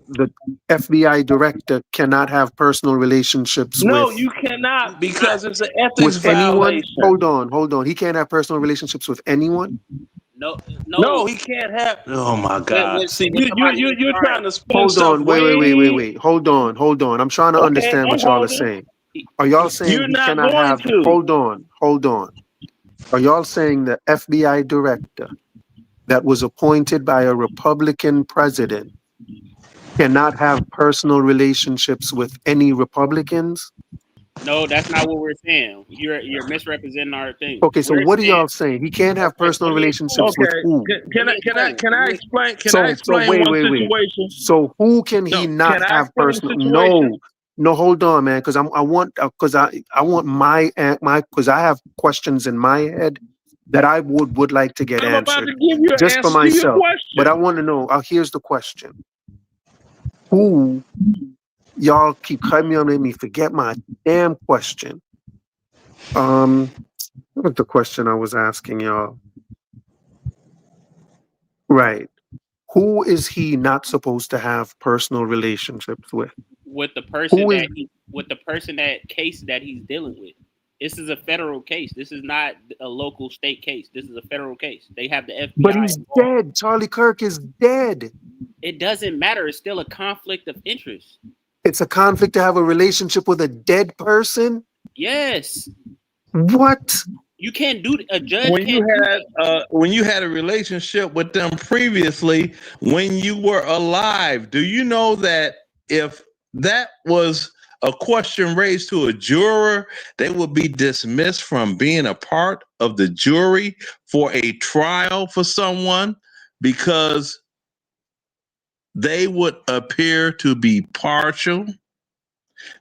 the FBI director cannot have personal relationships No, with... you cannot, because it's an ethics with anyone? violation. Hold on. He can't have personal relationships with anyone? No, he can't have... Oh, my God. See, you're trying to spin Hold on. Wait. Hold on. I'm trying to understand what y'all are saying. Are y'all saying You're he not cannot going have... to. Hold on. Are y'all saying the FBI director that was appointed by a Republican president cannot have personal relationships with any Republicans? No, that's not what we're saying. You're misrepresenting our thing. Okay, so what are y'all saying? He can't have personal relationships with who? Can I explain? Wait. So who can he not have personal? No, hold on, man, because I want my because I have questions in my head that I would like to get answered just for myself. But I want to know. Here's the question: who? Y'all keep cutting me on, make me forget my damn question. What was the question I was asking y'all? Right. Who is he not supposed to have personal relationships with? With the person case that he's dealing with. This is a federal case. This is not a local state case. This is a federal case. They have the FBI. But he's dead. Charlie Kirk is dead. It doesn't matter. It's still a conflict of interest. It's a conflict to have a relationship with a dead person? Yes. What? You can't do a judge. When you had a relationship with them previously, when you were alive, do you know that if that was a question raised to a juror, they would be dismissed from being a part of the jury for a trial for someone because they would appear to be partial?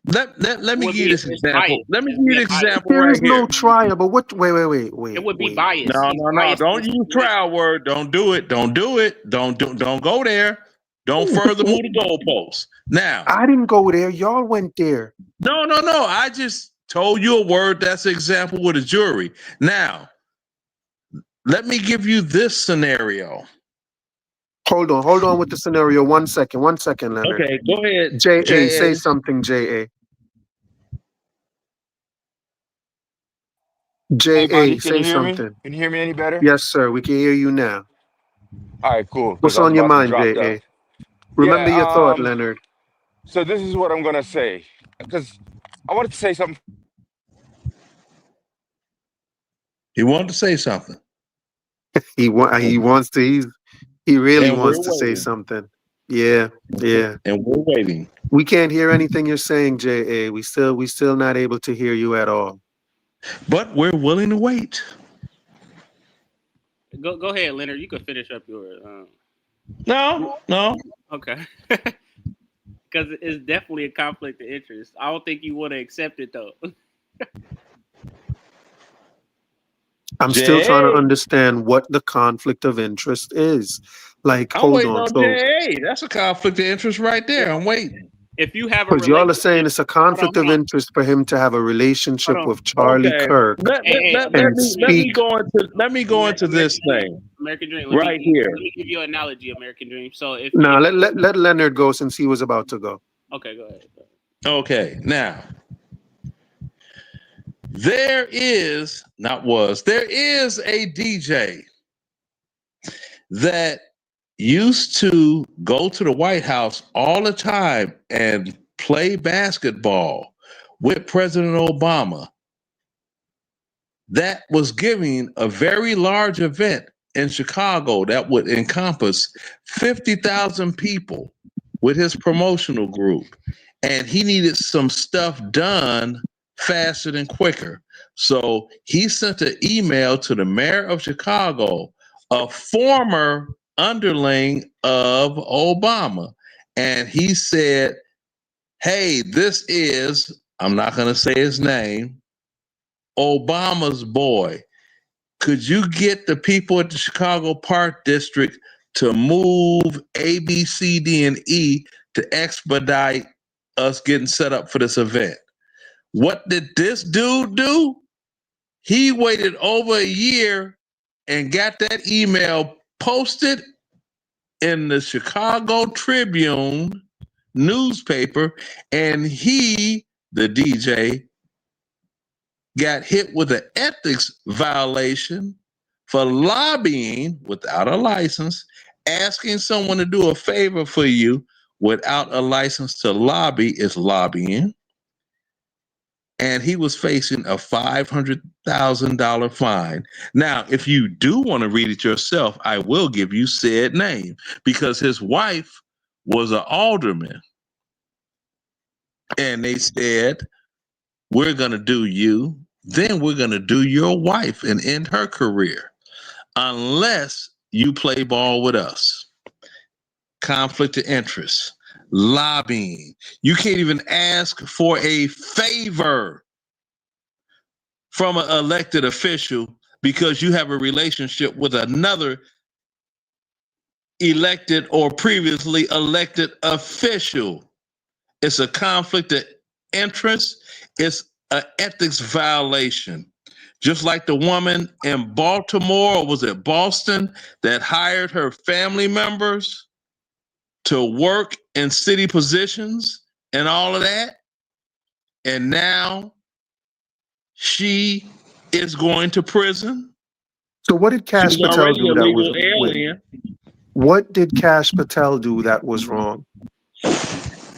Let me give you this example. Let me give you an example. There right is no here. trial, but what? Wait. It would be biased. No. Don't use trial word. Don't do it. Don't go there. Don't further move the goalposts. Now, I didn't go there. Y'all went there. No. I just told you a word that's an example with a jury. Now, let me give you this scenario. Hold on with the scenario. 1 second, Leonard. Okay, go ahead. J.A., say something, J.A. Hey, buddy, J.A., can you say hear me? something. Can you hear me any better? Yes, sir. We can hear you now. All right, cool. Because What's I was on your about to mind, drop the. J.A.? Remember your Yeah. thought, Leonard. So this is what I'm gonna say because I wanted to say something. He wanted to say something. He wants to. He really And we're wants to say waiting. something. Yeah. And we're waiting. We can't hear anything you're saying, J.A. We still not able to hear you at all. But we're willing to wait. Go ahead, Leonard. You can finish up your. No. Okay. Because it's definitely a conflict of interest. I don't think you want to accept it though. I'm still trying to understand what the conflict of interest is. Like, I'm hold waiting on. on J.A. That's a conflict of interest right there. I'm waiting. If you have a Because y'all are relationship, saying it's a conflict of interest for him to have a relationship with Charlie Kirk. Let me go into this thing. American Dream. Right here. Let me give you an analogy, American Dream. So if Let Leonard go since he was about to go. Okay, go ahead. Okay, now there is a DJ that used to go to the White House all the time and play basketball with President Obama. That was giving a very large event in Chicago that would encompass 50,000 people with his promotional group. And he needed some stuff done faster than quicker. So he sent an email to the mayor of Chicago, a former underling of Obama. And he said, hey, this is, I'm not going to say his name, Obama's boy. Could you get the people at the Chicago Park District to move A, B, C, D, and E to expedite us getting set up for this event? What did this dude do? He waited over a year and got that email posted in the Chicago Tribune newspaper, and he, the DJ, got hit with an ethics violation for lobbying without a license, asking someone to do a favor for you without a license to lobby is lobbying. And he was facing a $500,000 fine. Now, if you do want to read it yourself, I will give you said name because his wife was an alderman. And they said, we're going to do you, then we're going to do your wife and end her career unless you play ball with us. Conflict of interest, lobbying. You can't even ask for a favor from an elected official because you have a relationship with another elected or previously elected official. It's a conflict of interest. It's an ethics violation. Just like the woman in Baltimore, or was it Boston, that hired her family members to work in city positions and all of that. And now she is going to prison. So what did Cash She's Patel already do a that legal was alien. What did Cash Patel do that was wrong?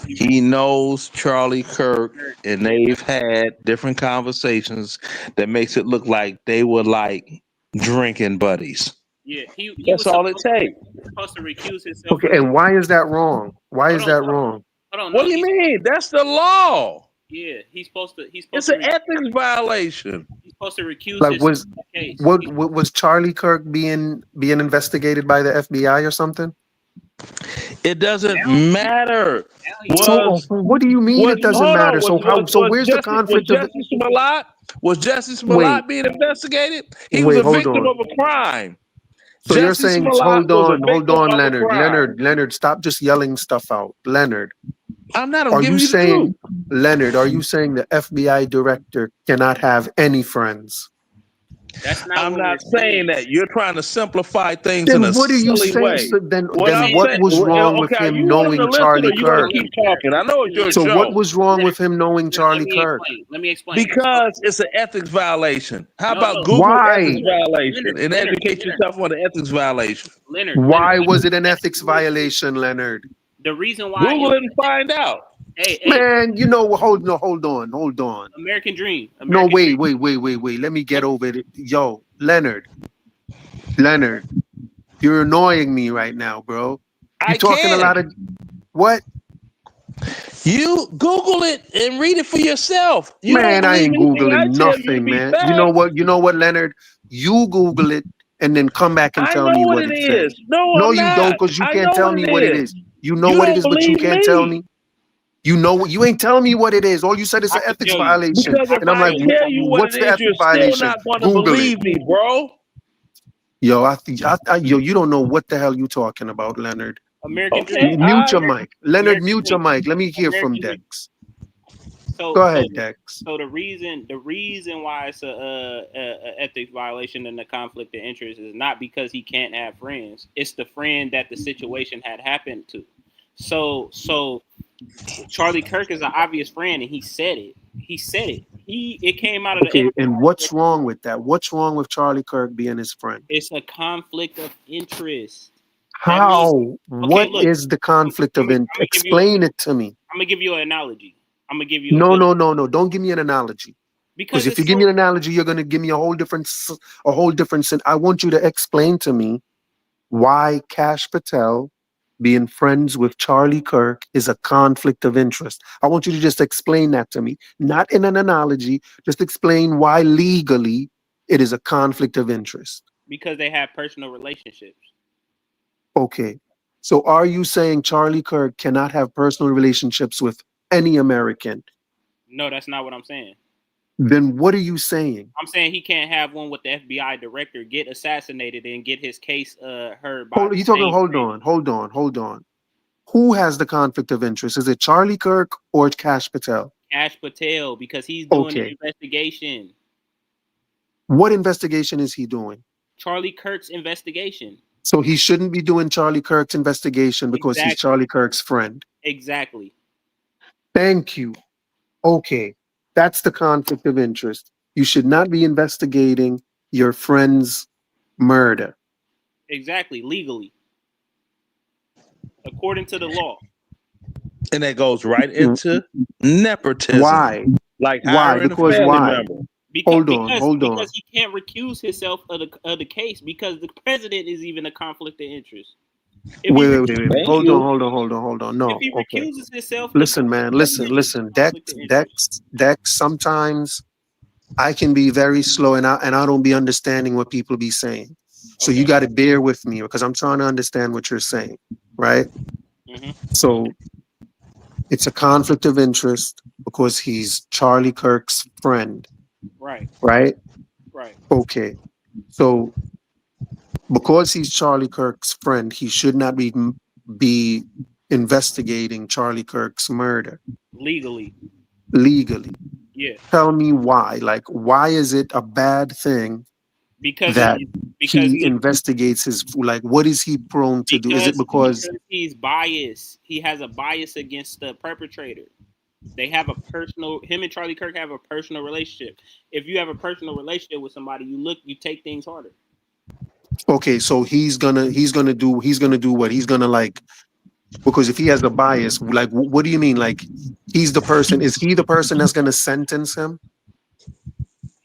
He knows Charlie Kirk, and they've had different conversations that makes it look like they were like drinking buddies. Yeah, he That's all it takes. Supposed to recuse himself. Okay, and why is that wrong? Why is that wrong? What do you mean? That's the law. Yeah, he's supposed to. It's an ethics violation. He's supposed to recuse Like himself was from the case. what was Charlie Kirk being investigated by the FBI or something? It doesn't matter. So what do you mean it doesn't matter? So where's the conflict of Was Jesse Smollett being investigated? He was a victim of a crime. So you're saying, hold on, Leonard, stop just yelling stuff out. Leonard. I'm not. Are you saying, Leonard, are you saying the FBI director cannot have any friends? That's not I'm what not we're saying saying. that. You're trying to simplify things in Then a what are you silly saying? way. So then What I'm what saying, was wrong with okay, are him you wanting to knowing listen or Charlie you want Kirk? to keep talking? I know it's your So what show. was wrong with him knowing Charlie Kirk? Let me explain. Because it's an ethics violation. How about no. Google ethics Why? violation and educate yourself on the ethics violation? Why was it an ethics violation, Leonard? The reason why Google it and find out. Hey, Man, you know, hold on. American Dream. No, American wait. Let me get over it. Yo, Leonard, you're annoying me right now, bro. You're talking a lot of what? You Google it and read it for yourself. You don't Man, I believe ain't anything I Googling tell you to nothing, be man. fact. You know what, Leonard? You Google it and then come back and I tell know me what what it it says. is. No, No, I'm you don't, not. because you I can't know tell what me it what it is. is. You know You what it don't is, but you believe can't tell me. me. You know what? You ain't telling me what it is. All you said is an ethics violation. Because if And I'm I like, tell you what what's it the is, you're ethics still violation? not going to Google it. believe me, bro. Yo, yo, you don't know what the hell you talking about, Leonard. American Okay, Dream. Mute your mic. Leonard, American mute your Dream. mic. Let me hear from American Dream. Dex. So, Go ahead, Dex. So the reason why it's a ethics violation and a conflict of interest is not because he can't have friends. It's the friend that the situation had happened to. So Charlie Kirk is an obvious friend, and he said it. It came out of the Okay, FBI. and what's wrong with that? What's wrong with Charlie Kirk being his friend? It's a conflict of interest. How? What Look, is the conflict of interest? Explain it to me. I'm gonna give you an analogy. I'm gonna give you No. Don't give me an analogy. Because if it's you give me an analogy, you're going to give me a whole different. I want you to explain to me why Cash Patel being friends with Charlie Kirk is a conflict of interest. I want you to just explain that to me, not in an analogy. Just explain why legally it is a conflict of interest. because they have personal relationships. Okay. So are you saying Charlie Kirk cannot have personal relationships with any American? No, that's not what I'm saying. Then what are you saying? I'm saying he can't have one with the FBI director get assassinated and get his case heard by. Hold on. Who has the conflict of interest? Is it Charlie Kirk or Cash Patel? Cash Patel, because he's doing the Okay. investigation. What investigation is he doing? Charlie Kirk's investigation. So he shouldn't be doing Charlie Kirk's investigation because he's Charlie Kirk's friend. Exactly. Thank you. Okay. That's the conflict of interest. You should not be investigating your friend's murder. Exactly. Legally. According to the law. And that goes right into nepotism. Why? Like why? hiring Because a family why? member. Hold on. Because he can't recuse himself of the case because the president is even a conflict of interest. Wait. Hold on. No. If he recuses himself, listen, man. Listen. Dex. Sometimes I can be very slow and I don't be understanding what people be saying. So you got to bear with me because I'm trying to understand what you're saying, right? Mm-hmm. So it's a conflict of interest because he's Charlie Kirk's friend. Right. Okay. So because he's Charlie Kirk's friend, he should not be investigating Charlie Kirk's murder. Legally. Yeah. Tell me why. Like, why is it a bad thing because he investigates his, like, what is he prone to do? Is it because he's biased? He has a bias against the perpetrator. They have him and Charlie Kirk have a personal relationship. If you have a personal relationship with somebody, you take things harder. Okay, so he's gonna do what? He's gonna, like, because if he has a bias, like, what do you mean? Like, is he the person that's gonna sentence him?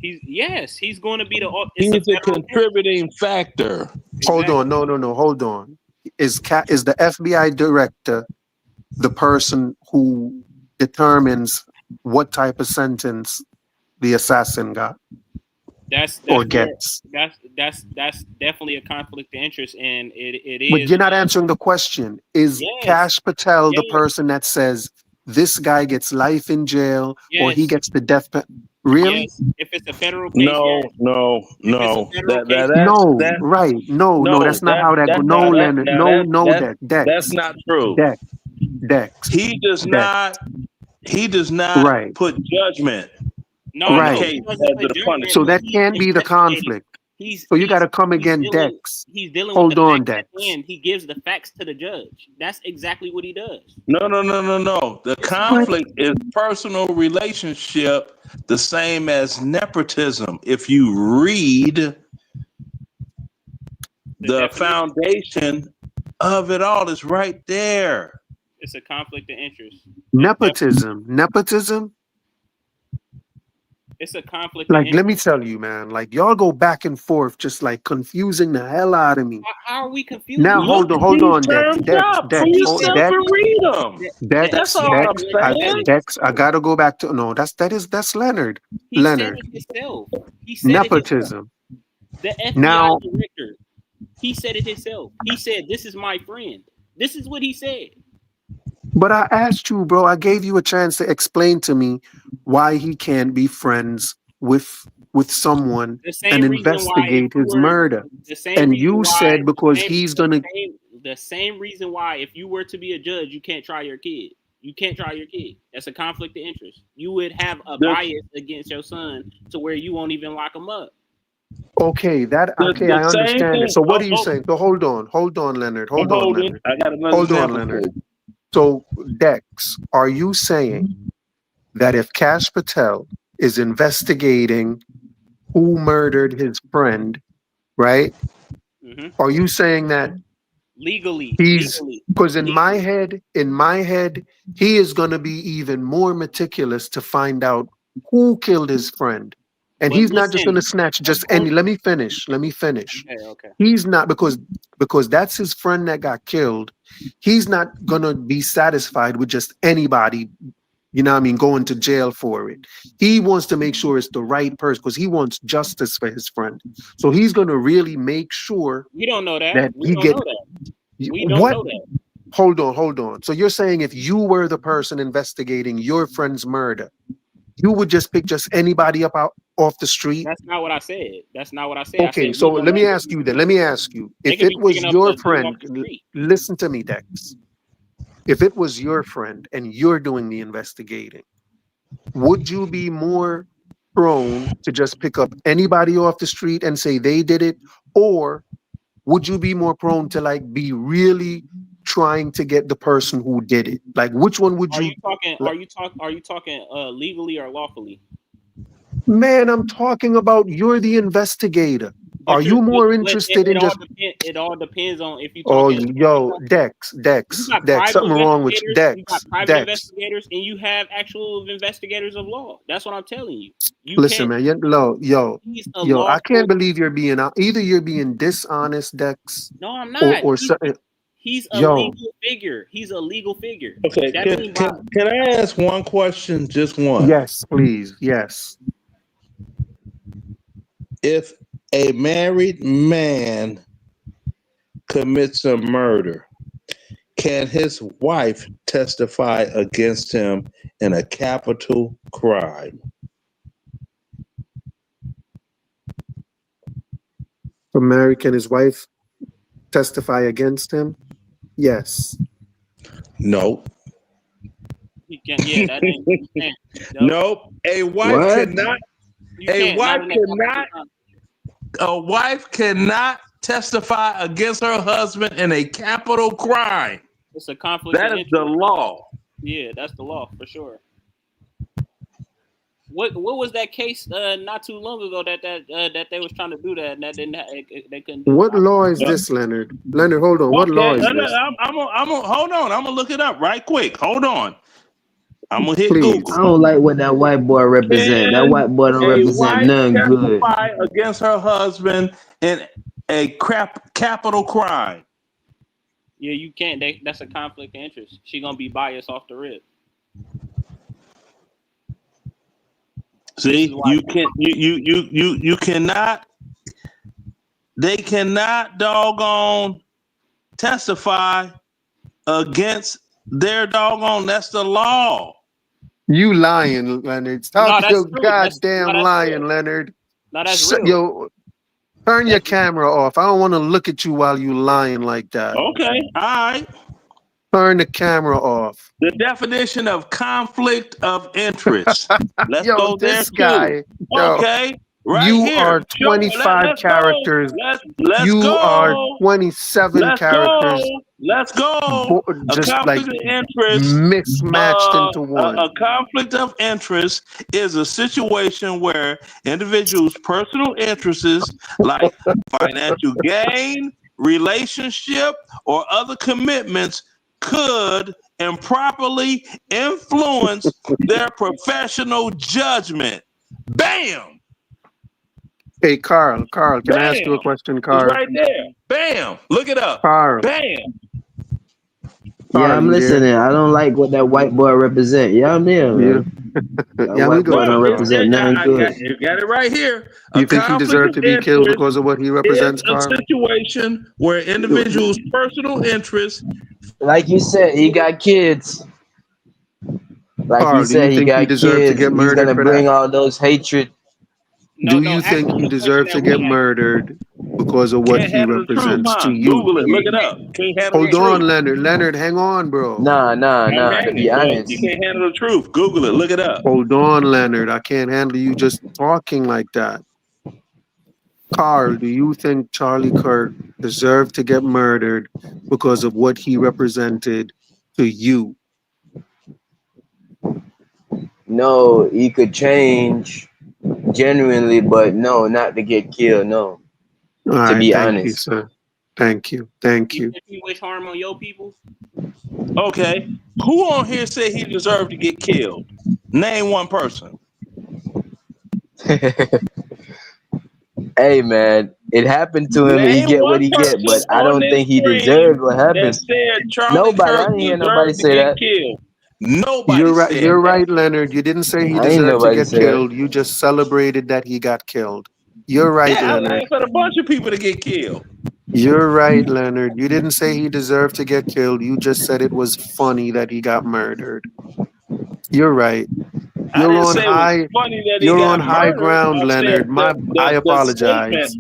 He's going to be he's a contributing factor. Hold on, no, hold on. Is the FBI director the person who determines what type of sentence the assassin got? That's definitely a conflict of interest, and it is. But you're not answering the question. Is Cash Patel the person that says this guy gets life in jail or he gets the death penalty? Really? Yes. If it's a federal case, no. That's not how that goes. No, Leonard. No, Dex. That's not true. Dex. He does not put judgment No, Right. he wasn't the judgment, So but that he's can't be the investigating. conflict. He's So you got to come he's again, dealing Dex. he's dealing with Hold the on, facts at Dex. hand. He gives the facts to the judge. That's exactly what he does. No. The conflict is personal relationship, the same as nepotism. If you read the foundation of it all, is right there. It's a conflict of interest. Nepotism. It's a conflict of Like, interest. let me tell you, man. Like, y'all go back and forth, just like confusing the hell out of me. How are we confused? Now, hold on, Dex. Read them. Dex, I gotta go back to that's Leonard. He Leonard. said it himself. He said Nepotism. The FBI Now, director. He said it himself. He said, "This is my friend." This is what he said. but I asked you, bro. I gave you a chance to explain to me why he can't be friends with someone and investigate his murder. And you said because he's gonna. The same reason why, if you were to be a judge, you can't try your kid. You can't try your kid. That's a conflict of interest. You would have a bias against your son to where you won't even lock him up. Okay, I understand it. So what are you saying? So hold on, Leonard. Hold on, Leonard. I got another example. Leonard. So Dex, are you saying that if Cash Patel is investigating who murdered his friend, right? Mm-hmm. Are you saying that legally? Because in my head, he is going to be even more meticulous to find out who killed his friend. And he's not just going to snatch just any. Let me finish. Okay. He's not because that's his friend that got killed. He's not going to be satisfied with just anybody, you know what I mean, going to jail for it. He wants to make sure it's the right person because he wants justice for his friend. So he's going to really make sure. We don't know that. We don't know that. Hold on. So you're saying if you were the person investigating your friend's murder, you would just pick just anybody up off the street? That's not what I said. Okay, so let me ask you. If it was your friend, listen to me, Dex. If it was your friend and you're doing the investigating, would you be more prone to just pick up anybody off the street and say they did it? Or would you be more prone to like be really trying to get the person who did it? Like, which one would you? Are you talking legally or lawfully? Man, I'm talking about you're the investigator. Are you more interested in just? It all depends on if you. Dex, something wrong with you, Dex. You got private investigators, and you have actual investigators of law. That's what I'm telling you. Listen, man, I can't believe you're being either you're being dishonest, Dex. No, I'm not. Or something. He's a legal figure. Okay, can I ask one question? Just one. Yes, please. Yes. If a married man commits a murder, can his wife testify against him in a capital crime? Can his wife testify against him? Yes. No. You can't. Yeah, that ain't. Nope. A wife cannot. A wife cannot testify against her husband in a capital crime. It's a conflict. That is the law. Yeah, that's the law for sure. What was that case not too long ago that they was trying to do that and that they couldn't do? What law is this, Leonard? Leonard, hold on. What law is this? Hold on. I'm gonna look it up right quick. Hold on. I'm gonna hit Google. I don't like what that white boy represent. That white boy don't represent none good. Against her husband in a capital crime. Yeah, you can't. That's a conflict of interest. She gonna be biased off the rip. See, you cannot. They cannot doggone testify against their doggone. That's the law. You lying, Leonard. Stop your goddamn lying, Leonard. No, that's real. Yo, turn your camera off. I don't want to look at you while you lying like that. Okay, all right. Turn the camera off. The definition of conflict of interest. Let's Yo, go there this too. guy. Yo, Okay, right you here. are 25 Let's characters. go. Let's You are go. 27 Let's characters. go. Let's go. A Just like conflict of interest. mismatched into one. A conflict of interest is a situation where individuals' personal interests, like financial gain, relationship, or other commitments, could improperly influence their professional judgment. Bam! Hey, Carl, can Bam! I ask you a question, It's Carl? right there. Bam! Look it up. Carl. Bam! Yeah, I'm listening. I don't like what that white boy represent. Yeah, I'm there, man. That Yeah, we white go boy to don't Carl. represent nothing good. You got it right here. You think he deserved to be killed because of what he represents, A Carl? situation where individuals' personal interests, like you said, he got kids. Like Carl, you said, he got kids. He's gonna bring all those hatred. Do you think he deserved to get murdered because of what can't he handle the truth, represents huh? to you? Google it, look it up. Can't handle Hold the on, truth. Leonard. Leonard, hang on, bro. Nah. To be honest, You can't handle the truth. Google it, look it up. Hold on, Leonard. I can't handle you just talking like that. Carl, do you think Charlie Kirk deserved to get murdered because of what he represented to you? no, he could change genuinely, but no, not to get killed. No, All to right, be thank you, honest. sir. Thank you. If you wish harm on your people, Okay. Who on here said he deserved to get killed? Name one person. Hey man, it happened to him and he Name get what one he get, person but I on don't this think he screen deserved what that happened. said Charlie Nobody, I Kirk didn't hear nobody deserved to say get that. killed. Nobody You're right. said You're that. right, Leonard. You didn't say he I ain't deserved to nobody get say that. killed. You just celebrated that he got killed. You're right, Yeah, I Leonard. laughed at a bunch of people to get killed. You're right, Leonard. You didn't say he deserved to get killed. You just said it was funny that he got murdered. You're right. I You're didn't on say it was high. funny that he You're got on high murdered. ground, I said Leonard. I apologize.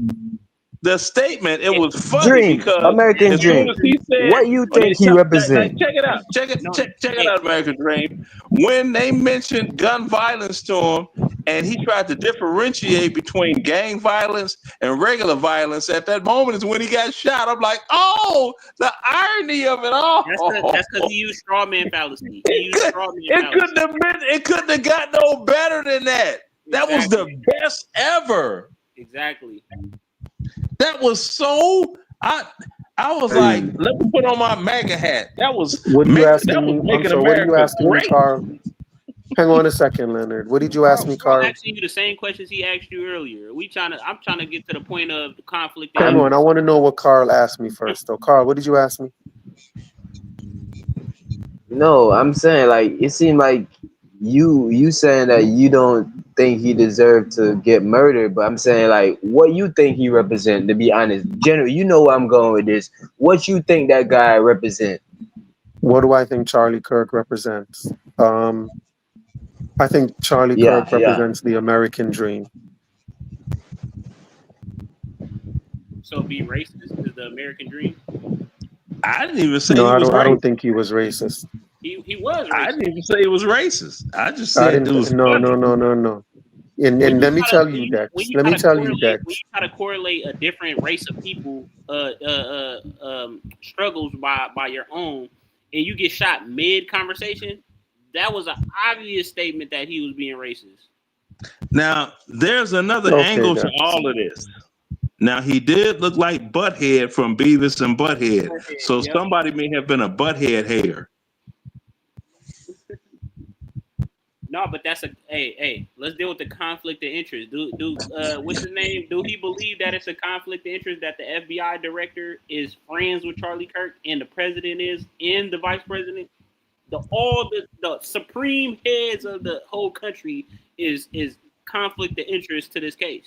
the statement, it was funny Dream, because American as soon Dream. as he said, What you when they think he check represent? it out, check it out, American Dream. When they mentioned gun violence to him, and he tried to differentiate between gang violence and regular violence, at that moment is when he got shot. I'm like, oh, the irony of it all. that's because he used straw man fallacy. He used straw man fallacy. It couldn't have got no better than that. That was the best ever. Exactly. That was so. I was like, let me put on my MAGA hat. That was What are you asking that was me? I'm making sorry, what are you America asking me, great. Carl? Hang on a second, Leonard. What did you ask me, I'm Carl? asking you the same questions he asked you earlier. I'm trying to get to the point of the conflict. Hang on, I want to know what Carl asked me first, though. Carl, what did you ask me? No, I'm saying like it seemed like you saying that you don't think he deserved to get murdered, but I'm saying like what you think he represent. To be honest, general, you know where I'm going with this. What you think that guy represent? What do I think Charlie Kirk represents? I think Charlie Kirk represents the American dream. So be racist is the American dream. I didn't even say No, he was I don't racist. think he was racist. He was racist. I didn't even say he was racist. I just I said didn't. it was No. And let me tell you, Dex. Let me tell you, Dex. When you try to correlate a different race of people struggles by your own, and you get shot mid conversation, that was an obvious statement that he was being racist. Now, there's another angle to all of this. Now, he did look like Butthead from Beavis and Butthead. So somebody may have been a Butthead hater. No, but that's hey, let's deal with the conflict of interest. What's his name? Do he believe that it's a conflict of interest that the FBI director is friends with Charlie Kirk and the president is and the vice president? The supreme heads of the whole country is conflict of interest to this case.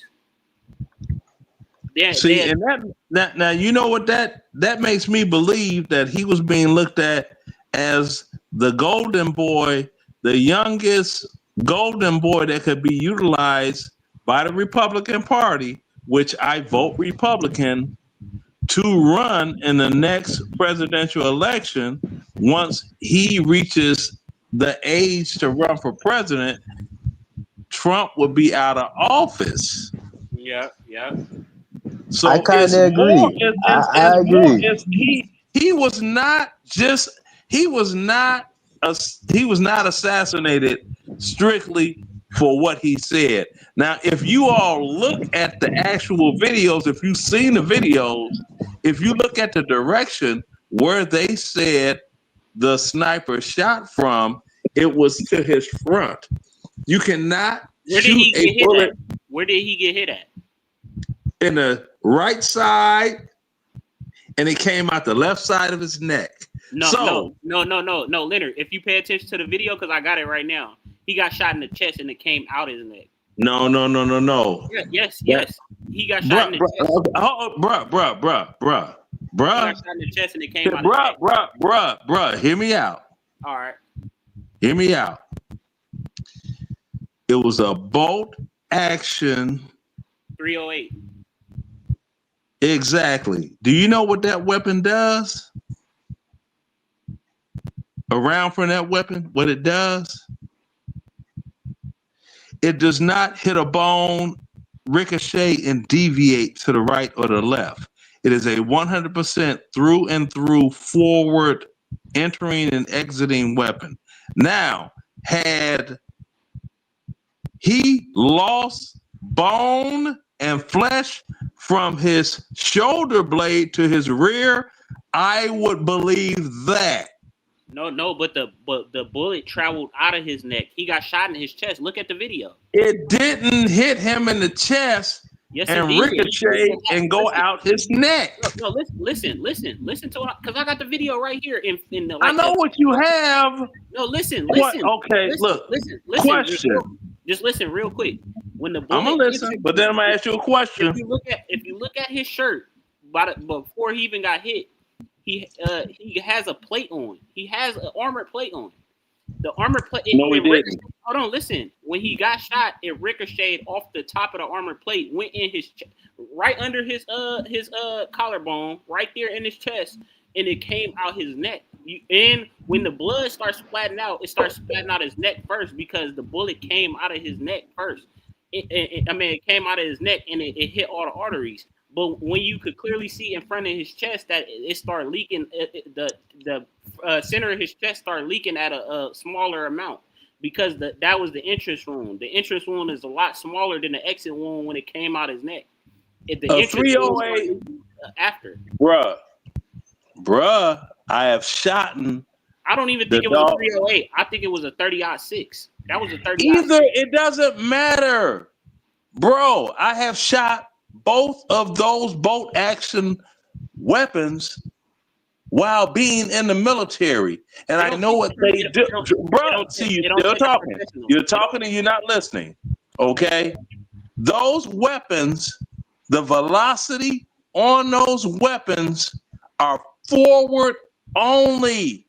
Now you know what that makes me believe that he was being looked at as the golden boy, the youngest golden boy that could be utilized by the Republican Party, which I vote Republican, to run in the next presidential election once he reaches the age to run for president. Trump would be out of office. Yeah. So I kind of agree. I agree. He was not assassinated strictly for what he said. Now, if you all look at the actual videos, if you've seen the videos, if you look at the direction where they said the sniper shot from, it was to his front. You cannot shoot a bullet. Where did he get hit at? In the right side, and it came out the left side of his neck. No, Leonard. If you pay attention to the video, because I got it right now, he got shot in the chest and it came out his neck. No. Yes. He got shot in the chest. Bruh. He got shot in the chest and it came out. Bruh. Hear me out. All right. Hear me out. It was a bolt action. 308. Exactly. Do you know what that weapon does? Around from that weapon, what it does? It does not hit a bone, ricochet, and deviate to the right or the left. It is a 100% through and through forward entering and exiting weapon. Now, had he lost bone and flesh from his shoulder blade to his rear, I would believe that. No, but the bullet traveled out of his neck. He got shot in his chest. Look at the video. It didn't hit him in the chest and ricochet and go out his neck. No, listen to what, because I got the video right here. In the, like, I know what you have. No, listen. Okay, listen. Question. Just listen real quick. When the bullet I'm gonna listen, but then I'm gonna ask you a question. If you look at his shirt, before he even got hit, he has a plate on. He has an armored plate on. The armored plate. No, he didn't. Hold on, listen. When he got shot, it ricocheted off the top of the armored plate, went in his right under his collarbone, right there in his chest, and it came out his neck. And when the blood starts splatting out, it starts splatting out his neck first because the bullet came out of his neck first. It came out of his neck and it hit all the arteries. But when you could clearly see in front of his chest that it started leaking, the center of his chest started leaking at a smaller amount because that was the entrance wound. The entrance wound is a lot smaller than the exit wound when it came out his neck. The 308 after. Bruh, I have shot him. I don't even think it was a 308. I think it was a 30-06. That was a 30. Either it doesn't matter, bro. I have shot both of those bolt action weapons while being in the military, and I know what they do, bro. See, you're still talking. You're talking and you're not listening. Okay, those weapons, the velocity on those weapons are forward only.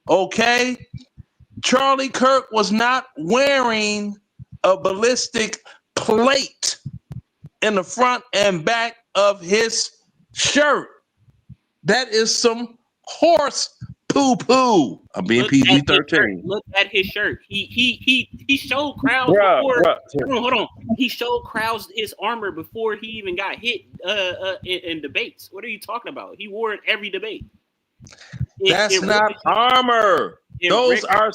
Okay, Charlie Kirk was not wearing a ballistic plate in the front and back of his shirt. That is some horse poo-poo. I'm being PG-13. Look at his shirt. He showed crowds before. Hold on. He showed crowds his armor before he even got hit in debates. What are you talking about? He wore it every debate. That's not armor. Those are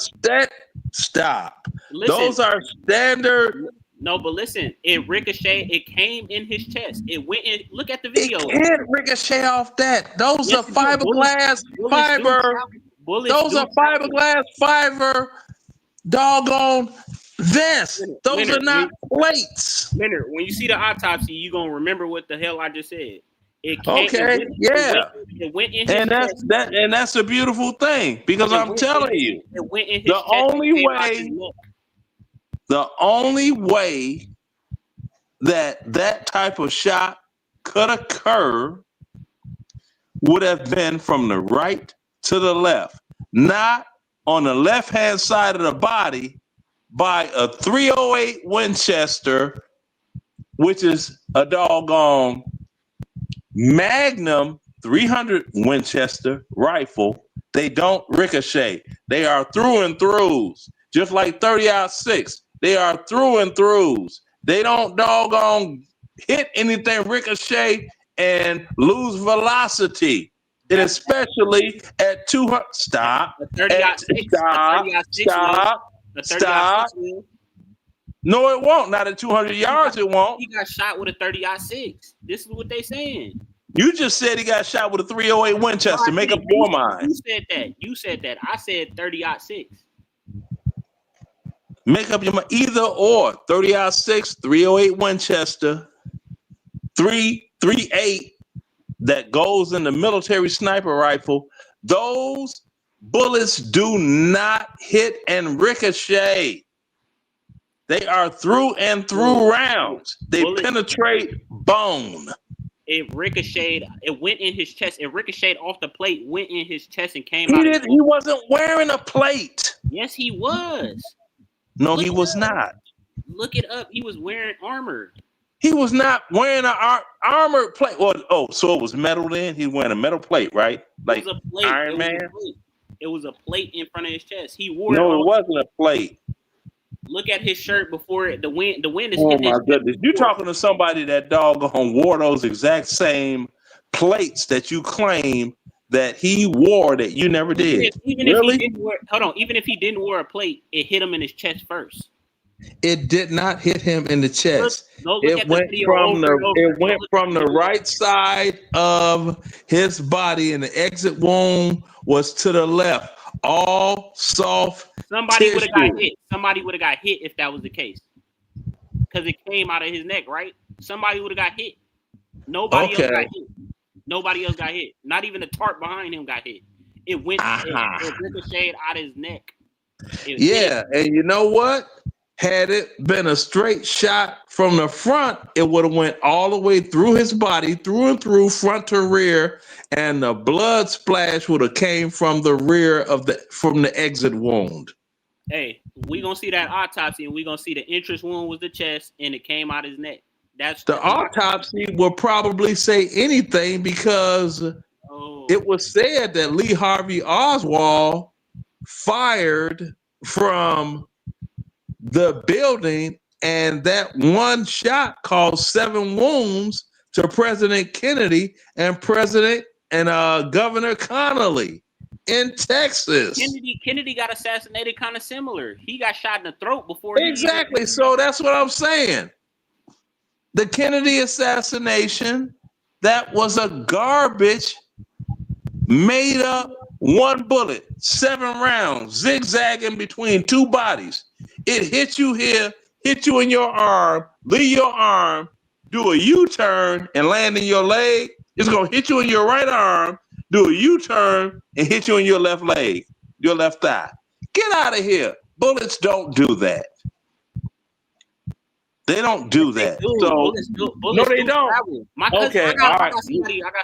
stop. Those are standard. No, but listen, it ricocheted. It came in his chest. It went in. Look at the video. It can't ricochet off that. Those are fiberglass fiber. Those are fiberglass fiber. Doggone this. Those are not plates. Leonard, when you see the autopsy, you're gonna remember what the hell I just said. It went in his chest. And that's a beautiful thing because I'm telling you, it went in his the only way that type of shot could occur would have been from the right to the left, not on the left-hand side of the body by a 308 Winchester, which is a doggone Magnum 300 Winchester rifle, they don't ricochet. They are through and throughs. Just like 30-06, they are through and throughs. They don't doggone hit anything, ricochet, and lose velocity. And especially at 200. Stop. Stop. No, it won't. Not at 200 yards, it won't. He got shot with a 30-06. This is what they saying. You just said he got shot with a 308 Winchester. Make up your mind. You said that. I said 30-06. Make up your mind. Either or. 30-06, 308 Winchester, 338 that goes in the military sniper rifle. Those bullets do not hit and ricochet. They are through and through rounds. They penetrate bone. It ricocheted. It went in his chest. It ricocheted off the plate, went in his chest, and came out. He wasn't wearing a plate. Yes, he was. No, he was not. Look it up. He was wearing armor. He was not wearing an armored plate. So it was metal then? He was wearing a metal plate, right? Like Iron Man? It was a plate in front of his chest. He wore No, it wasn't a plate. Look at his shirt before the wind is Oh hitting my goodness. You're talking to somebody that doggone wore those exact same plates that you claim that he wore that you never did. Even if he didn't wear a plate, it hit him in his chest first. It did not hit him in the chest. It went from the right side of his body, and the exit wound was to the left. All soft. Somebody would have got hit. Somebody would have got hit if that was the case, because it came out of his neck, right? Somebody would have got hit. Nobody else got hit. Nobody else got hit. Not even the tarp behind him got hit. It went. It ricocheted out of his neck. And you know what? Had it been a straight shot from the front, it would have went all the way through his body, through and through, front to rear, and the blood splash would have came from the rear from the exit wound. Hey, we gonna see that autopsy, and we gonna see the entrance wound was the chest, and it came out his neck. That's the autopsy will probably say anything because it was said that Lee Harvey Oswald fired from the building, and that one shot caused 7 wounds to President Kennedy and Governor Connolly in Texas. Kennedy got assassinated kind of similar. He got shot in the throat before. Exactly. So that's what I'm saying. The Kennedy assassination, that was a garbage made up one bullet, 7 rounds, zigzagging between 2 bodies. It hit you here, hit you in your arm, leave your arm, do a U-turn and land in your leg. It's going to hit you in your right arm, do a U-turn and hit you in your left leg, your left thigh. Get out of here. Bullets don't do that. They don't do that. Bullets no, they don't. My cousin, I got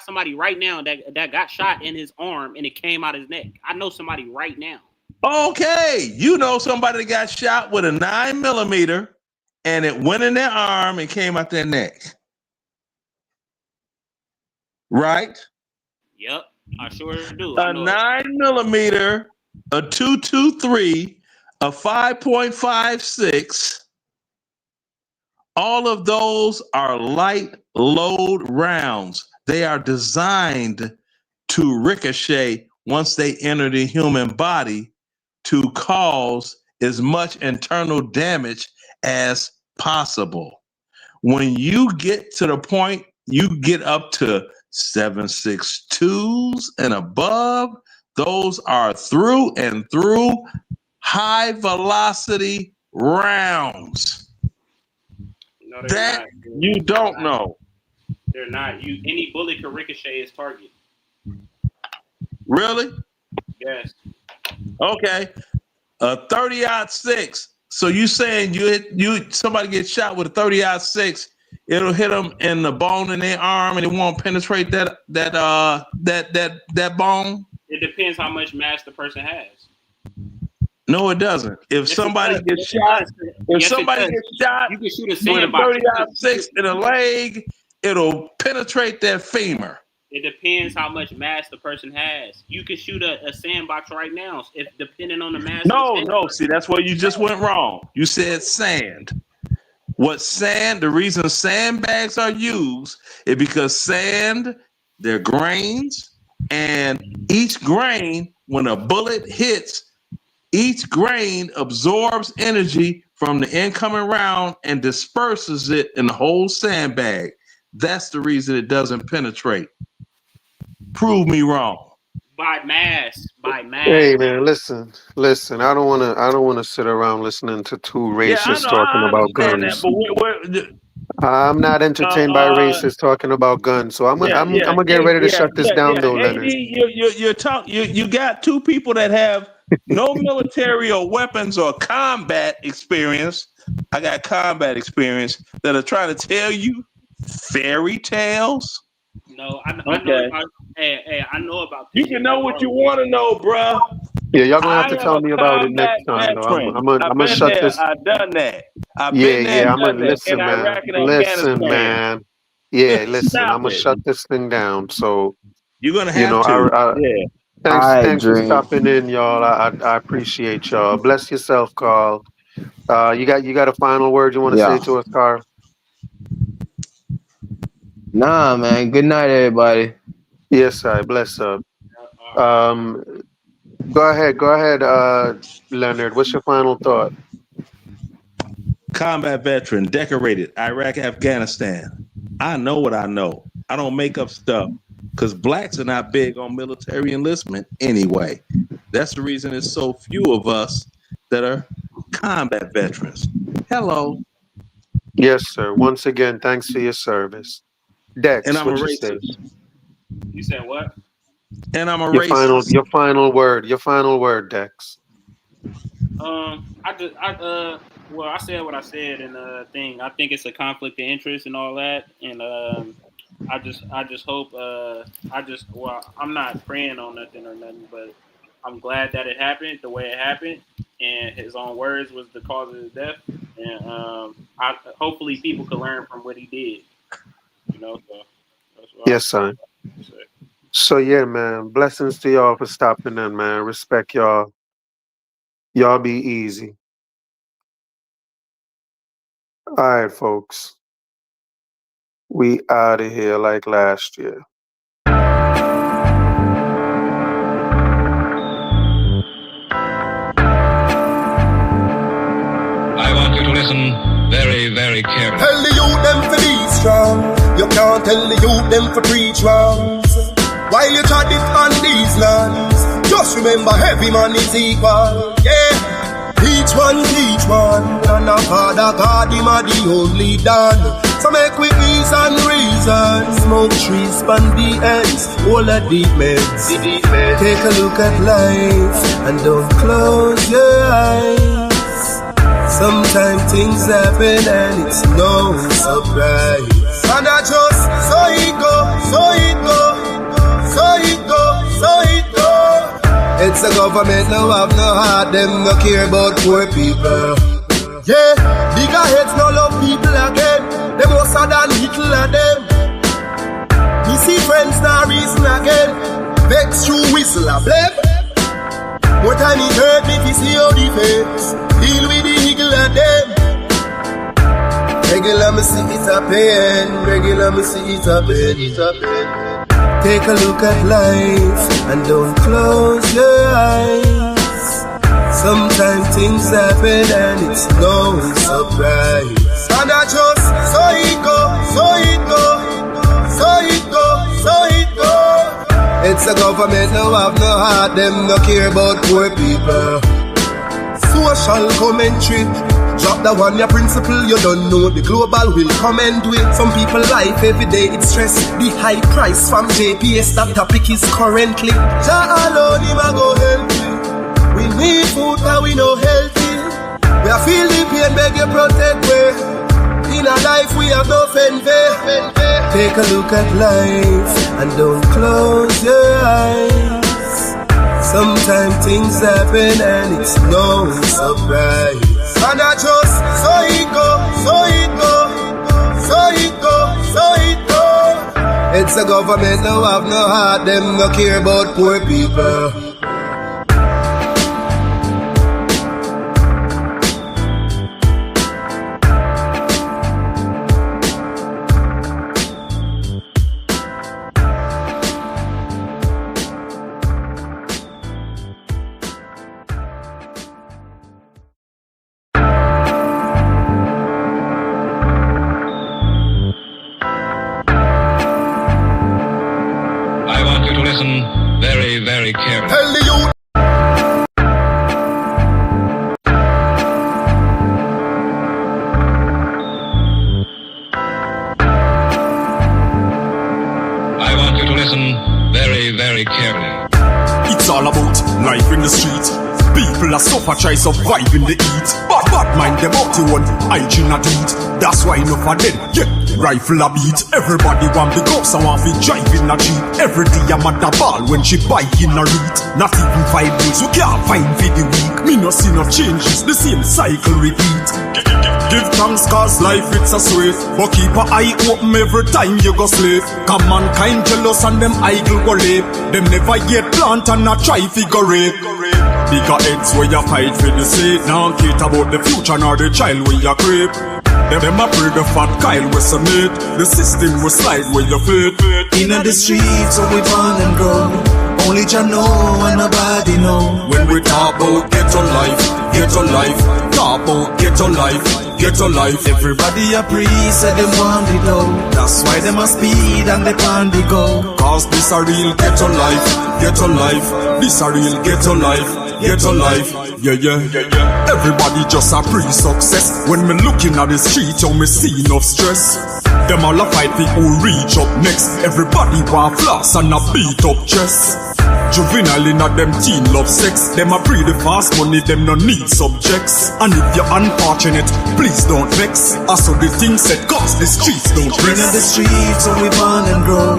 somebody right now that got shot in his arm and it came out his neck. I know somebody right now. Okay, you know somebody that got shot with a 9mm and it went in their arm and came out their neck. Right? Yep, I sure do. A 9mm, a 223, a 5.56. All of those are light load rounds. They are designed to ricochet once they enter the human body to cause as much internal damage as possible. When you get to the point, you get up to 7.62s and above, those are through and through high velocity rounds. No, that not. You don't know. They're not. Any bullet can ricochet his target. Really? Yes. Okay. 30-06. So you saying somebody gets shot with a 30-06, it'll hit them in the bone in their arm and it won't penetrate that bone? It depends how much mass the person has. No, it doesn't. If somebody gets shot, you can shoot a 30-06 in a leg, it'll penetrate that femur. It depends how much mass the person has. You can shoot a sandbox right now, if depending on the mass. No. See, that's where you just went wrong. You said sand. The reason sandbags are used is because sand, they're grains, and each grain, when a bullet hits, each grain absorbs energy from the incoming round and disperses it in the whole sandbag. That's the reason it doesn't penetrate. Prove me wrong. By mass. Hey man, listen. I don't want to sit around listening to two racists talking about guns. I'm not entertained by racists talking about guns, so I'm gonna get ready to shut this down, though, Leonard. You got two people that have no military or weapons or combat experience. I got combat experience that are trying to tell you fairy tales. No, I know about. Hey, I know about. You can know what you want to know, bruh. Yeah, y'all gonna have to tell me about it next time. I'm gonna shut this. I've done that. I'm gonna listen, man. Listen, man. Yeah, listen. I'm gonna shut this thing down. So you're gonna have to. Thanks for stopping in, y'all. I appreciate y'all. Bless yourself, Carl. You got a final word you want to say to us, Carl? Nah, man. Good night, everybody. Yes, I bless up. Go ahead, Leonard. What's your final thought? Combat veteran, decorated, Iraq, Afghanistan. I know what I know. I don't make up stuff because blacks are not big on military enlistment anyway. That's the reason there's so few of us that are combat veterans. Hello. Yes, sir. Once again, thanks for your service. Dex, and I'm what a you say? You said what? And I'm a racist. Your final word, Dex. I said what I said in the thing. I think it's a conflict of interest and all that, and I just hope. I'm not praying on nothing or nothing, but I'm glad that it happened the way it happened, and his own words was the cause of his death, and hopefully people could learn from what he did. You know, so that's what yes, son. So yeah, man. Blessings to y'all for stopping in, man. Respect y'all. Y'all be easy. All right, folks. We out of here like last year. I want you to listen very, very carefully. Tell the youth them to be strong. You can't tell the youth them to preach wrongs. While you try it on these lands, just remember every man is equal. Yeah, each one teach one. And our Father God, him are the only done. So make we ease and reason. Smoke trees, span the ends, all the deep meds. Take a look at life and don't close your eyes. Sometimes things happen and it's no surprise. And I just so it go. It's the government now have no heart, them no care about poor people. Yeah, bigger heads no love people again. Them most than little of them. We see friends now reason again. Vex through whistle a blame. What time it hurt me to see how the face deal with the eagle of them. Regular me see it a pain. Regular me see it a pain. Take a look at life and don't close your eyes. Sometimes things happen and it's no surprise. And I just so it go. It's the government now have no heart, them no care about poor people. Social commentary. Drop that one, your principle, you don't know. The global will come and do it. Some people life every day, it's stress. The high price from JPS, that topic is currently. Jah alone, him a go help you. We need food, but we no healthy. We are feel the pain, beg you protect me. In our life, we have no envy. Take a look at life and don't close your eyes. Sometimes things happen and it's no surprise. And I just so it go. It's the government no have no heart, them no care about poor people. Listen very, very carefully. Tell the youth. I want you to listen very, very carefully. It's all about life in the street. People are suffer, try survive in the heat. Bad mind them up to one hygiene a do it. That's why enough of them, yeah, rifle a beat. Everybody want the guns and want to drive in a jeep. Every day I'm at the ball when she buy in a read. Not even 5 days, we can't find for the week. Me no see no changes, the same cycle repeat. Give thanks cause life it's a sweet. But keep an eye open every time you go sleep. Cause mankind jealous and them idle go late. Them never yet plant and not try figure it. Bigger heads where you fight for the seat. Now cater about the future nor the child where you creep. Them a pray the fat Kyle was submit. The system will slide where you fit. In the streets where we born and grow, only Jah know and nobody know. When we talk about ghetto life, talk about ghetto life, ghetto life. Everybody a priest say them want it though. That's why them a speed and they pan the go. Cause this a real ghetto life, ghetto life. This a real ghetto life, ghetto life. Yeah. Everybody just a pre-success. When me looking at the street, you me see enough stress. Them all a fight for who reach up next. Everybody want floss and a beat up chest. Juvenile in a them teen love sex. Them a breed the fast money, them no need subjects. And if you're unfortunate, please don't vex. I saw the thing said cause the streets don't rest. In the streets where we born and grow,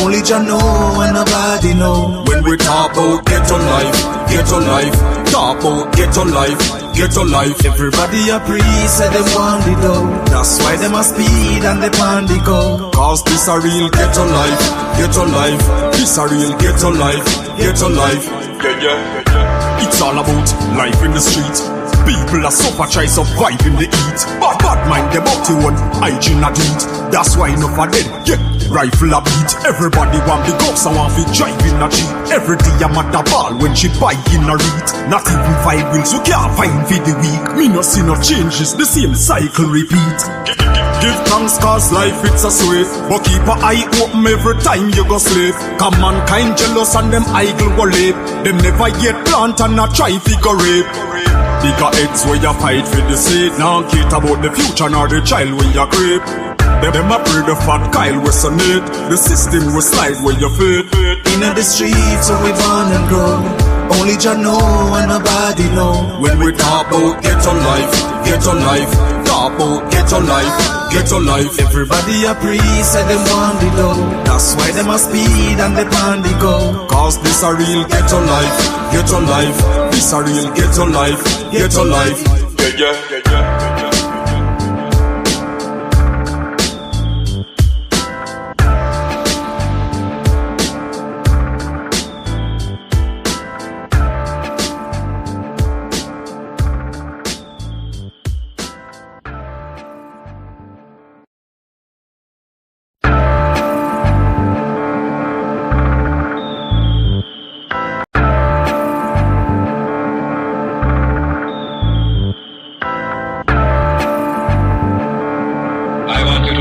only Jah know and nobody know. When we talk about ghetto life, talk about ghetto life, ghetto life. Everybody a priest say them want it though. That's why them a speed and they pan the go. Cause this a real ghetto life, ghetto life. This a real ghetto life, ghetto life. Yeah. It's all about life in the street. People are suffer, try survive in the heat. Bad mind them up to one hygiene a do it. That's why enough of them, yeah, rifle a beat. Everybody want the guns and want to drive in a jeep. Every day I'm at the ball when she buy in a read. Not even 5 wheels, we can't find for the week. Me no see no changes, the same cycle repeat. Give thanks cause life it's a sweet. But keep an eye open every time you go sleep. Cause mankind jealous and them idle go late. Them never yet plant and not try figure rape. Bigger heads where you fight for the seat. Now cater about the future nor the child where you creep. Them a pray the fat Kyle was submit. The system will slide where you fit. In the streets where we born and grow, only Jah know and nobody know. When we talk about ghetto life, talk about ghetto life, ghetto life. Everybody a priest say them want it though. That's why them a speed and they pan the go. Cause this a real ghetto life, ghetto life. This a real ghetto life, ghetto life. Yeah.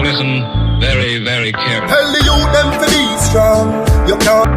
Listen very, very carefully. Tell the youth them to be strong. You can't